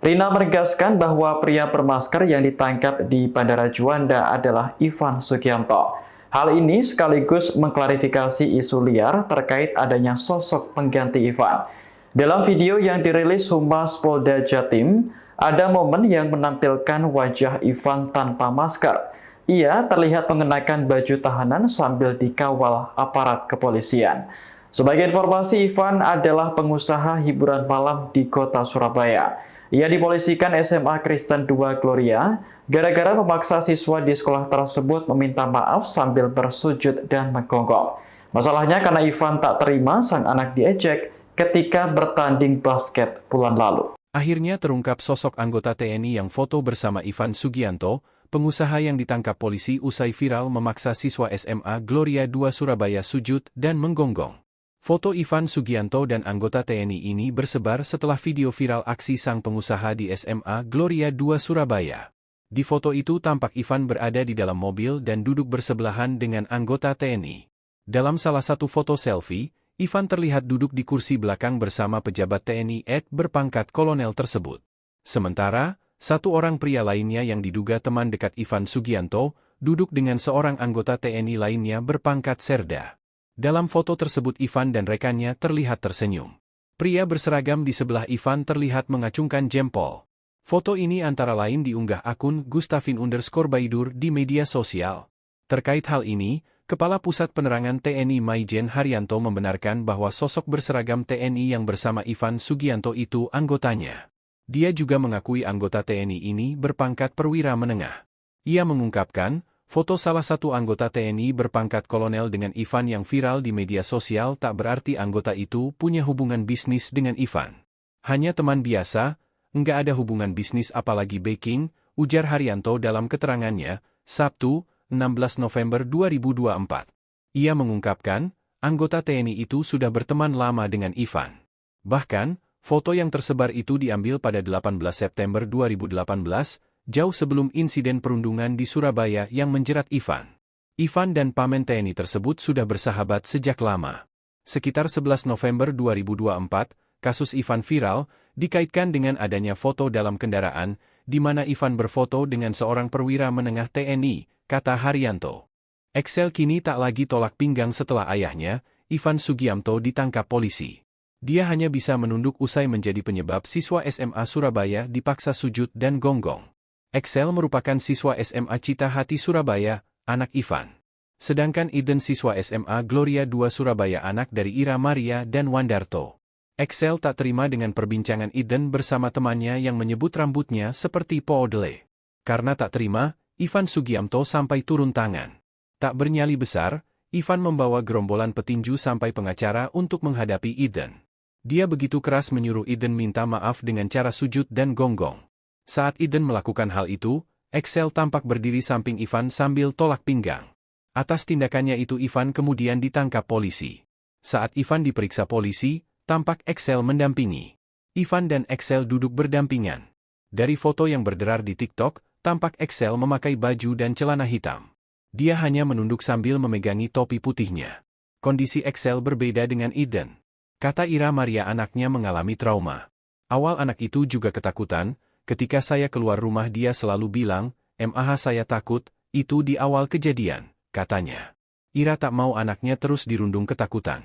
S1: Rina menegaskan bahwa pria bermasker yang ditangkap di Bandara Juanda adalah Ivan Sugianto. Hal ini sekaligus mengklarifikasi isu liar terkait adanya sosok pengganti Ivan. Dalam video yang dirilis Humas Polda Jatim, ada momen yang menampilkan wajah Ivan tanpa masker. Ia terlihat mengenakan baju tahanan sambil dikawal aparat kepolisian. Sebagai informasi, Ivan adalah pengusaha hiburan malam di kota Surabaya. Ia dipolisikan SMA Kristen II Gloria gara-gara memaksa siswa di sekolah tersebut meminta maaf sambil bersujud dan menggonggong. Masalahnya karena Ivan tak terima sang anak diejek ketika bertanding basket bulan lalu.
S2: Akhirnya terungkap sosok anggota TNI yang foto bersama Ivan Sugianto, pengusaha yang ditangkap polisi usai viral memaksa siswa SMA Gloria II Surabaya sujud dan menggonggong. Foto Ivan Sugianto dan anggota TNI ini bersebar setelah video viral aksi sang pengusaha di SMA Gloria II Surabaya. Di foto itu tampak Ivan berada di dalam mobil dan duduk bersebelahan dengan anggota TNI. Dalam salah satu foto selfie, Ivan terlihat duduk di kursi belakang bersama pejabat TNI berpangkat kolonel tersebut. Sementara, satu orang pria lainnya yang diduga teman dekat Ivan Sugianto, duduk dengan seorang anggota TNI lainnya berpangkat serda. Dalam foto tersebut Ivan dan rekannya terlihat tersenyum. Pria berseragam di sebelah Ivan terlihat mengacungkan jempol. Foto ini antara lain diunggah akun Gustavin_Baidur di media sosial. Terkait hal ini, Kepala Pusat Penerangan TNI Maijen Haryanto membenarkan bahwa sosok berseragam TNI yang bersama Ivan Sugianto itu anggotanya. Dia juga mengakui anggota TNI ini berpangkat perwira menengah. Ia mengungkapkan, foto salah satu anggota TNI berpangkat kolonel dengan Ivan yang viral di media sosial tak berarti anggota itu punya hubungan bisnis dengan Ivan. Hanya teman biasa, enggak ada hubungan bisnis apalagi backing, ujar Haryanto dalam keterangannya, Sabtu, 16 November 2024. Ia mengungkapkan, anggota TNI itu sudah berteman lama dengan Ivan. Bahkan, foto yang tersebar itu diambil pada 18 September 2018, jauh sebelum insiden perundungan di Surabaya yang menjerat Ivan. Ivan dan pamen TNI tersebut sudah bersahabat sejak lama. Sekitar 11 November 2024, kasus Ivan viral, dikaitkan dengan adanya foto dalam kendaraan, di mana Ivan berfoto dengan seorang perwira menengah TNI, kata Haryanto. Excel kini tak lagi tolak pinggang setelah ayahnya, Ivan Sugianto ditangkap polisi. Dia hanya bisa menunduk usai menjadi penyebab siswa SMA Surabaya dipaksa sujud dan gonggong. Excel merupakan siswa SMA Cita Hati Surabaya, anak Ivan. Sedangkan Eden siswa SMA Gloria II Surabaya anak dari Ira Maria dan Wandarto. Excel tak terima dengan perbincangan Eden bersama temannya yang menyebut rambutnya seperti poodle. Karena tak terima, Ivan Sugianto sampai turun tangan. Tak bernyali besar, Ivan membawa gerombolan petinju sampai pengacara untuk menghadapi Eden. Dia begitu keras menyuruh Eden minta maaf dengan cara sujud dan gonggong. Saat Eden melakukan hal itu, Excel tampak berdiri samping Ivan sambil tolak pinggang. Atas tindakannya itu Ivan kemudian ditangkap polisi. Saat Ivan diperiksa polisi, tampak Excel mendampingi. Ivan dan Excel duduk berdampingan. Dari foto yang berderar di TikTok, tampak Excel memakai baju dan celana hitam. Dia hanya menunduk sambil memegangi topi putihnya. Kondisi Excel berbeda dengan Eden. Kata Ira Maria anaknya mengalami trauma. Awal anak itu juga ketakutan, ketika saya keluar rumah dia selalu bilang, "Mah saya takut," itu di awal kejadian, katanya. Ira tak mau anaknya terus dirundung ketakutan.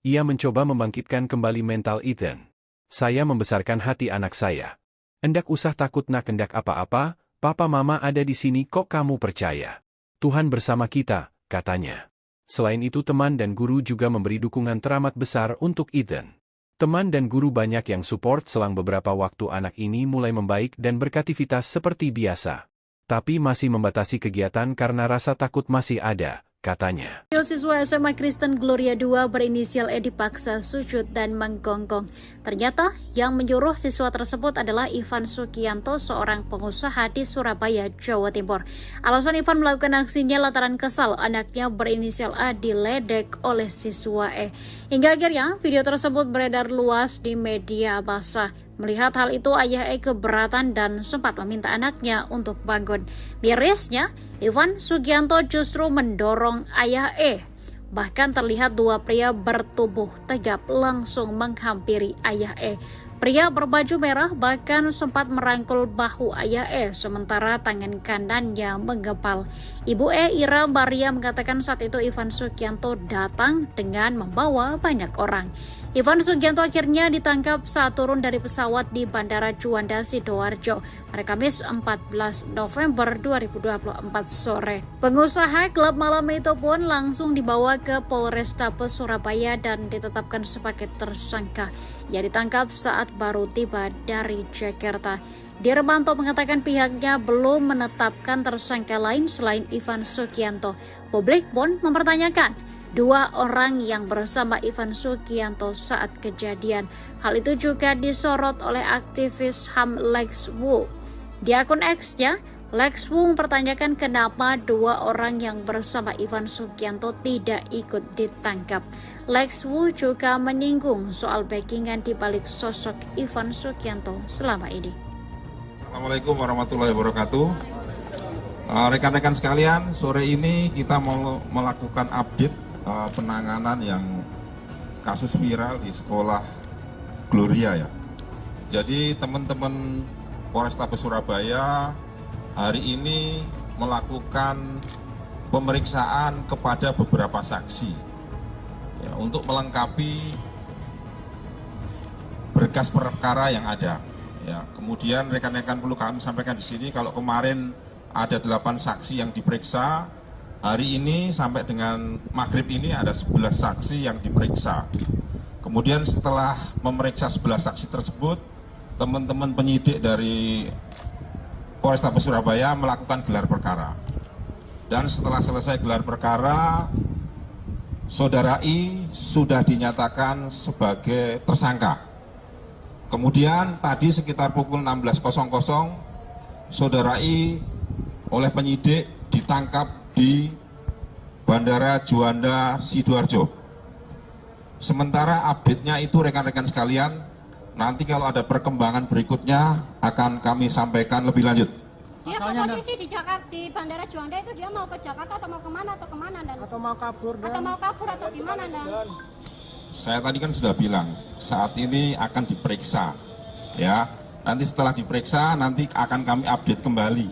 S2: Ia mencoba membangkitkan kembali mental Eden. "Saya membesarkan hati anak saya. Endak usah takut nak endak apa-apa, papa mama ada di sini kok kamu percaya. Tuhan bersama kita," katanya. Selain itu teman dan guru juga memberi dukungan teramat besar untuk Eden. Teman dan guru banyak yang support selang beberapa waktu anak ini mulai membaik dan beraktivitas seperti biasa. Tapi masih membatasi kegiatan karena rasa takut masih ada, katanya.
S3: Siswa SMA Kristen Gloria 2 berinisial E dipaksa sujud dan menggonggong. Ternyata yang menyuruh siswa tersebut adalah Ivan Sugianto, seorang pengusaha di Surabaya, Jawa Timur. Alasan Ivan melakukan aksinya lantaran kesal anaknya berinisial A diledek oleh siswa E. Hingga akhirnya video tersebut beredar luas di media basah. Melihat hal itu, ayah E keberatan dan sempat meminta anaknya untuk bangun. Mirisnya, Ivan Sugianto justru mendorong ayah E. Bahkan terlihat dua pria bertubuh tegap langsung menghampiri ayah E. Pria berbaju merah bahkan sempat merangkul bahu ayah E, sementara tangan kanannya menggempal. Ibu E, Ira Maria, mengatakan saat itu Ivan Sugianto datang dengan membawa banyak orang. Ivan Sugianto akhirnya ditangkap saat turun dari pesawat di Bandara Juanda, Sidoarjo pada Kamis 14 November 2024 sore. Pengusaha klub malam itu pun langsung dibawa ke Polrestabes Surabaya dan ditetapkan sebagai tersangka. Ia ditangkap saat baru tiba dari Jakarta. Dirmanto mengatakan pihaknya belum menetapkan tersangka lain selain Ivan Sugianto. Publik pun mempertanyakan dua orang yang bersama Ivan Sugianto saat kejadian. Hal itu juga disorot oleh aktivis HAM Lex Wu. Di akun X-nya, Lex Wu mempertanyakan kenapa dua orang yang bersama Ivan Sugianto tidak ikut ditangkap. Lex Wu juga menyinggung soal backingan di balik sosok Ivan Sugianto selama ini.
S4: Assalamualaikum warahmatullahi wabarakatuh. Rekan-rekan sekalian, sore ini kita mau melakukan update penanganan yang kasus viral di sekolah Gloria ya. Jadi teman-teman Polrestabes Surabaya hari ini melakukan pemeriksaan kepada beberapa saksi ya, untuk melengkapi berkas perkara yang ada. Ya, kemudian rekan-rekan perlu kami sampaikan di sini kalau kemarin ada 8 saksi yang diperiksa. Hari ini sampai dengan maghrib ini ada 11 saksi yang diperiksa. Kemudian setelah memeriksa 11 saksi tersebut, teman-teman penyidik dari Polrestabes Surabaya melakukan gelar perkara. Dan setelah selesai gelar perkara, Saudara I sudah dinyatakan sebagai tersangka. Kemudian tadi sekitar pukul 16.00, Saudara I oleh penyidik ditangkap di Bandara Juanda, Sidoarjo. Sementara update-nya itu rekan-rekan sekalian, nanti kalau ada perkembangan berikutnya akan kami sampaikan lebih lanjut.
S5: Dia posisi di Jakarta, di Bandara Juanda itu dia mau ke Jakarta atau mau kemana dan? Atau mau kabur atau gimana dan?
S4: Saya tadi kan sudah bilang, saat ini akan diperiksa, ya. Nanti setelah diperiksa, nanti akan kami update kembali.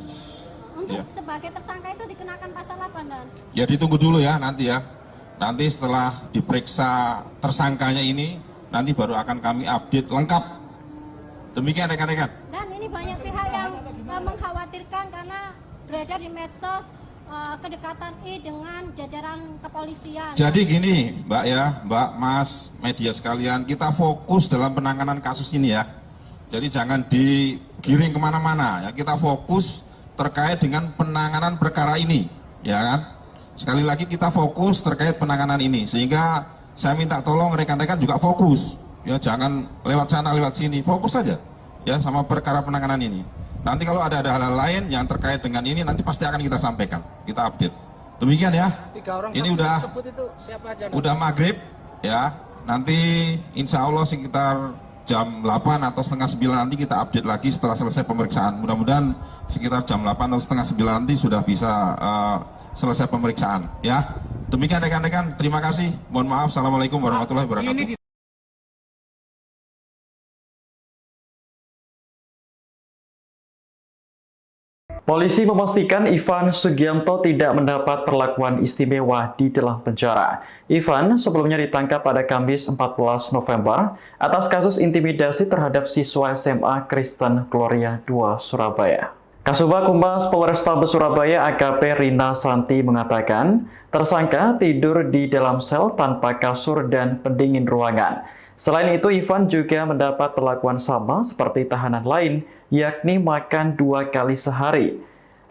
S5: Untuk sebagai tersangka itu dikenakan pasal apa dan?
S4: Ya ditunggu dulu ya nanti ya. Nanti setelah diperiksa tersangkanya ini, nanti baru akan kami update lengkap. Demikian rekan-rekan.
S5: Dan ini banyak pihak yang mengkhawatirkan karena beredar di medsos kedekatan I dengan jajaran kepolisian. Jadi
S4: gini Mbak ya, Mbak, Mas, media sekalian, kita fokus dalam penanganan kasus ini ya. Jadi jangan digiring kemana-mana ya, kita fokus terkait dengan penanganan perkara ini, ya kan? Sekali lagi kita fokus terkait penanganan ini, sehingga saya minta tolong rekan-rekan juga fokus, ya jangan lewat sana lewat sini, fokus saja, ya sama perkara penanganan ini. Nanti kalau ada hal-hal lain yang terkait dengan ini, nanti pasti akan kita sampaikan, kita update. Demikian ya. Ini
S6: itu
S4: udah maghrib ya. Nanti insya Allah sekitar jam 8 atau setengah 9 nanti kita update lagi setelah selesai pemeriksaan. Mudah-mudahan sekitar jam 8 atau setengah 9 nanti sudah bisa selesai pemeriksaan ya. Demikian rekan-rekan, terima kasih. Mohon maaf. Assalamualaikum warahmatullahi wabarakatuh.
S1: Polisi memastikan Ivan Sugianto tidak mendapat perlakuan istimewa di dalam penjara. Ivan sebelumnya ditangkap pada Kamis 14 November atas kasus intimidasi terhadap siswa SMA Kristen Gloria II Surabaya. Kasubag Humas Polrestabes Surabaya AKP Rina Santi mengatakan, tersangka tidur di dalam sel tanpa kasur dan pendingin ruangan. Selain itu, Ivan juga mendapat perlakuan sama seperti tahanan lain, yakni makan 2 kali sehari.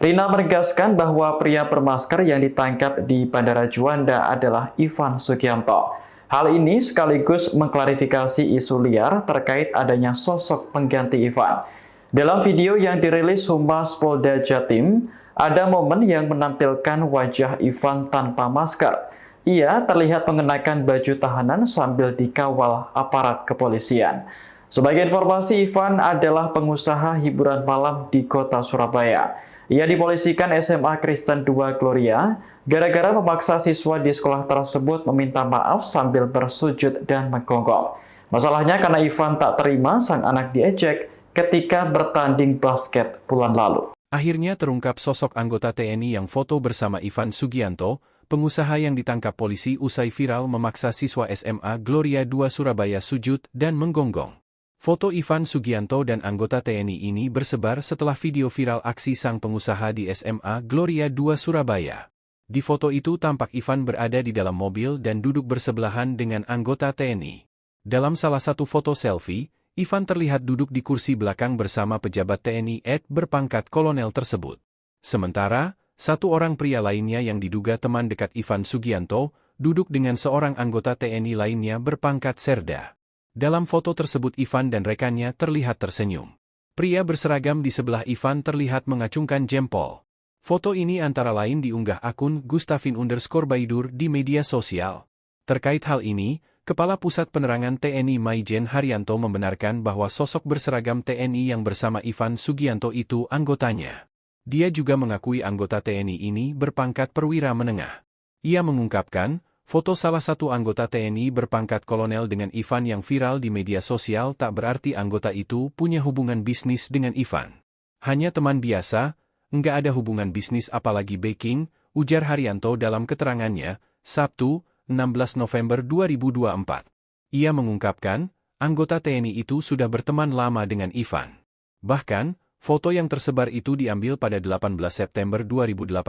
S1: Rina menegaskan bahwa pria bermasker yang ditangkap di Bandara Juanda adalah Ivan Sugianto. Hal ini sekaligus mengklarifikasi isu liar terkait adanya sosok pengganti Ivan. Dalam video yang dirilis Humas Polda Jatim, ada momen yang menampilkan wajah Ivan tanpa masker. Ia terlihat mengenakan baju tahanan sambil dikawal aparat kepolisian. Sebagai informasi, Ivan adalah pengusaha hiburan malam di kota Surabaya. Ia dipolisikan SMA Kristen II Gloria gara-gara memaksa siswa di sekolah tersebut meminta maaf sambil bersujud dan menggonggong. Masalahnya karena Ivan tak terima sang anak diejek ketika bertanding basket bulan lalu.
S2: Akhirnya terungkap sosok anggota TNI yang foto bersama Ivan Sugianto, pengusaha yang ditangkap polisi usai viral memaksa siswa SMA Gloria II Surabaya sujud dan menggonggong. Foto Ivan Sugianto dan anggota TNI ini bersebar setelah video viral aksi sang pengusaha di SMA Gloria II Surabaya. Di foto itu tampak Ivan berada di dalam mobil dan duduk bersebelahan dengan anggota TNI. Dalam salah satu foto selfie, Ivan terlihat duduk di kursi belakang bersama pejabat TNI berpangkat kolonel tersebut. Sementara, satu orang pria lainnya yang diduga teman dekat Ivan Sugianto, duduk dengan seorang anggota TNI lainnya berpangkat serda. Dalam foto tersebut Ivan dan rekannya terlihat tersenyum. Pria berseragam di sebelah Ivan terlihat mengacungkan jempol. Foto ini antara lain diunggah akun Gustavin_Baidur di media sosial. Terkait hal ini, Kepala Pusat Penerangan TNI Maijen Haryanto membenarkan bahwa sosok berseragam TNI yang bersama Ivan Sugianto itu anggotanya. Dia juga mengakui anggota TNI ini berpangkat perwira menengah. Ia mengungkapkan, foto salah satu anggota TNI berpangkat kolonel dengan Ivan yang viral di media sosial tak berarti anggota itu punya hubungan bisnis dengan Ivan. Hanya teman biasa, enggak ada hubungan bisnis apalagi backing, ujar Haryanto dalam keterangannya, Sabtu, 16 November 2024. Ia mengungkapkan, anggota TNI itu sudah berteman lama dengan Ivan. Bahkan, foto yang tersebar itu diambil pada 18 September 2018,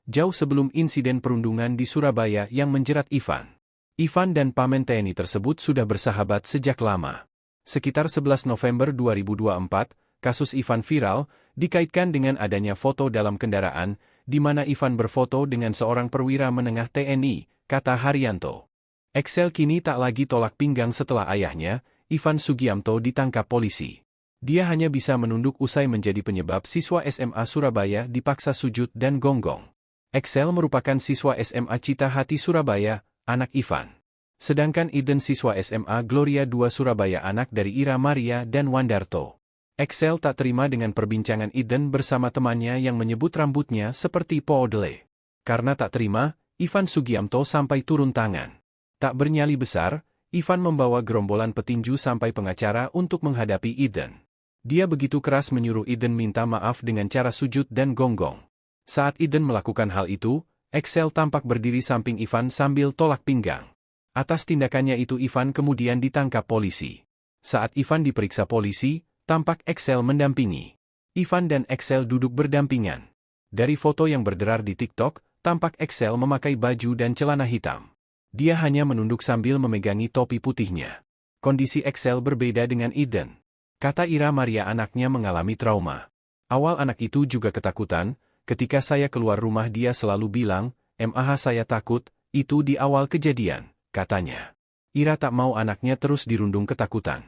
S2: jauh sebelum insiden perundungan di Surabaya yang menjerat Ivan. Ivan dan pamen TNI tersebut sudah bersahabat sejak lama. Sekitar 11 November 2024, kasus Ivan viral, dikaitkan dengan adanya foto dalam kendaraan, di mana Ivan berfoto dengan seorang perwira menengah TNI, kata Haryanto. Excel kini tak lagi tolak pinggang setelah ayahnya, Ivan Sugianto ditangkap polisi. Dia hanya bisa menunduk usai menjadi penyebab siswa SMA Surabaya dipaksa sujud dan gonggong. Excel merupakan siswa SMA Cita Hati Surabaya, anak Ivan. Sedangkan Eden siswa SMA Gloria II Surabaya anak dari Ira Maria dan Wandarto. Excel tak terima dengan perbincangan Eden bersama temannya yang menyebut rambutnya seperti poodle. Karena tak terima, Ivan Sugianto sampai turun tangan. Tak bernyali besar, Ivan membawa gerombolan petinju sampai pengacara untuk menghadapi Eden. Dia begitu keras menyuruh Eden minta maaf dengan cara sujud dan gonggong. Saat Eden melakukan hal itu, Excel tampak berdiri samping Ivan sambil tolak pinggang. Atas tindakannya itu Ivan kemudian ditangkap polisi. Saat Ivan diperiksa polisi, tampak Excel mendampingi. Ivan dan Excel duduk berdampingan. Dari foto yang berderar di TikTok, tampak Excel memakai baju dan celana hitam. Dia hanya menunduk sambil memegangi topi putihnya. Kondisi Excel berbeda dengan Eden. Kata Ira Maria anaknya mengalami trauma. Awal anak itu juga ketakutan, ketika saya keluar rumah dia selalu bilang, "Mah saya takut," itu di awal kejadian, katanya. Ira tak mau anaknya terus dirundung ketakutan.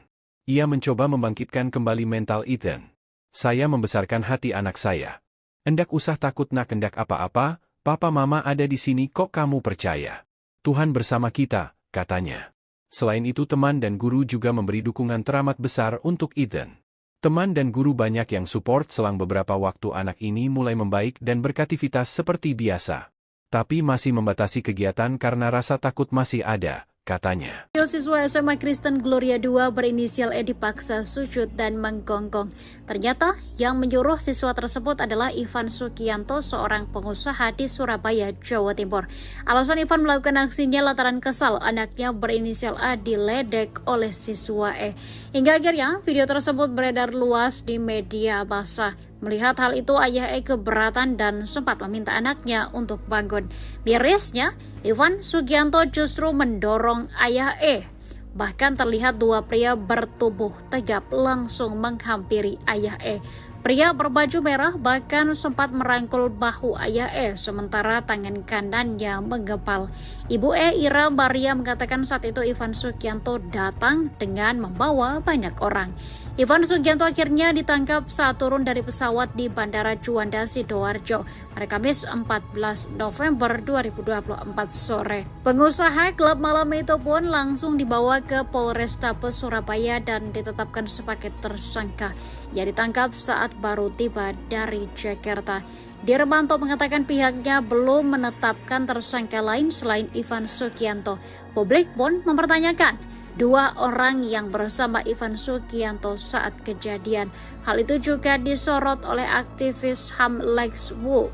S2: Ia mencoba membangkitkan kembali mental Eden. Saya membesarkan hati anak saya. Endak usah takut nak, hendak apa-apa, Papa Mama ada di sini kok kamu percaya? Tuhan bersama kita, katanya. Selain itu teman dan guru juga memberi dukungan teramat besar untuk Ethan. Teman dan guru banyak yang support selang beberapa waktu anak ini mulai membaik dan beraktivitas seperti biasa. Tapi masih membatasi kegiatan karena rasa takut masih ada, katanya.
S3: Siswa SMA Kristen Gloria 2 berinisial E dipaksa sujud dan menggonggong. Ternyata yang menyuruh siswa tersebut adalah Ivan Sugianto, seorang pengusaha di Surabaya, Jawa Timur. Alasan Ivan melakukan aksinya lantaran kesal anaknya berinisial A diledek oleh siswa E. Hingga akhirnya video tersebut beredar luas di media massa. Melihat hal itu, ayah E keberatan dan sempat meminta anaknya untuk bangun. Mirisnya, Ivan Sugianto justru mendorong ayah E. Bahkan terlihat dua pria bertubuh tegap langsung menghampiri ayah E. Pria berbaju merah bahkan sempat merangkul bahu ayah E, sementara tangan kanannya menggempal. Ibu E, Ira Maria, mengatakan saat itu Ivan Sugianto datang dengan membawa banyak orang. Ivan Sugianto akhirnya ditangkap saat turun dari pesawat di Bandara Juanda, Sidoarjo pada Kamis 14 November 2024 sore. Pengusaha klub malam itu pun langsung dibawa ke Polrestabes Surabaya dan ditetapkan sebagai tersangka. Ia ditangkap saat baru tiba dari Jakarta. Dirmanto mengatakan pihaknya belum menetapkan tersangka lain selain Ivan Sugianto. Publik pun mempertanyakan dua orang yang bersama Ivan Sugianto saat kejadian. Hal itu juga disorot oleh aktivis HAM Lex Wu.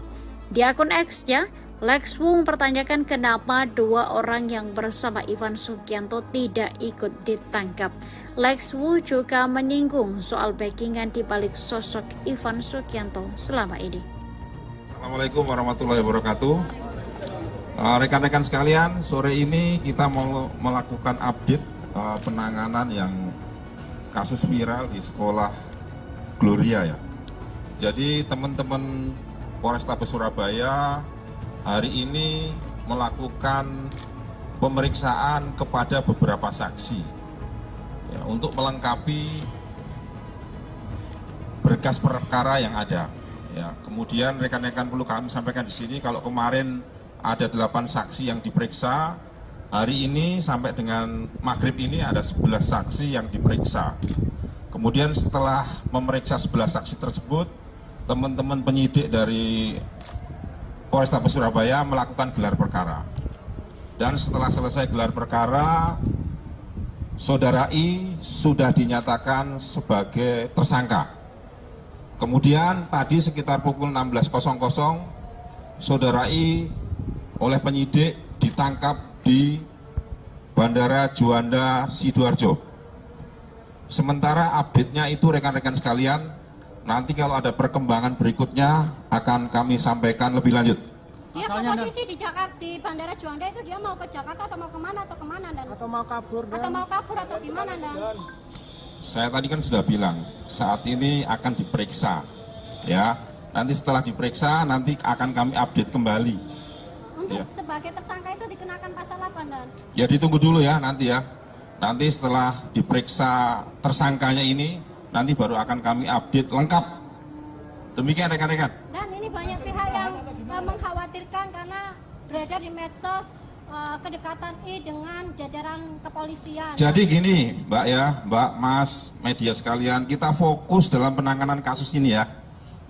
S3: Di akun X-nya, Lex Wu mempertanyakan kenapa dua orang yang bersama Ivan Sugianto tidak ikut ditangkap. Lex Wu juga menyinggung soal backingan di balik sosok Ivan Sugianto selama ini.
S4: Assalamualaikum warahmatullahi wabarakatuh. Rekan-rekan sekalian, sore ini kita mau melakukan update penanganan yang kasus viral di sekolah Gloria ya. Jadi teman-teman Polrestabes Surabaya hari ini melakukan pemeriksaan kepada beberapa saksi ya, untuk melengkapi berkas perkara yang ada. Ya, kemudian rekan-rekan perlu kami sampaikan di sini kalau kemarin ada 8 saksi yang diperiksa. Hari ini sampai dengan maghrib ini ada 11 saksi yang diperiksa. Kemudian setelah memeriksa 11 saksi tersebut, teman-teman penyidik dari Polrestabes Surabaya melakukan gelar perkara. Dan setelah selesai gelar perkara, Saudara I sudah dinyatakan sebagai tersangka. Kemudian tadi sekitar pukul 16.00, Saudara I oleh penyidik ditangkap di Bandara Juanda, Sidoarjo. Sementara update-nya itu rekan-rekan sekalian, nanti kalau ada perkembangan berikutnya akan kami sampaikan lebih lanjut.
S5: Dia posisi di Jakarta, di Bandara Juanda itu dia mau ke Jakarta atau mau kemana dan? Atau mau kabur atau gimana dan?
S4: Saya tadi kan sudah bilang, saat ini akan diperiksa, ya. Nanti setelah diperiksa, nanti akan kami update kembali.
S5: Untuk sebagai tersangka itu dikenakan pasal apa dan?
S4: Ya ditunggu dulu ya nanti ya. Nanti setelah diperiksa tersangkanya ini, nanti baru akan kami update lengkap. Demikian rekan-rekan.
S5: Dan ini banyak pihak yang mengkhawatirkan karena beredar di medsos kedekatan I dengan jajaran kepolisian. Jadi
S4: gini Mbak ya, Mbak, Mas, media sekalian, kita fokus dalam penanganan kasus ini ya.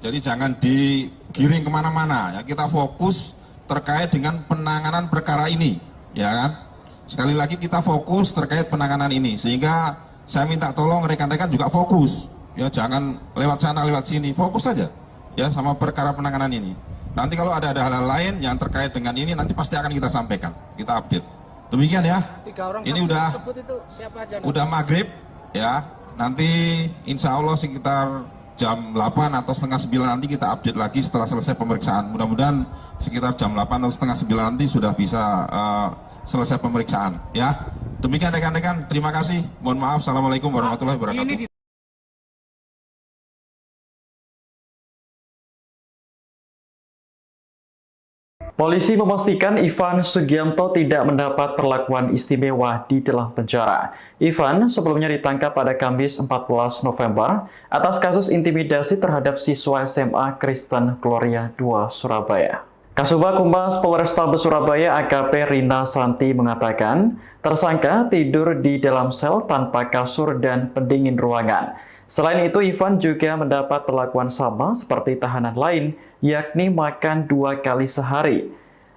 S4: Jadi jangan digiring kemana-mana ya, kita fokus terkait dengan penanganan perkara ini, ya kan? Sekali lagi kita fokus terkait penanganan ini, sehingga saya minta tolong rekan-rekan juga fokus, ya jangan lewat sana lewat sini, fokus saja, ya sama perkara penanganan ini. Nanti kalau ada hal-hal lain yang terkait dengan ini, nanti pasti akan kita sampaikan, kita update. Demikian ya. Ini udah maghrib, ya. Nanti insya Allah sekitar jam 8 atau setengah 9 nanti kita update lagi setelah selesai pemeriksaan. Mudah-mudahan sekitar jam 8 atau setengah 9 nanti sudah bisa selesai pemeriksaan. Ya, demikian rekan-rekan. Terima kasih. Mohon maaf. Assalamualaikum warahmatullahi wabarakatuh.
S1: Polisi memastikan Ivan Sugianto tidak mendapat perlakuan istimewa di dalam penjara. Ivan sebelumnya ditangkap pada Kamis 14 November atas kasus intimidasi terhadap siswa SMA Kristen Gloria 2 Surabaya. Kasubag Humas Polrestabes Surabaya AKP Rina Santi mengatakan, tersangka tidur di dalam sel tanpa kasur dan pendingin ruangan. Selain itu, Ivan juga mendapat perlakuan sama seperti tahanan lain, yakni makan 2 kali sehari.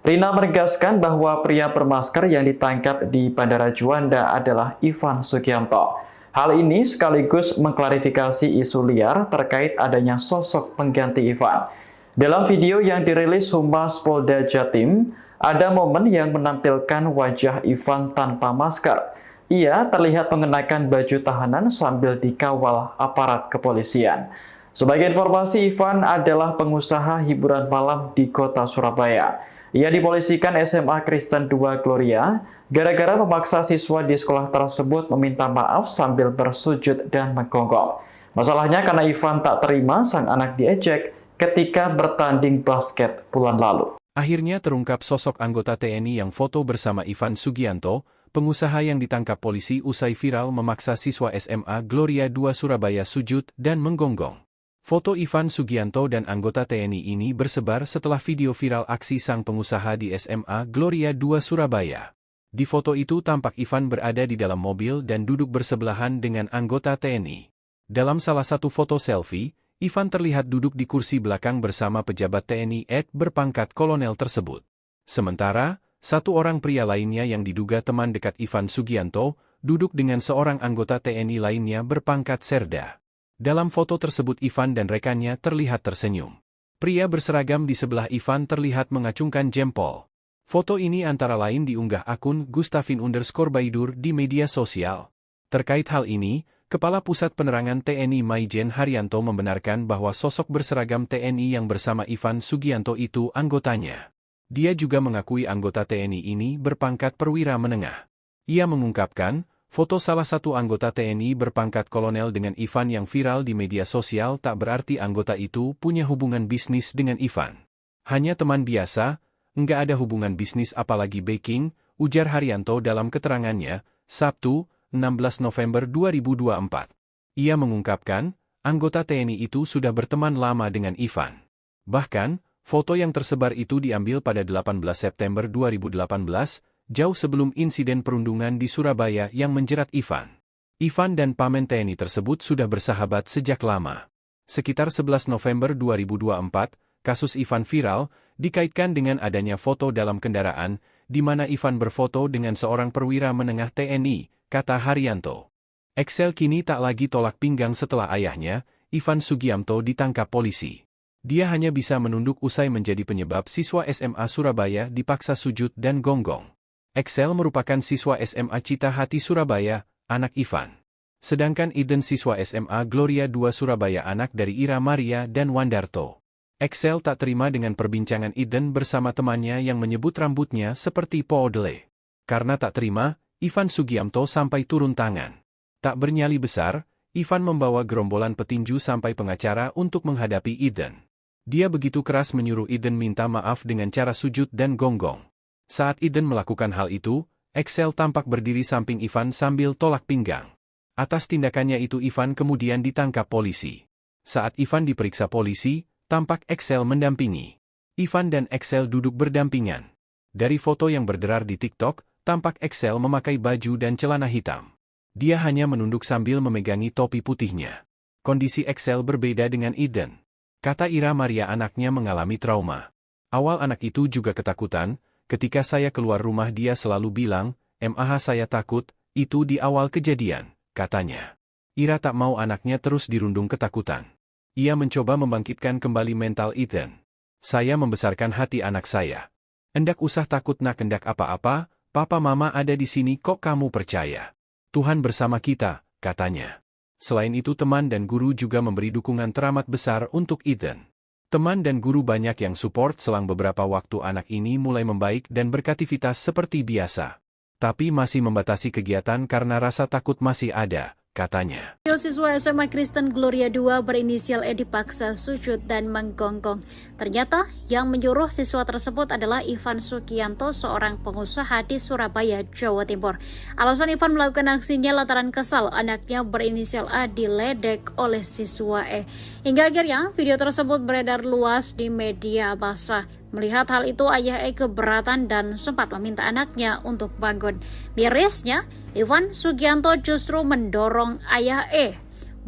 S1: Rina menegaskan bahwa pria bermasker yang ditangkap di Bandara Juanda adalah Ivan Sugianto. Hal ini sekaligus mengklarifikasi isu liar terkait adanya sosok pengganti Ivan. Dalam video yang dirilis Humas Polda Jatim, ada momen yang menampilkan wajah Ivan tanpa masker. Ia terlihat mengenakan baju tahanan sambil dikawal aparat kepolisian. Sebagai informasi, Ivan adalah pengusaha hiburan malam di kota Surabaya. Ia dipolisikan SMA Kristen 2 Gloria gara-gara memaksa siswa di sekolah tersebut meminta maaf sambil bersujud dan menggonggong. Masalahnya karena Ivan tak terima sang anak diejek ketika bertanding basket bulan lalu.
S2: Akhirnya terungkap sosok anggota TNI yang foto bersama Ivan Sugianto, pengusaha yang ditangkap polisi usai viral memaksa siswa SMA Gloria 2 Surabaya sujud dan menggonggong. Foto Ivan Sugianto dan anggota TNI ini bersebar setelah video viral aksi sang pengusaha di SMA Gloria 2 Surabaya. Di foto itu tampak Ivan berada di dalam mobil dan duduk bersebelahan dengan anggota TNI. Dalam salah satu foto selfie, Ivan terlihat duduk di kursi belakang bersama pejabat TNI berpangkat kolonel tersebut. Sementara, satu orang pria lainnya yang diduga teman dekat Ivan Sugianto, duduk dengan seorang anggota TNI lainnya berpangkat serda. Dalam foto tersebut Ivan dan rekannya terlihat tersenyum. Pria berseragam di sebelah Ivan terlihat mengacungkan jempol. Foto ini antara lain diunggah akun Gustafin_Baidur di media sosial. Terkait hal ini, Kepala Pusat Penerangan TNI Maijen Haryanto membenarkan bahwa sosok berseragam TNI yang bersama Ivan Sugianto itu anggotanya. Dia juga mengakui anggota TNI ini berpangkat perwira menengah. Ia mengungkapkan, foto salah satu anggota TNI berpangkat kolonel dengan Ivan yang viral di media sosial tak berarti anggota itu punya hubungan bisnis dengan Ivan. Hanya teman biasa, enggak ada hubungan bisnis apalagi backing, ujar Haryanto dalam keterangannya, Sabtu, 16 November 2024. Ia mengungkapkan, anggota TNI itu sudah berteman lama dengan Ivan. Bahkan, foto yang tersebar itu diambil pada 18 September 2018, jauh sebelum insiden perundungan di Surabaya yang menjerat Ivan. Ivan dan pamen TNI tersebut sudah bersahabat sejak lama. Sekitar 11 November 2024, kasus Ivan viral, dikaitkan dengan adanya foto dalam kendaraan, di mana Ivan berfoto dengan seorang perwira menengah TNI, kata Haryanto. Excel kini tak lagi tolak pinggang setelah ayahnya, Ivan Sugianto ditangkap polisi. Dia hanya bisa menunduk usai menjadi penyebab siswa SMA Surabaya dipaksa sujud dan gonggong. Excel merupakan siswa SMA Cita Hati Surabaya, anak Ivan. Sedangkan Eden siswa SMA Gloria 2 Surabaya anak dari Ira Maria dan Wandarto. Excel tak terima dengan perbincangan Eden bersama temannya yang menyebut rambutnya seperti poodle. Karena tak terima, Ivan Sugianto sampai turun tangan. Tak bernyali besar, Ivan membawa gerombolan petinju sampai pengacara untuk menghadapi Eden. Dia begitu keras menyuruh Eden minta maaf dengan cara sujud dan gonggong. Saat Eden melakukan hal itu, Excel tampak berdiri samping Ivan sambil tolak pinggang. Atas tindakannya itu Ivan kemudian ditangkap polisi. Saat Ivan diperiksa polisi, tampak Excel mendampingi. Ivan dan Excel duduk berdampingan. Dari foto yang berderar di TikTok, tampak Excel memakai baju dan celana hitam. Dia hanya menunduk sambil memegangi topi putihnya. Kondisi Excel berbeda dengan Eden. Kata Ira Maria anaknya mengalami trauma. Awal anak itu juga ketakutan, ketika saya keluar rumah dia selalu bilang, "Mah saya takut," itu di awal kejadian, katanya. Ira tak mau anaknya terus dirundung ketakutan. Ia mencoba membangkitkan kembali mental Eden. "Saya membesarkan hati anak saya. Endak usah takut nak hendak apa-apa, Papa Mama ada di sini kok kamu percaya. Tuhan bersama kita," katanya. Selain itu teman dan guru juga memberi dukungan teramat besar untuk Eden. Teman dan guru banyak yang support selang beberapa waktu anak ini mulai membaik dan beraktivitas seperti biasa. Tapi masih membatasi kegiatan karena rasa takut masih ada, katanya.
S3: Siswa SMA Kristen Gloria 2 berinisial E dipaksa sujud dan menggonggong. Ternyata yang menyuruh siswa tersebut adalah Ivan Sugianto, seorang pengusaha di Surabaya, Jawa Timur. Alasan Ivan melakukan aksinya lantaran kesal anaknya berinisial A diledek oleh siswa E. Hingga akhirnya video tersebut beredar luas di media massa. Melihat hal itu, ayah E keberatan dan sempat meminta anaknya untuk bangun. Mirisnya, Ivan Sugianto justru mendorong ayah E.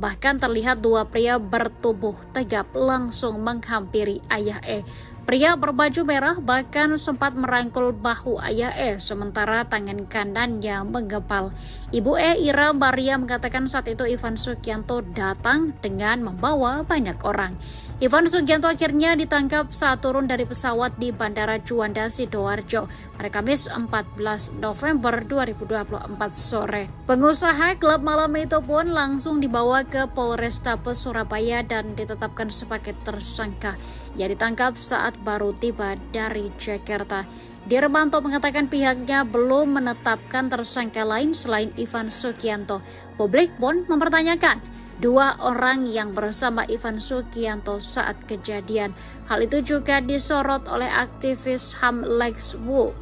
S3: Bahkan terlihat dua pria bertubuh tegap langsung menghampiri ayah E. Pria berbaju merah bahkan sempat merangkul bahu ayah E, sementara tangan kanannya menggempal. Ibu E, Ira Maria, mengatakan saat itu Ivan Sugianto datang dengan membawa banyak orang. Ivan Sugianto akhirnya ditangkap saat turun dari pesawat di Bandara Juanda, Sidoarjo pada Kamis 14 November 2024 sore. Pengusaha klub malam itu pun langsung dibawa ke Polrestabes Surabaya dan ditetapkan sebagai tersangka. Ia ditangkap saat baru tiba dari Jakarta. Dirmanto mengatakan pihaknya belum menetapkan tersangka lain selain Ivan Sugianto. Publik pun mempertanyakan dua orang yang bersama Ivan Sugianto saat kejadian. Hal itu juga disorot oleh aktivis HAM Lex Wu.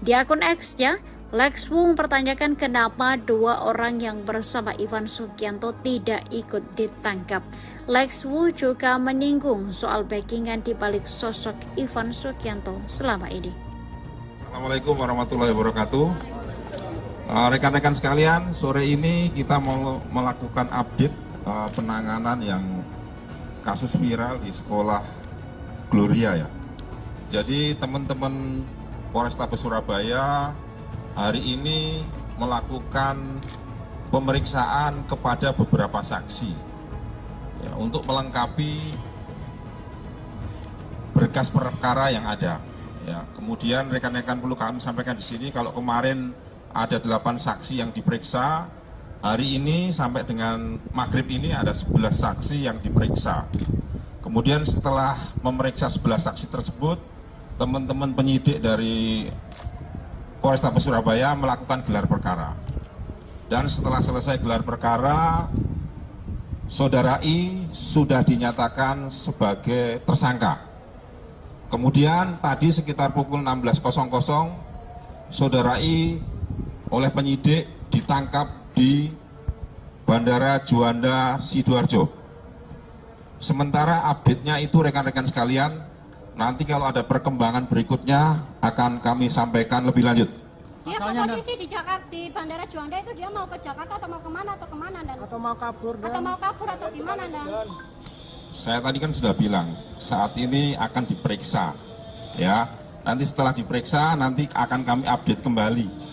S3: Di akun X-nya, Lex Wu mempertanyakan kenapa dua orang yang bersama Ivan Sugianto tidak ikut ditangkap. Lex Wu juga menyinggung soal backingan di balik sosok Ivan Sugianto selama ini.
S4: Assalamualaikum warahmatullahi wabarakatuh. Rekan-rekan sekalian, sore ini kita mau melakukan update penanganan yang kasus viral di sekolah Gloria ya. Jadi teman-teman Polrestabes Surabaya hari ini melakukan pemeriksaan kepada beberapa saksi ya, untuk melengkapi berkas perkara yang ada. Ya, kemudian rekan-rekan perlu kami sampaikan di sini kalau kemarin ada 8 saksi yang diperiksa. Hari ini sampai dengan maghrib ini ada 11 saksi yang diperiksa. Kemudian setelah memeriksa 11 saksi tersebut, teman-teman penyidik dari Polrestabes Surabaya melakukan gelar perkara. Dan setelah selesai gelar perkara, Saudara I sudah dinyatakan sebagai tersangka. Kemudian tadi sekitar pukul 16.00, Saudara I oleh penyidik ditangkap di Bandara Juanda, Sidoarjo. Sementara update-nya itu rekan-rekan sekalian, nanti kalau ada perkembangan berikutnya akan kami sampaikan lebih lanjut.
S5: Dia posisi di Jakarta, di Bandara Juanda itu dia mau ke Jakarta atau mau kemana dan? Atau mau kabur atau gimana dan?
S4: Saya tadi kan sudah bilang, saat ini akan diperiksa, ya. Nanti setelah diperiksa, nanti akan kami update kembali.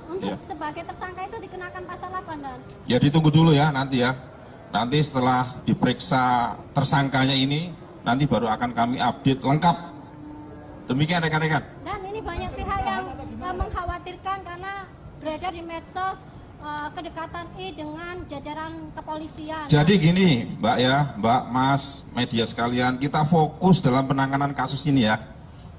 S5: Untuk sebagai tersangka itu dikenakan pasal apa dan?
S4: Ya ditunggu dulu ya nanti ya. Nanti setelah diperiksa tersangkanya ini, nanti baru akan kami update lengkap. Demikian rekan-rekan.
S5: Dan ini banyak pihak yang mengkhawatirkan karena beredar di medsos kedekatan I dengan jajaran kepolisian.
S4: Jadi gini Mbak ya, Mbak, Mas, media sekalian, kita fokus dalam penanganan kasus ini ya.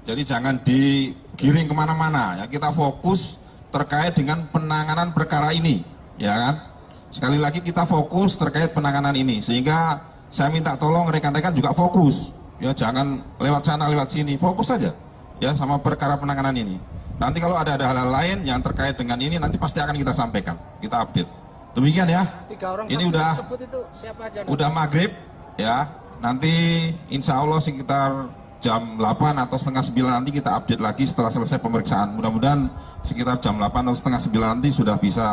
S4: Jadi jangan digiring kemana-mana ya, kita fokus terkait dengan penanganan perkara ini, ya kan? Sekali lagi kita fokus terkait penanganan ini, sehingga saya minta tolong rekan-rekan juga fokus, ya jangan lewat sana lewat sini, fokus saja, ya sama perkara penanganan ini. Nanti kalau ada hal-hal lain yang terkait dengan ini, nanti pasti akan kita sampaikan, kita update. Demikian ya. Ini udah maghrib, ya. Nanti insya Allah sekitar jam 8 atau setengah 9 nanti kita update lagi setelah selesai pemeriksaan. Mudah-mudahan sekitar jam 8 atau setengah 9 nanti sudah bisa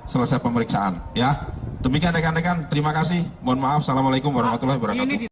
S4: selesai pemeriksaan ya. Demikian rekan-rekan, terima kasih. Mohon maaf. Assalamualaikum warahmatullahi wabarakatuh.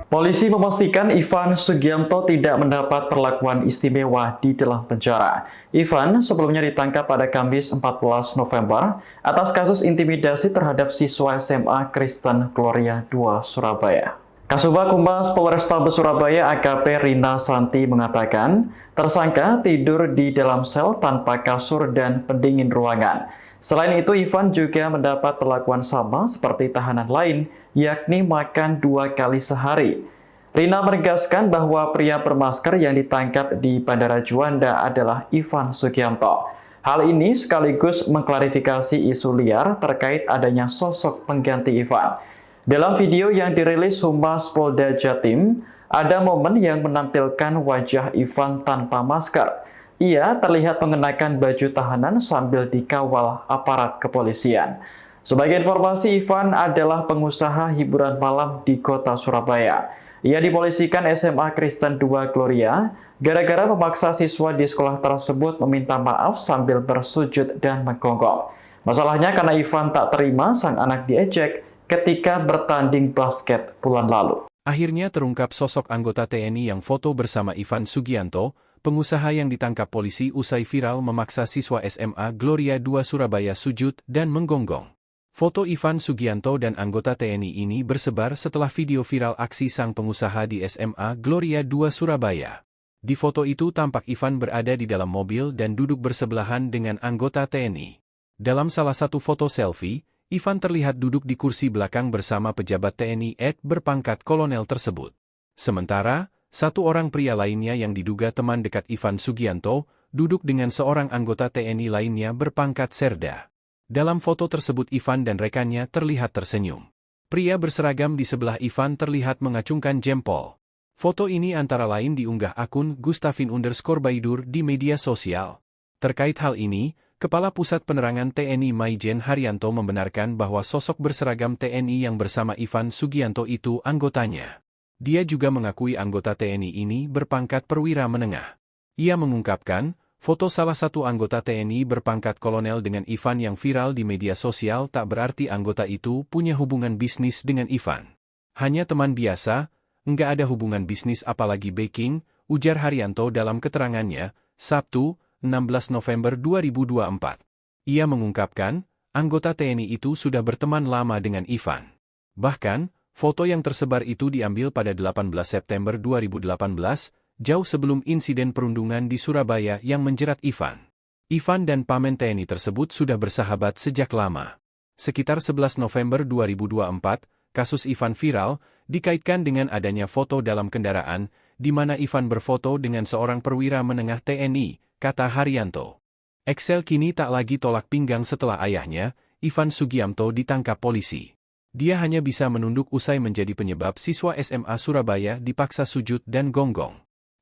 S1: Polisi memastikan Ivan Sugianto tidak mendapat perlakuan istimewa di dalam penjara. Ivan sebelumnya ditangkap pada Kamis 14 November atas kasus intimidasi terhadap siswa SMA Kristen Gloria 2 Surabaya. Kasubag Humas Polrestabes Surabaya AKP Rina Santi mengatakan, tersangka tidur di dalam sel tanpa kasur dan pendingin ruangan. Selain itu, Ivan juga mendapat perlakuan sama seperti tahanan lain, yakni makan 2 kali sehari. Rina menegaskan bahwa pria bermasker yang ditangkap di Bandara Juanda adalah Ivan Sugianto. Hal ini sekaligus mengklarifikasi isu liar terkait adanya sosok pengganti Ivan. Dalam video yang dirilis Humas Polda Jatim, ada momen yang menampilkan wajah Ivan tanpa masker. Ia terlihat mengenakan baju tahanan sambil dikawal aparat kepolisian. Sebagai informasi, Ivan adalah pengusaha hiburan malam di kota Surabaya. Ia dipolisikan SMA Kristen 2 Gloria gara-gara memaksa siswa di sekolah tersebut meminta maaf sambil bersujud dan menggonggong. Masalahnya karena Ivan tak terima sang anak diejek ketika bertanding basket bulan lalu.
S2: Akhirnya terungkap sosok anggota TNI yang foto bersama Ivan Sugianto, pengusaha yang ditangkap polisi usai viral memaksa siswa SMA Gloria 2 Surabaya sujud dan menggonggong. Foto Ivan Sugianto dan anggota TNI ini bersebar setelah video viral aksi sang pengusaha di SMA Gloria 2 Surabaya. Di foto itu tampak Ivan berada di dalam mobil dan duduk bersebelahan dengan anggota TNI. Dalam salah satu foto selfie, Ivan terlihat duduk di kursi belakang bersama pejabat TNI berpangkat kolonel tersebut. Sementara, satu orang pria lainnya yang diduga teman dekat Ivan Sugianto, duduk dengan seorang anggota TNI lainnya berpangkat Serda. Dalam foto tersebut Ivan dan rekannya terlihat tersenyum. Pria berseragam di sebelah Ivan terlihat mengacungkan jempol. Foto ini antara lain diunggah akun Gustafin_Baidur di media sosial. Terkait hal ini, Kepala Pusat Penerangan TNI Maijen Haryanto membenarkan bahwa sosok berseragam TNI yang bersama Ivan Sugianto itu anggotanya. Dia juga mengakui anggota TNI ini berpangkat perwira menengah. Ia mengungkapkan, foto salah satu anggota TNI berpangkat kolonel dengan Ivan yang viral di media sosial tak berarti anggota itu punya hubungan bisnis dengan Ivan. Hanya teman biasa, enggak ada hubungan bisnis apalagi backing, ujar Haryanto dalam keterangannya, Sabtu, 16 November 2024. Ia mengungkapkan, anggota TNI itu sudah berteman lama dengan Ivan. Bahkan, foto yang tersebar itu diambil pada 18 September 2018, jauh sebelum insiden perundungan di Surabaya yang menjerat Ivan. Ivan dan pamen TNI tersebut sudah bersahabat sejak lama. Sekitar 11 November 2024, kasus Ivan viral, dikaitkan dengan adanya foto dalam kendaraan, di mana Ivan berfoto dengan seorang perwira menengah TNI, kata Haryanto. Excel kini tak lagi tolak pinggang setelah ayahnya, Ivan Sugianto ditangkap polisi. Dia hanya bisa menunduk usai menjadi penyebab siswa SMA Surabaya dipaksa sujud dan gonggong.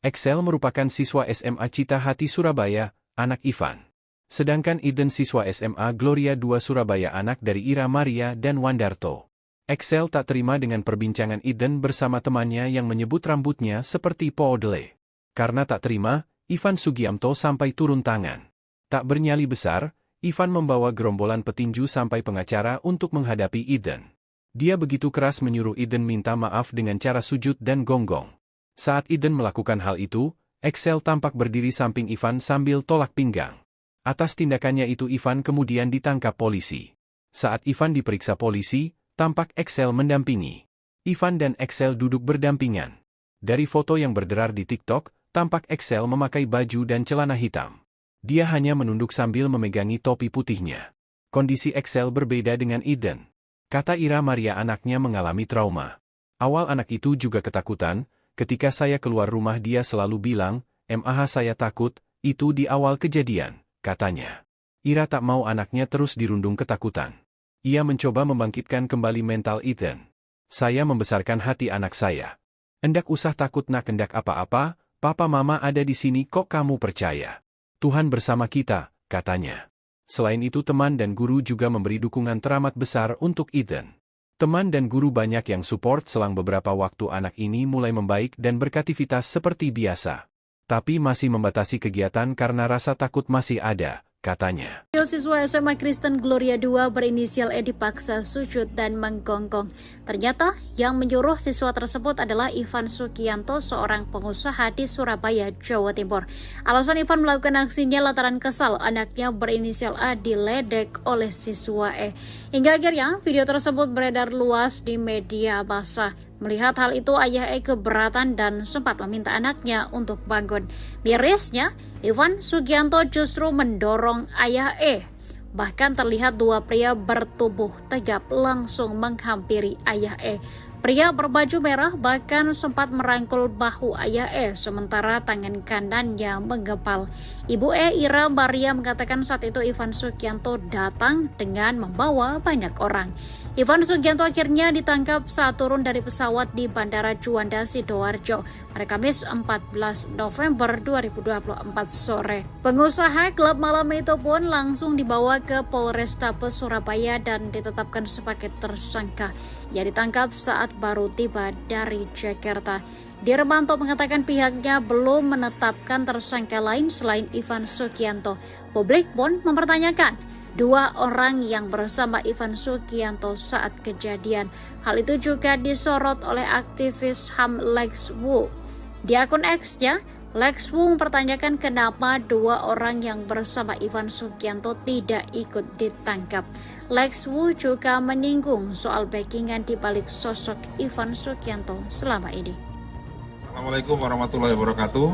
S2: Excel merupakan siswa SMA Cita Hati Surabaya, anak Ivan. Sedangkan Eden siswa SMA Gloria 2 Surabaya anak dari Ira Maria dan Wandarto. Excel tak terima dengan perbincangan Eden bersama temannya yang menyebut rambutnya seperti poodle. Karena tak terima, Ivan Sugianto sampai turun tangan. Tak bernyali besar, Ivan membawa gerombolan petinju sampai pengacara untuk menghadapi Eden. Dia begitu keras menyuruh Eden minta maaf dengan cara sujud dan gonggong. Saat Eden melakukan hal itu, Excel tampak berdiri samping Ivan sambil tolak pinggang. Atas tindakannya itu Ivan kemudian ditangkap polisi. Saat Ivan diperiksa polisi, tampak Excel mendampingi. Ivan dan Excel duduk berdampingan. Dari foto yang berderar di TikTok, tampak Excel memakai baju dan celana hitam. Dia hanya menunduk sambil memegangi topi putihnya. Kondisi Excel berbeda dengan Eden. Kata Ira Maria anaknya mengalami trauma. Awal anak itu juga ketakutan, ketika saya keluar rumah dia selalu bilang, "Mah saya takut," itu di awal kejadian, katanya. Ira tak mau anaknya terus dirundung ketakutan. Ia mencoba membangkitkan kembali mental Eden. "Saya membesarkan hati anak saya. Endak usah takut nak endak apa-apa, papa mama ada di sini kok kamu percaya. Tuhan bersama kita," katanya. Selain itu teman dan guru juga memberi dukungan teramat besar untuk Eden. Teman dan guru banyak yang support selang beberapa waktu anak ini mulai membaik dan beraktivitas seperti biasa. Tapi masih membatasi kegiatan karena rasa takut masih ada, katanya.
S3: Siswa SMA Kristen Gloria 2 berinisial E dipaksa sujud dan menggonggong. Ternyata yang menyuruh siswa tersebut adalah Ivan Sugianto, seorang pengusaha di Surabaya, Jawa Timur. Alasan Ivan melakukan aksinya lantaran kesal anaknya berinisial A diledek oleh siswa E. Hingga akhirnya video tersebut beredar luas di media massa. Melihat hal itu, ayah E keberatan dan sempat meminta anaknya untuk bangun. Mirisnya, Ivan Sugianto justru mendorong ayah E. Bahkan terlihat dua pria bertubuh tegap langsung menghampiri ayah E. Pria berbaju merah bahkan sempat merangkul bahu ayah E, sementara tangan kanannya menggempal. Ibu E, Ira Maria, mengatakan saat itu Ivan Sugianto datang dengan membawa banyak orang. Ivan Sugianto akhirnya ditangkap saat turun dari pesawat di Bandara Juanda, Sidoarjo pada Kamis 14 November 2024 sore. Pengusaha klub malam itu pun langsung dibawa ke Polrestabes Surabaya dan ditetapkan sebagai tersangka. Ia ditangkap saat baru tiba dari Jakarta. Dirmanto mengatakan pihaknya belum menetapkan tersangka lain selain Ivan Sugianto. Publik pun mempertanyakan dua orang yang bersama Ivan Sugianto saat kejadian. Hal itu juga disorot oleh aktivis HAM Lex Wu. Di akun X-nya, Lex Wu mempertanyakan kenapa dua orang yang bersama Ivan Sugianto tidak ikut ditangkap. Lex Wu juga menyinggung soal backingan di balik sosok Ivan Sugianto selama ini.
S4: Assalamualaikum warahmatullahi wabarakatuh.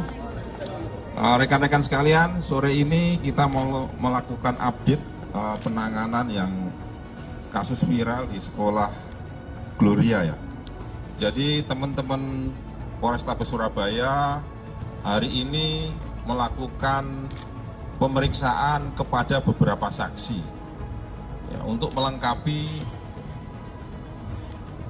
S4: Rekan-rekan sekalian, sore ini kita mau melakukan update penanganan yang kasus viral di sekolah Gloria ya. Jadi teman-teman Polrestabes Surabaya hari ini melakukan pemeriksaan kepada beberapa saksi ya, untuk melengkapi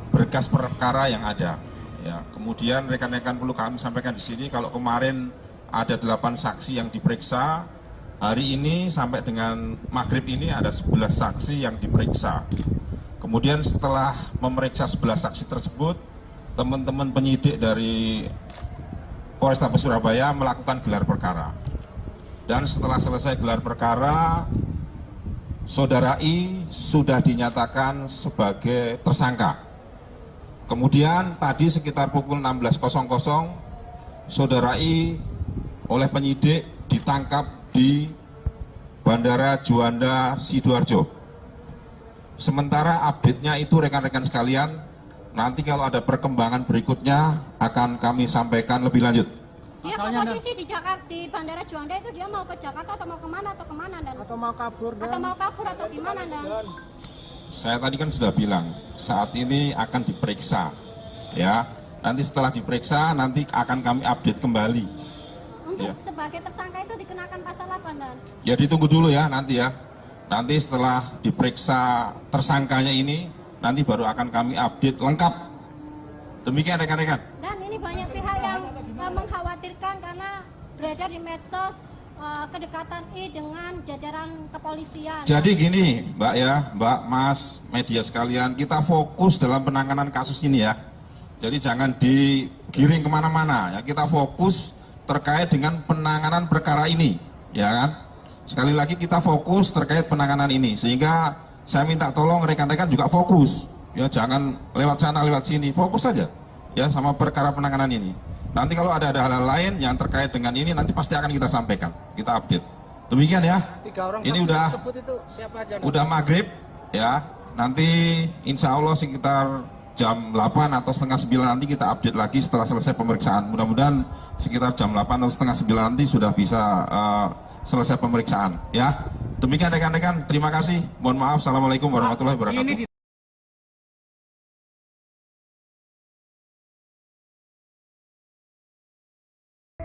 S4: berkas perkara yang ada. Ya, kemudian rekan-rekan perlu kami sampaikan di sini kalau kemarin ada 8 saksi yang diperiksa, hari ini sampai dengan maghrib ini ada 11 saksi yang diperiksa. Kemudian setelah memeriksa 11 saksi tersebut, teman-teman penyidik dari Polrestabes Surabaya melakukan gelar perkara. Dan setelah selesai gelar perkara, Saudara I sudah dinyatakan sebagai tersangka. Kemudian tadi sekitar pukul 16.00, Saudara I oleh penyidik ditangkap di Bandara Juanda, Sidoarjo. Sementara update-nya itu rekan-rekan sekalian, nanti kalau ada perkembangan berikutnya akan kami sampaikan lebih lanjut.
S5: Dia posisi di Jakarta, di Bandara Juanda itu dia mau ke Jakarta atau mau kemana dan? Atau mau kabur atau gimana dan?
S4: Saya tadi kan sudah bilang, saat ini akan diperiksa, ya. Nanti setelah diperiksa, nanti akan kami update kembali.
S5: Untuk sebagai tersangka itu dikenakan pasal apa dan?
S4: Ya ditunggu dulu ya nanti ya. Nanti setelah diperiksa tersangkanya ini, nanti baru akan kami update lengkap. Demikian rekan-rekan.
S5: Dan ini banyak pihak yang mengkhawatirkan karena beredar di medsos kedekatan I dengan jajaran kepolisian.
S4: Jadi gini Mbak ya, Mbak, Mas, media sekalian, kita fokus dalam penanganan kasus ini ya. Jadi jangan digiring kemana-mana ya, kita fokus terkait dengan penanganan perkara ini, ya kan? Sekali lagi kita fokus terkait penanganan ini, sehingga saya minta tolong rekan-rekan juga fokus, ya jangan lewat sana lewat sini, fokus saja, ya sama perkara penanganan ini. Nanti kalau ada hal-hal lain yang terkait dengan ini, nanti pasti akan kita sampaikan, kita update. Demikian ya. Ini udah maghrib, ya. Nanti insya Allah sekitar jam 8 atau setengah 9 nanti kita update lagi setelah selesai pemeriksaan. Mudah-mudahan sekitar jam 8 atau setengah 9 nanti sudah bisa selesai pemeriksaan. Ya. Demikian rekan-rekan, terima kasih. Mohon maaf. Assalamualaikum warahmatullahi wabarakatuh.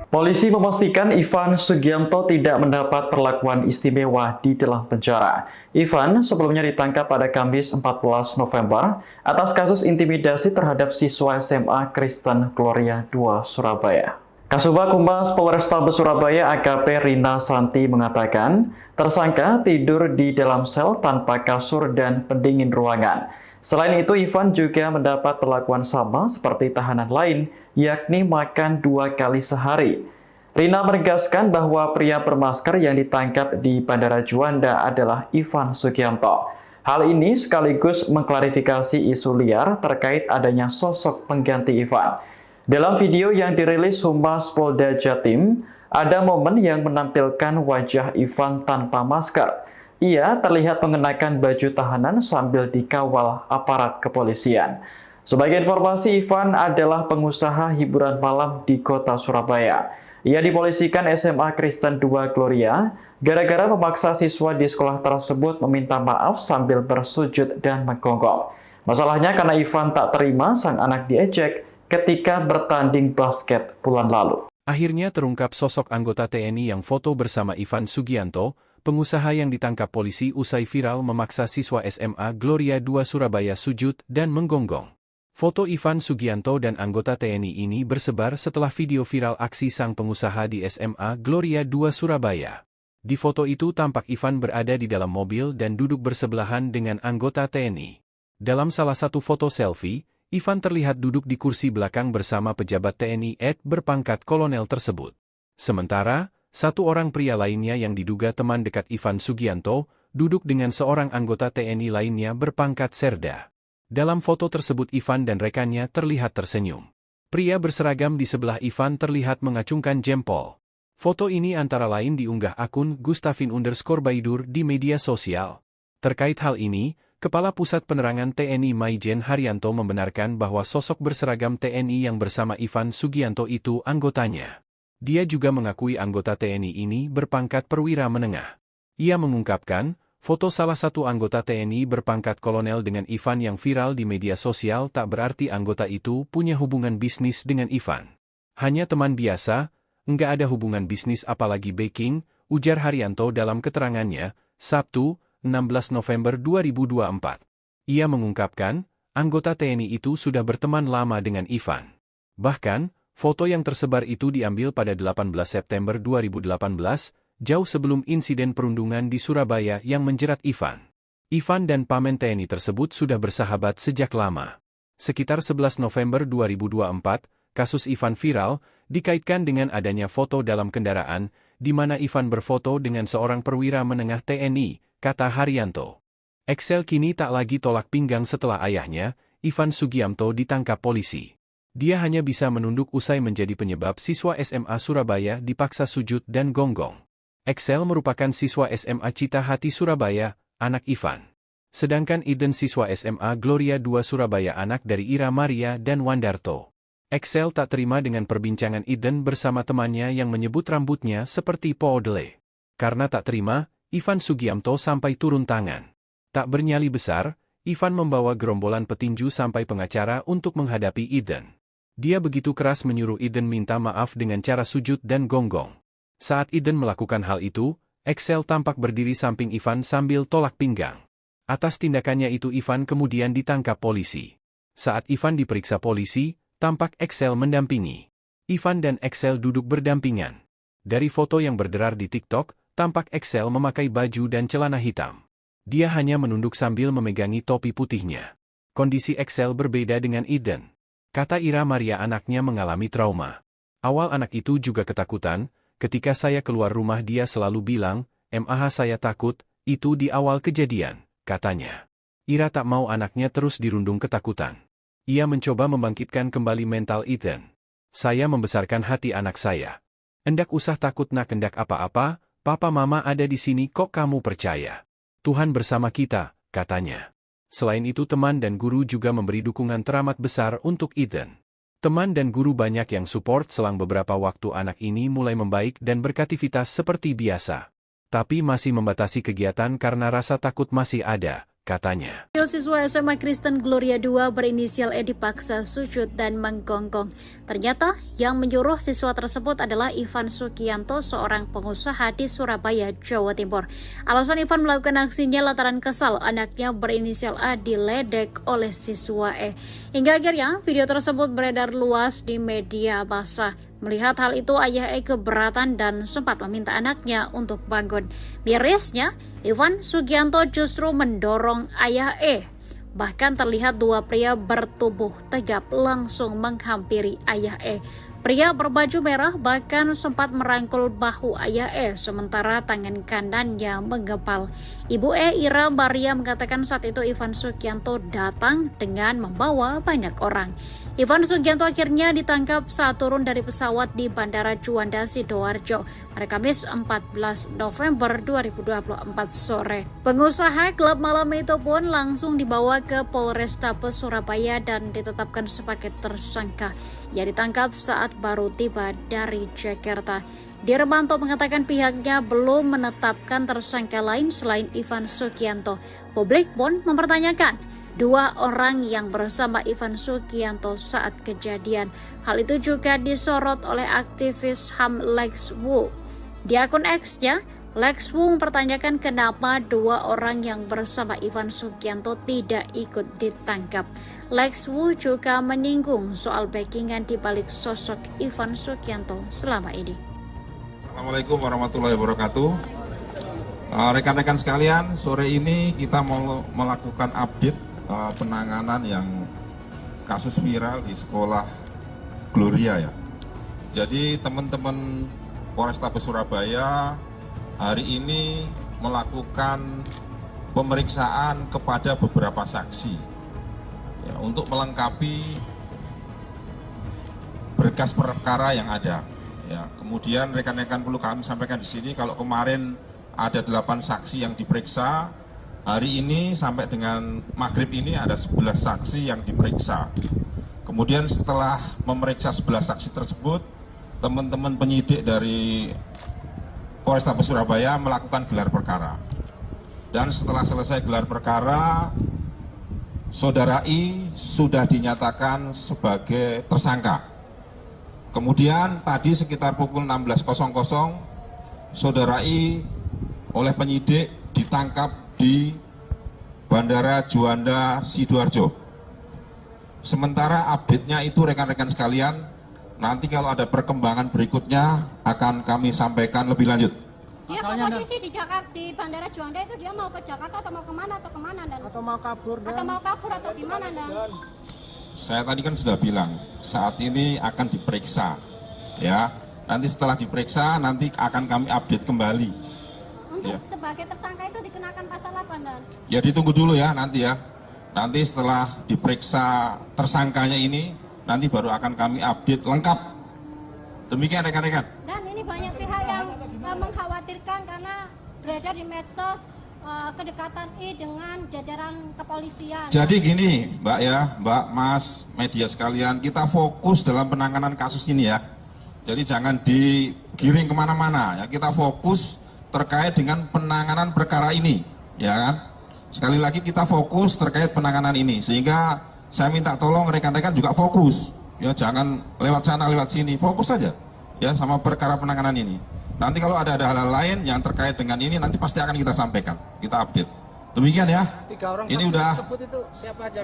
S1: Polisi memastikan Ivan Sugianto tidak mendapat perlakuan istimewa di dalam penjara. Ivan sebelumnya ditangkap pada Kamis 14 November atas kasus intimidasi terhadap siswa SMA Kristen Gloria 2 Surabaya. Kasubag Humas Polrestabes Surabaya AKP Rina Santi mengatakan, tersangka tidur di dalam sel tanpa kasur dan pendingin ruangan. Selain itu, Ivan juga mendapat perlakuan sama seperti tahanan lain, yakni makan 2 kali sehari. Rina menegaskan bahwa pria bermasker yang ditangkap di Bandara Juanda adalah Ivan Sugianto. Hal ini sekaligus mengklarifikasi isu liar terkait adanya sosok pengganti Ivan. Dalam video yang dirilis Humas Polda Jatim, ada momen yang menampilkan wajah Ivan tanpa masker. Ia terlihat mengenakan baju tahanan sambil dikawal aparat kepolisian. Sebagai informasi, Ivan adalah pengusaha hiburan malam di kota Surabaya. Ia dipolisikan SMA Kristen 2 Gloria gara-gara memaksa siswa di sekolah tersebut meminta maaf sambil bersujud dan menggonggong. Masalahnya karena Ivan tak terima sang anak diejek ketika bertanding basket bulan lalu.
S2: Akhirnya terungkap sosok anggota TNI yang foto bersama Ivan Sugianto, pengusaha yang ditangkap polisi usai viral memaksa siswa SMA Gloria 2 Surabaya sujud dan menggonggong. Foto Ivan Sugianto dan anggota TNI ini bersebar setelah video viral aksi sang pengusaha di SMA Gloria 2 Surabaya. Di foto itu tampak Ivan berada di dalam mobil dan duduk bersebelahan dengan anggota TNI. Dalam salah satu foto selfie, Ivan terlihat duduk di kursi belakang bersama pejabat TNI berpangkat kolonel tersebut. Sementara, satu orang pria lainnya yang diduga teman dekat Ivan Sugianto, duduk dengan seorang anggota TNI lainnya berpangkat Serda. Dalam foto tersebut Ivan dan rekannya terlihat tersenyum. Pria berseragam di sebelah Ivan terlihat mengacungkan jempol. Foto ini antara lain diunggah akun Gustafin_Baidur di media sosial. Terkait hal ini, Kepala Pusat Penerangan TNI Maijen Haryanto membenarkan bahwa sosok berseragam TNI yang bersama Ivan Sugianto itu anggotanya. Dia juga mengakui anggota TNI ini berpangkat perwira menengah. Ia mengungkapkan, foto salah satu anggota TNI berpangkat kolonel dengan Ivan yang viral di media sosial tak berarti anggota itu punya hubungan bisnis dengan Ivan. Hanya teman biasa, enggak ada hubungan bisnis apalagi backing, ujar Haryanto dalam keterangannya, Sabtu, 16 November 2024. Ia mengungkapkan, anggota TNI itu sudah berteman lama dengan Ivan. Bahkan, foto yang tersebar itu diambil pada 18 September 2018, jauh sebelum insiden perundungan di Surabaya yang menjerat Ivan. Ivan dan pamen TNI tersebut sudah bersahabat sejak lama. Sekitar 11 November 2024, kasus Ivan viral, dikaitkan dengan adanya foto dalam kendaraan, di mana Ivan berfoto dengan seorang perwira menengah TNI, kata Haryanto. Excel kini tak lagi tolak pinggang setelah ayahnya, Ivan Sugianto ditangkap polisi. Dia hanya bisa menunduk usai menjadi penyebab siswa SMA Surabaya dipaksa sujud dan gonggong. Excel merupakan siswa SMA Cita Hati Surabaya, anak Ivan. Sedangkan Eden siswa SMA Gloria 2 Surabaya anak dari Ira Maria dan Wandarto. Excel tak terima dengan perbincangan Eden bersama temannya yang menyebut rambutnya seperti poodle. Karena tak terima, Ivan Sugianto sampai turun tangan. Tak bernyali besar, Ivan membawa gerombolan petinju sampai pengacara untuk menghadapi Eden. Dia begitu keras menyuruh Eden minta maaf dengan cara sujud dan gonggong. Saat Eden melakukan hal itu, Excel tampak berdiri samping Ivan sambil tolak pinggang. Atas tindakannya itu Ivan kemudian ditangkap polisi. Saat Ivan diperiksa polisi, tampak Excel mendampingi. Ivan dan Excel duduk berdampingan. Dari foto yang berderar di TikTok, tampak Excel memakai baju dan celana hitam. Dia hanya menunduk sambil memegangi topi putihnya. Kondisi Excel berbeda dengan Eden. Kata Ira Maria anaknya mengalami trauma. Awal anak itu juga ketakutan. Ketika saya keluar rumah dia selalu bilang, "Mah saya takut," itu di awal kejadian, katanya. Ira tak mau anaknya terus dirundung ketakutan. Ia mencoba membangkitkan kembali mental Eden. "Saya membesarkan hati anak saya. Endak usah takut nak endak apa-apa, papa mama ada di sini kok kamu percaya. Tuhan bersama kita," katanya. Selain itu teman dan guru juga memberi dukungan teramat besar untuk Eden. Teman dan guru banyak yang support selang beberapa waktu anak ini mulai membaik dan beraktivitas seperti biasa. Tapi masih membatasi kegiatan karena rasa takut masih ada, katanya.
S3: Siswa SMA Kristen Gloria 2 berinisial E dipaksa sujud dan menggonggong. Ternyata yang menyuruh siswa tersebut adalah Ivan Sugianto, seorang pengusaha di Surabaya, Jawa Timur. Alasan Ivan melakukan aksinya lantaran kesal anaknya berinisial A diledek oleh siswa E. Hingga akhirnya video tersebut beredar luas di media massa. Melihat hal itu, ayah E keberatan dan sempat meminta anaknya untuk bangun. Mirisnya, Ivan Sugianto justru mendorong ayah E. Bahkan terlihat dua pria bertubuh tegap langsung menghampiri ayah E. Pria berbaju merah bahkan sempat merangkul bahu ayah E, sementara tangan kanannya menggempal. Ibu E, Ira Maria, mengatakan saat itu Ivan Sugianto datang dengan membawa banyak orang. Ivan Sugianto akhirnya ditangkap saat turun dari pesawat di Bandara Juanda, Sidoarjo pada Kamis 14 November 2024 sore. Pengusaha klub malam itu pun langsung dibawa ke Polrestabes Surabaya dan ditetapkan sebagai tersangka. Ia ditangkap saat baru tiba dari Jakarta. Dirmanto mengatakan pihaknya belum menetapkan tersangka lain selain Ivan Sugianto. Publik pun mempertanyakan dua orang yang bersama Ivan Sugianto saat kejadian. Hal itu juga disorot oleh aktivis HAM Lex Wu. Di akun X-nya, Lex Wu mempertanyakan kenapa dua orang yang bersama Ivan Sugianto tidak ikut ditangkap. Lex Wu juga menyinggung soal backingan di balik sosok Ivan Sugianto selama ini.
S4: Assalamualaikum warahmatullahi wabarakatuh. Rekan-rekan sekalian, sore ini kita mau melakukan update penanganan yang kasus viral di sekolah Gloria ya. Jadi teman-teman Polrestabes Surabaya hari ini melakukan pemeriksaan kepada beberapa saksi ya, untuk melengkapi berkas perkara yang ada. Ya, kemudian rekan-rekan perlu kami sampaikan di sini kalau kemarin ada 8 saksi yang diperiksa, hari ini sampai dengan maghrib ini ada 11 saksi yang diperiksa. Kemudian setelah memeriksa 11 saksi tersebut, teman-teman penyidik dari Polrestabes Surabaya melakukan gelar perkara. Dan setelah selesai gelar perkara, Saudara I sudah dinyatakan sebagai tersangka. Kemudian tadi sekitar pukul 16.00, Saudara I oleh penyidik ditangkap di Bandara Juanda Sidoarjo. Sementara update-nya itu rekan-rekan sekalian, nanti kalau ada perkembangan berikutnya akan kami sampaikan lebih lanjut.
S5: Dia posisi di Jakarta, di Bandara Juanda itu dia mau ke Jakarta atau mau kemana dan? Atau mau kabur atau gimana dan?
S4: Saya tadi kan sudah bilang saat ini akan diperiksa, ya. Nanti setelah diperiksa nanti akan kami update kembali.
S5: Untuk sebagai tersangka itu dikenakan pasal apa dan?
S4: Ya ditunggu dulu ya nanti ya. Nanti setelah diperiksa tersangkanya ini, nanti baru akan kami update lengkap. Demikian rekan-rekan.
S5: Dan ini banyak pihak yang mengkhawatirkan karena beredar di medsos kedekatan I dengan jajaran kepolisian.
S4: Jadi gini Mbak ya, Mbak, Mas, media sekalian, kita fokus dalam penanganan kasus ini ya. Jadi jangan digiring kemana-mana ya, kita fokus terkait dengan penanganan perkara ini, ya kan? Sekali lagi kita fokus terkait penanganan ini, sehingga saya minta tolong rekan-rekan juga fokus, ya jangan lewat sana lewat sini, fokus saja, ya sama perkara penanganan ini. Nanti kalau ada hal-hal lain yang terkait dengan ini, nanti pasti akan kita sampaikan, kita update. Demikian ya. Ini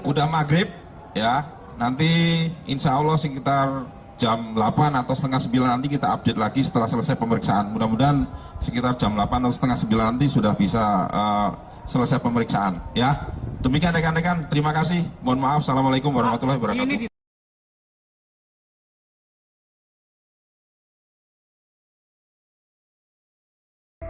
S4: udah maghrib, ya. Nanti insya Allah sekitar jam 8 atau setengah 9 nanti kita update lagi setelah selesai pemeriksaan. Mudah-mudahan sekitar jam 8 atau setengah 9 nanti sudah bisa selesai pemeriksaan, ya. Demikian rekan-rekan, terima kasih. Mohon maaf, Assalamualaikum warahmatullahi wabarakatuh.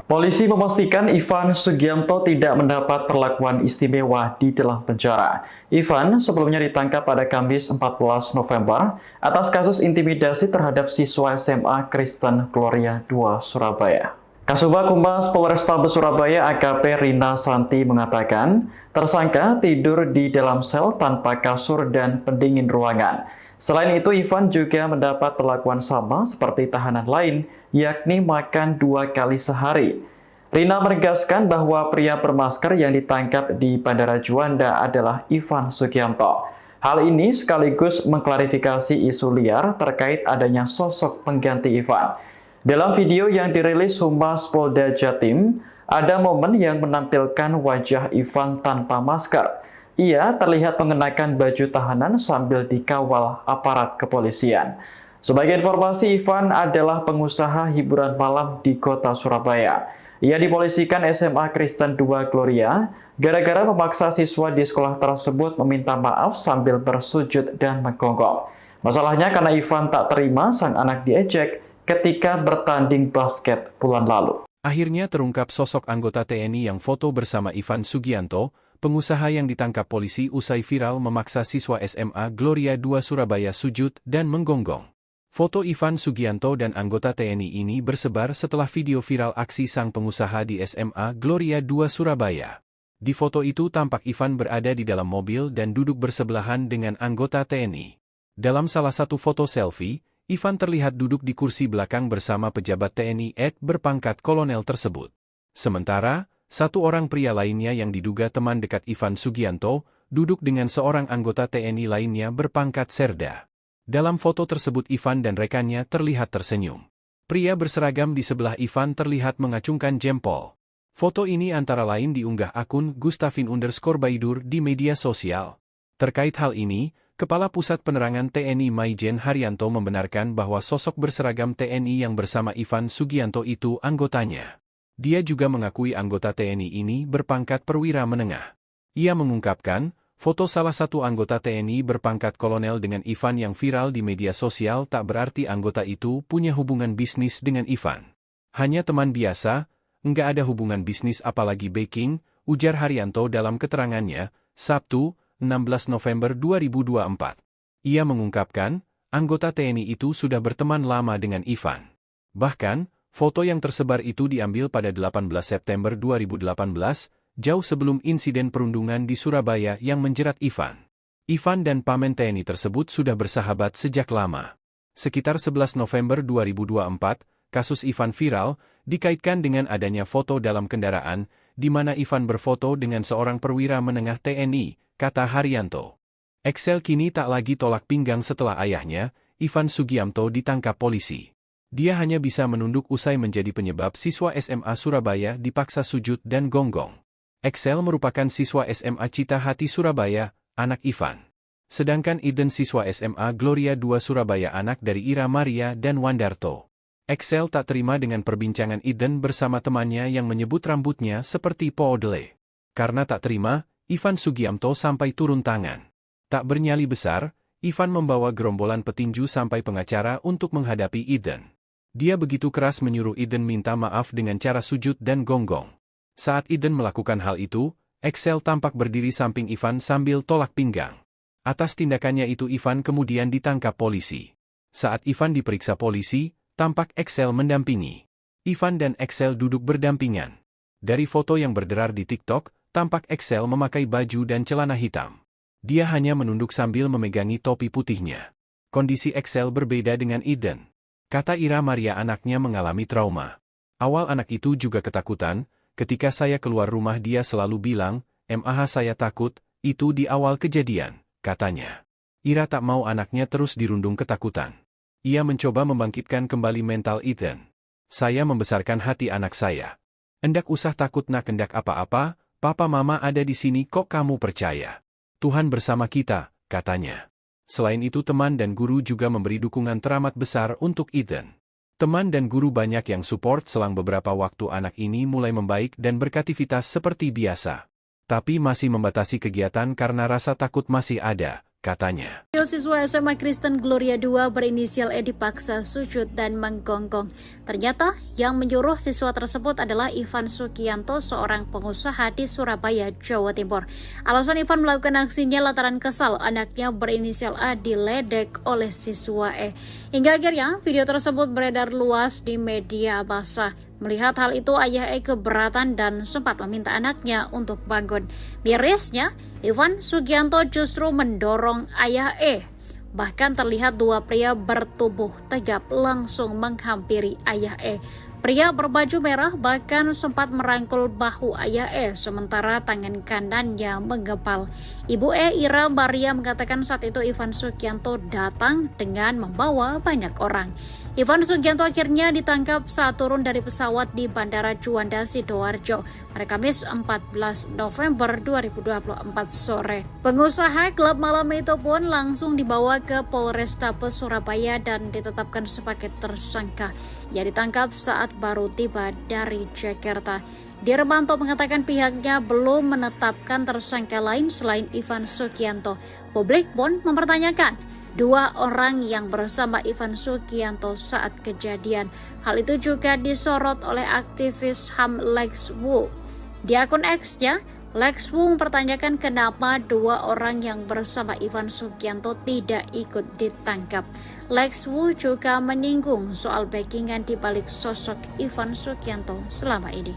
S1: Polisi memastikan Ivan Sugianto tidak mendapat perlakuan istimewa di dalam penjara. Ivan sebelumnya ditangkap pada Kamis 14 November atas kasus intimidasi terhadap siswa SMA Kristen Gloria 2 Surabaya. Kasubag Humas Polrestabes Surabaya AKP Rina Santi mengatakan, tersangka tidur di dalam sel tanpa kasur dan pendingin ruangan. Selain itu, Ivan juga mendapat perlakuan sama seperti tahanan lain, yakni makan 2 kali sehari. Rina menegaskan bahwa pria bermasker yang ditangkap di Bandara Juanda adalah Ivan Sugianto. Hal ini sekaligus mengklarifikasi isu liar terkait adanya sosok pengganti Ivan. Dalam video yang dirilis Humas Polda Jatim, ada momen yang menampilkan wajah Ivan tanpa masker. Ia terlihat mengenakan baju tahanan sambil dikawal aparat kepolisian. Sebagai informasi, Ivan adalah pengusaha hiburan malam di kota Surabaya. Ia dipolisikan SMA Kristen 2 Gloria gara-gara memaksa siswa di sekolah tersebut meminta maaf sambil bersujud dan menggonggong. Masalahnya karena Ivan tak terima sang anak diejek ketika bertanding basket bulan lalu.
S2: Akhirnya terungkap sosok anggota TNI yang foto bersama Ivan Sugianto, pengusaha yang ditangkap polisi usai viral memaksa siswa SMA Gloria 2 Surabaya sujud dan menggonggong. Foto Ivan Sugianto dan anggota TNI ini bersebar setelah video viral aksi sang pengusaha di SMA Gloria 2 Surabaya. Di foto itu tampak Ivan berada di dalam mobil dan duduk bersebelahan dengan anggota TNI. Dalam salah satu foto selfie, Ivan terlihat duduk di kursi belakang bersama pejabat TNI berpangkat kolonel tersebut. Sementara, satu orang pria lainnya yang diduga teman dekat Ivan Sugianto, duduk dengan seorang anggota TNI lainnya berpangkat Serda. Dalam foto tersebut Ivan dan rekannya terlihat tersenyum. Pria berseragam di sebelah Ivan terlihat mengacungkan jempol. Foto ini antara lain diunggah akun Gustafin_Baidur di media sosial. Terkait hal ini, Kepala Pusat Penerangan TNI Maijen Haryanto membenarkan bahwa sosok berseragam TNI yang bersama Ivan Sugianto itu anggotanya. Dia juga mengakui anggota TNI ini berpangkat perwira menengah. Ia mengungkapkan, foto salah satu anggota TNI berpangkat kolonel dengan Ivan yang viral di media sosial tak berarti anggota itu punya hubungan bisnis dengan Ivan. Hanya teman biasa, enggak ada hubungan bisnis apalagi backing, ujar Haryanto dalam keterangannya, Sabtu, 16 November 2024. Ia mengungkapkan, anggota TNI itu sudah berteman lama dengan Ivan. Bahkan, foto yang tersebar itu diambil pada 18 September 2018, jauh sebelum insiden perundungan di Surabaya yang menjerat Ivan. Ivan dan pamen TNI tersebut sudah bersahabat sejak lama. Sekitar 11 November 2024, kasus Ivan viral, dikaitkan dengan adanya foto dalam kendaraan, di mana Ivan berfoto dengan seorang perwira menengah TNI, kata Haryanto. Excel kini tak lagi tolak pinggang setelah ayahnya, Ivan Sugianto ditangkap polisi. Dia hanya bisa menunduk usai menjadi penyebab siswa SMA Surabaya dipaksa sujud dan gonggong. Excel merupakan siswa SMA Cita Hati Surabaya, anak Ivan. Sedangkan Iden siswa SMA Gloria 2 Surabaya anak dari Ira Maria dan Wandarto. Excel tak terima dengan perbincangan Iden bersama temannya yang menyebut rambutnya seperti poodle. Karena tak terima, Ivan Sugianto sampai turun tangan. Tak bernyali besar, Ivan membawa gerombolan petinju sampai pengacara untuk menghadapi Iden. Dia begitu keras menyuruh Iden minta maaf dengan cara sujud dan gonggong. Saat Iden melakukan hal itu, Excel tampak berdiri samping Ivan sambil tolak pinggang. Atas tindakannya itu Ivan kemudian ditangkap polisi. Saat Ivan diperiksa polisi, tampak Excel mendampingi. Ivan dan Excel duduk berdampingan. Dari foto yang berderar di TikTok, tampak Excel memakai baju dan celana hitam. Dia hanya menunduk sambil memegangi topi putihnya. Kondisi Excel berbeda dengan Iden. Kata Ira Maria anaknya mengalami trauma. Awal anak itu juga ketakutan, ketika saya keluar rumah dia selalu bilang, "Mah saya takut," itu di awal kejadian, katanya. Ira tak mau anaknya terus dirundung ketakutan. Ia mencoba membangkitkan kembali mental Eden. "Saya membesarkan hati anak saya. Endak usah takut nak endak apa-apa, papa mama ada di sini kok kamu percaya. Tuhan bersama kita," katanya. Selain itu teman dan guru juga memberi dukungan teramat besar untuk Eden. Teman dan guru banyak yang support selang beberapa waktu anak ini mulai membaik dan beraktivitas seperti biasa. Tapi masih membatasi kegiatan karena rasa takut masih ada, katanya.
S3: Siswa SMA Kristen Gloria 2 berinisial E dipaksa sujud dan menggonggong. Ternyata yang menyuruh siswa tersebut adalah Ivan Sugianto, seorang pengusaha di Surabaya, Jawa Timur. Alasan Ivan melakukan aksinya lantaran kesal anaknya berinisial A diledek oleh siswa E. Hingga akhirnya video tersebut beredar luas di media massa. Melihat hal itu, ayah E keberatan dan sempat meminta anaknya untuk bangun. Mirisnya, Ivan Sugianto justru mendorong ayah E. Bahkan terlihat dua pria bertubuh tegap langsung menghampiri ayah E. Pria berbaju merah bahkan sempat merangkul bahu ayah E, sementara tangan kanannya menggepal. Ibu E, Ira Maria, mengatakan saat itu Ivan Sugianto datang dengan membawa banyak orang. Ivan Sugianto akhirnya ditangkap saat turun dari pesawat di Bandara Juanda, Sidoarjo pada Kamis 14 November 2024 sore. Pengusaha klub malam itu pun langsung dibawa ke Polrestabes Surabaya dan ditetapkan sebagai tersangka. Ia ditangkap saat baru tiba dari Jakarta. Dirmanto mengatakan pihaknya belum menetapkan tersangka lain selain Ivan Sugianto. Publik pun mempertanyakan dua orang yang bersama Ivan Sugianto saat kejadian. Hal itu juga disorot oleh aktivis HAM Lex Wu. Di akun X-nya, Lex Wu mempertanyakan kenapa dua orang yang bersama Ivan Sugianto tidak ikut ditangkap. Lex Wu juga menyinggung soal backingan di balik sosok Ivan Sugianto selama ini.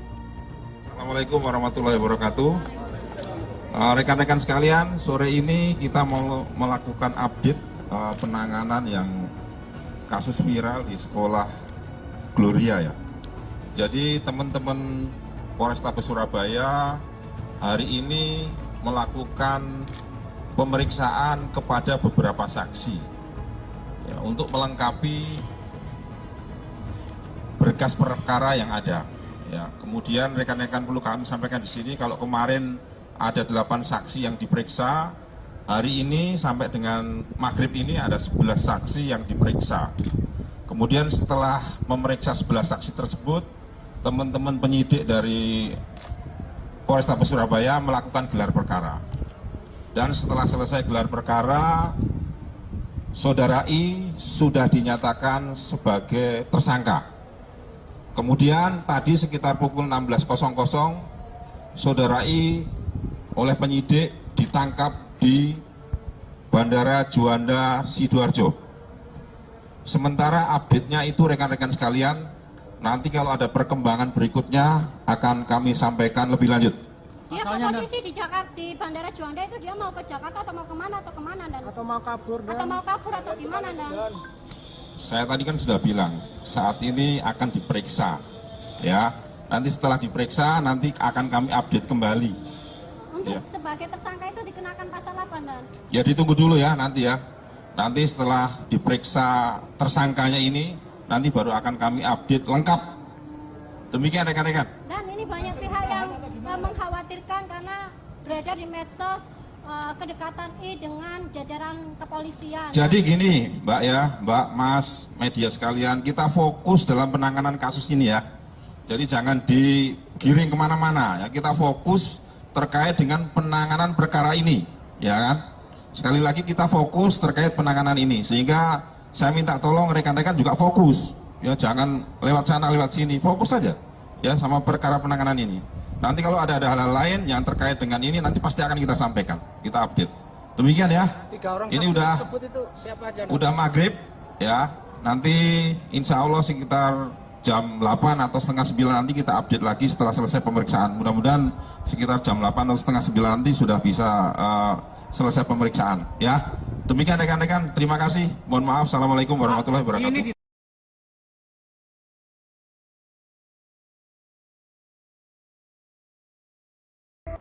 S4: Assalamualaikum warahmatullahi wabarakatuh. Rekan-rekan sekalian, sore ini kita mau melakukan update penanganan yang kasus viral di sekolah Gloria ya. Jadi teman-teman Polrestabes Surabaya hari ini melakukan pemeriksaan kepada beberapa saksi ya, untuk melengkapi berkas perkara yang ada. Ya, kemudian rekan-rekan perlu kami sampaikan di sini, kalau kemarin ada 8 saksi yang diperiksa, hari ini sampai dengan maghrib ini ada 11 saksi yang diperiksa. Kemudian setelah memeriksa 11 saksi tersebut, teman-teman penyidik dari Polrestabes Surabaya melakukan gelar perkara. Dan setelah selesai gelar perkara, Saudara I sudah dinyatakan sebagai tersangka. Kemudian tadi sekitar pukul 16.00, Saudara I oleh penyidik ditangkap di Bandara Juanda Sidoarjo. Sementara update-nya itu rekan-rekan sekalian, nanti kalau ada perkembangan berikutnya akan kami sampaikan lebih lanjut.
S5: Dia posisi di Jakarta, di Bandara Juanda itu dia mau ke Jakarta atau mau kemana dan? Atau mau kabur atau gimana dan?
S4: Saya tadi kan sudah bilang saat ini akan diperiksa, ya. Nanti setelah diperiksa nanti akan kami update kembali.
S5: Untuk sebagai tersangka itu dikenakan pasal apa dan?
S4: Ya ditunggu dulu ya nanti ya. Nanti setelah diperiksa tersangkanya ini, nanti baru akan kami update lengkap. Demikian rekan-rekan. Dan
S5: ini banyak pihak yang mengkhawatirkan karena beredar di medsos kedekatan I dengan jajaran kepolisian. Jadi
S4: gini Mbak ya, Mbak, Mas, media sekalian, kita fokus dalam penanganan kasus ini ya. Jadi jangan digiring kemana-mana ya, kita fokus terkait dengan penanganan perkara ini, ya kan? Sekali lagi kita fokus terkait penanganan ini, sehingga saya minta tolong rekan-rekan juga fokus, ya jangan lewat sana lewat sini, fokus saja ya sama perkara penanganan ini. Nanti kalau ada hal-hal lain yang terkait dengan ini nanti pasti akan kita sampaikan, kita update. Demikian ya. Ini udah maghrib ya. Nanti insya Allah sekitar jam 8 atau setengah 9 nanti kita update lagi setelah selesai pemeriksaan. Mudah-mudahan sekitar jam 8 atau setengah 9 nanti sudah bisa selesai pemeriksaan ya. Demikian rekan-rekan, terima kasih. Mohon maaf. Assalamualaikum warahmatullahi wabarakatuh.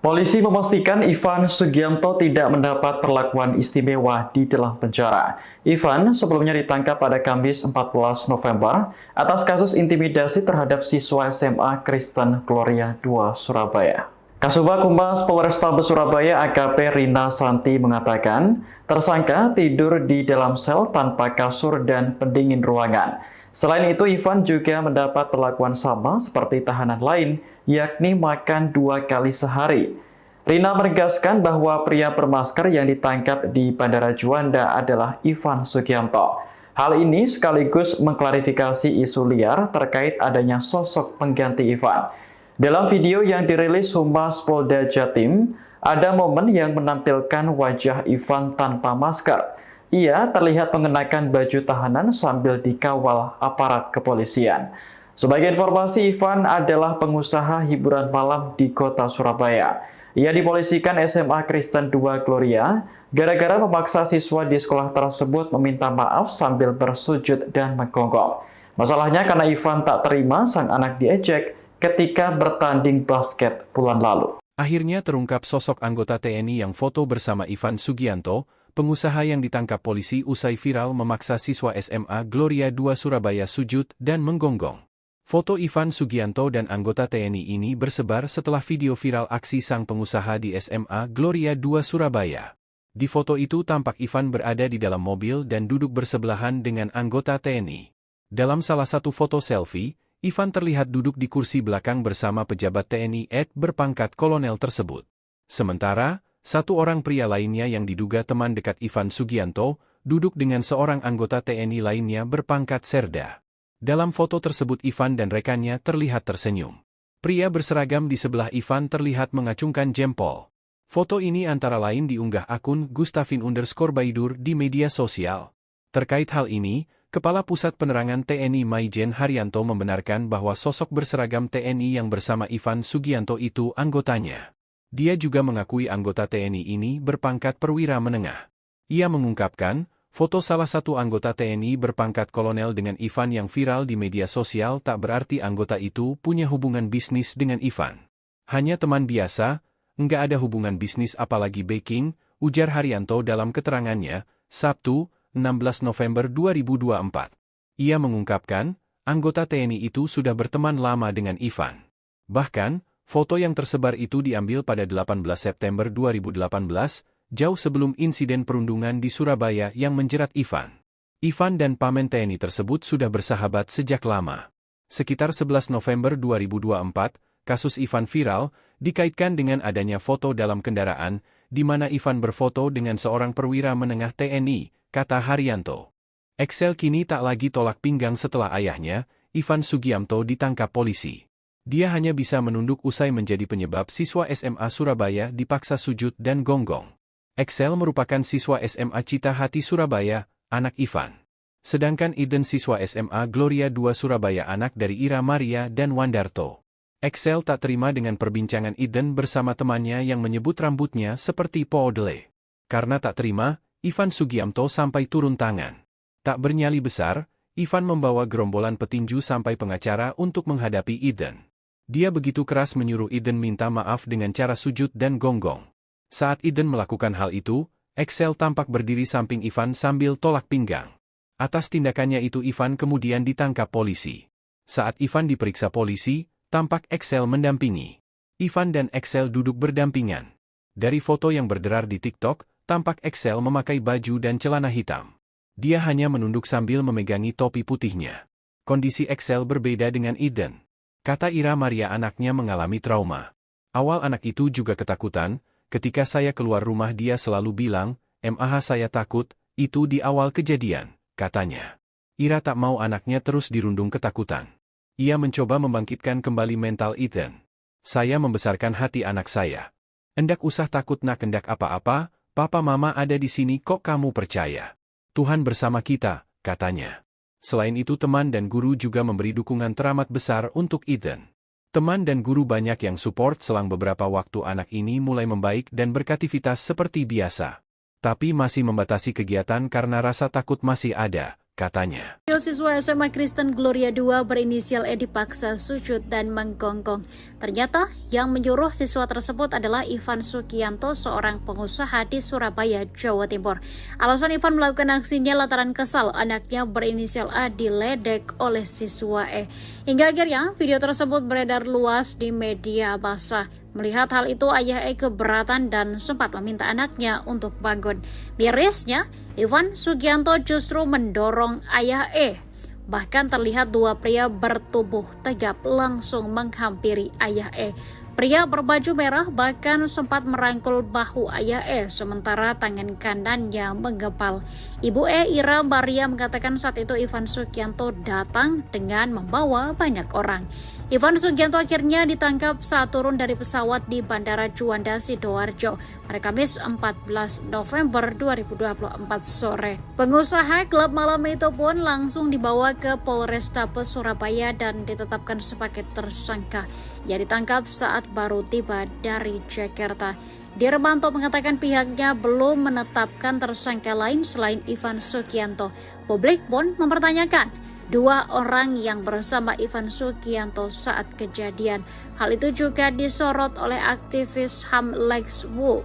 S1: Polisi memastikan Ivan Sugianto tidak mendapat perlakuan istimewa di dalam penjara. Ivan sebelumnya ditangkap pada Kamis 14 November atas kasus intimidasi terhadap siswa SMA Kristen Gloria II Surabaya. Kasubag Humas Polrestabes Surabaya AKP Rina Santi mengatakan, tersangka tidur di dalam sel tanpa kasur dan pendingin ruangan. Selain itu, Ivan juga mendapat perlakuan sama seperti tahanan lain, yakni makan 2 kali sehari. Rina menegaskan bahwa pria bermasker yang ditangkap di Bandara Juanda adalah Ivan Sugianto. Hal ini sekaligus mengklarifikasi isu liar terkait adanya sosok pengganti Ivan. Dalam video yang dirilis Humas Polda Jatim, ada momen yang menampilkan wajah Ivan tanpa masker. Ia terlihat mengenakan baju tahanan sambil dikawal aparat kepolisian. Sebagai informasi, Ivan adalah pengusaha hiburan malam di kota Surabaya. Ia dipolisikan SMA Kristen II Gloria gara-gara memaksa siswa di sekolah tersebut meminta maaf sambil bersujud dan menggonggong. Masalahnya karena Ivan tak terima sang anak diejek ketika bertanding basket bulan lalu.
S2: Akhirnya terungkap sosok anggota TNI yang foto bersama Ivan Sugianto, pengusaha yang ditangkap polisi usai viral memaksa siswa SMA Gloria II Surabaya sujud dan menggonggong. Foto Ivan Sugianto dan anggota TNI ini bersebar setelah video viral aksi sang pengusaha di SMA Gloria II Surabaya. Di foto itu tampak Ivan berada di dalam mobil dan duduk bersebelahan dengan anggota TNI. Dalam salah satu foto selfie, Ivan terlihat duduk di kursi belakang bersama pejabat TNI berpangkat kolonel tersebut. Sementara, satu orang pria lainnya yang diduga teman dekat Ivan Sugianto, duduk dengan seorang anggota TNI lainnya berpangkat Serda. Dalam foto tersebut Ivan dan rekannya terlihat tersenyum. Pria berseragam di sebelah Ivan terlihat mengacungkan jempol. Foto ini antara lain diunggah akun Gustafin_Baidur di media sosial. Terkait hal ini, Kepala Pusat Penerangan TNI Maijen Haryanto membenarkan bahwa sosok berseragam TNI yang bersama Ivan Sugianto itu anggotanya. Dia juga mengakui anggota TNI ini berpangkat perwira menengah. Ia mengungkapkan, foto salah satu anggota TNI berpangkat kolonel dengan Ivan yang viral di media sosial tak berarti anggota itu punya hubungan bisnis dengan Ivan. Hanya teman biasa, enggak ada hubungan bisnis apalagi backing, ujar Haryanto dalam keterangannya, Sabtu, 16 November 2024. Ia mengungkapkan, Anggota TNI itu sudah berteman lama dengan Ivan. Bahkan, foto yang tersebar itu diambil pada 18 September 2018, jauh sebelum insiden perundungan di Surabaya yang menjerat Ivan. Ivan dan paman TNI tersebut sudah bersahabat sejak lama. Sekitar 11 November 2024, kasus Ivan viral, dikaitkan dengan adanya foto dalam kendaraan, di mana Ivan berfoto dengan seorang perwira menengah TNI, kata Haryanto. Excel kini tak lagi tolak pinggang setelah ayahnya, Ivan Sugianto, ditangkap polisi. Dia hanya bisa menunduk usai menjadi penyebab siswa SMA Surabaya dipaksa sujud dan gonggong. Excel merupakan siswa SMA Cita Hati Surabaya, anak Ivan. Sedangkan Eden siswa SMA Gloria 2 Surabaya, anak dari Ira Maria dan Wandarto. Excel tak terima dengan perbincangan Eden bersama temannya yang menyebut rambutnya seperti poodle. Karena tak terima, Ivan Sugianto sampai turun tangan. Tak bernyali besar, Ivan membawa gerombolan petinju sampai pengacara untuk menghadapi Eden. Dia begitu keras menyuruh Eden minta maaf dengan cara sujud dan gonggong. Saat Eden melakukan hal itu, Excel tampak berdiri samping Ivan sambil tolak pinggang. Atas tindakannya itu Ivan kemudian ditangkap polisi. Saat Ivan diperiksa polisi, tampak Excel mendampingi. Ivan dan Excel duduk berdampingan. Dari foto yang berderar di TikTok, tampak Excel memakai baju dan celana hitam. Dia hanya menunduk sambil memegangi topi putihnya. Kondisi Excel berbeda dengan Eden. Kata Ira Maria, anaknya mengalami trauma. Awal anak itu juga ketakutan, ketika saya keluar rumah dia selalu bilang, "Mah saya takut," itu di awal kejadian, katanya. Ira tak mau anaknya terus dirundung ketakutan. Ia mencoba membangkitkan kembali mental Eden. "Saya membesarkan hati anak saya. Endak usah takut nak, endak apa-apa, papa mama ada di sini kok, kamu percaya. Tuhan bersama kita," katanya. Selain itu teman dan guru juga memberi dukungan teramat besar untuk Eden. Teman dan guru banyak yang support selang beberapa waktu anak ini mulai membaik dan beraktivitas seperti biasa. Tapi masih membatasi kegiatan karena rasa takut masih ada, katanya.
S3: Siswa SMA Kristen Gloria 2 berinisial E dipaksa sujud dan menggonggong. Ternyata yang menyuruh siswa tersebut adalah Ivan Sugianto, seorang pengusaha di Surabaya, Jawa Timur. Alasan Ivan melakukan aksinya lantaran kesal anaknya berinisial A diledek oleh siswa E. Hingga akhirnya video tersebut beredar luas di media massa. Melihat hal itu, ayah E keberatan dan sempat meminta anaknya untuk bangun. Mirisnya, Ivan Sugianto justru mendorong ayah E. Bahkan terlihat dua pria bertubuh tegap langsung menghampiri ayah E. Pria berbaju merah bahkan sempat merangkul bahu ayah E, sementara tangan kanannya menggepal. Ibu E, Ira Maria, mengatakan saat itu Ivan Sugianto datang dengan membawa banyak orang. Ivan Sugianto akhirnya ditangkap saat turun dari pesawat di Bandara Juanda, Sidoarjo pada Kamis 14 November 2024 sore. Pengusaha klub malam itu pun langsung dibawa ke Polrestabes Surabaya dan ditetapkan sebagai tersangka. Ia ditangkap saat baru tiba dari Jakarta. Dirmanto mengatakan pihaknya belum menetapkan tersangka lain selain Ivan Sugianto. Publik pun mempertanyakan dua orang yang bersama Ivan Sugianto saat kejadian. Hal itu juga disorot oleh aktivis HAM Lex Wu.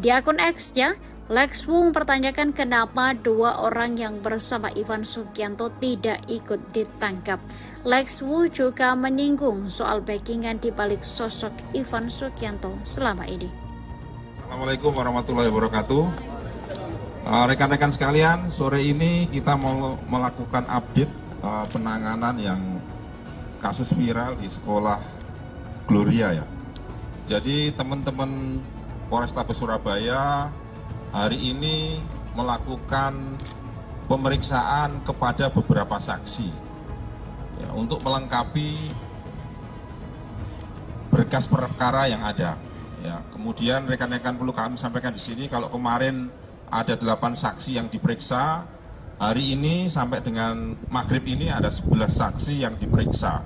S3: Di akun X-nya, Lex Wu mempertanyakan kenapa dua orang yang bersama Ivan Sugianto tidak ikut ditangkap. Lex Wu juga menyinggung soal backingan di balik sosok Ivan Sugianto selama ini.
S4: Assalamualaikum warahmatullahi wabarakatuh. Rekan-rekan sekalian, sore ini kita mau melakukan update penanganan yang kasus viral di sekolah Gloria ya. Jadi teman-teman Polrestabes Surabaya hari ini melakukan pemeriksaan kepada beberapa saksi ya, untuk melengkapi berkas perkara yang ada. Ya, kemudian rekan-rekan perlu kami sampaikan di sini, kalau kemarin ada 8 saksi yang diperiksa, hari ini sampai dengan maghrib ini ada 11 saksi yang diperiksa.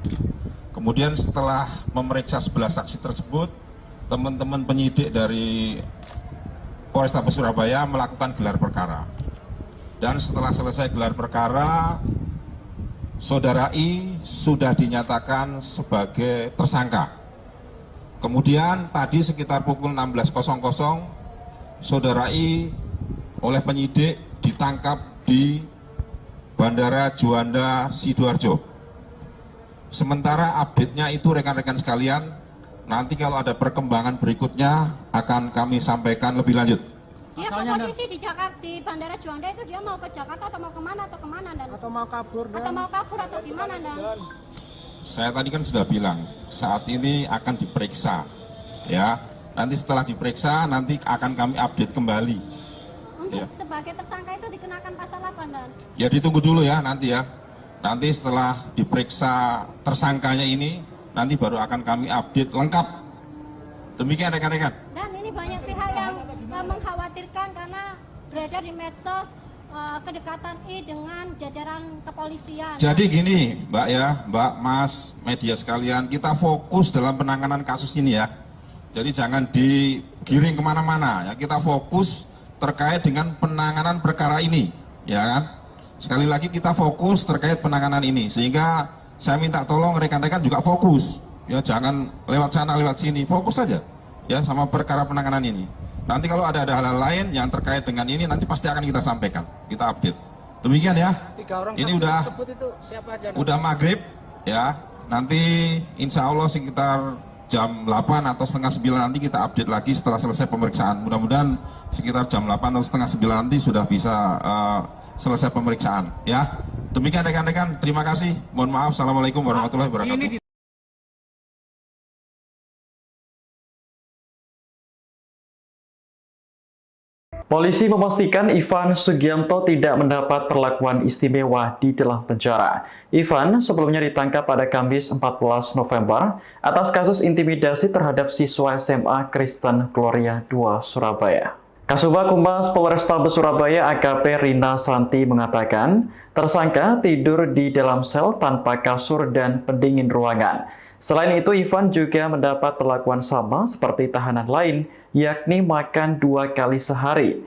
S4: Kemudian setelah memeriksa 11 saksi tersebut, teman-teman penyidik dari Polrestabes Surabaya melakukan gelar perkara. Dan setelah selesai gelar perkara, Saudara I sudah dinyatakan sebagai tersangka. Kemudian tadi sekitar pukul 16.00, Saudara I oleh penyidik ditangkap di Bandara Juanda, Sidoarjo. Sementara update-nya itu rekan-rekan sekalian, nanti kalau ada perkembangan berikutnya akan kami sampaikan lebih lanjut.
S5: Dia posisi di Jakarta, di Bandara Juanda itu dia mau ke Jakarta atau mau kemana Dan?
S6: Atau mau kabur
S5: Atau gimana Dan?
S4: Saya tadi kan sudah bilang, saat ini akan diperiksa, ya. Nanti setelah diperiksa, nanti akan kami update kembali.
S5: Untuk sebagai tersangka itu dikenakan pasal apa Dan?
S4: Ya ditunggu dulu ya nanti ya. Nanti setelah diperiksa tersangkanya ini, nanti baru akan kami update lengkap. Demikian rekan-rekan.
S5: Dan ini banyak pihak yang mengkhawatirkan karena beredar di medsos kedekatan I dengan jajaran kepolisian.
S4: Jadi gini Mbak ya, Mbak, Mas, media sekalian, kita fokus dalam penanganan kasus ini ya. Jadi jangan digiring kemana-mana ya, kita fokus terkait dengan penanganan perkara ini, ya kan? Sekali lagi kita fokus terkait penanganan ini, sehingga saya minta tolong rekan-rekan juga fokus, ya jangan lewat sana lewat sini, fokus saja, ya sama perkara penanganan ini. Nanti kalau ada hal-hal lain yang terkait dengan ini, nanti pasti akan kita sampaikan, kita update. Demikian ya. Ini udah maghrib, ya. Nanti insya Allah sekitar jam 8 atau setengah 9 nanti kita update lagi setelah selesai pemeriksaan. Mudah-mudahan sekitar jam 8 atau setengah 9 nanti sudah bisa selesai pemeriksaan. Ya, demikian rekan-rekan. Terima kasih. Mohon maaf. Assalamualaikum warahmatullahi wabarakatuh.
S1: Polisi memastikan Ivan Sugianto tidak mendapat perlakuan istimewa di dalam penjara. Ivan sebelumnya ditangkap pada Kamis 14 November atas kasus intimidasi terhadap siswa SMA Kristen Gloria II Surabaya. Kasubag Humas Polrestabes Surabaya AKP Rina Santi mengatakan, tersangka tidur di dalam sel tanpa kasur dan pendingin ruangan. Selain itu, Ivan juga mendapat perlakuan sama seperti tahanan lain, yakni makan 2 kali sehari.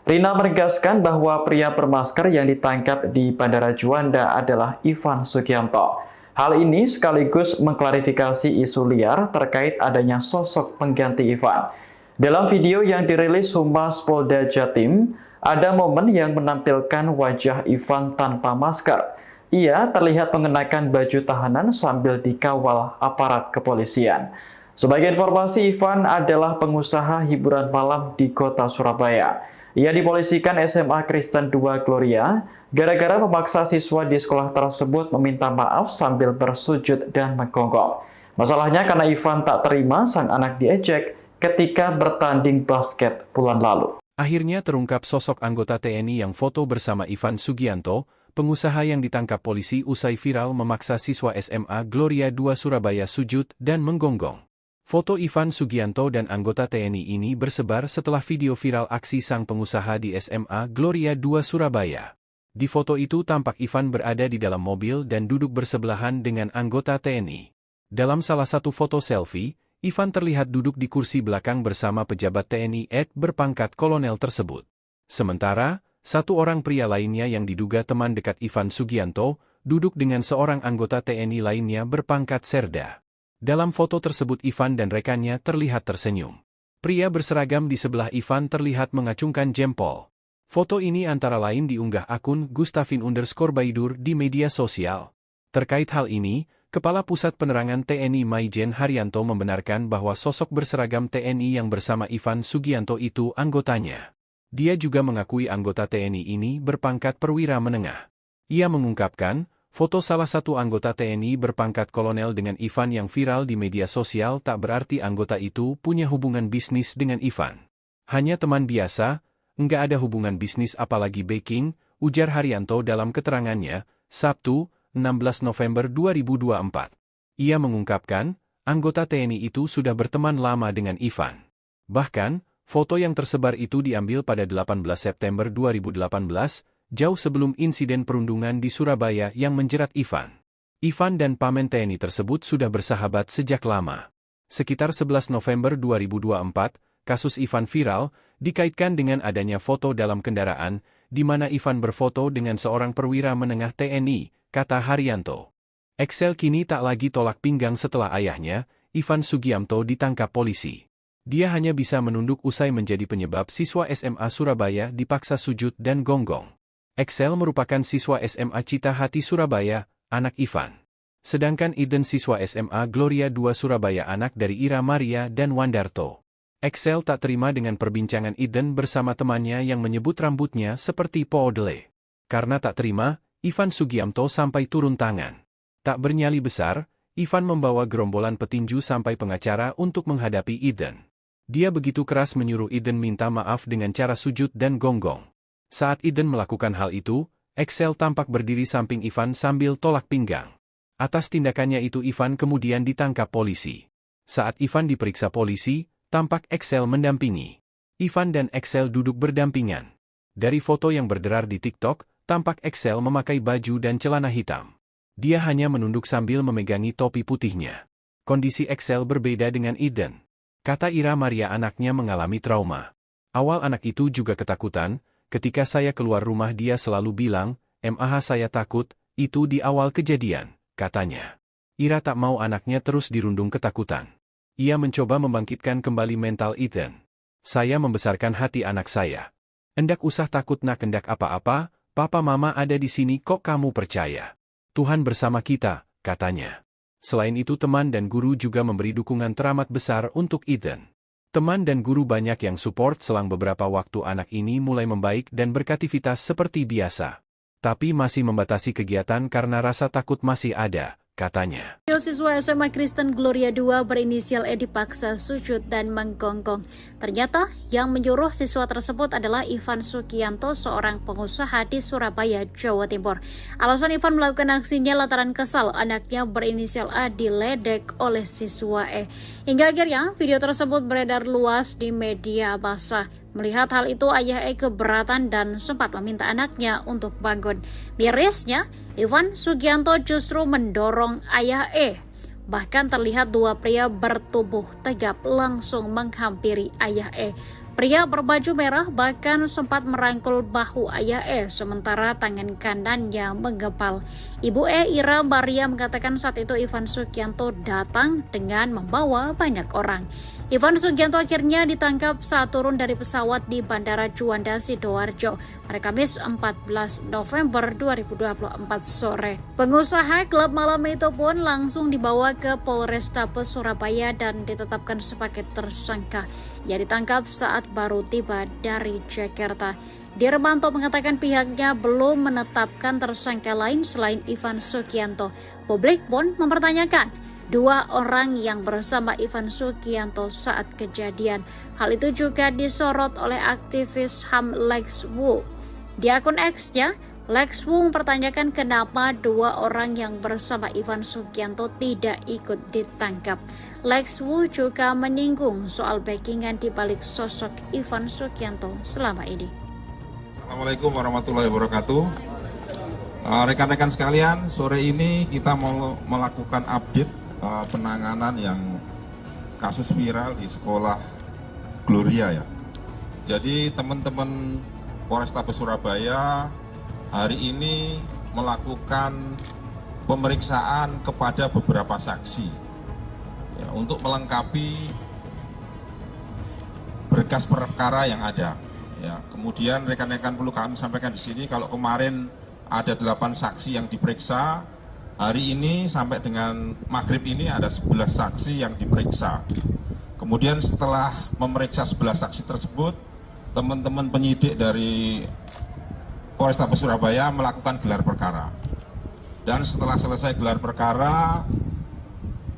S1: Rina menegaskan bahwa pria bermasker yang ditangkap di Bandara Juanda adalah Ivan Sugianto. Hal ini sekaligus mengklarifikasi isu liar terkait adanya sosok pengganti Ivan. Dalam video yang dirilis Humas Polda Jatim, ada momen yang menampilkan wajah Ivan tanpa masker. Ia terlihat mengenakan baju tahanan sambil dikawal aparat kepolisian. Sebagai informasi, Ivan adalah pengusaha hiburan malam di kota Surabaya. Ia dipolisikan SMA Kristen II Gloria gara-gara memaksa siswa di sekolah tersebut meminta maaf sambil bersujud dan menggonggong. Masalahnya karena Ivan tak terima sang anak diejek ketika bertanding basket bulan lalu.
S2: Akhirnya terungkap sosok anggota TNI yang foto bersama Ivan Sugianto, pengusaha yang ditangkap polisi usai viral memaksa siswa SMA Gloria II Surabaya sujud dan menggonggong. Foto Ivan Sugianto dan anggota TNI ini bersebar setelah video viral aksi sang pengusaha di SMA Gloria II Surabaya. Di foto itu tampak Ivan berada di dalam mobil dan duduk bersebelahan dengan anggota TNI. Dalam salah satu foto selfie, Ivan terlihat duduk di kursi belakang bersama pejabat TNI berpangkat kolonel tersebut. Sementara, satu orang pria lainnya yang diduga teman dekat Ivan Sugianto, duduk dengan seorang anggota TNI lainnya berpangkat serda. Dalam foto tersebut Ivan dan rekannya terlihat tersenyum. Pria berseragam di sebelah Ivan terlihat mengacungkan jempol. Foto ini antara lain diunggah akun Gustafin_Baidur di media sosial. Terkait hal ini, Kepala Pusat Penerangan TNI Maijen Haryanto membenarkan bahwa sosok berseragam TNI yang bersama Ivan Sugianto itu anggotanya. Dia juga mengakui anggota TNI ini berpangkat perwira menengah. Ia mengungkapkan, foto salah satu anggota TNI berpangkat kolonel dengan Ivan yang viral di media sosial tak berarti anggota itu punya hubungan bisnis dengan Ivan. Hanya teman biasa, enggak ada hubungan bisnis apalagi backing, ujar Haryanto dalam keterangannya, Sabtu, 16 November 2024. Ia mengungkapkan, anggota TNI itu sudah berteman lama dengan Ivan. Bahkan, foto yang tersebar itu diambil pada 18 September 2018, jauh sebelum insiden perundungan di Surabaya yang menjerat Ivan. Ivan dan pamen TNI tersebut sudah bersahabat sejak lama. Sekitar 11 November 2024, kasus Ivan viral, dikaitkan dengan adanya foto dalam kendaraan, di mana Ivan berfoto dengan seorang perwira menengah TNI, kata Haryanto. Excel kini tak lagi tolak pinggang setelah ayahnya, Ivan Sugianto ditangkap polisi. Dia hanya bisa menunduk usai menjadi penyebab siswa SMA Surabaya dipaksa sujud dan gonggong. Excel merupakan siswa SMA Cita Hati Surabaya, anak Ivan. Sedangkan Eden siswa SMA Gloria 2 Surabaya anak dari Ira Maria dan Wandarto. Excel tak terima dengan perbincangan Eden bersama temannya yang menyebut rambutnya seperti poodle. Karena tak terima, Ivan Sugianto sampai turun tangan. Tak bernyali besar, Ivan membawa gerombolan petinju sampai pengacara untuk menghadapi Eden. Dia begitu keras menyuruh Eden minta maaf dengan cara sujud dan gonggong. Saat Eden melakukan hal itu, Excel tampak berdiri samping Ivan sambil tolak pinggang. Atas tindakannya itu Ivan kemudian ditangkap polisi. Saat Ivan diperiksa polisi, tampak Excel mendampingi. Ivan dan Excel duduk berdampingan. Dari foto yang berderar di TikTok, tampak Excel memakai baju dan celana hitam. Dia hanya menunduk sambil memegangi topi putihnya. Kondisi Excel berbeda dengan Eden. Kata Ira Maria anaknya mengalami trauma. Awal anak itu juga ketakutan, ketika saya keluar rumah dia selalu bilang, "Mah saya takut," itu di awal kejadian, katanya. Ira tak mau anaknya terus dirundung ketakutan. Ia mencoba membangkitkan kembali mental Eden. "Saya membesarkan hati anak saya. Endak usah takut nak endak apa-apa, papa mama ada di sini kok kamu percaya. Tuhan bersama kita," katanya. Selain itu teman dan guru juga memberi dukungan teramat besar untuk Eden. Teman dan guru banyak yang support selang beberapa waktu anak ini mulai membaik dan beraktivitas seperti biasa. Tapi masih membatasi kegiatan karena rasa takut masih ada, katanya.
S3: Siswa SMA Kristen Gloria 2 berinisial E dipaksa sujud dan menggonggong. Ternyata yang menyuruh siswa tersebut adalah Ivan Sugianto, seorang pengusaha di Surabaya, Jawa Timur. Alasan Ivan melakukan aksinya lantaran kesal anaknya berinisial A diledek oleh siswa E. Hingga akhirnya video tersebut beredar luas di media massa. Melihat hal itu, ayah E keberatan dan sempat meminta anaknya untuk bangun. Mirisnya, Ivan Sugianto justru mendorong ayah E. Bahkan terlihat dua pria bertubuh tegap langsung menghampiri ayah E. Pria berbaju merah bahkan sempat merangkul bahu ayah E, sementara tangan kanannya menggempal. Ibu E, Ira Maria, mengatakan saat itu Ivan Sugianto datang dengan membawa banyak orang. Ivan Sugianto akhirnya ditangkap saat turun dari pesawat di Bandara Juanda, Sidoarjo pada Kamis 14 November 2024 sore. Pengusaha klub malam itu pun langsung dibawa ke Polrestabes Surabaya dan ditetapkan sebagai tersangka. Ia ditangkap saat baru tiba dari Jakarta. Dirmanto mengatakan pihaknya belum menetapkan tersangka lain selain Ivan Sugianto. Publik pun mempertanyakan dua orang yang bersama Ivan Sugianto saat kejadian. Hal itu juga disorot oleh aktivis HAM Lex Wu. Di akun X-nya, Lex Wu mempertanyakan kenapa dua orang yang bersama Ivan Sugianto tidak ikut ditangkap. Lex Wu juga menyinggung soal backingan di balik sosok Ivan Sugianto selama ini.
S4: Assalamualaikum warahmatullahi wabarakatuh. Rekan-rekan sekalian, sore ini kita mau melakukan update penanganan yang kasus viral di sekolah Gloria ya. Jadi teman-teman Polrestabes Surabaya hari ini melakukan pemeriksaan kepada beberapa saksi ya, untuk melengkapi berkas perkara yang ada. Ya, kemudian rekan-rekan perlu kami sampaikan di sini kalau kemarin ada 8 saksi yang diperiksa. Hari ini sampai dengan maghrib ini ada 11 saksi yang diperiksa. Kemudian setelah memeriksa 11 saksi tersebut, teman-teman penyidik dari Polrestabes Surabaya melakukan gelar perkara. Dan setelah selesai gelar perkara,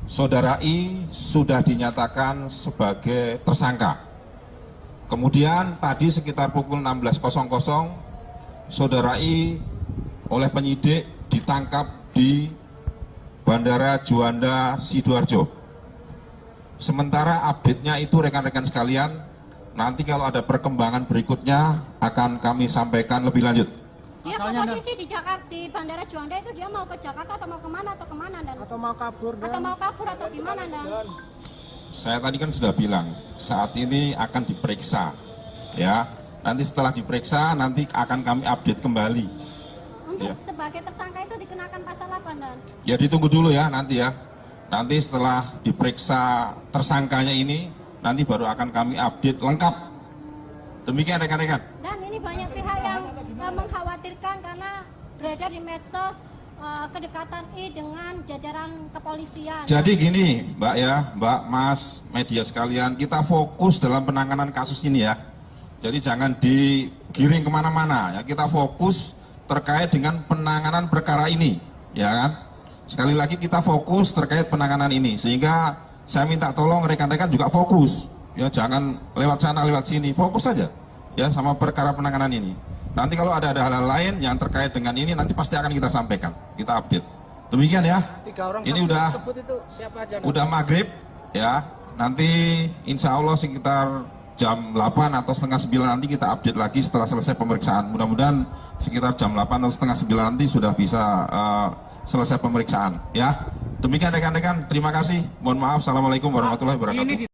S4: Saudara I sudah dinyatakan sebagai tersangka. Kemudian tadi sekitar pukul 16.00, Saudara I oleh penyidik ditangkap di Bandara Juanda, Sidoarjo. Sementara update-nya itu rekan-rekan sekalian, nanti kalau ada perkembangan berikutnya akan kami sampaikan lebih lanjut.
S5: Dia posisi di Jakarta, di Bandara Juanda itu dia mau ke Jakarta atau mau kemana dan? Atau mau kabur atau gimana dan?
S4: Saya tadi kan sudah bilang, saat ini akan diperiksa, ya. Nanti setelah diperiksa, nanti akan kami update kembali.
S5: Untuk sebagai tersangka itu dikenakan pasal apa dan?
S4: Ya ditunggu dulu ya nanti ya. Nanti setelah diperiksa tersangkanya ini, nanti baru akan kami update lengkap. Demikian rekan-rekan.
S5: Dan ini banyak pihak yang mengkhawatirkan karena beredar di medsos kedekatan I dengan jajaran kepolisian.
S4: Jadi gini Mbak ya, Mbak, Mas, media sekalian, kita fokus dalam penanganan kasus ini ya. Jadi jangan digiring kemana-mana ya, kita fokus terkait dengan penanganan perkara ini, ya kan? Sekali lagi kita fokus terkait penanganan ini, sehingga saya minta tolong rekan-rekan juga fokus, ya jangan lewat sana lewat sini, fokus saja ya sama perkara penanganan ini. Nanti kalau ada hal-hal lain yang terkait dengan ini, nanti pasti akan kita sampaikan, kita update. Demikian ya. Ini udah maghrib ya. Nanti insya Allah sekitar jam 8 atau setengah 9 nanti kita update lagi setelah selesai pemeriksaan. Mudah-mudahan sekitar jam 8 atau setengah 9 nanti sudah bisa selesai pemeriksaan ya. Demikian rekan-rekan, terima kasih. Mohon maaf. Assalamualaikum warahmatullahi wabarakatuh.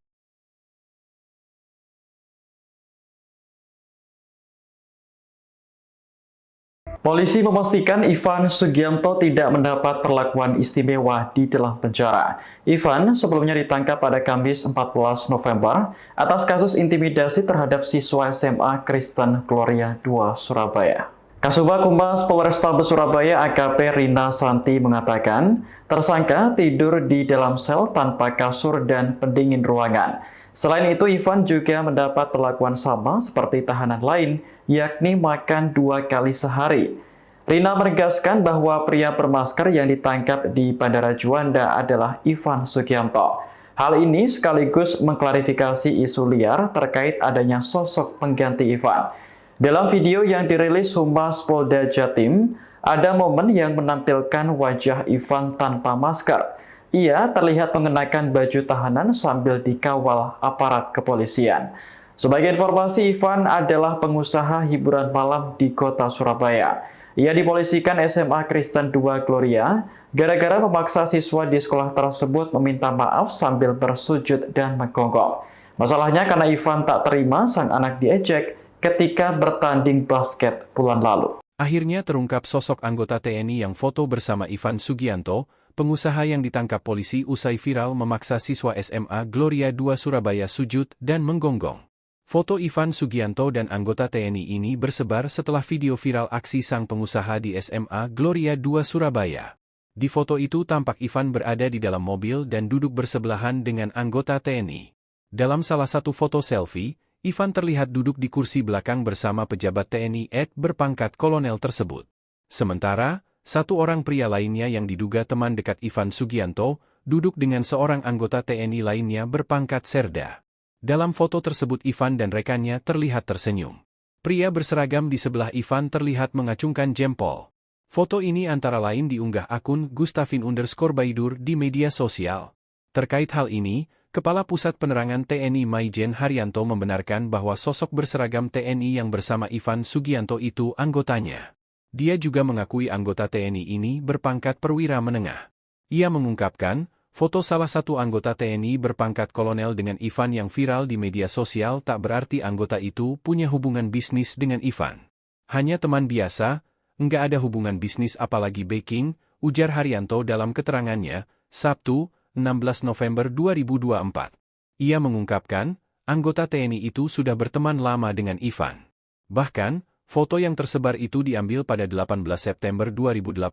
S1: Polisi memastikan Ivan Sugianto tidak mendapat perlakuan istimewa di dalam penjara. Ivan sebelumnya ditangkap pada Kamis 14 November atas kasus intimidasi terhadap siswa SMA Kristen Gloria II Surabaya. Kasubag Humas Polrestabes Surabaya AKP Rina Santi mengatakan, tersangka tidur di dalam sel tanpa kasur dan pendingin ruangan. Selain itu, Ivan juga mendapat perlakuan sama seperti tahanan lain, yakni makan 2 kali sehari. Rina menegaskan bahwa pria bermasker yang ditangkap di Bandara Juanda adalah Ivan Sugianto. Hal ini sekaligus mengklarifikasi isu liar terkait adanya sosok pengganti Ivan. Dalam video yang dirilis Humas Polda Jatim, ada momen yang menampilkan wajah Ivan tanpa masker. Ia terlihat mengenakan baju tahanan sambil dikawal aparat kepolisian. Sebagai informasi, Ivan adalah pengusaha hiburan malam di kota Surabaya. Ia dipolisikan SMA Kristen II Gloria gara-gara memaksa siswa di sekolah tersebut meminta maaf sambil bersujud dan menggonggong. Masalahnya karena Ivan tak terima sang anak diejek ketika bertanding basket bulan lalu.
S2: Akhirnya terungkap sosok anggota TNI yang foto bersama Ivan Sugianto, pengusaha yang ditangkap polisi usai viral memaksa siswa SMA Gloria II Surabaya sujud dan menggonggong. Foto Ivan Sugianto dan anggota TNI ini bersebar setelah video viral aksi sang pengusaha di SMA Gloria II Surabaya. Di foto itu tampak Ivan berada di dalam mobil dan duduk bersebelahan dengan anggota TNI. Dalam salah satu foto selfie, Ivan terlihat duduk di kursi belakang bersama pejabat TNI berpangkat kolonel tersebut. Sementara, satu orang pria lainnya yang diduga teman dekat Ivan Sugianto, duduk dengan seorang anggota TNI lainnya berpangkat serda. Dalam foto tersebut Ivan dan rekannya terlihat tersenyum. Pria berseragam di sebelah Ivan terlihat mengacungkan jempol. Foto ini antara lain diunggah akun Gustavin_Baidur di media sosial. Terkait hal ini, Kepala Pusat Penerangan TNI Maijen Haryanto membenarkan bahwa sosok berseragam TNI yang bersama Ivan Sugianto itu anggotanya. Dia juga mengakui anggota TNI ini berpangkat perwira menengah. Ia mengungkapkan, foto salah satu anggota TNI berpangkat kolonel dengan Ivan yang viral di media sosial tak berarti anggota itu punya hubungan bisnis dengan Ivan. Hanya teman biasa, enggak ada hubungan bisnis apalagi backing, ujar Haryanto dalam keterangannya, Sabtu, 16 November 2024. Ia mengungkapkan, anggota TNI itu sudah berteman lama dengan Ivan. Bahkan, foto yang tersebar itu diambil pada 18 September 2018,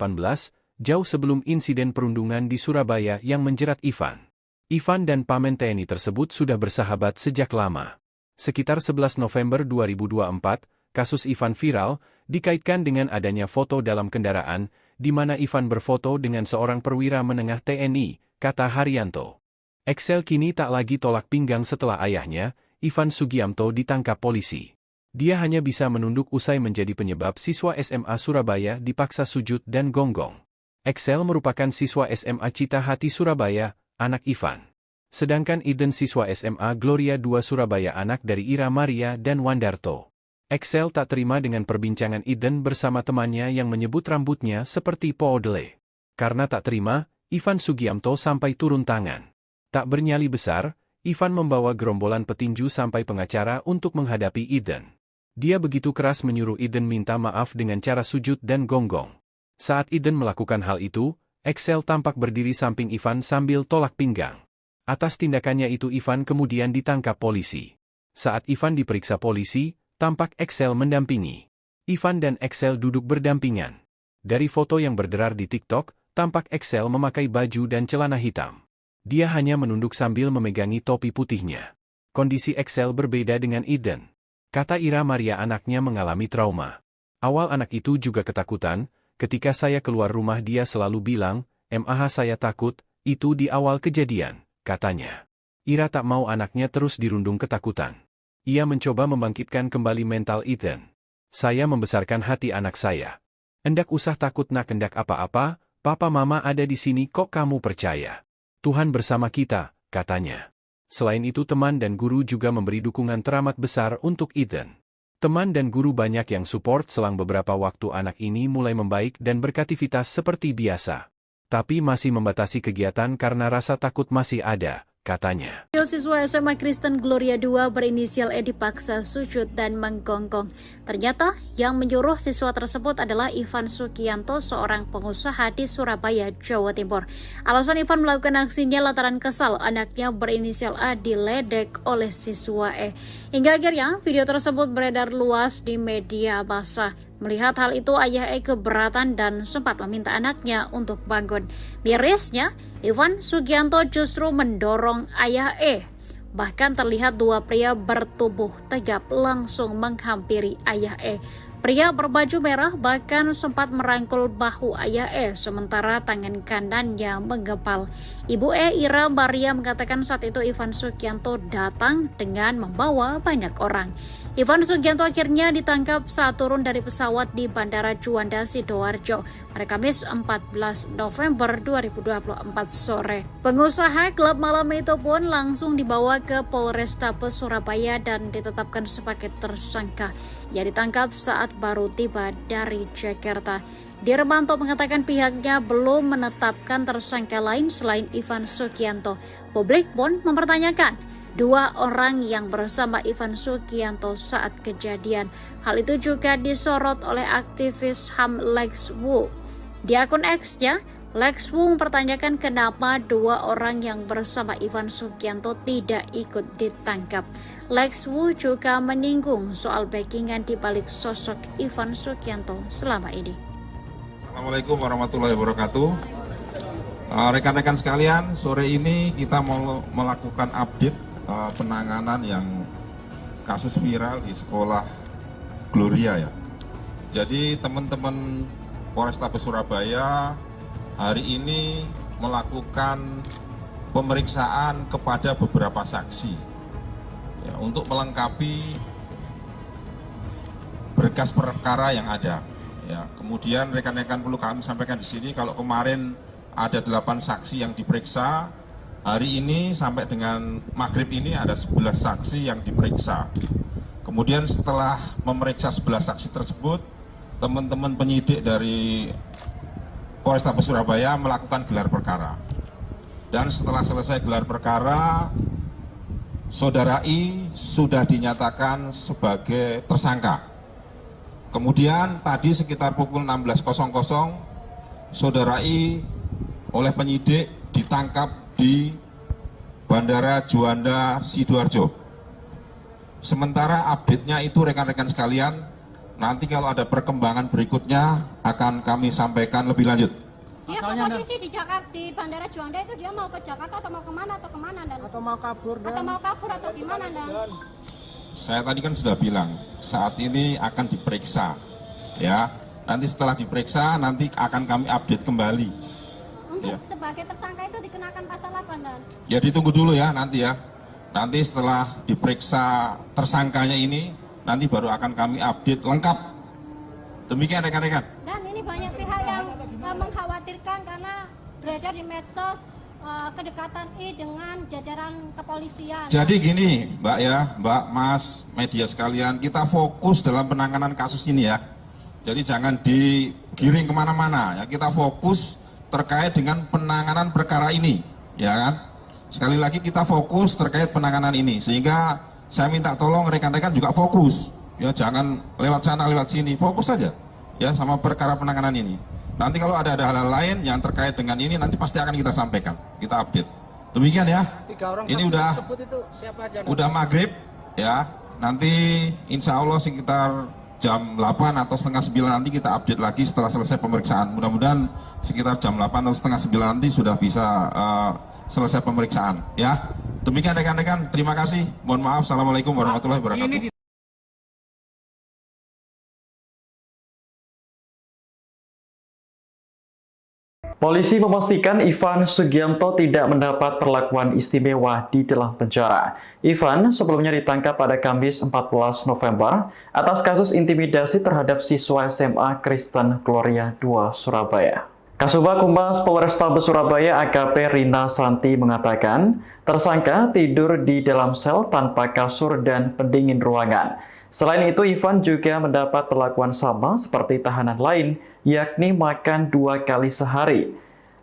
S2: jauh sebelum insiden perundungan di Surabaya yang menjerat Ivan. Ivan dan pamen TNI tersebut sudah bersahabat sejak lama. Sekitar 11 November 2024, kasus Ivan viral, dikaitkan dengan adanya foto dalam kendaraan, di mana Ivan berfoto dengan seorang perwira menengah TNI, kata Haryanto. Excel kini tak lagi tolak pinggang setelah ayahnya, Ivan Sugianto ditangkap polisi. Dia hanya bisa menunduk usai menjadi penyebab siswa SMA Surabaya dipaksa sujud dan gonggong. Excel merupakan siswa SMA Cita Hati Surabaya, anak Ivan. Sedangkan Eden siswa SMA Gloria II Surabaya anak dari Ira Maria dan Wandarto. Excel tak terima dengan perbincangan Eden bersama temannya yang menyebut rambutnya seperti poodle. Karena tak terima, Ivan Sugianto sampai turun tangan. Tak bernyali besar, Ivan membawa gerombolan petinju sampai pengacara untuk menghadapi Eden. Dia begitu keras menyuruh Eden minta maaf dengan cara sujud dan gonggong. Saat Eden melakukan hal itu, Excel tampak berdiri samping Ivan sambil tolak pinggang. Atas tindakannya itu Ivan kemudian ditangkap polisi. Saat Ivan diperiksa polisi, tampak Excel mendampingi. Ivan dan Excel duduk berdampingan. Dari foto yang berderar di TikTok, tampak Excel memakai baju dan celana hitam. Dia hanya menunduk sambil memegangi topi putihnya. Kondisi Excel berbeda dengan Eden. Kata Ira Maria anaknya mengalami trauma. Awal anak itu juga ketakutan, ketika saya keluar rumah dia selalu bilang, "Mah saya takut," itu di awal kejadian, katanya. Ira tak mau anaknya terus dirundung ketakutan. Ia mencoba membangkitkan kembali mental Eden. "Saya membesarkan hati anak saya. Endak usah takut nak, endak apa-apa, papa mama ada di sini kok, kamu percaya. Tuhan bersama kita," katanya. Selain itu teman dan guru juga memberi dukungan teramat besar untuk Eden. Teman dan guru banyak yang support selang beberapa waktu anak ini mulai membaik dan beraktivitas seperti biasa. Tapi masih membatasi kegiatan karena rasa takut masih ada, katanya.
S3: Siswa SMA Kristen Gloria 2 berinisial E dipaksa sujud dan menggonggong. Ternyata yang menyuruh siswa tersebut adalah Ivan Sugianto, seorang pengusaha di Surabaya, Jawa Timur. Alasan Ivan melakukan aksinya lantaran kesal anaknya berinisial A diledek oleh siswa E. Hingga akhirnya video tersebut beredar luas di media massa. Melihat hal itu, ayah E keberatan dan sempat meminta anaknya untuk bangun. Mirisnya, Ivan Sugianto justru mendorong ayah E. Bahkan terlihat dua pria bertubuh tegap langsung menghampiri ayah E. Pria berbaju merah bahkan sempat merangkul bahu ayah E, sementara tangan kanannya menggempal. Ibu E, Ira Maria, mengatakan saat itu Ivan Sugianto datang dengan membawa banyak orang. Ivan Sugianto akhirnya ditangkap saat turun dari pesawat di Bandara Juanda, Sidoarjo pada Kamis 14 November 2024 sore. Pengusaha klub malam itu pun langsung dibawa ke Polrestabes Surabaya dan ditetapkan sebagai tersangka. Ia ditangkap saat baru tiba dari Jakarta. Dirmanto mengatakan pihaknya belum menetapkan tersangka lain selain Ivan Sugianto. Publik pun mempertanyakan dua orang yang bersama Ivan Sugianto saat kejadian. Hal itu juga disorot oleh aktivis HAM Lex Wu. Di akun X-nya, Lex Wu mempertanyakan kenapa dua orang yang bersama Ivan Sugianto tidak ikut ditangkap. Lex Wu juga menyinggung soal backingan di balik sosok Ivan Sugianto selama ini.
S4: Assalamualaikum warahmatullahi wabarakatuh. Rekan-rekan sekalian, sore ini kita mau melakukan update penanganan yang kasus viral di sekolah Gloria ya. Jadi teman-teman Polrestabes Surabaya hari ini melakukan pemeriksaan kepada beberapa saksi ya, untuk melengkapi berkas perkara yang ada. Ya, kemudian rekan-rekan perlu kami sampaikan di sini kalau kemarin ada 8 saksi yang diperiksa. Hari ini sampai dengan maghrib ini ada 11 saksi yang diperiksa. Kemudian setelah memeriksa 11 saksi tersebut, teman-teman penyidik dari Polrestabes Surabaya melakukan gelar perkara. Dan setelah selesai gelar perkara, Saudara I sudah dinyatakan sebagai tersangka. Kemudian tadi sekitar pukul 16.00, Saudara I oleh penyidik ditangkap di Bandara Juanda, Sidoarjo. Sementara update-nya itu rekan-rekan sekalian, nanti kalau ada perkembangan berikutnya akan kami sampaikan lebih lanjut.
S5: Dia posisi di Jakarta, di Bandara Juanda itu dia mau ke Jakarta atau mau kemana dan? Atau mau kabur atau gimana dan?
S4: Saya tadi kan sudah bilang saat ini akan diperiksa, ya. Nanti setelah diperiksa nanti akan kami update kembali.
S5: Untuk sebagai tersangka itu dikenakan pasal apa dan?
S4: Ya ditunggu dulu ya nanti ya. Nanti setelah diperiksa tersangkanya ini, nanti baru akan kami update lengkap. Demikian rekan-rekan.
S5: Dan ini banyak pihak yang mengkhawatirkan karena beredar di medsos kedekatan I dengan jajaran kepolisian. Jadi
S4: gini Mbak ya, Mbak, Mas, media sekalian, kita fokus dalam penanganan kasus ini ya. Jadi jangan digiring kemana-mana ya, kita fokus terkait dengan penanganan perkara ini, ya kan? Sekali lagi kita fokus terkait penanganan ini, sehingga saya minta tolong rekan-rekan juga fokus, ya jangan lewat sana lewat sini, fokus saja, ya sama perkara penanganan ini. Nanti kalau ada hal-hal lain yang terkait dengan ini, nanti pasti akan kita sampaikan, kita update. Demikian ya. Ini udah maghrib, ya. Nanti insya Allah sekitar jam 8 atau setengah 9 nanti kita update lagi setelah selesai pemeriksaan. Mudah-mudahan sekitar jam 8 atau setengah 9 nanti sudah bisa selesai pemeriksaan. Ya, demikian rekan-rekan. Terima kasih. Mohon maaf. Assalamualaikum warahmatullahi wabarakatuh.
S1: Polisi memastikan Ivan Sugianto tidak mendapat perlakuan istimewa di dalam penjara. Ivan sebelumnya ditangkap pada Kamis 14 November atas kasus intimidasi terhadap siswa SMA Kristen Gloria II Surabaya. Kasubag Humas Polrestabes Surabaya AKP Rina Santi mengatakan, tersangka tidur di dalam sel tanpa kasur dan pendingin ruangan. Selain itu, Ivan juga mendapat perlakuan sama seperti tahanan lain, yakni makan 2 kali sehari.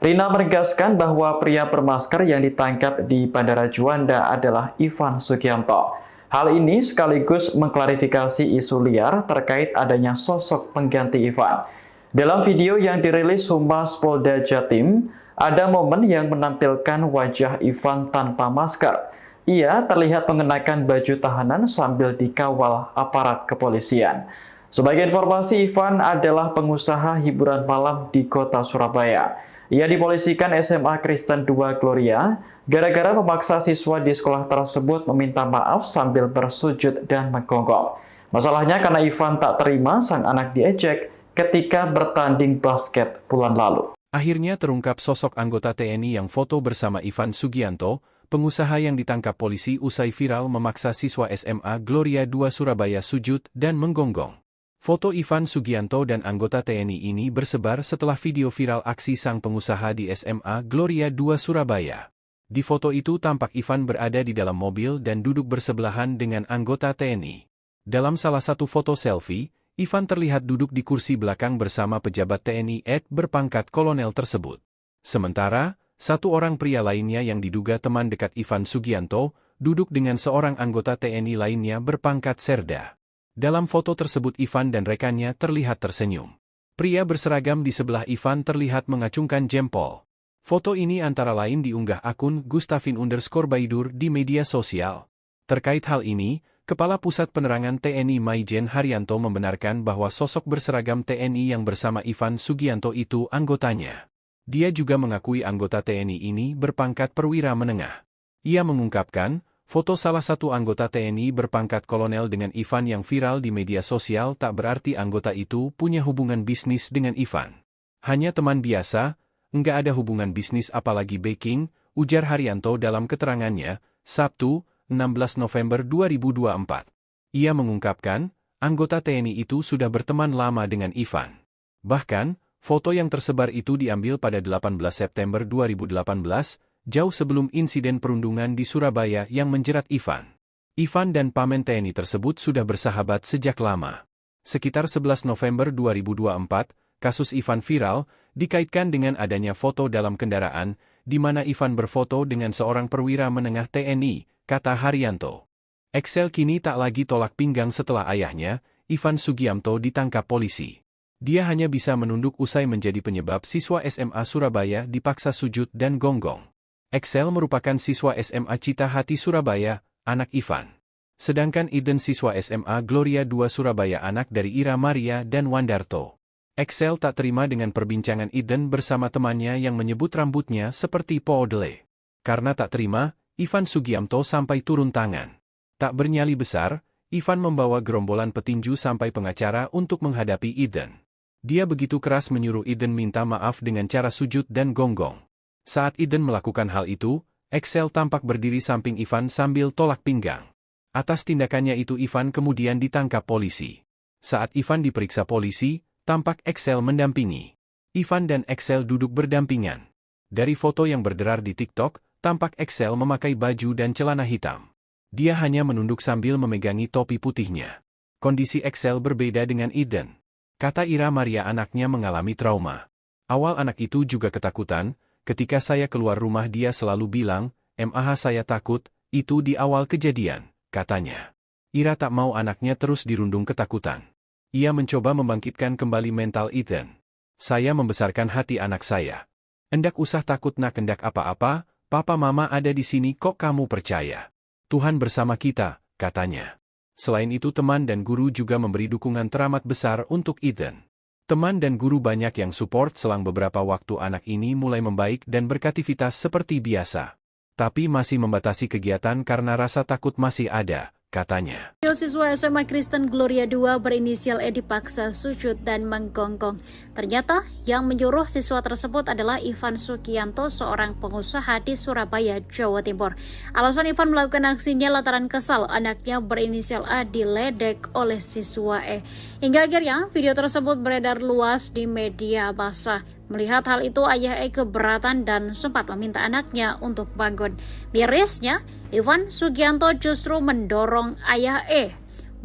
S1: Rina menegaskan bahwa pria bermasker yang ditangkap di Bandara Juanda adalah Ivan Sugianto. Hal ini sekaligus mengklarifikasi isu liar terkait adanya sosok pengganti Ivan. Dalam video yang dirilis Humas Polda Jatim, ada momen yang menampilkan wajah Ivan tanpa masker. Ia terlihat mengenakan baju tahanan sambil dikawal aparat kepolisian. Sebagai informasi, Ivan adalah pengusaha hiburan malam di kota Surabaya. Ia dipolisikan SMA Kristen II Gloria gara-gara memaksa siswa di sekolah tersebut meminta maaf sambil bersujud dan menggonggong. Masalahnya karena Ivan tak terima sang anak diejek ketika bertanding basket bulan lalu.
S2: Akhirnya terungkap sosok anggota TNI yang foto bersama Ivan Sugianto, pengusaha yang ditangkap polisi usai viral memaksa siswa SMA Gloria II Surabaya sujud dan menggonggong. Foto Ivan Sugianto dan anggota TNI ini bersebar setelah video viral aksi sang pengusaha di SMA Gloria II Surabaya. Di foto itu tampak Ivan berada di dalam mobil dan duduk bersebelahan dengan anggota TNI. Dalam salah satu foto selfie, Ivan terlihat duduk di kursi belakang bersama pejabat TNI berpangkat kolonel tersebut. Sementara, satu orang pria lainnya yang diduga teman dekat Ivan Sugianto, duduk dengan seorang anggota TNI lainnya berpangkat serda. Dalam foto tersebut Ivan dan rekannya terlihat tersenyum. Pria berseragam di sebelah Ivan terlihat mengacungkan jempol. Foto ini antara lain diunggah akun Gustavin_Baidur di media sosial. Terkait hal ini, Kepala Pusat Penerangan TNI Maijen Haryanto membenarkan bahwa sosok berseragam TNI yang bersama Ivan Sugianto itu anggotanya. Dia juga mengakui anggota TNI ini berpangkat perwira menengah. Ia mengungkapkan, foto salah satu anggota TNI berpangkat kolonel dengan Ivan yang viral di media sosial tak berarti anggota itu punya hubungan bisnis dengan Ivan. Hanya teman biasa, enggak ada hubungan bisnis apalagi backing, ujar Haryanto dalam keterangannya, Sabtu, 16 November 2024. Ia mengungkapkan, anggota TNI itu sudah berteman lama dengan Ivan. Bahkan, foto yang tersebar itu diambil pada 18 September 2018, jauh sebelum insiden perundungan di Surabaya yang menjerat Ivan. Ivan dan pamen TNI tersebut sudah bersahabat sejak lama. Sekitar 11 November 2024, kasus Ivan viral, dikaitkan dengan adanya foto dalam kendaraan, di mana Ivan berfoto dengan seorang perwira menengah TNI, kata Haryanto. Excel kini tak lagi tolak pinggang setelah ayahnya, Ivan Sugianto ditangkap polisi. Dia hanya bisa menunduk usai menjadi penyebab siswa SMA Surabaya dipaksa sujud dan gonggong. Excel merupakan siswa SMA Cita Hati Surabaya, anak Ivan. Sedangkan Eden siswa SMA Gloria II Surabaya anak dari Ira Maria dan Wandarto. Excel tak terima dengan perbincangan Eden bersama temannya yang menyebut rambutnya seperti poodle. Karena tak terima, Ivan Sugianto sampai turun tangan. Tak bernyali besar, Ivan membawa gerombolan petinju sampai pengacara untuk menghadapi Eden. Dia begitu keras menyuruh Eden minta maaf dengan cara sujud dan gonggong. Saat Eden melakukan hal itu, Excel tampak berdiri samping Ivan sambil tolak pinggang. Atas tindakannya itu Ivan kemudian ditangkap polisi. Saat Ivan diperiksa polisi, tampak Excel mendampingi. Ivan dan Excel duduk berdampingan. Dari foto yang berderar di TikTok, tampak Excel memakai baju dan celana hitam. Dia hanya menunduk sambil memegangi topi putihnya. Kondisi Excel berbeda dengan Eden. Kata Ira Maria anaknya mengalami trauma. Awal anak itu juga ketakutan. Ketika saya keluar rumah dia selalu bilang, "Mah saya takut," itu di awal kejadian, katanya. Ira tak mau anaknya terus dirundung ketakutan. Ia mencoba membangkitkan kembali mental Eden. "Saya membesarkan hati anak saya. Endak usah takut nak hendak apa-apa, papa mama ada di sini kok kamu percaya. Tuhan bersama kita," katanya. Selain itu, teman dan guru juga memberi dukungan teramat besar untuk Ethan. Teman dan guru banyak yang support. Selang beberapa waktu anak ini mulai membaik dan beraktivitas seperti biasa. Tapi masih membatasi kegiatan karena rasa takut masih ada, katanya.
S3: Siswa SMA Kristen Gloria 2 berinisial E dipaksa sujud dan menggonggong. Ternyata yang menyuruh siswa tersebut adalah Ivan Sugianto, seorang pengusaha di Surabaya, Jawa Timur. Alasan Ivan melakukan aksinya lantaran kesal anaknya berinisial A diledek oleh siswa E. Hingga akhirnya video tersebut beredar luas di media massa. Melihat hal itu, ayah E keberatan dan sempat meminta anaknya untuk bangun. Mirisnya, Ivan Sugianto justru mendorong ayah E.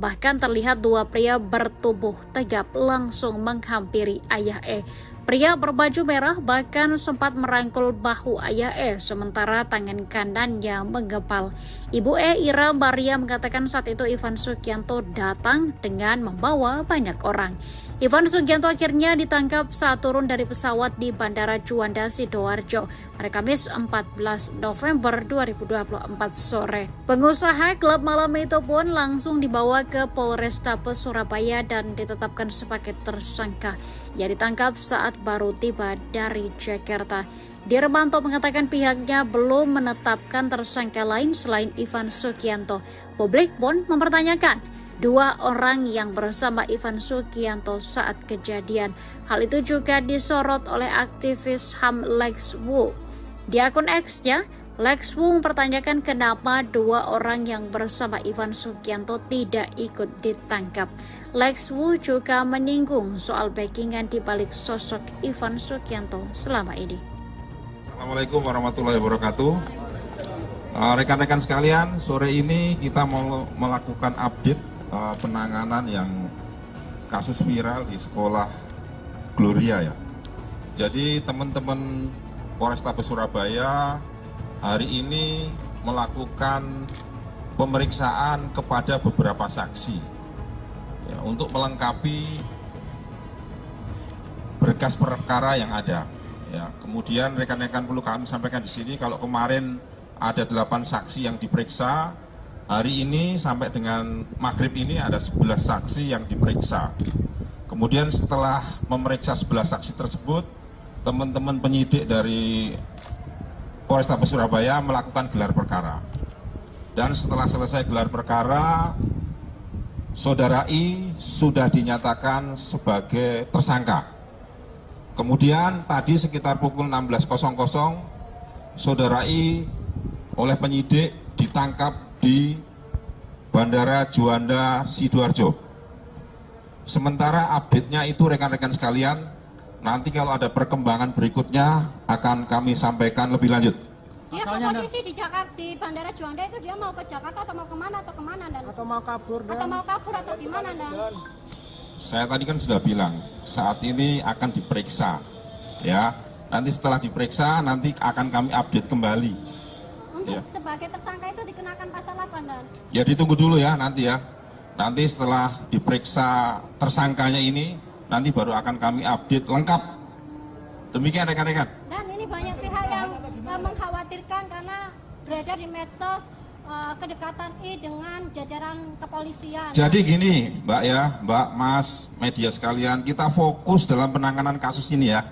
S3: Bahkan terlihat dua pria bertubuh tegap langsung menghampiri ayah E. Pria berbaju merah bahkan sempat merangkul bahu ayah E, sementara tangan kanannya menggepal. Ibu E, Ira Maria, mengatakan saat itu Ivan Sugianto datang dengan membawa banyak orang. Ivan Sugianto akhirnya ditangkap saat turun dari pesawat di Bandara Juanda, Sidoarjo pada Kamis 14 November 2024 sore. Pengusaha klub malam itu pun langsung dibawa ke Polrestabes Surabaya dan ditetapkan sebagai tersangka. Ia ditangkap saat baru tiba dari Jakarta. Dirmanto mengatakan pihaknya belum menetapkan tersangka lain selain Ivan Sugianto. Publik pun mempertanyakan dua orang yang bersama Ivan Sugianto saat kejadian. Hal itu juga disorot oleh aktivis HAM Lex Wu. Di akun X-nya, Lex Wu mempertanyakan kenapa dua orang yang bersama Ivan Sugianto tidak ikut ditangkap. Lex Wu juga menyinggung soal backingan di balik sosok Ivan Sugianto selama ini.
S4: Assalamualaikum warahmatullahi wabarakatuh. Rekan-rekan sekalian, sore ini kita mau melakukan update penanganan yang kasus viral di sekolah Gloria ya. Jadi teman-teman Polrestabes Surabaya hari ini melakukan pemeriksaan kepada beberapa saksi ya, untuk melengkapi berkas perkara yang ada. Ya, kemudian rekan-rekan perlu kami sampaikan di sini kalau kemarin ada 8 saksi yang diperiksa. Hari ini sampai dengan maghrib ini ada 11 saksi yang diperiksa. Kemudian setelah memeriksa 11 saksi tersebut, teman-teman penyidik dari Polrestabes Surabaya melakukan gelar perkara. Dan setelah selesai gelar perkara, Saudara I sudah dinyatakan sebagai tersangka. Kemudian tadi sekitar pukul 16.00, Saudara I oleh penyidik ditangkap di Bandara Juanda, Sidoarjo. Sementara update-nya itu rekan-rekan sekalian, nanti kalau ada perkembangan berikutnya akan kami sampaikan lebih lanjut.
S5: Dia posisi di Jakarta, di Bandara Juanda itu dia mau ke Jakarta atau mau kemana dan? Atau mau kabur atau gimana dan?
S4: Saya tadi kan sudah bilang, saat ini akan diperiksa, ya. Nanti setelah diperiksa, nanti akan kami update kembali.
S5: Untuk sebagai tersangka itu dikenakan pasal apa dan?
S4: Ya ditunggu dulu ya nanti ya. Nanti setelah diperiksa tersangkanya ini, nanti baru akan kami update lengkap. Demikian rekan-rekan.
S5: Dan ini banyak pihak yang mengkhawatirkan karena beredar di medsos kedekatan I dengan jajaran kepolisian. Jadi
S4: gini Mbak ya, Mbak, Mas, media sekalian, kita fokus dalam penanganan kasus ini ya.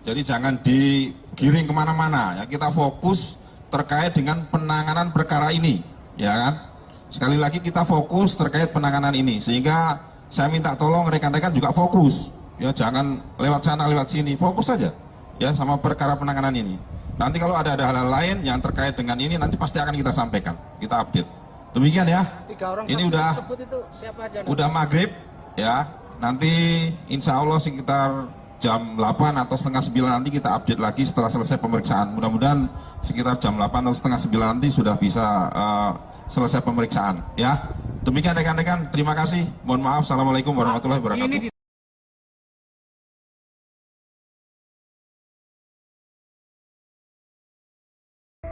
S4: Jadi jangan digiring kemana-mana ya, kita fokus terkait dengan penanganan perkara ini, ya kan? Sekali lagi kita fokus terkait penanganan ini, sehingga saya minta tolong rekan-rekan juga fokus, ya jangan lewat sana lewat sini, fokus saja, ya sama perkara penanganan ini. Nanti kalau ada hal-hal lain yang terkait dengan ini, nanti pasti akan kita sampaikan, kita update. Demikian ya. Ini udah maghrib, ya. Nanti insya Allah sekitar jam 8 atau setengah 9 nanti kita update lagi setelah selesai pemeriksaan. Mudah-mudahan sekitar jam 8 atau setengah 9 nanti sudah bisa selesai pemeriksaan ya. Demikian rekan-rekan, terima kasih. Mohon maaf. Assalamualaikum warahmatullahi wabarakatuh.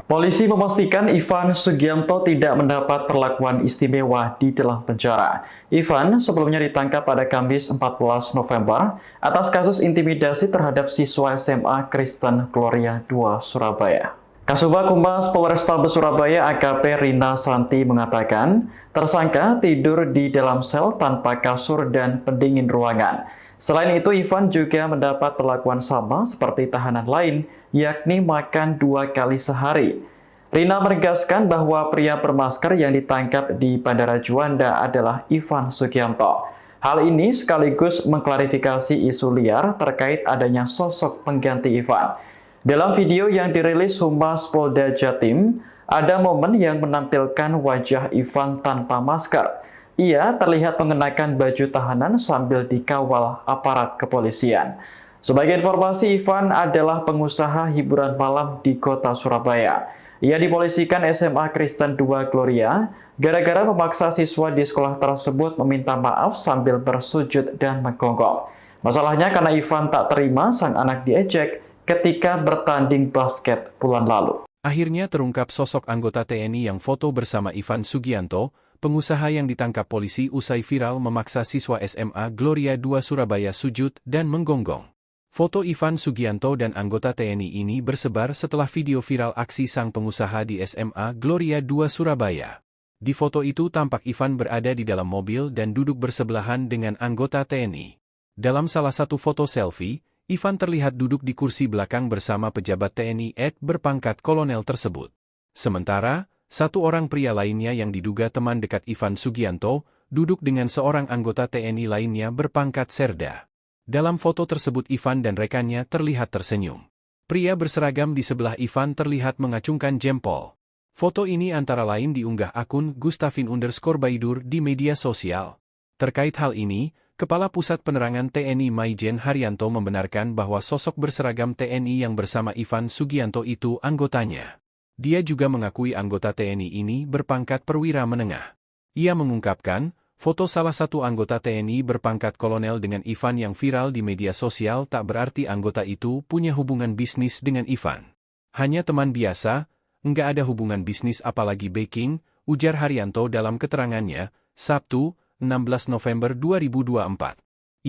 S1: Polisi memastikan Ivan Sugianto tidak mendapat perlakuan istimewa di dalam penjara. Ivan sebelumnya ditangkap pada Kamis 14 November atas kasus intimidasi terhadap siswa SMA Kristen Gloria 2 Surabaya. Kasubag Humas Polrestabes Surabaya AKP Rina Santi mengatakan, tersangka tidur di dalam sel tanpa kasur dan pendingin ruangan. Selain itu, Ivan juga mendapat perlakuan sama seperti tahanan lain, yakni makan 2 kali sehari. Rina menegaskan bahwa pria bermasker yang ditangkap di Bandara Juanda adalah Ivan Sugianto. Hal ini sekaligus mengklarifikasi isu liar terkait adanya sosok pengganti Ivan. Dalam video yang dirilis Humas Polda Jatim, ada momen yang menampilkan wajah Ivan tanpa masker. Ia terlihat mengenakan baju tahanan sambil dikawal aparat kepolisian. Sebagai informasi, Ivan adalah pengusaha hiburan malam di kota Surabaya. Ia dipolisikan SMA Kristen 2 Gloria gara-gara memaksa siswa di sekolah tersebut meminta maaf sambil bersujud dan menggonggong. Masalahnya karena Ivan tak terima sang anak diejek ketika bertanding basket bulan lalu.
S2: Akhirnya terungkap sosok anggota TNI yang foto bersama Ivan Sugianto, pengusaha yang ditangkap polisi usai viral memaksa siswa SMA Gloria 2 Surabaya sujud dan menggonggong. Foto Ivan Sugianto dan anggota TNI ini bersebar setelah video viral aksi sang pengusaha di SMA Gloria 2 Surabaya. Di foto itu tampak Ivan berada di dalam mobil dan duduk bersebelahan dengan anggota TNI. Dalam salah satu foto selfie, Ivan terlihat duduk di kursi belakang bersama pejabat TNI berpangkat kolonel tersebut. Sementara, satu orang pria lainnya yang diduga teman dekat Ivan Sugianto, duduk dengan seorang anggota TNI lainnya berpangkat serda. Dalam foto tersebut Ivan dan rekannya terlihat tersenyum. Pria berseragam di sebelah Ivan terlihat mengacungkan jempol. Foto ini antara lain diunggah akun Gustafin_Baidur di media sosial. Terkait hal ini, Kepala Pusat Penerangan TNI Maijen Haryanto membenarkan bahwa sosok berseragam TNI yang bersama Ivan Sugianto itu anggotanya. Dia juga mengakui anggota TNI ini berpangkat perwira menengah. Ia mengungkapkan, foto salah satu anggota TNI berpangkat kolonel dengan Ivan yang viral di media sosial tak berarti anggota itu punya hubungan bisnis dengan Ivan. Hanya teman biasa, enggak ada hubungan bisnis apalagi backing, ujar Haryanto dalam keterangannya, Sabtu, 16 November 2024.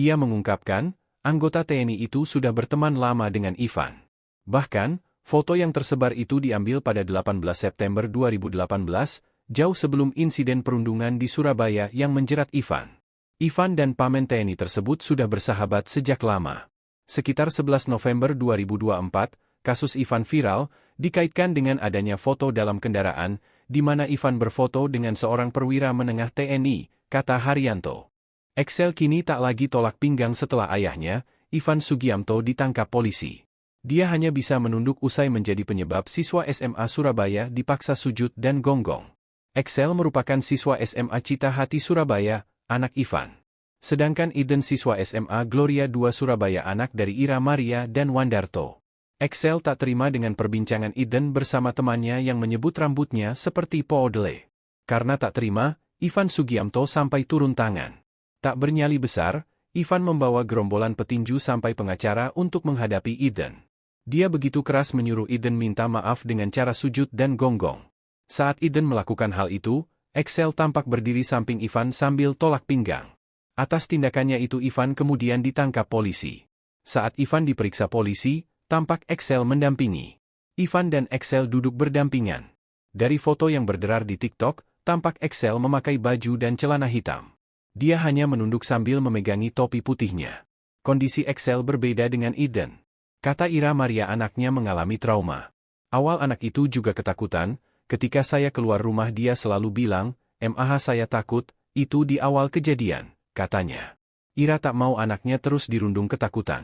S2: Ia mengungkapkan, anggota TNI itu sudah berteman lama dengan Ivan. Bahkan, foto yang tersebar itu diambil pada 18 September 2018, jauh sebelum insiden perundungan di Surabaya yang menjerat Ivan. Ivan dan pamen TNI tersebut sudah bersahabat sejak lama. Sekitar 11 November 2024, kasus Ivan viral, dikaitkan dengan adanya foto dalam kendaraan, di mana Ivan berfoto dengan seorang perwira menengah TNI, kata Haryanto. Excel kini tak lagi tolak pinggang setelah ayahnya, Ivan Sugianto ditangkap polisi. Dia hanya bisa menunduk usai menjadi penyebab siswa SMA Surabaya dipaksa sujud dan gonggong. Excel merupakan siswa SMA Cita Hati Surabaya, anak Ivan. Sedangkan Eden siswa SMA Gloria 2 Surabaya anak dari Ira Maria dan Wandarto. Excel tak terima dengan perbincangan Eden bersama temannya yang menyebut rambutnya seperti poodle. Karena tak terima, Ivan Sugianto sampai turun tangan. Tak bernyali besar, Ivan membawa gerombolan petinju sampai pengacara untuk menghadapi Eden. Dia begitu keras menyuruh Eden minta maaf dengan cara sujud dan gonggong. Saat Eden melakukan hal itu, Excel tampak berdiri samping Ivan sambil tolak pinggang. Atas tindakannya itu Ivan kemudian ditangkap polisi. Saat Ivan diperiksa polisi, tampak Excel mendampingi. Ivan dan Excel duduk berdampingan. Dari foto yang berderar di TikTok, tampak Excel memakai baju dan celana hitam. Dia hanya menunduk sambil memegangi topi putihnya. Kondisi Excel berbeda dengan Eden. Kata Ira Maria anaknya mengalami trauma. Awal anak itu juga ketakutan, ketika saya keluar rumah dia selalu bilang, "Mah saya takut," itu di awal kejadian, katanya. Ira tak mau anaknya terus dirundung ketakutan.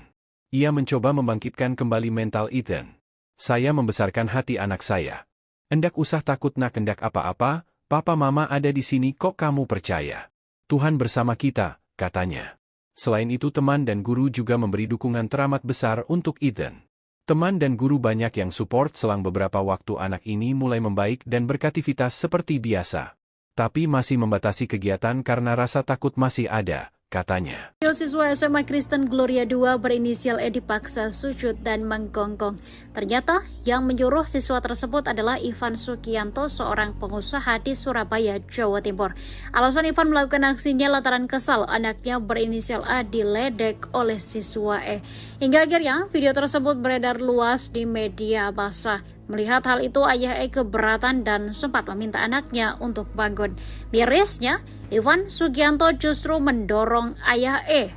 S2: Ia mencoba membangkitkan kembali mental Eden. "Saya membesarkan hati anak saya. Endak usah takut nak endak apa-apa, papa mama ada di sini kok kamu percaya. Tuhan bersama kita," katanya. Selain itu teman dan guru juga memberi dukungan teramat besar untuk Eden. Teman dan guru banyak yang support selang beberapa waktu anak ini mulai membaik dan beraktivitas seperti biasa. Tapi masih membatasi kegiatan karena rasa takut masih ada, katanya.
S3: Siswa SMA Kristen Gloria 2 berinisial E dipaksa sujud dan menggonggong. Ternyata yang menyuruh siswa tersebut adalah Ivan Sugianto, seorang pengusaha di Surabaya, Jawa Timur. Alasan Ivan melakukan aksinya lantaran kesal anaknya berinisial A diledek oleh siswa E. Hingga akhirnya video tersebut beredar luas di media massa. Melihat hal itu, ayah E keberatan dan sempat meminta anaknya untuk bangun. Mirisnya, Ivan Sugianto justru mendorong ayah E.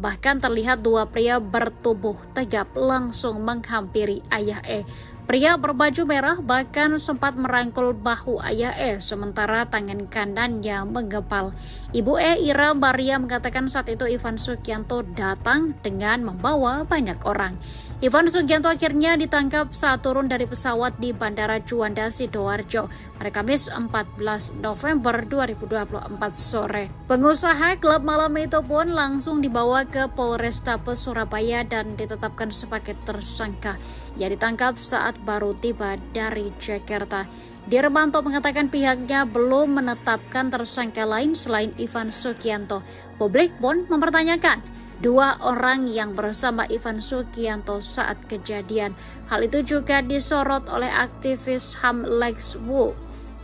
S3: Bahkan terlihat dua pria bertubuh tegap langsung menghampiri ayah E. Pria berbaju merah bahkan sempat merangkul bahu ayah E, sementara tangan kanannya menggepal. Ibu E, Ira Maria, mengatakan saat itu Ivan Sugianto datang dengan membawa banyak orang. Ivan Sugianto akhirnya ditangkap saat turun dari pesawat di Bandara Juanda, Sidoarjo pada Kamis 14 November 2024 sore. Pengusaha klub malam itu pun langsung dibawa ke Polrestabes Surabaya dan ditetapkan sebagai tersangka. Ia ditangkap saat baru tiba dari Jakarta. Dirmanto mengatakan pihaknya belum menetapkan tersangka lain selain Ivan Sugianto. Publik pun mempertanyakan dua orang yang bersama Ivan Sugianto saat kejadian. Hal itu juga disorot oleh aktivis HAM Lex Wu.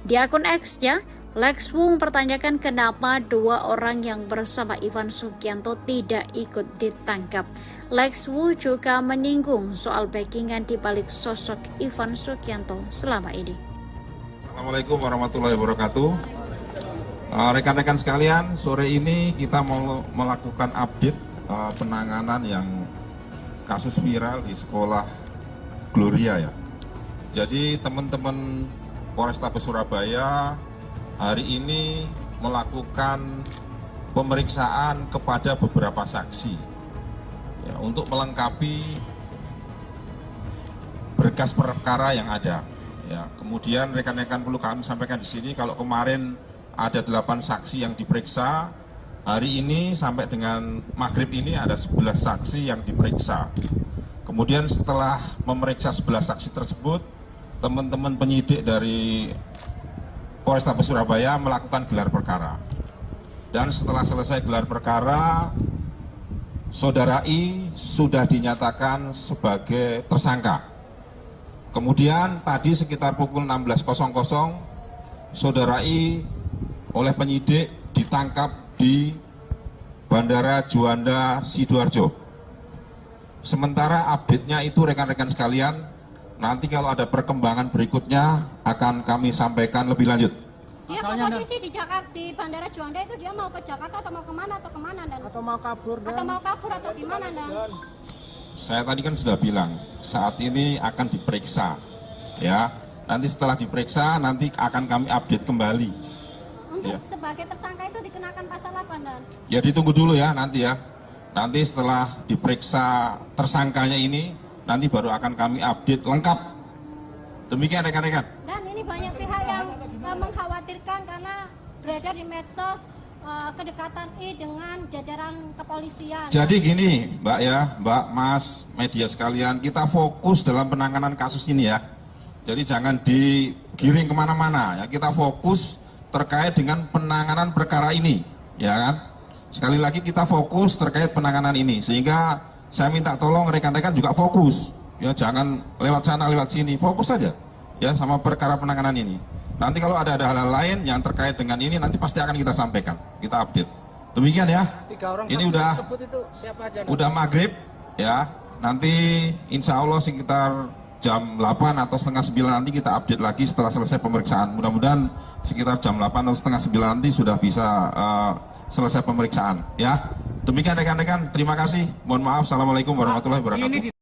S3: Di akun X-nya, Lex Wu mempertanyakan kenapa dua orang yang bersama Ivan Sugianto tidak ikut ditangkap. Lex Wu juga menyinggung soal backingan di balik sosok Ivan Sugianto selama ini.
S4: Assalamualaikum warahmatullahi wabarakatuh. Rekan-rekan sekalian, sore ini kita mau melakukan update penanganan yang kasus viral di sekolah Gloria ya. Jadi teman-teman Polrestabes Surabaya hari ini melakukan pemeriksaan kepada beberapa saksi ya, untuk melengkapi berkas perkara yang ada. Ya, kemudian rekan-rekan perlu kami sampaikan di sini kalau kemarin ada 8 saksi yang diperiksa. Hari ini sampai dengan maghrib ini ada 11 saksi yang diperiksa. Kemudian setelah memeriksa 11 saksi tersebut, teman-teman penyidik dari Polrestabes Surabaya melakukan gelar perkara. Dan setelah selesai gelar perkara, Saudara I sudah dinyatakan sebagai tersangka. Kemudian tadi sekitar pukul 16.00, Saudara I oleh penyidik ditangkap di Bandara Juanda, Sidoarjo. Sementara update-nya itu rekan-rekan sekalian, nanti kalau ada perkembangan berikutnya akan kami sampaikan lebih lanjut.
S5: Dia posisi di Jakarta, di Bandara Juanda itu dia mau ke Jakarta atau mau kemana dan? Atau mau kabur atau gimana dan?
S4: Saya tadi kan sudah bilang saat ini akan diperiksa, ya. Nanti setelah diperiksa nanti akan kami update kembali.
S5: Untuk sebagai tersangka itu dikenakan pasal apa dan?
S4: Ya ditunggu dulu ya nanti ya. Nanti setelah diperiksa tersangkanya ini, nanti baru akan kami update lengkap. Demikian rekan-rekan. Dan
S5: ini banyak pihak yang mengkhawatirkan karena beredar di medsos kedekatan I dengan jajaran kepolisian. Jadi
S4: gini Mbak ya, Mbak, Mas, media sekalian, kita fokus dalam penanganan kasus ini ya. Jadi jangan digiring kemana-mana ya, kita fokus terkait dengan penanganan perkara ini, ya kan? Sekali lagi kita fokus terkait penanganan ini, sehingga saya minta tolong rekan-rekan juga fokus, ya jangan lewat sana lewat sini, fokus saja, ya sama perkara penanganan ini. Nanti kalau ada hal-hal lain yang terkait dengan ini, nanti pasti akan kita sampaikan, kita update. Demikian ya. Ini udah maghrib, ya. Nanti insya Allah sekitar jam 8 atau setengah 9 nanti kita update lagi setelah selesai pemeriksaan. Mudah-mudahan sekitar jam 8 atau setengah 9 nanti sudah bisa selesai pemeriksaan. Ya, demikian rekan-rekan. Terima kasih. Mohon maaf. Assalamualaikum warahmatullahi wabarakatuh.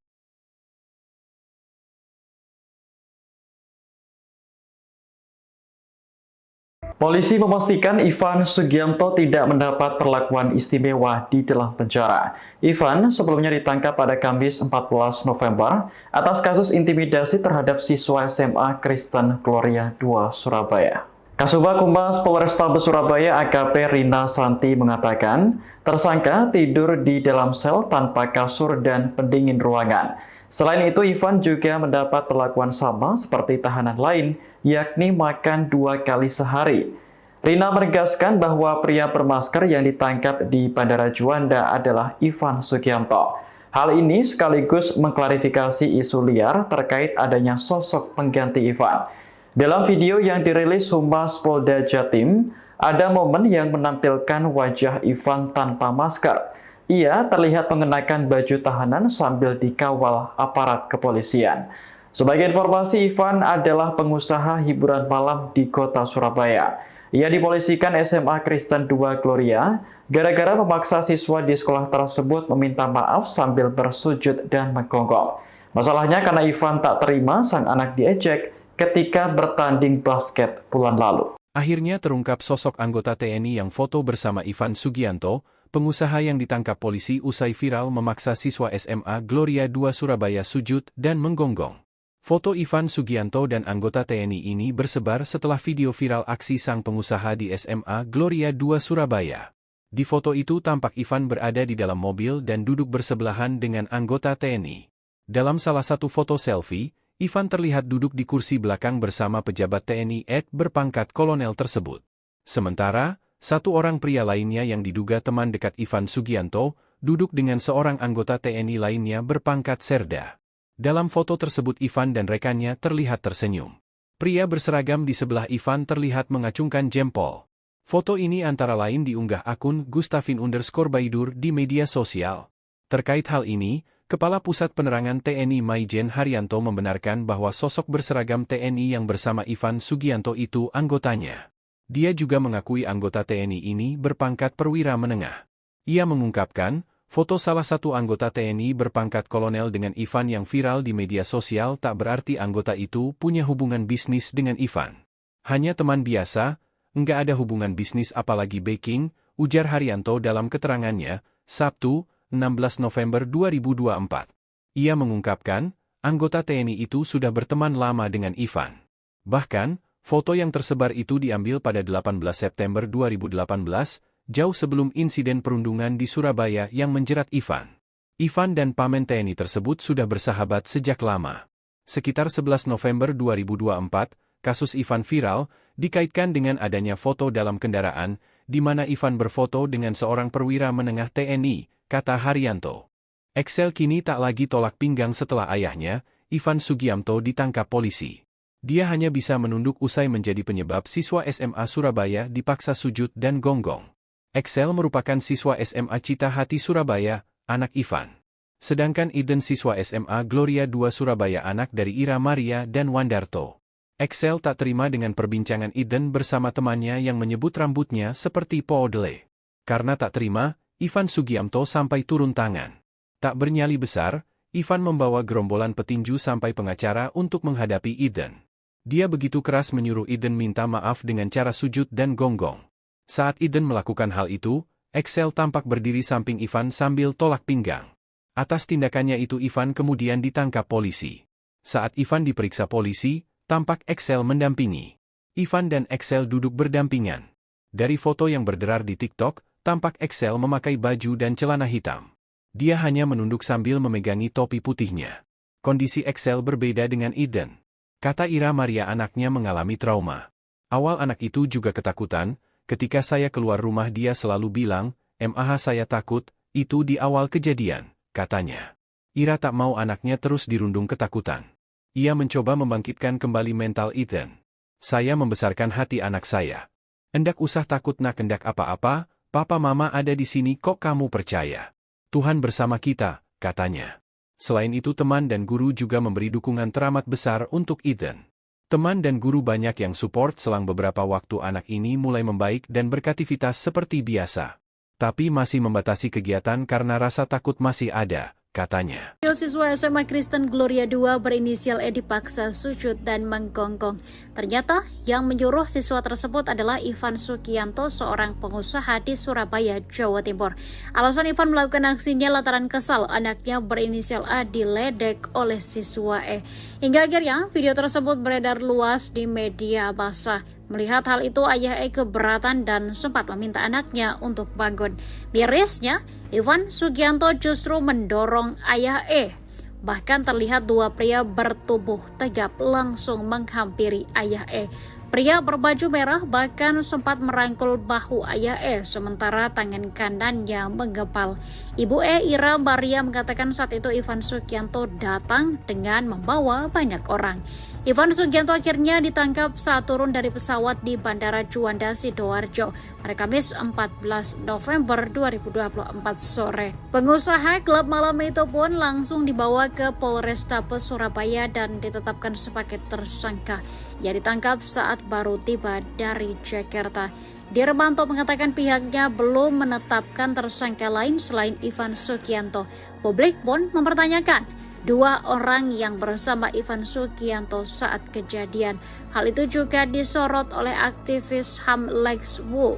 S1: Polisi memastikan Ivan Sugianto tidak mendapat perlakuan istimewa di dalam penjara. Ivan sebelumnya ditangkap pada Kamis 14 November atas kasus intimidasi terhadap siswa SMA Kristen Gloria 2 Surabaya. Kasubag Humas Polrestabes Surabaya AKP Rina Santi mengatakan, tersangka tidur di dalam sel tanpa kasur dan pendingin ruangan. Selain itu, Ivan juga mendapat perlakuan sama seperti tahanan lain, yakni makan 2 kali sehari. Rina menegaskan bahwa pria bermasker yang ditangkap di Bandara Juanda adalah Ivan Sugianto. Hal ini sekaligus mengklarifikasi isu liar terkait adanya sosok pengganti Ivan. Dalam video yang dirilis Humas Polda Jatim, ada momen yang menampilkan wajah Ivan tanpa masker. Ia terlihat mengenakan baju tahanan sambil dikawal aparat kepolisian. Sebagai informasi, Ivan adalah pengusaha hiburan malam di kota Surabaya. Ia dipolisikan SMA Kristen 2 Gloria gara-gara memaksa siswa di sekolah tersebut meminta maaf sambil bersujud dan menggonggong. Masalahnya karena Ivan tak terima sang anak diejek ketika bertanding basket bulan lalu.
S2: Akhirnya terungkap sosok anggota TNI yang foto bersama Ivan Sugianto, pengusaha yang ditangkap polisi usai viral memaksa siswa SMA Gloria 2 Surabaya sujud dan menggonggong. Foto Ivan Sugianto dan anggota TNI ini bersebar setelah video viral aksi sang pengusaha di SMA Gloria 2 Surabaya. Di foto itu tampak Ivan berada di dalam mobil dan duduk bersebelahan dengan anggota TNI. Dalam salah satu foto selfie, Ivan terlihat duduk di kursi belakang bersama pejabat TNI berpangkat kolonel tersebut. Sementara, satu orang pria lainnya yang diduga teman dekat Ivan Sugianto, duduk dengan seorang anggota TNI lainnya berpangkat Serda. Dalam foto tersebut Ivan dan rekannya terlihat tersenyum. Pria berseragam di sebelah Ivan terlihat mengacungkan jempol. Foto ini antara lain diunggah akun Gustafin_Baidur di media sosial. Terkait hal ini, Kepala Pusat Penerangan TNI Maijen Haryanto membenarkan bahwa sosok berseragam TNI yang bersama Ivan Sugianto itu anggotanya. Dia juga mengakui anggota TNI ini berpangkat perwira menengah. Ia mengungkapkan, foto salah satu anggota TNI berpangkat kolonel dengan Ivan yang viral di media sosial tak berarti anggota itu punya hubungan bisnis dengan Ivan. Hanya teman biasa, enggak ada hubungan bisnis apalagi backing, ujar Haryanto dalam keterangannya, Sabtu, 16 November 2024. Ia mengungkapkan, anggota TNI itu sudah berteman lama dengan Ivan. Bahkan, foto yang tersebar itu diambil pada 18 September 2018, jauh sebelum insiden perundungan di Surabaya yang menjerat Ivan. Ivan dan pamen TNI tersebut sudah bersahabat sejak lama. Sekitar 11 November 2024, kasus Ivan viral, dikaitkan dengan adanya foto dalam kendaraan, di mana Ivan berfoto dengan seorang perwira menengah TNI, kata Haryanto. Excel kini tak lagi tolak pinggang setelah ayahnya, Ivan Sugianto ditangkap polisi. Dia hanya bisa menunduk usai menjadi penyebab siswa SMA Surabaya dipaksa sujud dan gonggong. Excel merupakan siswa SMA Cita Hati Surabaya, anak Ivan. Sedangkan Eden siswa SMA Gloria 2 Surabaya anak dari Ira Maria dan Wandarto. Excel tak terima dengan perbincangan Eden bersama temannya yang menyebut rambutnya seperti poodle. Karena tak terima, Ivan Sugianto sampai turun tangan. Tak bernyali besar, Ivan membawa gerombolan petinju sampai pengacara untuk menghadapi Eden. Dia begitu keras menyuruh Eden minta maaf dengan cara sujud dan gonggong. Saat Eden melakukan hal itu, Excel tampak berdiri samping Ivan sambil tolak pinggang. Atas tindakannya itu Ivan kemudian ditangkap polisi. Saat Ivan diperiksa polisi, tampak Excel mendampingi. Ivan dan Excel duduk berdampingan. Dari foto yang berderar di TikTok, tampak Excel memakai baju dan celana hitam. Dia hanya menunduk sambil memegangi topi putihnya. Kondisi Excel berbeda dengan Eden. Kata Ira Maria anaknya mengalami trauma. Awal anak itu juga ketakutan. Ketika saya keluar rumah dia selalu bilang, "Mah saya takut," itu di awal kejadian, katanya. Ira tak mau anaknya terus dirundung ketakutan. Ia mencoba membangkitkan kembali mental Eden. "Saya membesarkan hati anak saya. Endak usah takut nak endak apa-apa, papa mama ada di sini kok kamu percaya. Tuhan bersama kita," katanya. Selain itu teman dan guru juga memberi dukungan teramat besar untuk Eden. Teman dan guru banyak yang support selang beberapa waktu anak ini mulai membaik dan beraktivitas seperti biasa. Tapi masih membatasi kegiatan karena rasa takut masih ada, katanya.
S3: Siswa SMA Kristen Gloria 2 berinisial E dipaksa sujud dan menggonggong. Ternyata yang menyuruh siswa tersebut adalah Ivan Sugianto, seorang pengusaha di Surabaya, Jawa Timur. Alasan Ivan melakukan aksinya lantaran kesal anaknya berinisial A diledek oleh siswa E. Hingga akhirnya video tersebut beredar luas di media massa. Melihat hal itu, ayah E keberatan dan sempat meminta anaknya untuk bangun. Mirisnya, Ivan Sugianto justru mendorong ayah E. Bahkan terlihat dua pria bertubuh tegap langsung menghampiri ayah E. Pria berbaju merah bahkan sempat merangkul bahu ayah E, sementara tangan kanannya menggepal. Ibu E, Ira Maria, mengatakan saat itu Ivan Sugianto datang dengan membawa banyak orang. Ivan Sugianto akhirnya ditangkap saat turun dari pesawat di Bandara Juanda, Sidoarjo pada Kamis 14 November 2024 sore. Pengusaha klub malam itu pun langsung dibawa ke Polrestabes Surabaya dan ditetapkan sebagai tersangka. Ia ditangkap saat baru tiba dari Jakarta. Dirmanto mengatakan pihaknya belum menetapkan tersangka lain selain Ivan Sugianto. Publik pun mempertanyakan dua orang yang bersama Ivan Sugianto saat kejadian. Hal itu juga disorot oleh aktivis HAM Lex Wu.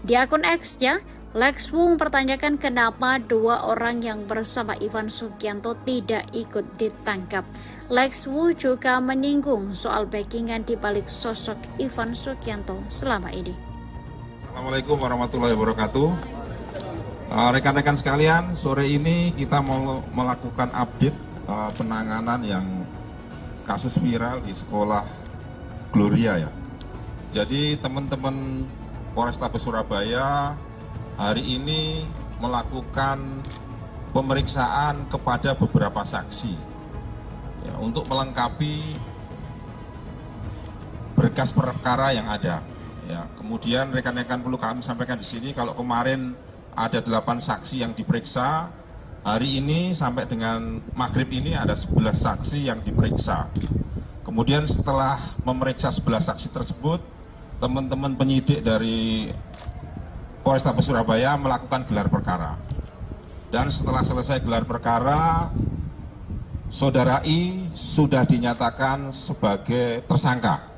S3: Di akun X-nya, Lex Wu mempertanyakan kenapa dua orang yang bersama Ivan Sugianto tidak ikut ditangkap. Lex Wu juga menyinggung soal backingan di balik sosok Ivan Sugianto selama ini.
S4: Assalamualaikum warahmatullahi wabarakatuh. Rekan-rekan sekalian, sore ini kita mau melakukan update penanganan yang kasus viral di sekolah Gloria ya. Jadi teman-teman Polrestabes Surabaya hari ini melakukan pemeriksaan kepada beberapa saksi ya, untuk melengkapi berkas perkara yang ada. Ya, kemudian rekan-rekan perlu kami sampaikan di sini kalau kemarin ada 8 saksi yang diperiksa, hari ini sampai dengan maghrib ini ada 11 saksi yang diperiksa. Kemudian setelah memeriksa 11 saksi tersebut, teman-teman penyidik dari Polrestabes Surabaya melakukan gelar perkara. Dan setelah selesai gelar perkara, Saudara I sudah dinyatakan sebagai tersangka.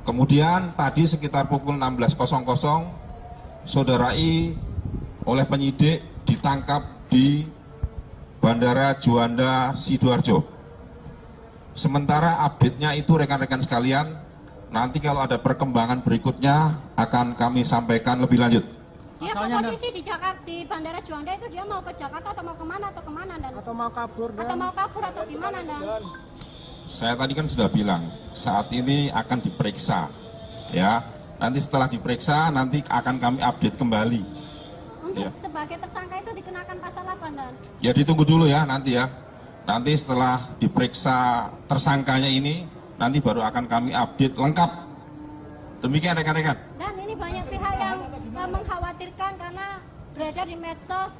S4: Kemudian tadi sekitar pukul 16.00, Saudara I oleh penyidik ditangkap di Bandara Juanda, Sidoarjo. Sementara update-nya itu rekan-rekan sekalian, nanti kalau ada perkembangan berikutnya akan kami sampaikan lebih lanjut.
S5: Dia posisi di Jakarta, di Bandara Juanda itu dia mau ke Jakarta atau mau kemana dan? Atau mau kabur atau gimana dan?
S4: Saya tadi kan sudah bilang, saat ini akan diperiksa, ya. Nanti setelah diperiksa, nanti akan kami update kembali.
S5: Untuk sebagai tersangka itu dikenakan pasal apa dan?
S4: Ya ditunggu dulu ya nanti ya. Nanti setelah diperiksa tersangkanya ini, nanti baru akan kami update lengkap. Demikian rekan-rekan.
S5: Dan ini banyak pihak yang mengkhawatirkan karena beredar di medsos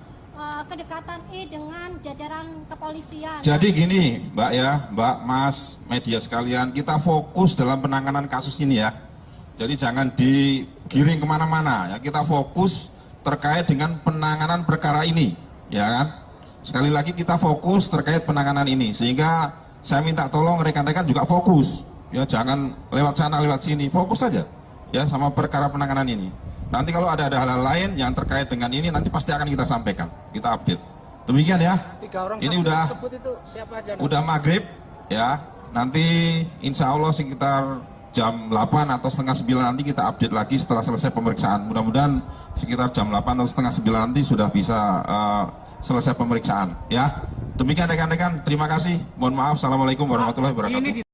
S5: kedekatan I dengan jajaran kepolisian.
S4: Jadi gini Mbak ya, Mbak, Mas, media sekalian, kita fokus dalam penanganan kasus ini ya. Jadi jangan digiring kemana-mana ya, kita fokus terkait dengan penanganan perkara ini, ya kan? Sekali lagi kita fokus terkait penanganan ini, sehingga saya minta tolong rekan-rekan juga fokus, ya jangan lewat sana lewat sini, fokus saja, ya sama perkara penanganan ini. Nanti kalau ada hal-hal lain yang terkait dengan ini, nanti pasti akan kita sampaikan, kita update. Demikian ya. Ini udah maghrib, ya. Nanti insya Allah sekitar jam 8 atau setengah 9 nanti kita update lagi setelah selesai pemeriksaan. Mudah-mudahan sekitar jam 8 atau setengah 9 nanti sudah bisa selesai pemeriksaan. Ya. Demikian rekan-rekan, terima kasih. Mohon maaf. Assalamualaikum warahmatullahi wabarakatuh.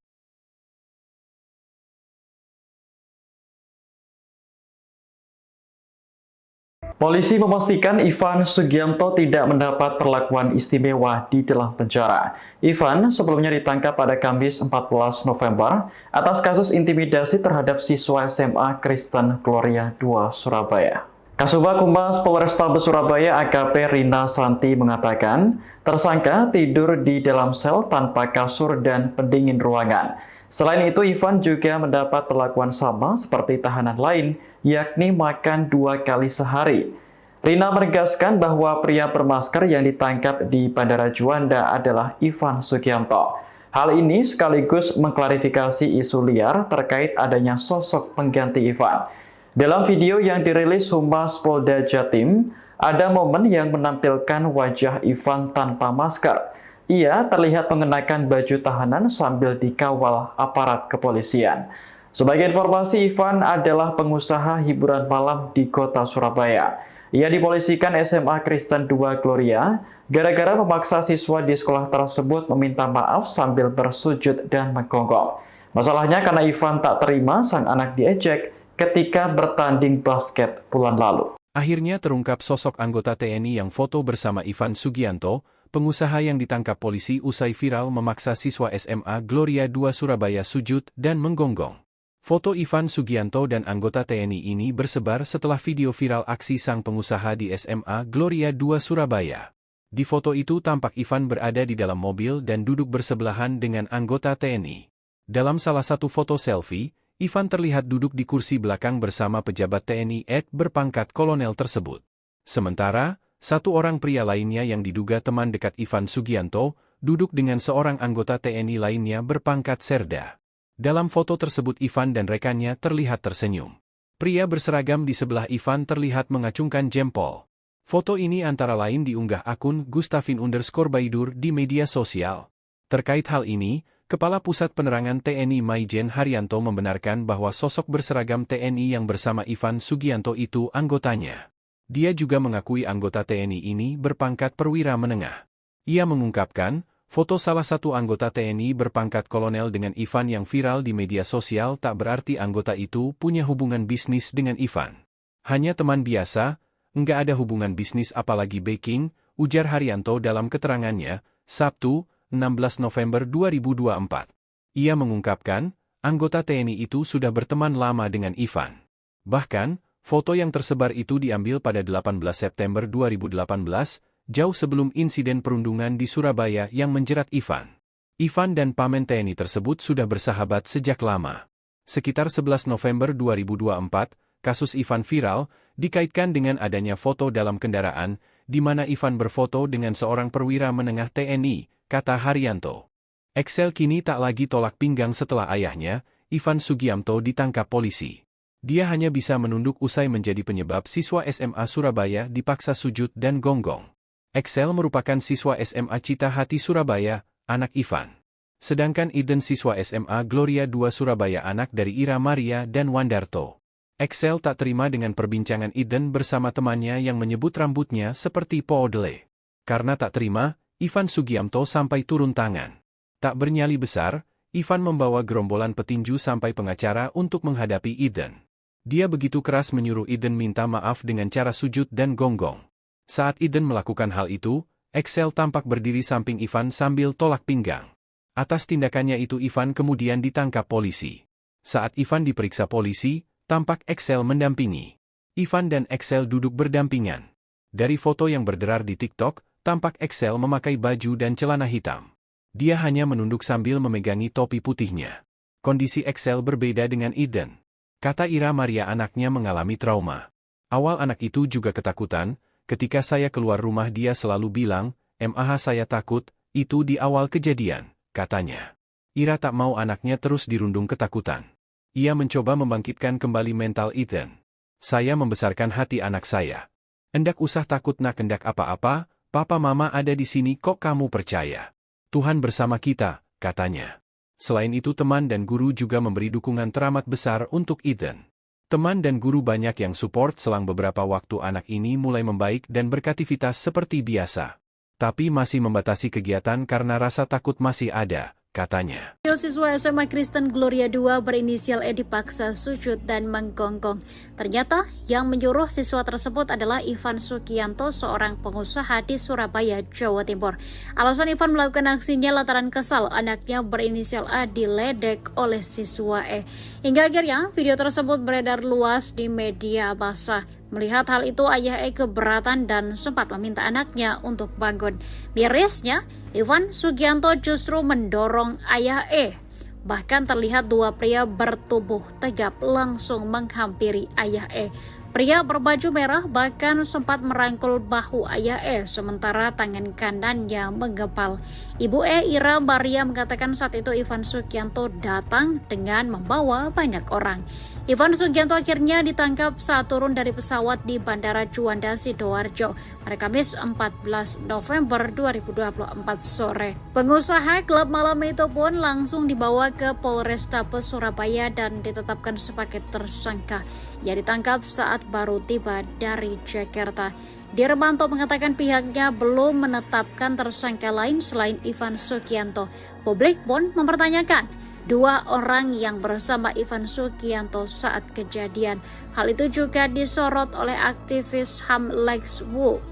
S1: Polisi memastikan Ivan Sugianto tidak mendapat perlakuan istimewa di dalam penjara. Ivan sebelumnya ditangkap pada Kamis 14 November atas kasus intimidasi terhadap siswa SMA Kristen Gloria 2 Surabaya. Kasubag Humas Polrestabes Surabaya AKP Rina Santi mengatakan, tersangka tidur di dalam sel tanpa kasur dan pendingin ruangan. Selain itu, Ivan juga mendapat perlakuan sama seperti tahanan lain, yakni makan 2 kali sehari. Rina menegaskan bahwa pria bermasker yang ditangkap di Bandara Juanda adalah Ivan Sugianto. Hal ini sekaligus mengklarifikasi isu liar terkait adanya sosok pengganti Ivan. Dalam video yang dirilis Humas Polda Jatim, ada momen yang menampilkan wajah Ivan tanpa masker. Ia terlihat mengenakan baju tahanan sambil dikawal aparat kepolisian. Sebagai informasi, Ivan adalah pengusaha hiburan malam di kota Surabaya. Ia dipolisikan SMA Kristen 2 Gloria gara-gara memaksa siswa di sekolah tersebut meminta maaf sambil bersujud dan menggonggong. Masalahnya karena Ivan tak terima sang anak diejek ketika bertanding basket bulan lalu.
S2: Akhirnya terungkap sosok anggota TNI yang foto bersama Ivan Sugianto, pengusaha yang ditangkap polisi usai viral memaksa siswa SMA Gloria 2 Surabaya sujud dan menggonggong. Foto Ivan Sugianto dan anggota TNI ini bersebar setelah video viral aksi sang pengusaha di SMA Gloria 2 Surabaya. Di foto itu tampak Ivan berada di dalam mobil dan duduk bersebelahan dengan anggota TNI. Dalam salah satu foto selfie, Ivan terlihat duduk di kursi belakang bersama pejabat TNI berpangkat kolonel tersebut. Sementara, satu orang pria lainnya yang diduga teman dekat Ivan Sugianto, duduk dengan seorang anggota TNI lainnya berpangkat Serda. Dalam foto tersebut Ivan dan rekannya terlihat tersenyum. Pria berseragam di sebelah Ivan terlihat mengacungkan jempol. Foto ini antara lain diunggah akun Gustafin_Baidur di media sosial. Terkait hal ini, Kepala Pusat Penerangan TNI Maijen Haryanto membenarkan bahwa sosok berseragam TNI yang bersama Ivan Sugianto itu anggotanya. Dia juga mengakui anggota TNI ini berpangkat perwira menengah. Ia mengungkapkan, foto salah satu anggota TNI berpangkat kolonel dengan Ivan yang viral di media sosial tak berarti anggota itu punya hubungan bisnis dengan Ivan. Hanya teman biasa, enggak ada hubungan bisnis apalagi backing, ujar Haryanto dalam keterangannya, Sabtu, 16 November 2024. Ia mengungkapkan, anggota TNI itu sudah berteman lama dengan Ivan. Bahkan, foto yang tersebar itu diambil pada 18 September 2018, jauh sebelum insiden perundungan di Surabaya yang menjerat Ivan. Ivan dan pamen TNI tersebut sudah bersahabat sejak lama. Sekitar 11 November 2024, kasus Ivan viral, dikaitkan dengan adanya foto dalam kendaraan, di mana Ivan berfoto dengan seorang perwira menengah TNI, kata Haryanto. Excel kini tak lagi tolak pinggang setelah ayahnya, Ivan Sugianto ditangkap polisi. Dia hanya bisa menunduk usai menjadi penyebab siswa SMA Surabaya dipaksa sujud dan gonggong. Excel merupakan siswa SMA Cita Hati Surabaya, anak Ivan. Sedangkan Eden siswa SMA Gloria 2 Surabaya anak dari Ira Maria dan Wandarto. Excel tak terima dengan perbincangan Eden bersama temannya yang menyebut rambutnya seperti poodle. Karena tak terima, Ivan Sugianto sampai turun tangan. Tak bernyali besar, Ivan membawa gerombolan petinju sampai pengacara untuk menghadapi Eden. Dia begitu keras menyuruh Eden minta maaf dengan cara sujud dan gonggong. Saat Eden melakukan hal itu, Excel tampak berdiri samping Ivan sambil tolak pinggang. Atas tindakannya itu Ivan kemudian ditangkap polisi. Saat Ivan diperiksa polisi, tampak Excel mendampingi. Ivan dan Excel duduk berdampingan. Dari foto yang berderar di TikTok, tampak Excel memakai baju dan celana hitam. Dia hanya menunduk sambil memegangi topi putihnya. Kondisi Excel berbeda dengan Eden. Kata Ira Maria anaknya mengalami trauma. Awal anak itu juga ketakutan. Ketika saya keluar rumah dia selalu bilang, "Mah saya takut," itu di awal kejadian, katanya. Ira tak mau anaknya terus dirundung ketakutan. Ia mencoba membangkitkan kembali mental Eden. "Saya membesarkan hati anak saya. Endak usah takut nak endak apa-apa, papa mama ada di sini kok kamu percaya. Tuhan bersama kita," katanya. Selain itu teman dan guru juga memberi dukungan teramat besar untuk Eden. Teman dan guru banyak yang support selang beberapa waktu anak ini mulai membaik dan beraktivitas seperti biasa. Tapi masih membatasi kegiatan karena rasa takut masih ada, katanya.
S3: Siswa SMA Kristen Gloria 2 berinisial E dipaksa sujud dan menggonggong. Ternyata yang menyuruh siswa tersebut adalah Ivan Sugianto, seorang pengusaha di Surabaya, Jawa Timur. Alasan Ivan melakukan aksinya lantaran kesal anaknya berinisial A diledek oleh siswa E. Hingga akhirnya video tersebut beredar luas di media massa. Melihat hal itu, ayah E keberatan dan sempat meminta anaknya untuk bangun. Mirisnya, Ivan Sugianto justru mendorong ayah E. Bahkan terlihat dua pria bertubuh tegap langsung menghampiri ayah E. Pria berbaju merah bahkan sempat merangkul bahu ayah E, sementara tangan kanannya menggempal. Ibu E, Ira Maria, mengatakan saat itu Ivan Sugianto datang dengan membawa banyak orang. Ivan Sugianto akhirnya ditangkap saat turun dari pesawat di Bandara Juanda, Sidoarjo pada Kamis 14 November 2024 sore. Pengusaha klub malam itu pun langsung dibawa ke Polrestabes Surabaya dan ditetapkan sebagai tersangka. Ia ditangkap saat baru tiba dari Jakarta. Dirmanto mengatakan pihaknya belum menetapkan tersangka lain selain Ivan Sugianto. Publik pun mempertanyakan dua orang yang bersama Ivan Sugianto saat kejadian. Hal itu juga disorot oleh aktivis HAM Lex Wu.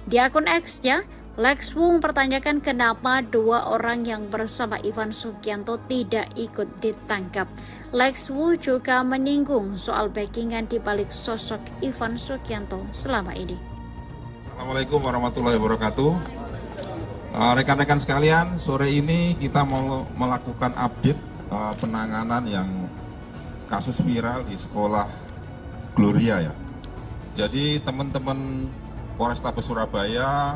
S3: Di akun X-nya, Lex Wu mempertanyakan kenapa dua orang yang bersama Ivan Sugianto tidak ikut ditangkap. Lex Wu juga menyinggung soal backingan di balik sosok Ivan Sugianto selama ini.
S4: Assalamualaikum warahmatullahi wabarakatuh. Rekan-rekan sekalian, sore ini kita mau melakukan update penanganan yang kasus viral di sekolah Gloria ya. Jadi teman-teman Polrestabes Surabaya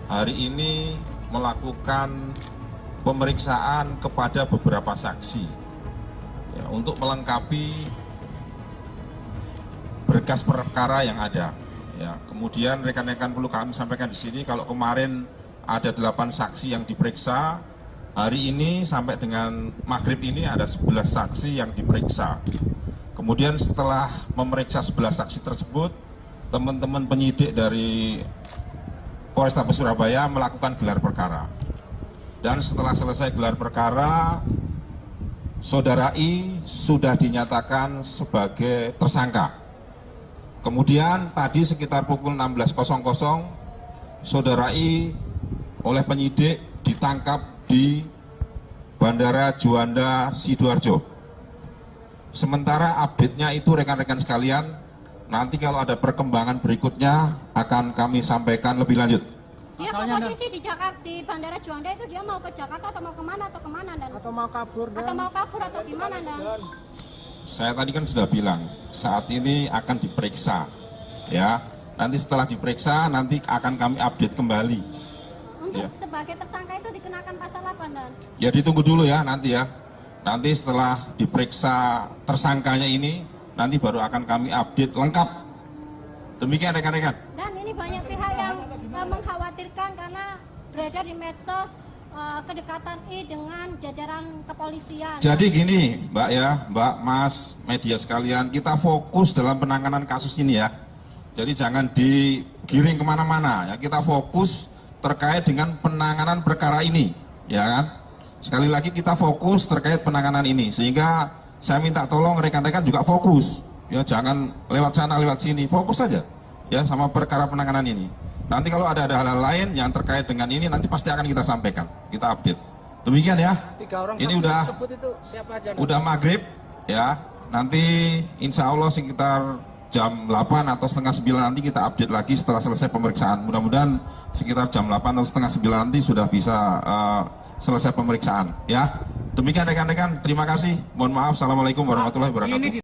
S4: hari ini melakukan pemeriksaan kepada beberapa saksi ya, untuk melengkapi berkas perkara yang ada. Ya, kemudian rekan-rekan perlu kami sampaikan di sini kalau kemarin ada 8 saksi yang diperiksa, hari ini sampai dengan maghrib ini ada 11 saksi yang diperiksa. Kemudian setelah memeriksa 11 saksi tersebut, teman-teman penyidik dari Polrestabes Surabaya melakukan gelar perkara. Dan setelah selesai gelar perkara, Saudara I sudah dinyatakan sebagai tersangka. Kemudian tadi sekitar pukul 16.00, Saudara I oleh penyidik ditangkap di Bandara Juanda Sidoarjo. Sementara update-nya itu rekan-rekan sekalian, nanti kalau ada perkembangan berikutnya akan kami sampaikan lebih lanjut.
S5: Dia posisi di Jakarta, di Bandara Juanda itu dia mau ke Jakarta atau mau kemana dan? Atau mau kabur atau gimana dan?
S4: Saya tadi kan sudah bilang saat ini akan diperiksa, ya. Nanti setelah diperiksa nanti akan kami update kembali.
S5: Untuk
S4: Ya.
S5: sebagai tersangka itu dikenakan pasal apa dan?
S4: Ya ditunggu dulu ya nanti ya. Nanti setelah diperiksa tersangkanya ini, nanti baru akan kami update lengkap. Demikian rekan-rekan.
S5: Dan ini banyak pihak yang mengkhawatirkan karena beredar di medsos kedekatan I dengan jajaran kepolisian.
S4: Jadi gini Mbak ya, Mbak, Mas, media sekalian, kita fokus dalam penanganan kasus ini ya. Jadi jangan digiring kemana-mana ya, kita fokus terkait dengan penanganan perkara ini, ya kan? Sekali lagi kita fokus terkait penanganan ini, sehingga saya minta tolong rekan-rekan juga fokus, ya jangan lewat sana lewat sini, fokus saja, ya sama perkara penanganan ini. Nanti kalau ada hal-hal lain yang terkait dengan ini, nanti pasti akan kita sampaikan, kita update. Demikian ya. Ini udah maghrib, ya. Nanti insya Allah sekitar jam 8 atau setengah 9 nanti kita update lagi setelah selesai pemeriksaan. Mudah-mudahan sekitar jam 8 atau setengah 9 nanti sudah bisa selesai pemeriksaan ya. Demikian rekan-rekan, terima kasih. Mohon maaf. Assalamualaikum warahmatullahi wabarakatuh.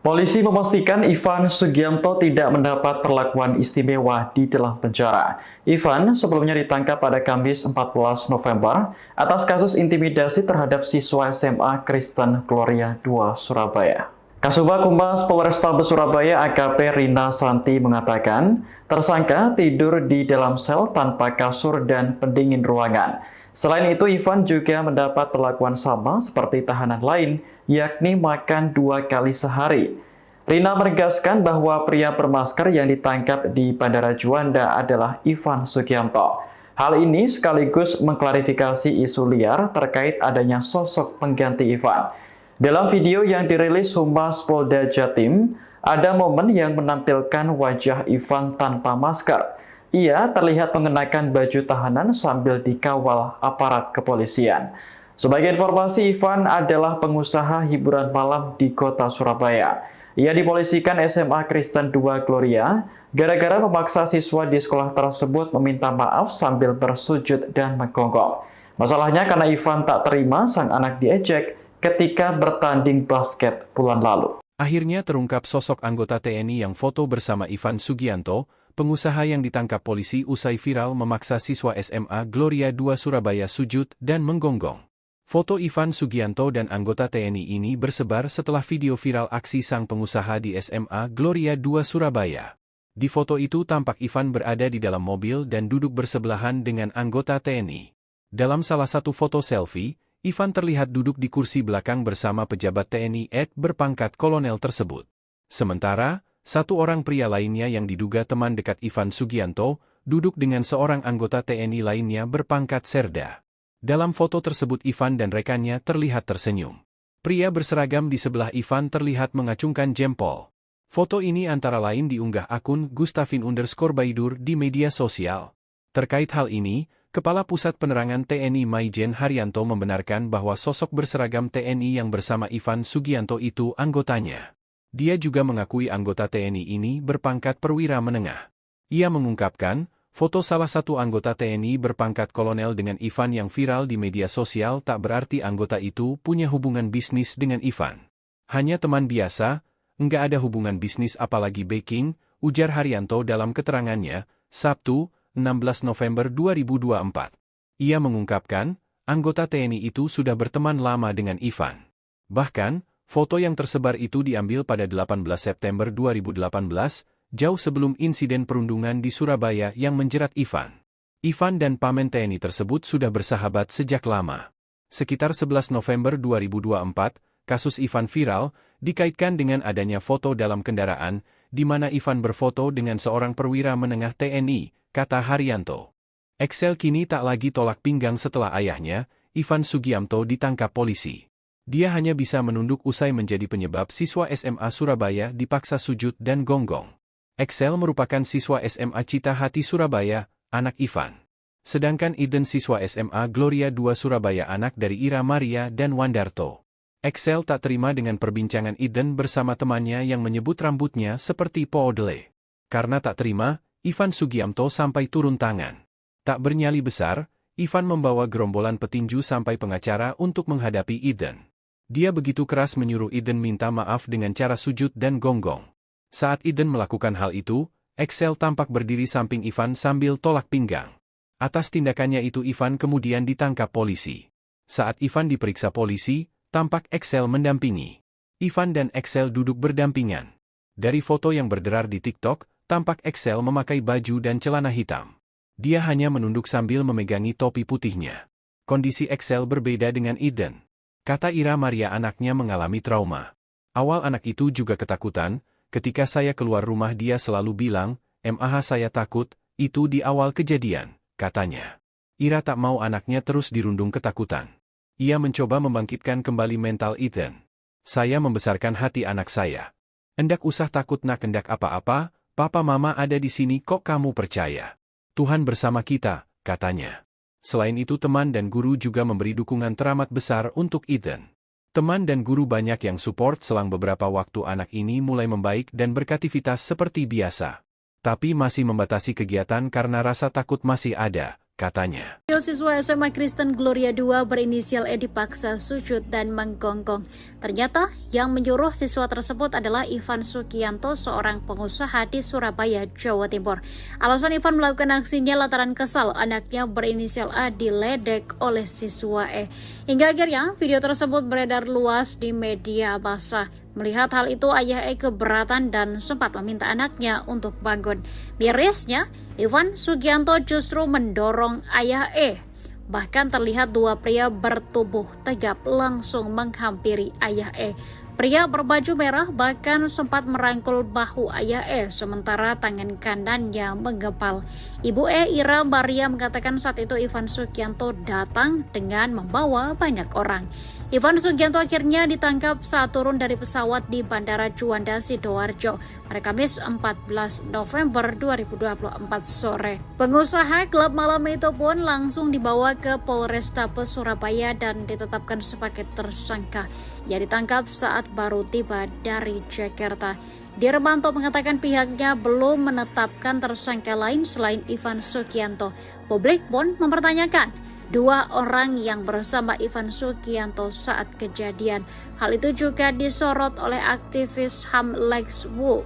S1: Polisi memastikan Ivan Sugianto tidak mendapat perlakuan istimewa di dalam penjara. Ivan sebelumnya ditangkap pada Kamis 14 November atas kasus intimidasi terhadap siswa SMA Kristen Gloria 2 Surabaya. Kasubag Humas Polrestabes Surabaya AKP Rina Santi mengatakan, tersangka tidur di dalam sel tanpa kasur dan pendingin ruangan. Selain itu, Ivan juga mendapat perlakuan sama seperti tahanan lain, yakni makan 2 kali sehari. Rina menegaskan bahwa pria bermasker yang ditangkap di Bandara Juanda adalah Ivan Sugianto. Hal ini sekaligus mengklarifikasi isu liar terkait adanya sosok pengganti Ivan. Dalam video yang dirilis Humas Polda Jatim, ada momen yang menampilkan wajah Ivan tanpa masker. Ia terlihat mengenakan baju tahanan sambil dikawal aparat kepolisian. Sebagai informasi, Ivan adalah pengusaha hiburan malam di kota Surabaya. Ia dipolisikan SMA Kristen 2 Gloria gara-gara memaksa siswa di sekolah tersebut meminta maaf sambil bersujud dan menggonggong. Masalahnya karena Ivan tak terima sang anak diejek ketika bertanding basket bulan lalu.
S2: Akhirnya terungkap sosok anggota TNI yang foto bersama Ivan Sugianto, pengusaha yang ditangkap polisi usai viral memaksa siswa SMA Gloria 2 Surabaya sujud dan menggonggong. Foto Ivan Sugianto dan anggota TNI ini bersebar setelah video viral aksi sang pengusaha di SMA Gloria 2 Surabaya. Di foto itu tampak Ivan berada di dalam mobil dan duduk bersebelahan dengan anggota TNI. Dalam salah satu foto selfie, Ivan terlihat duduk di kursi belakang bersama pejabat TNI berpangkat kolonel tersebut. Sementara, satu orang pria lainnya yang diduga teman dekat Ivan Sugianto, duduk dengan seorang anggota TNI lainnya berpangkat serda. Dalam foto tersebut Ivan dan rekannya terlihat tersenyum. Pria berseragam di sebelah Ivan terlihat mengacungkan jempol. Foto ini antara lain diunggah akun Gustafin_Baidur di media sosial. Terkait hal ini, Kepala Pusat Penerangan TNI Maijen Haryanto membenarkan bahwa sosok berseragam TNI yang bersama Ivan Sugianto itu anggotanya. Dia juga mengakui anggota TNI ini berpangkat perwira menengah. Ia mengungkapkan, foto salah satu anggota TNI berpangkat kolonel dengan Ivan yang viral di media sosial tak berarti anggota itu punya hubungan bisnis dengan Ivan. Hanya teman biasa, enggak ada hubungan bisnis apalagi backing, ujar Haryanto dalam keterangannya, Sabtu, 16 November 2024. Ia mengungkapkan, anggota TNI itu sudah berteman lama dengan Ivan. Bahkan, foto yang tersebar itu diambil pada 18 September 2018, jauh sebelum insiden perundungan di Surabaya yang menjerat Ivan. Ivan dan pamen TNI tersebut sudah bersahabat sejak lama. Sekitar 11 November 2024, kasus Ivan viral, dikaitkan dengan adanya foto dalam kendaraan, di mana Ivan berfoto dengan seorang perwira menengah TNI, kata Haryanto. Excel kini tak lagi tolak pinggang setelah ayahnya, Ivan Sugianto ditangkap polisi. Dia hanya bisa menunduk usai menjadi penyebab siswa SMA Surabaya dipaksa sujud dan gonggong. Excel merupakan siswa SMA Cita Hati Surabaya, anak Ivan. Sedangkan Eden siswa SMA Gloria 2 Surabaya anak dari Ira Maria dan Wandarto. Excel tak terima dengan perbincangan Eden bersama temannya yang menyebut rambutnya seperti poodle. Karena tak terima, Ivan Sugianto sampai turun tangan. Tak bernyali besar, Ivan membawa gerombolan petinju sampai pengacara untuk menghadapi Eden. Dia begitu keras menyuruh Eden minta maaf dengan cara sujud dan gonggong. Saat Eden melakukan hal itu, Excel tampak berdiri samping Ivan sambil tolak pinggang. Atas tindakannya itu Ivan kemudian ditangkap polisi. Saat Ivan diperiksa polisi, tampak Excel mendampingi. Ivan dan Excel duduk berdampingan. Dari foto yang berderar di TikTok, tampak Excel memakai baju dan celana hitam. Dia hanya menunduk sambil memegangi topi putihnya. Kondisi Excel berbeda dengan Eden. Kata Ira Maria anaknya mengalami trauma. Awal anak itu juga ketakutan, ketika saya keluar rumah dia selalu bilang, "Mah saya takut," itu di awal kejadian, katanya. Ira tak mau anaknya terus dirundung ketakutan. Ia mencoba membangkitkan kembali mental Eden. "Saya membesarkan hati anak saya. Endak usah takut nak endak apa-apa, papa mama ada di sini kok kamu percaya. Tuhan bersama kita," katanya. Selain itu teman dan guru juga memberi dukungan teramat besar untuk Eden. Teman dan guru banyak yang support selang beberapa waktu anak ini mulai membaik dan beraktivitas seperti biasa. Tapi masih membatasi kegiatan karena rasa takut masih ada, katanya.
S3: Siswa SMA Kristen Gloria 2 berinisial E dipaksa sujud dan menggonggong. Ternyata yang menyuruh siswa tersebut adalah Ivan Sugianto, seorang pengusaha di Surabaya, Jawa Timur. Alasan Ivan melakukan aksinya lantaran kesal anaknya berinisial A diledek oleh siswa E. Hingga akhirnya video tersebut beredar luas di media massa. Melihat hal itu, ayah E keberatan dan sempat meminta anaknya untuk bangun. Mirisnya, Ivan Sugianto justru mendorong ayah E. Bahkan terlihat dua pria bertubuh tegap langsung menghampiri ayah E. Pria berbaju merah bahkan sempat merangkul bahu ayah E, sementara tangan kanannya menggempal. Ibu E, Ira Maria, mengatakan saat itu Ivan Sugianto datang dengan membawa banyak orang. Ivan Sugianto akhirnya ditangkap saat turun dari pesawat di Bandara Juanda, Sidoarjo pada Kamis 14 November 2024 sore. Pengusaha klub malam itu pun langsung dibawa ke Polrestabes Surabaya dan ditetapkan sebagai tersangka. Ia ditangkap saat baru tiba dari Jakarta. Dirmanto mengatakan pihaknya belum menetapkan tersangka lain selain Ivan Sugianto. Publik pun mempertanyakan dua orang yang bersama Ivan Sugianto saat kejadian. Hal itu juga disorot oleh aktivis HAM Lex Wu.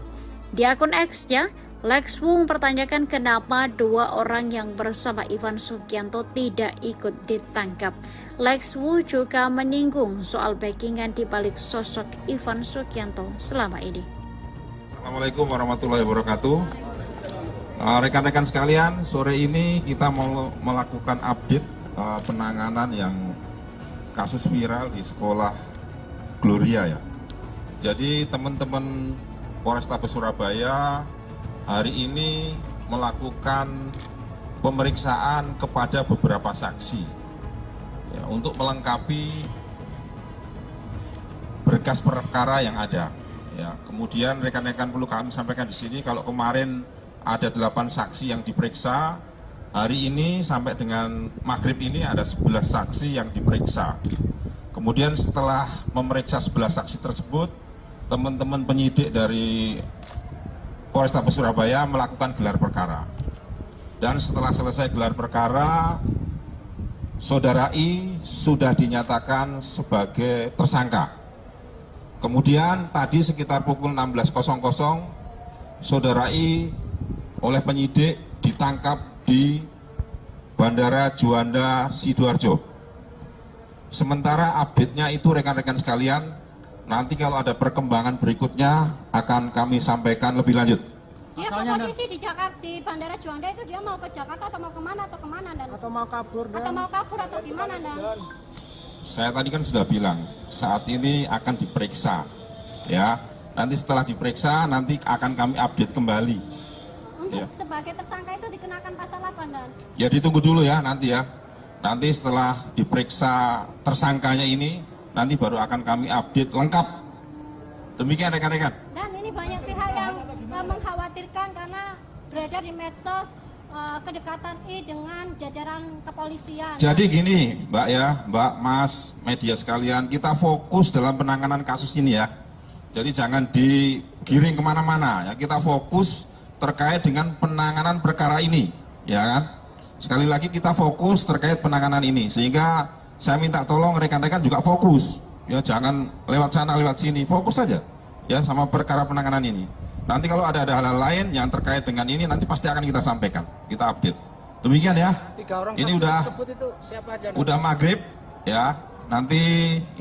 S3: Di akun X-nya, Lex Wu mempertanyakan kenapa dua orang yang bersama Ivan Sugianto tidak ikut ditangkap. Lex Wu juga menyinggung soal backingan di balik sosok Ivan Sugianto selama ini.
S4: Assalamualaikum warahmatullahi wabarakatuh. Rekan-rekan sekalian, sore ini kita mau melakukan update penanganan yang kasus viral di sekolah Gloria ya. Jadi teman-teman Polrestabes Surabaya hari ini melakukan pemeriksaan kepada beberapa saksi ya, untuk melengkapi berkas perkara yang ada. Ya, kemudian rekan-rekan perlu kami sampaikan di sini, kalau kemarin ada 8 saksi yang diperiksa, hari ini sampai dengan maghrib ini ada 11 saksi yang diperiksa. Kemudian setelah memeriksa 11 saksi tersebut, teman-teman penyidik dari Polrestabes Surabaya melakukan gelar perkara. Dan setelah selesai gelar perkara, Saudara I sudah dinyatakan sebagai tersangka. Kemudian tadi sekitar pukul 16.00, Saudara I oleh penyidik ditangkap di Bandara Juanda Sidoarjo. Sementara update-nya itu rekan-rekan sekalian, nanti kalau ada perkembangan berikutnya akan kami sampaikan lebih lanjut.
S5: Dia posisi di Jakarta, di Bandara Juanda itu dia mau ke Jakarta atau mau kemana dan? Atau mau kabur atau gimana dan?
S4: Saya tadi kan sudah bilang saat ini akan diperiksa, ya. Nanti setelah diperiksa nanti akan kami update kembali.
S5: Untuk sebagai tersangka itu dikenakan pasal apa dan?
S4: Ya ditunggu dulu ya nanti ya. Nanti setelah diperiksa tersangkanya ini nanti baru akan kami update lengkap. Demikian rekan-rekan.
S5: Dan ini banyak pihak yang mengkhawatirkan karena beredar di medsos kedekatan I dengan jajaran kepolisian.
S4: Jadi gini Mbak ya, Mbak, Mas, media sekalian, kita fokus dalam penanganan kasus ini ya. Jadi jangan digiring kemana-mana ya, kita fokus terkait dengan penanganan perkara ini, ya kan? Sekali lagi kita fokus terkait penanganan ini, sehingga saya minta tolong rekan-rekan juga fokus, ya jangan lewat sana lewat sini, fokus saja ya sama perkara penanganan ini. Nanti kalau ada hal-hal lain yang terkait dengan ini nanti pasti akan kita sampaikan, kita update. Demikian ya. Ini udah maghrib ya. Nanti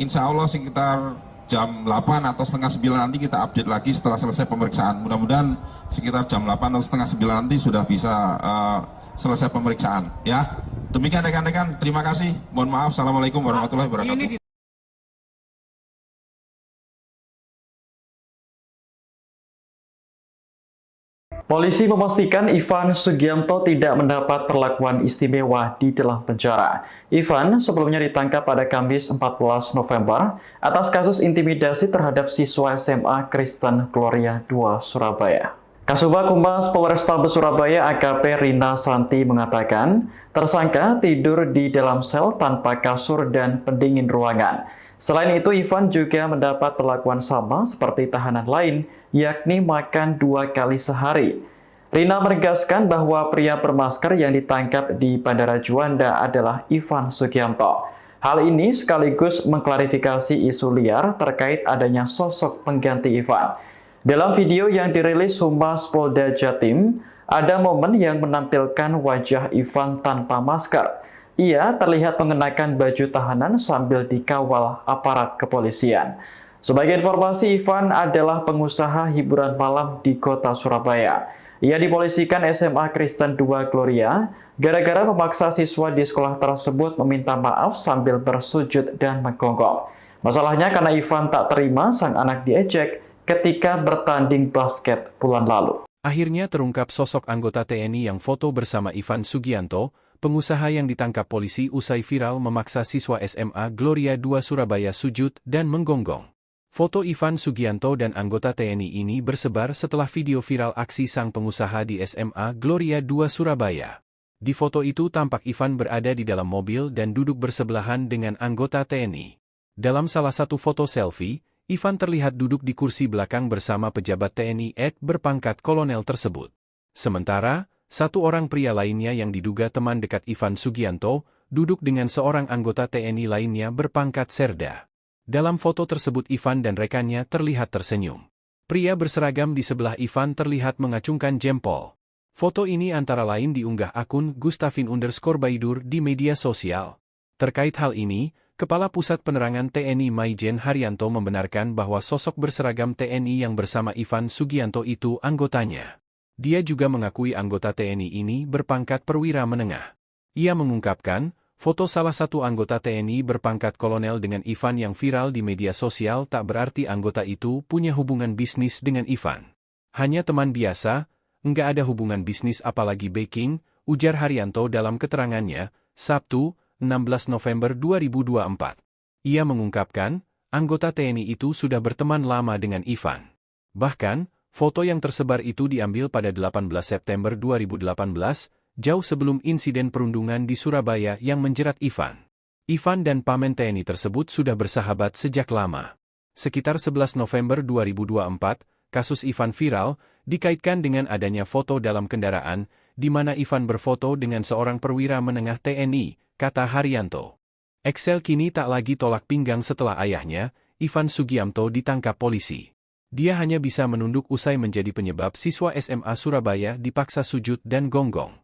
S4: insya Allah sekitar jam 8 atau setengah 9 nanti kita update lagi setelah selesai pemeriksaan. Mudah-mudahan sekitar jam 8 atau setengah 9 nanti sudah bisa selesai pemeriksaan ya. Demikian rekan-rekan, terima kasih. Mohon maaf. Assalamualaikum warahmatullahi wabarakatuh.
S1: Polisi memastikan Ivan Sugianto tidak mendapat perlakuan istimewa di dalam penjara. Ivan sebelumnya ditangkap pada Kamis 14 November atas kasus intimidasi terhadap siswa SMA Kristen Gloria II Surabaya. Kasubag Humas Polrestabes Surabaya AKP Rina Santi mengatakan, tersangka tidur di dalam sel tanpa kasur dan pendingin ruangan. Selain itu, Ivan juga mendapat perlakuan sama seperti tahanan lain, yakni makan 2 kali sehari. Rina menegaskan bahwa pria bermasker yang ditangkap di Bandara Juanda adalah Ivan Sugianto. Hal ini sekaligus mengklarifikasi isu liar terkait adanya sosok pengganti Ivan. Dalam video yang dirilis Humas Polda Jatim, ada momen yang menampilkan wajah Ivan tanpa masker. Ia terlihat mengenakan baju tahanan sambil dikawal aparat kepolisian. Sebagai informasi, Ivan adalah pengusaha hiburan malam di kota Surabaya. Ia dipolisikan SMA Kristen II Gloria gara-gara memaksa siswa di sekolah tersebut meminta maaf sambil bersujud dan menggonggong. Masalahnya karena Ivan tak terima sang anak diejek ketika bertanding basket bulan lalu.
S2: Akhirnya terungkap sosok anggota TNI yang foto bersama Ivan Sugianto, pengusaha yang ditangkap polisi usai viral memaksa siswa SMA Gloria II Surabaya sujud dan menggonggong. Foto Ivan Sugianto dan anggota TNI ini bersebar setelah video viral aksi sang pengusaha di SMA Gloria II Surabaya. Di foto itu tampak Ivan berada di dalam mobil dan duduk bersebelahan dengan anggota TNI. Dalam salah satu foto selfie, Ivan terlihat duduk di kursi belakang bersama pejabat TNI berpangkat kolonel tersebut. Sementara, satu orang pria lainnya yang diduga teman dekat Ivan Sugianto, duduk dengan seorang anggota TNI lainnya berpangkat serda. Dalam foto tersebut Ivan dan rekannya terlihat tersenyum. Pria berseragam di sebelah Ivan terlihat mengacungkan jempol. Foto ini antara lain diunggah akun Gustafin_Baidur di media sosial. Terkait hal ini, Kepala Pusat Penerangan TNI Maijen Haryanto membenarkan bahwa sosok berseragam TNI yang bersama Ivan Sugianto itu anggotanya. Dia juga mengakui anggota TNI ini berpangkat perwira menengah. Ia mengungkapkan, foto salah satu anggota TNI berpangkat kolonel dengan Ivan yang viral di media sosial tak berarti anggota itu punya hubungan bisnis dengan Ivan. Hanya teman biasa, enggak ada hubungan bisnis apalagi backing, ujar Haryanto dalam keterangannya, Sabtu, 16 November 2024. Ia mengungkapkan, Anggota TNI itu sudah berteman lama dengan Ivan. Bahkan, foto yang tersebar itu diambil pada 18 September 2018, jauh sebelum insiden perundungan di Surabaya yang menjerat Ivan. Ivan dan pamen TNI tersebut sudah bersahabat sejak lama. Sekitar 11 November 2024, kasus Ivan viral, dikaitkan dengan adanya foto dalam kendaraan, di mana Ivan berfoto dengan seorang perwira menengah TNI, kata Haryanto. Excel kini tak lagi tolak pinggang setelah ayahnya, Ivan Sugianto, ditangkap polisi. Dia hanya bisa menunduk usai menjadi penyebab siswa SMA Surabaya dipaksa sujud dan gonggong.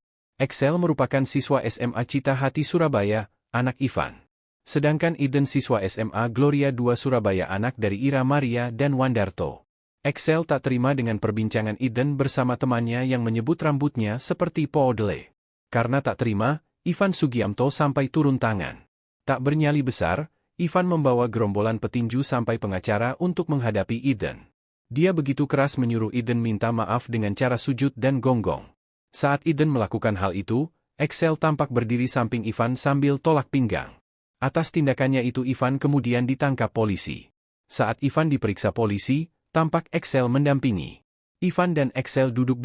S2: Excel merupakan siswa SMA Cita Hati Surabaya, anak Ivan. Sedangkan Eden siswa SMA Gloria 2 Surabaya, anak dari Ira Maria dan Wandarto. Excel tak terima dengan perbincangan Eden bersama temannya yang menyebut rambutnya seperti poodle. Karena tak terima, Ivan Sugianto sampai turun tangan. Tak bernyali besar, Ivan membawa gerombolan petinju sampai pengacara untuk menghadapi Eden. Dia begitu keras menyuruh Eden minta maaf dengan cara sujud dan gonggong. Saat Eden melakukan hal itu, Excel tampak berdiri samping Ivan sambil tolak pinggang. Atas tindakannya itu Ivan kemudian ditangkap polisi. Saat Ivan diperiksa polisi, tampak Excel mendampingi. Ivan dan Excel duduk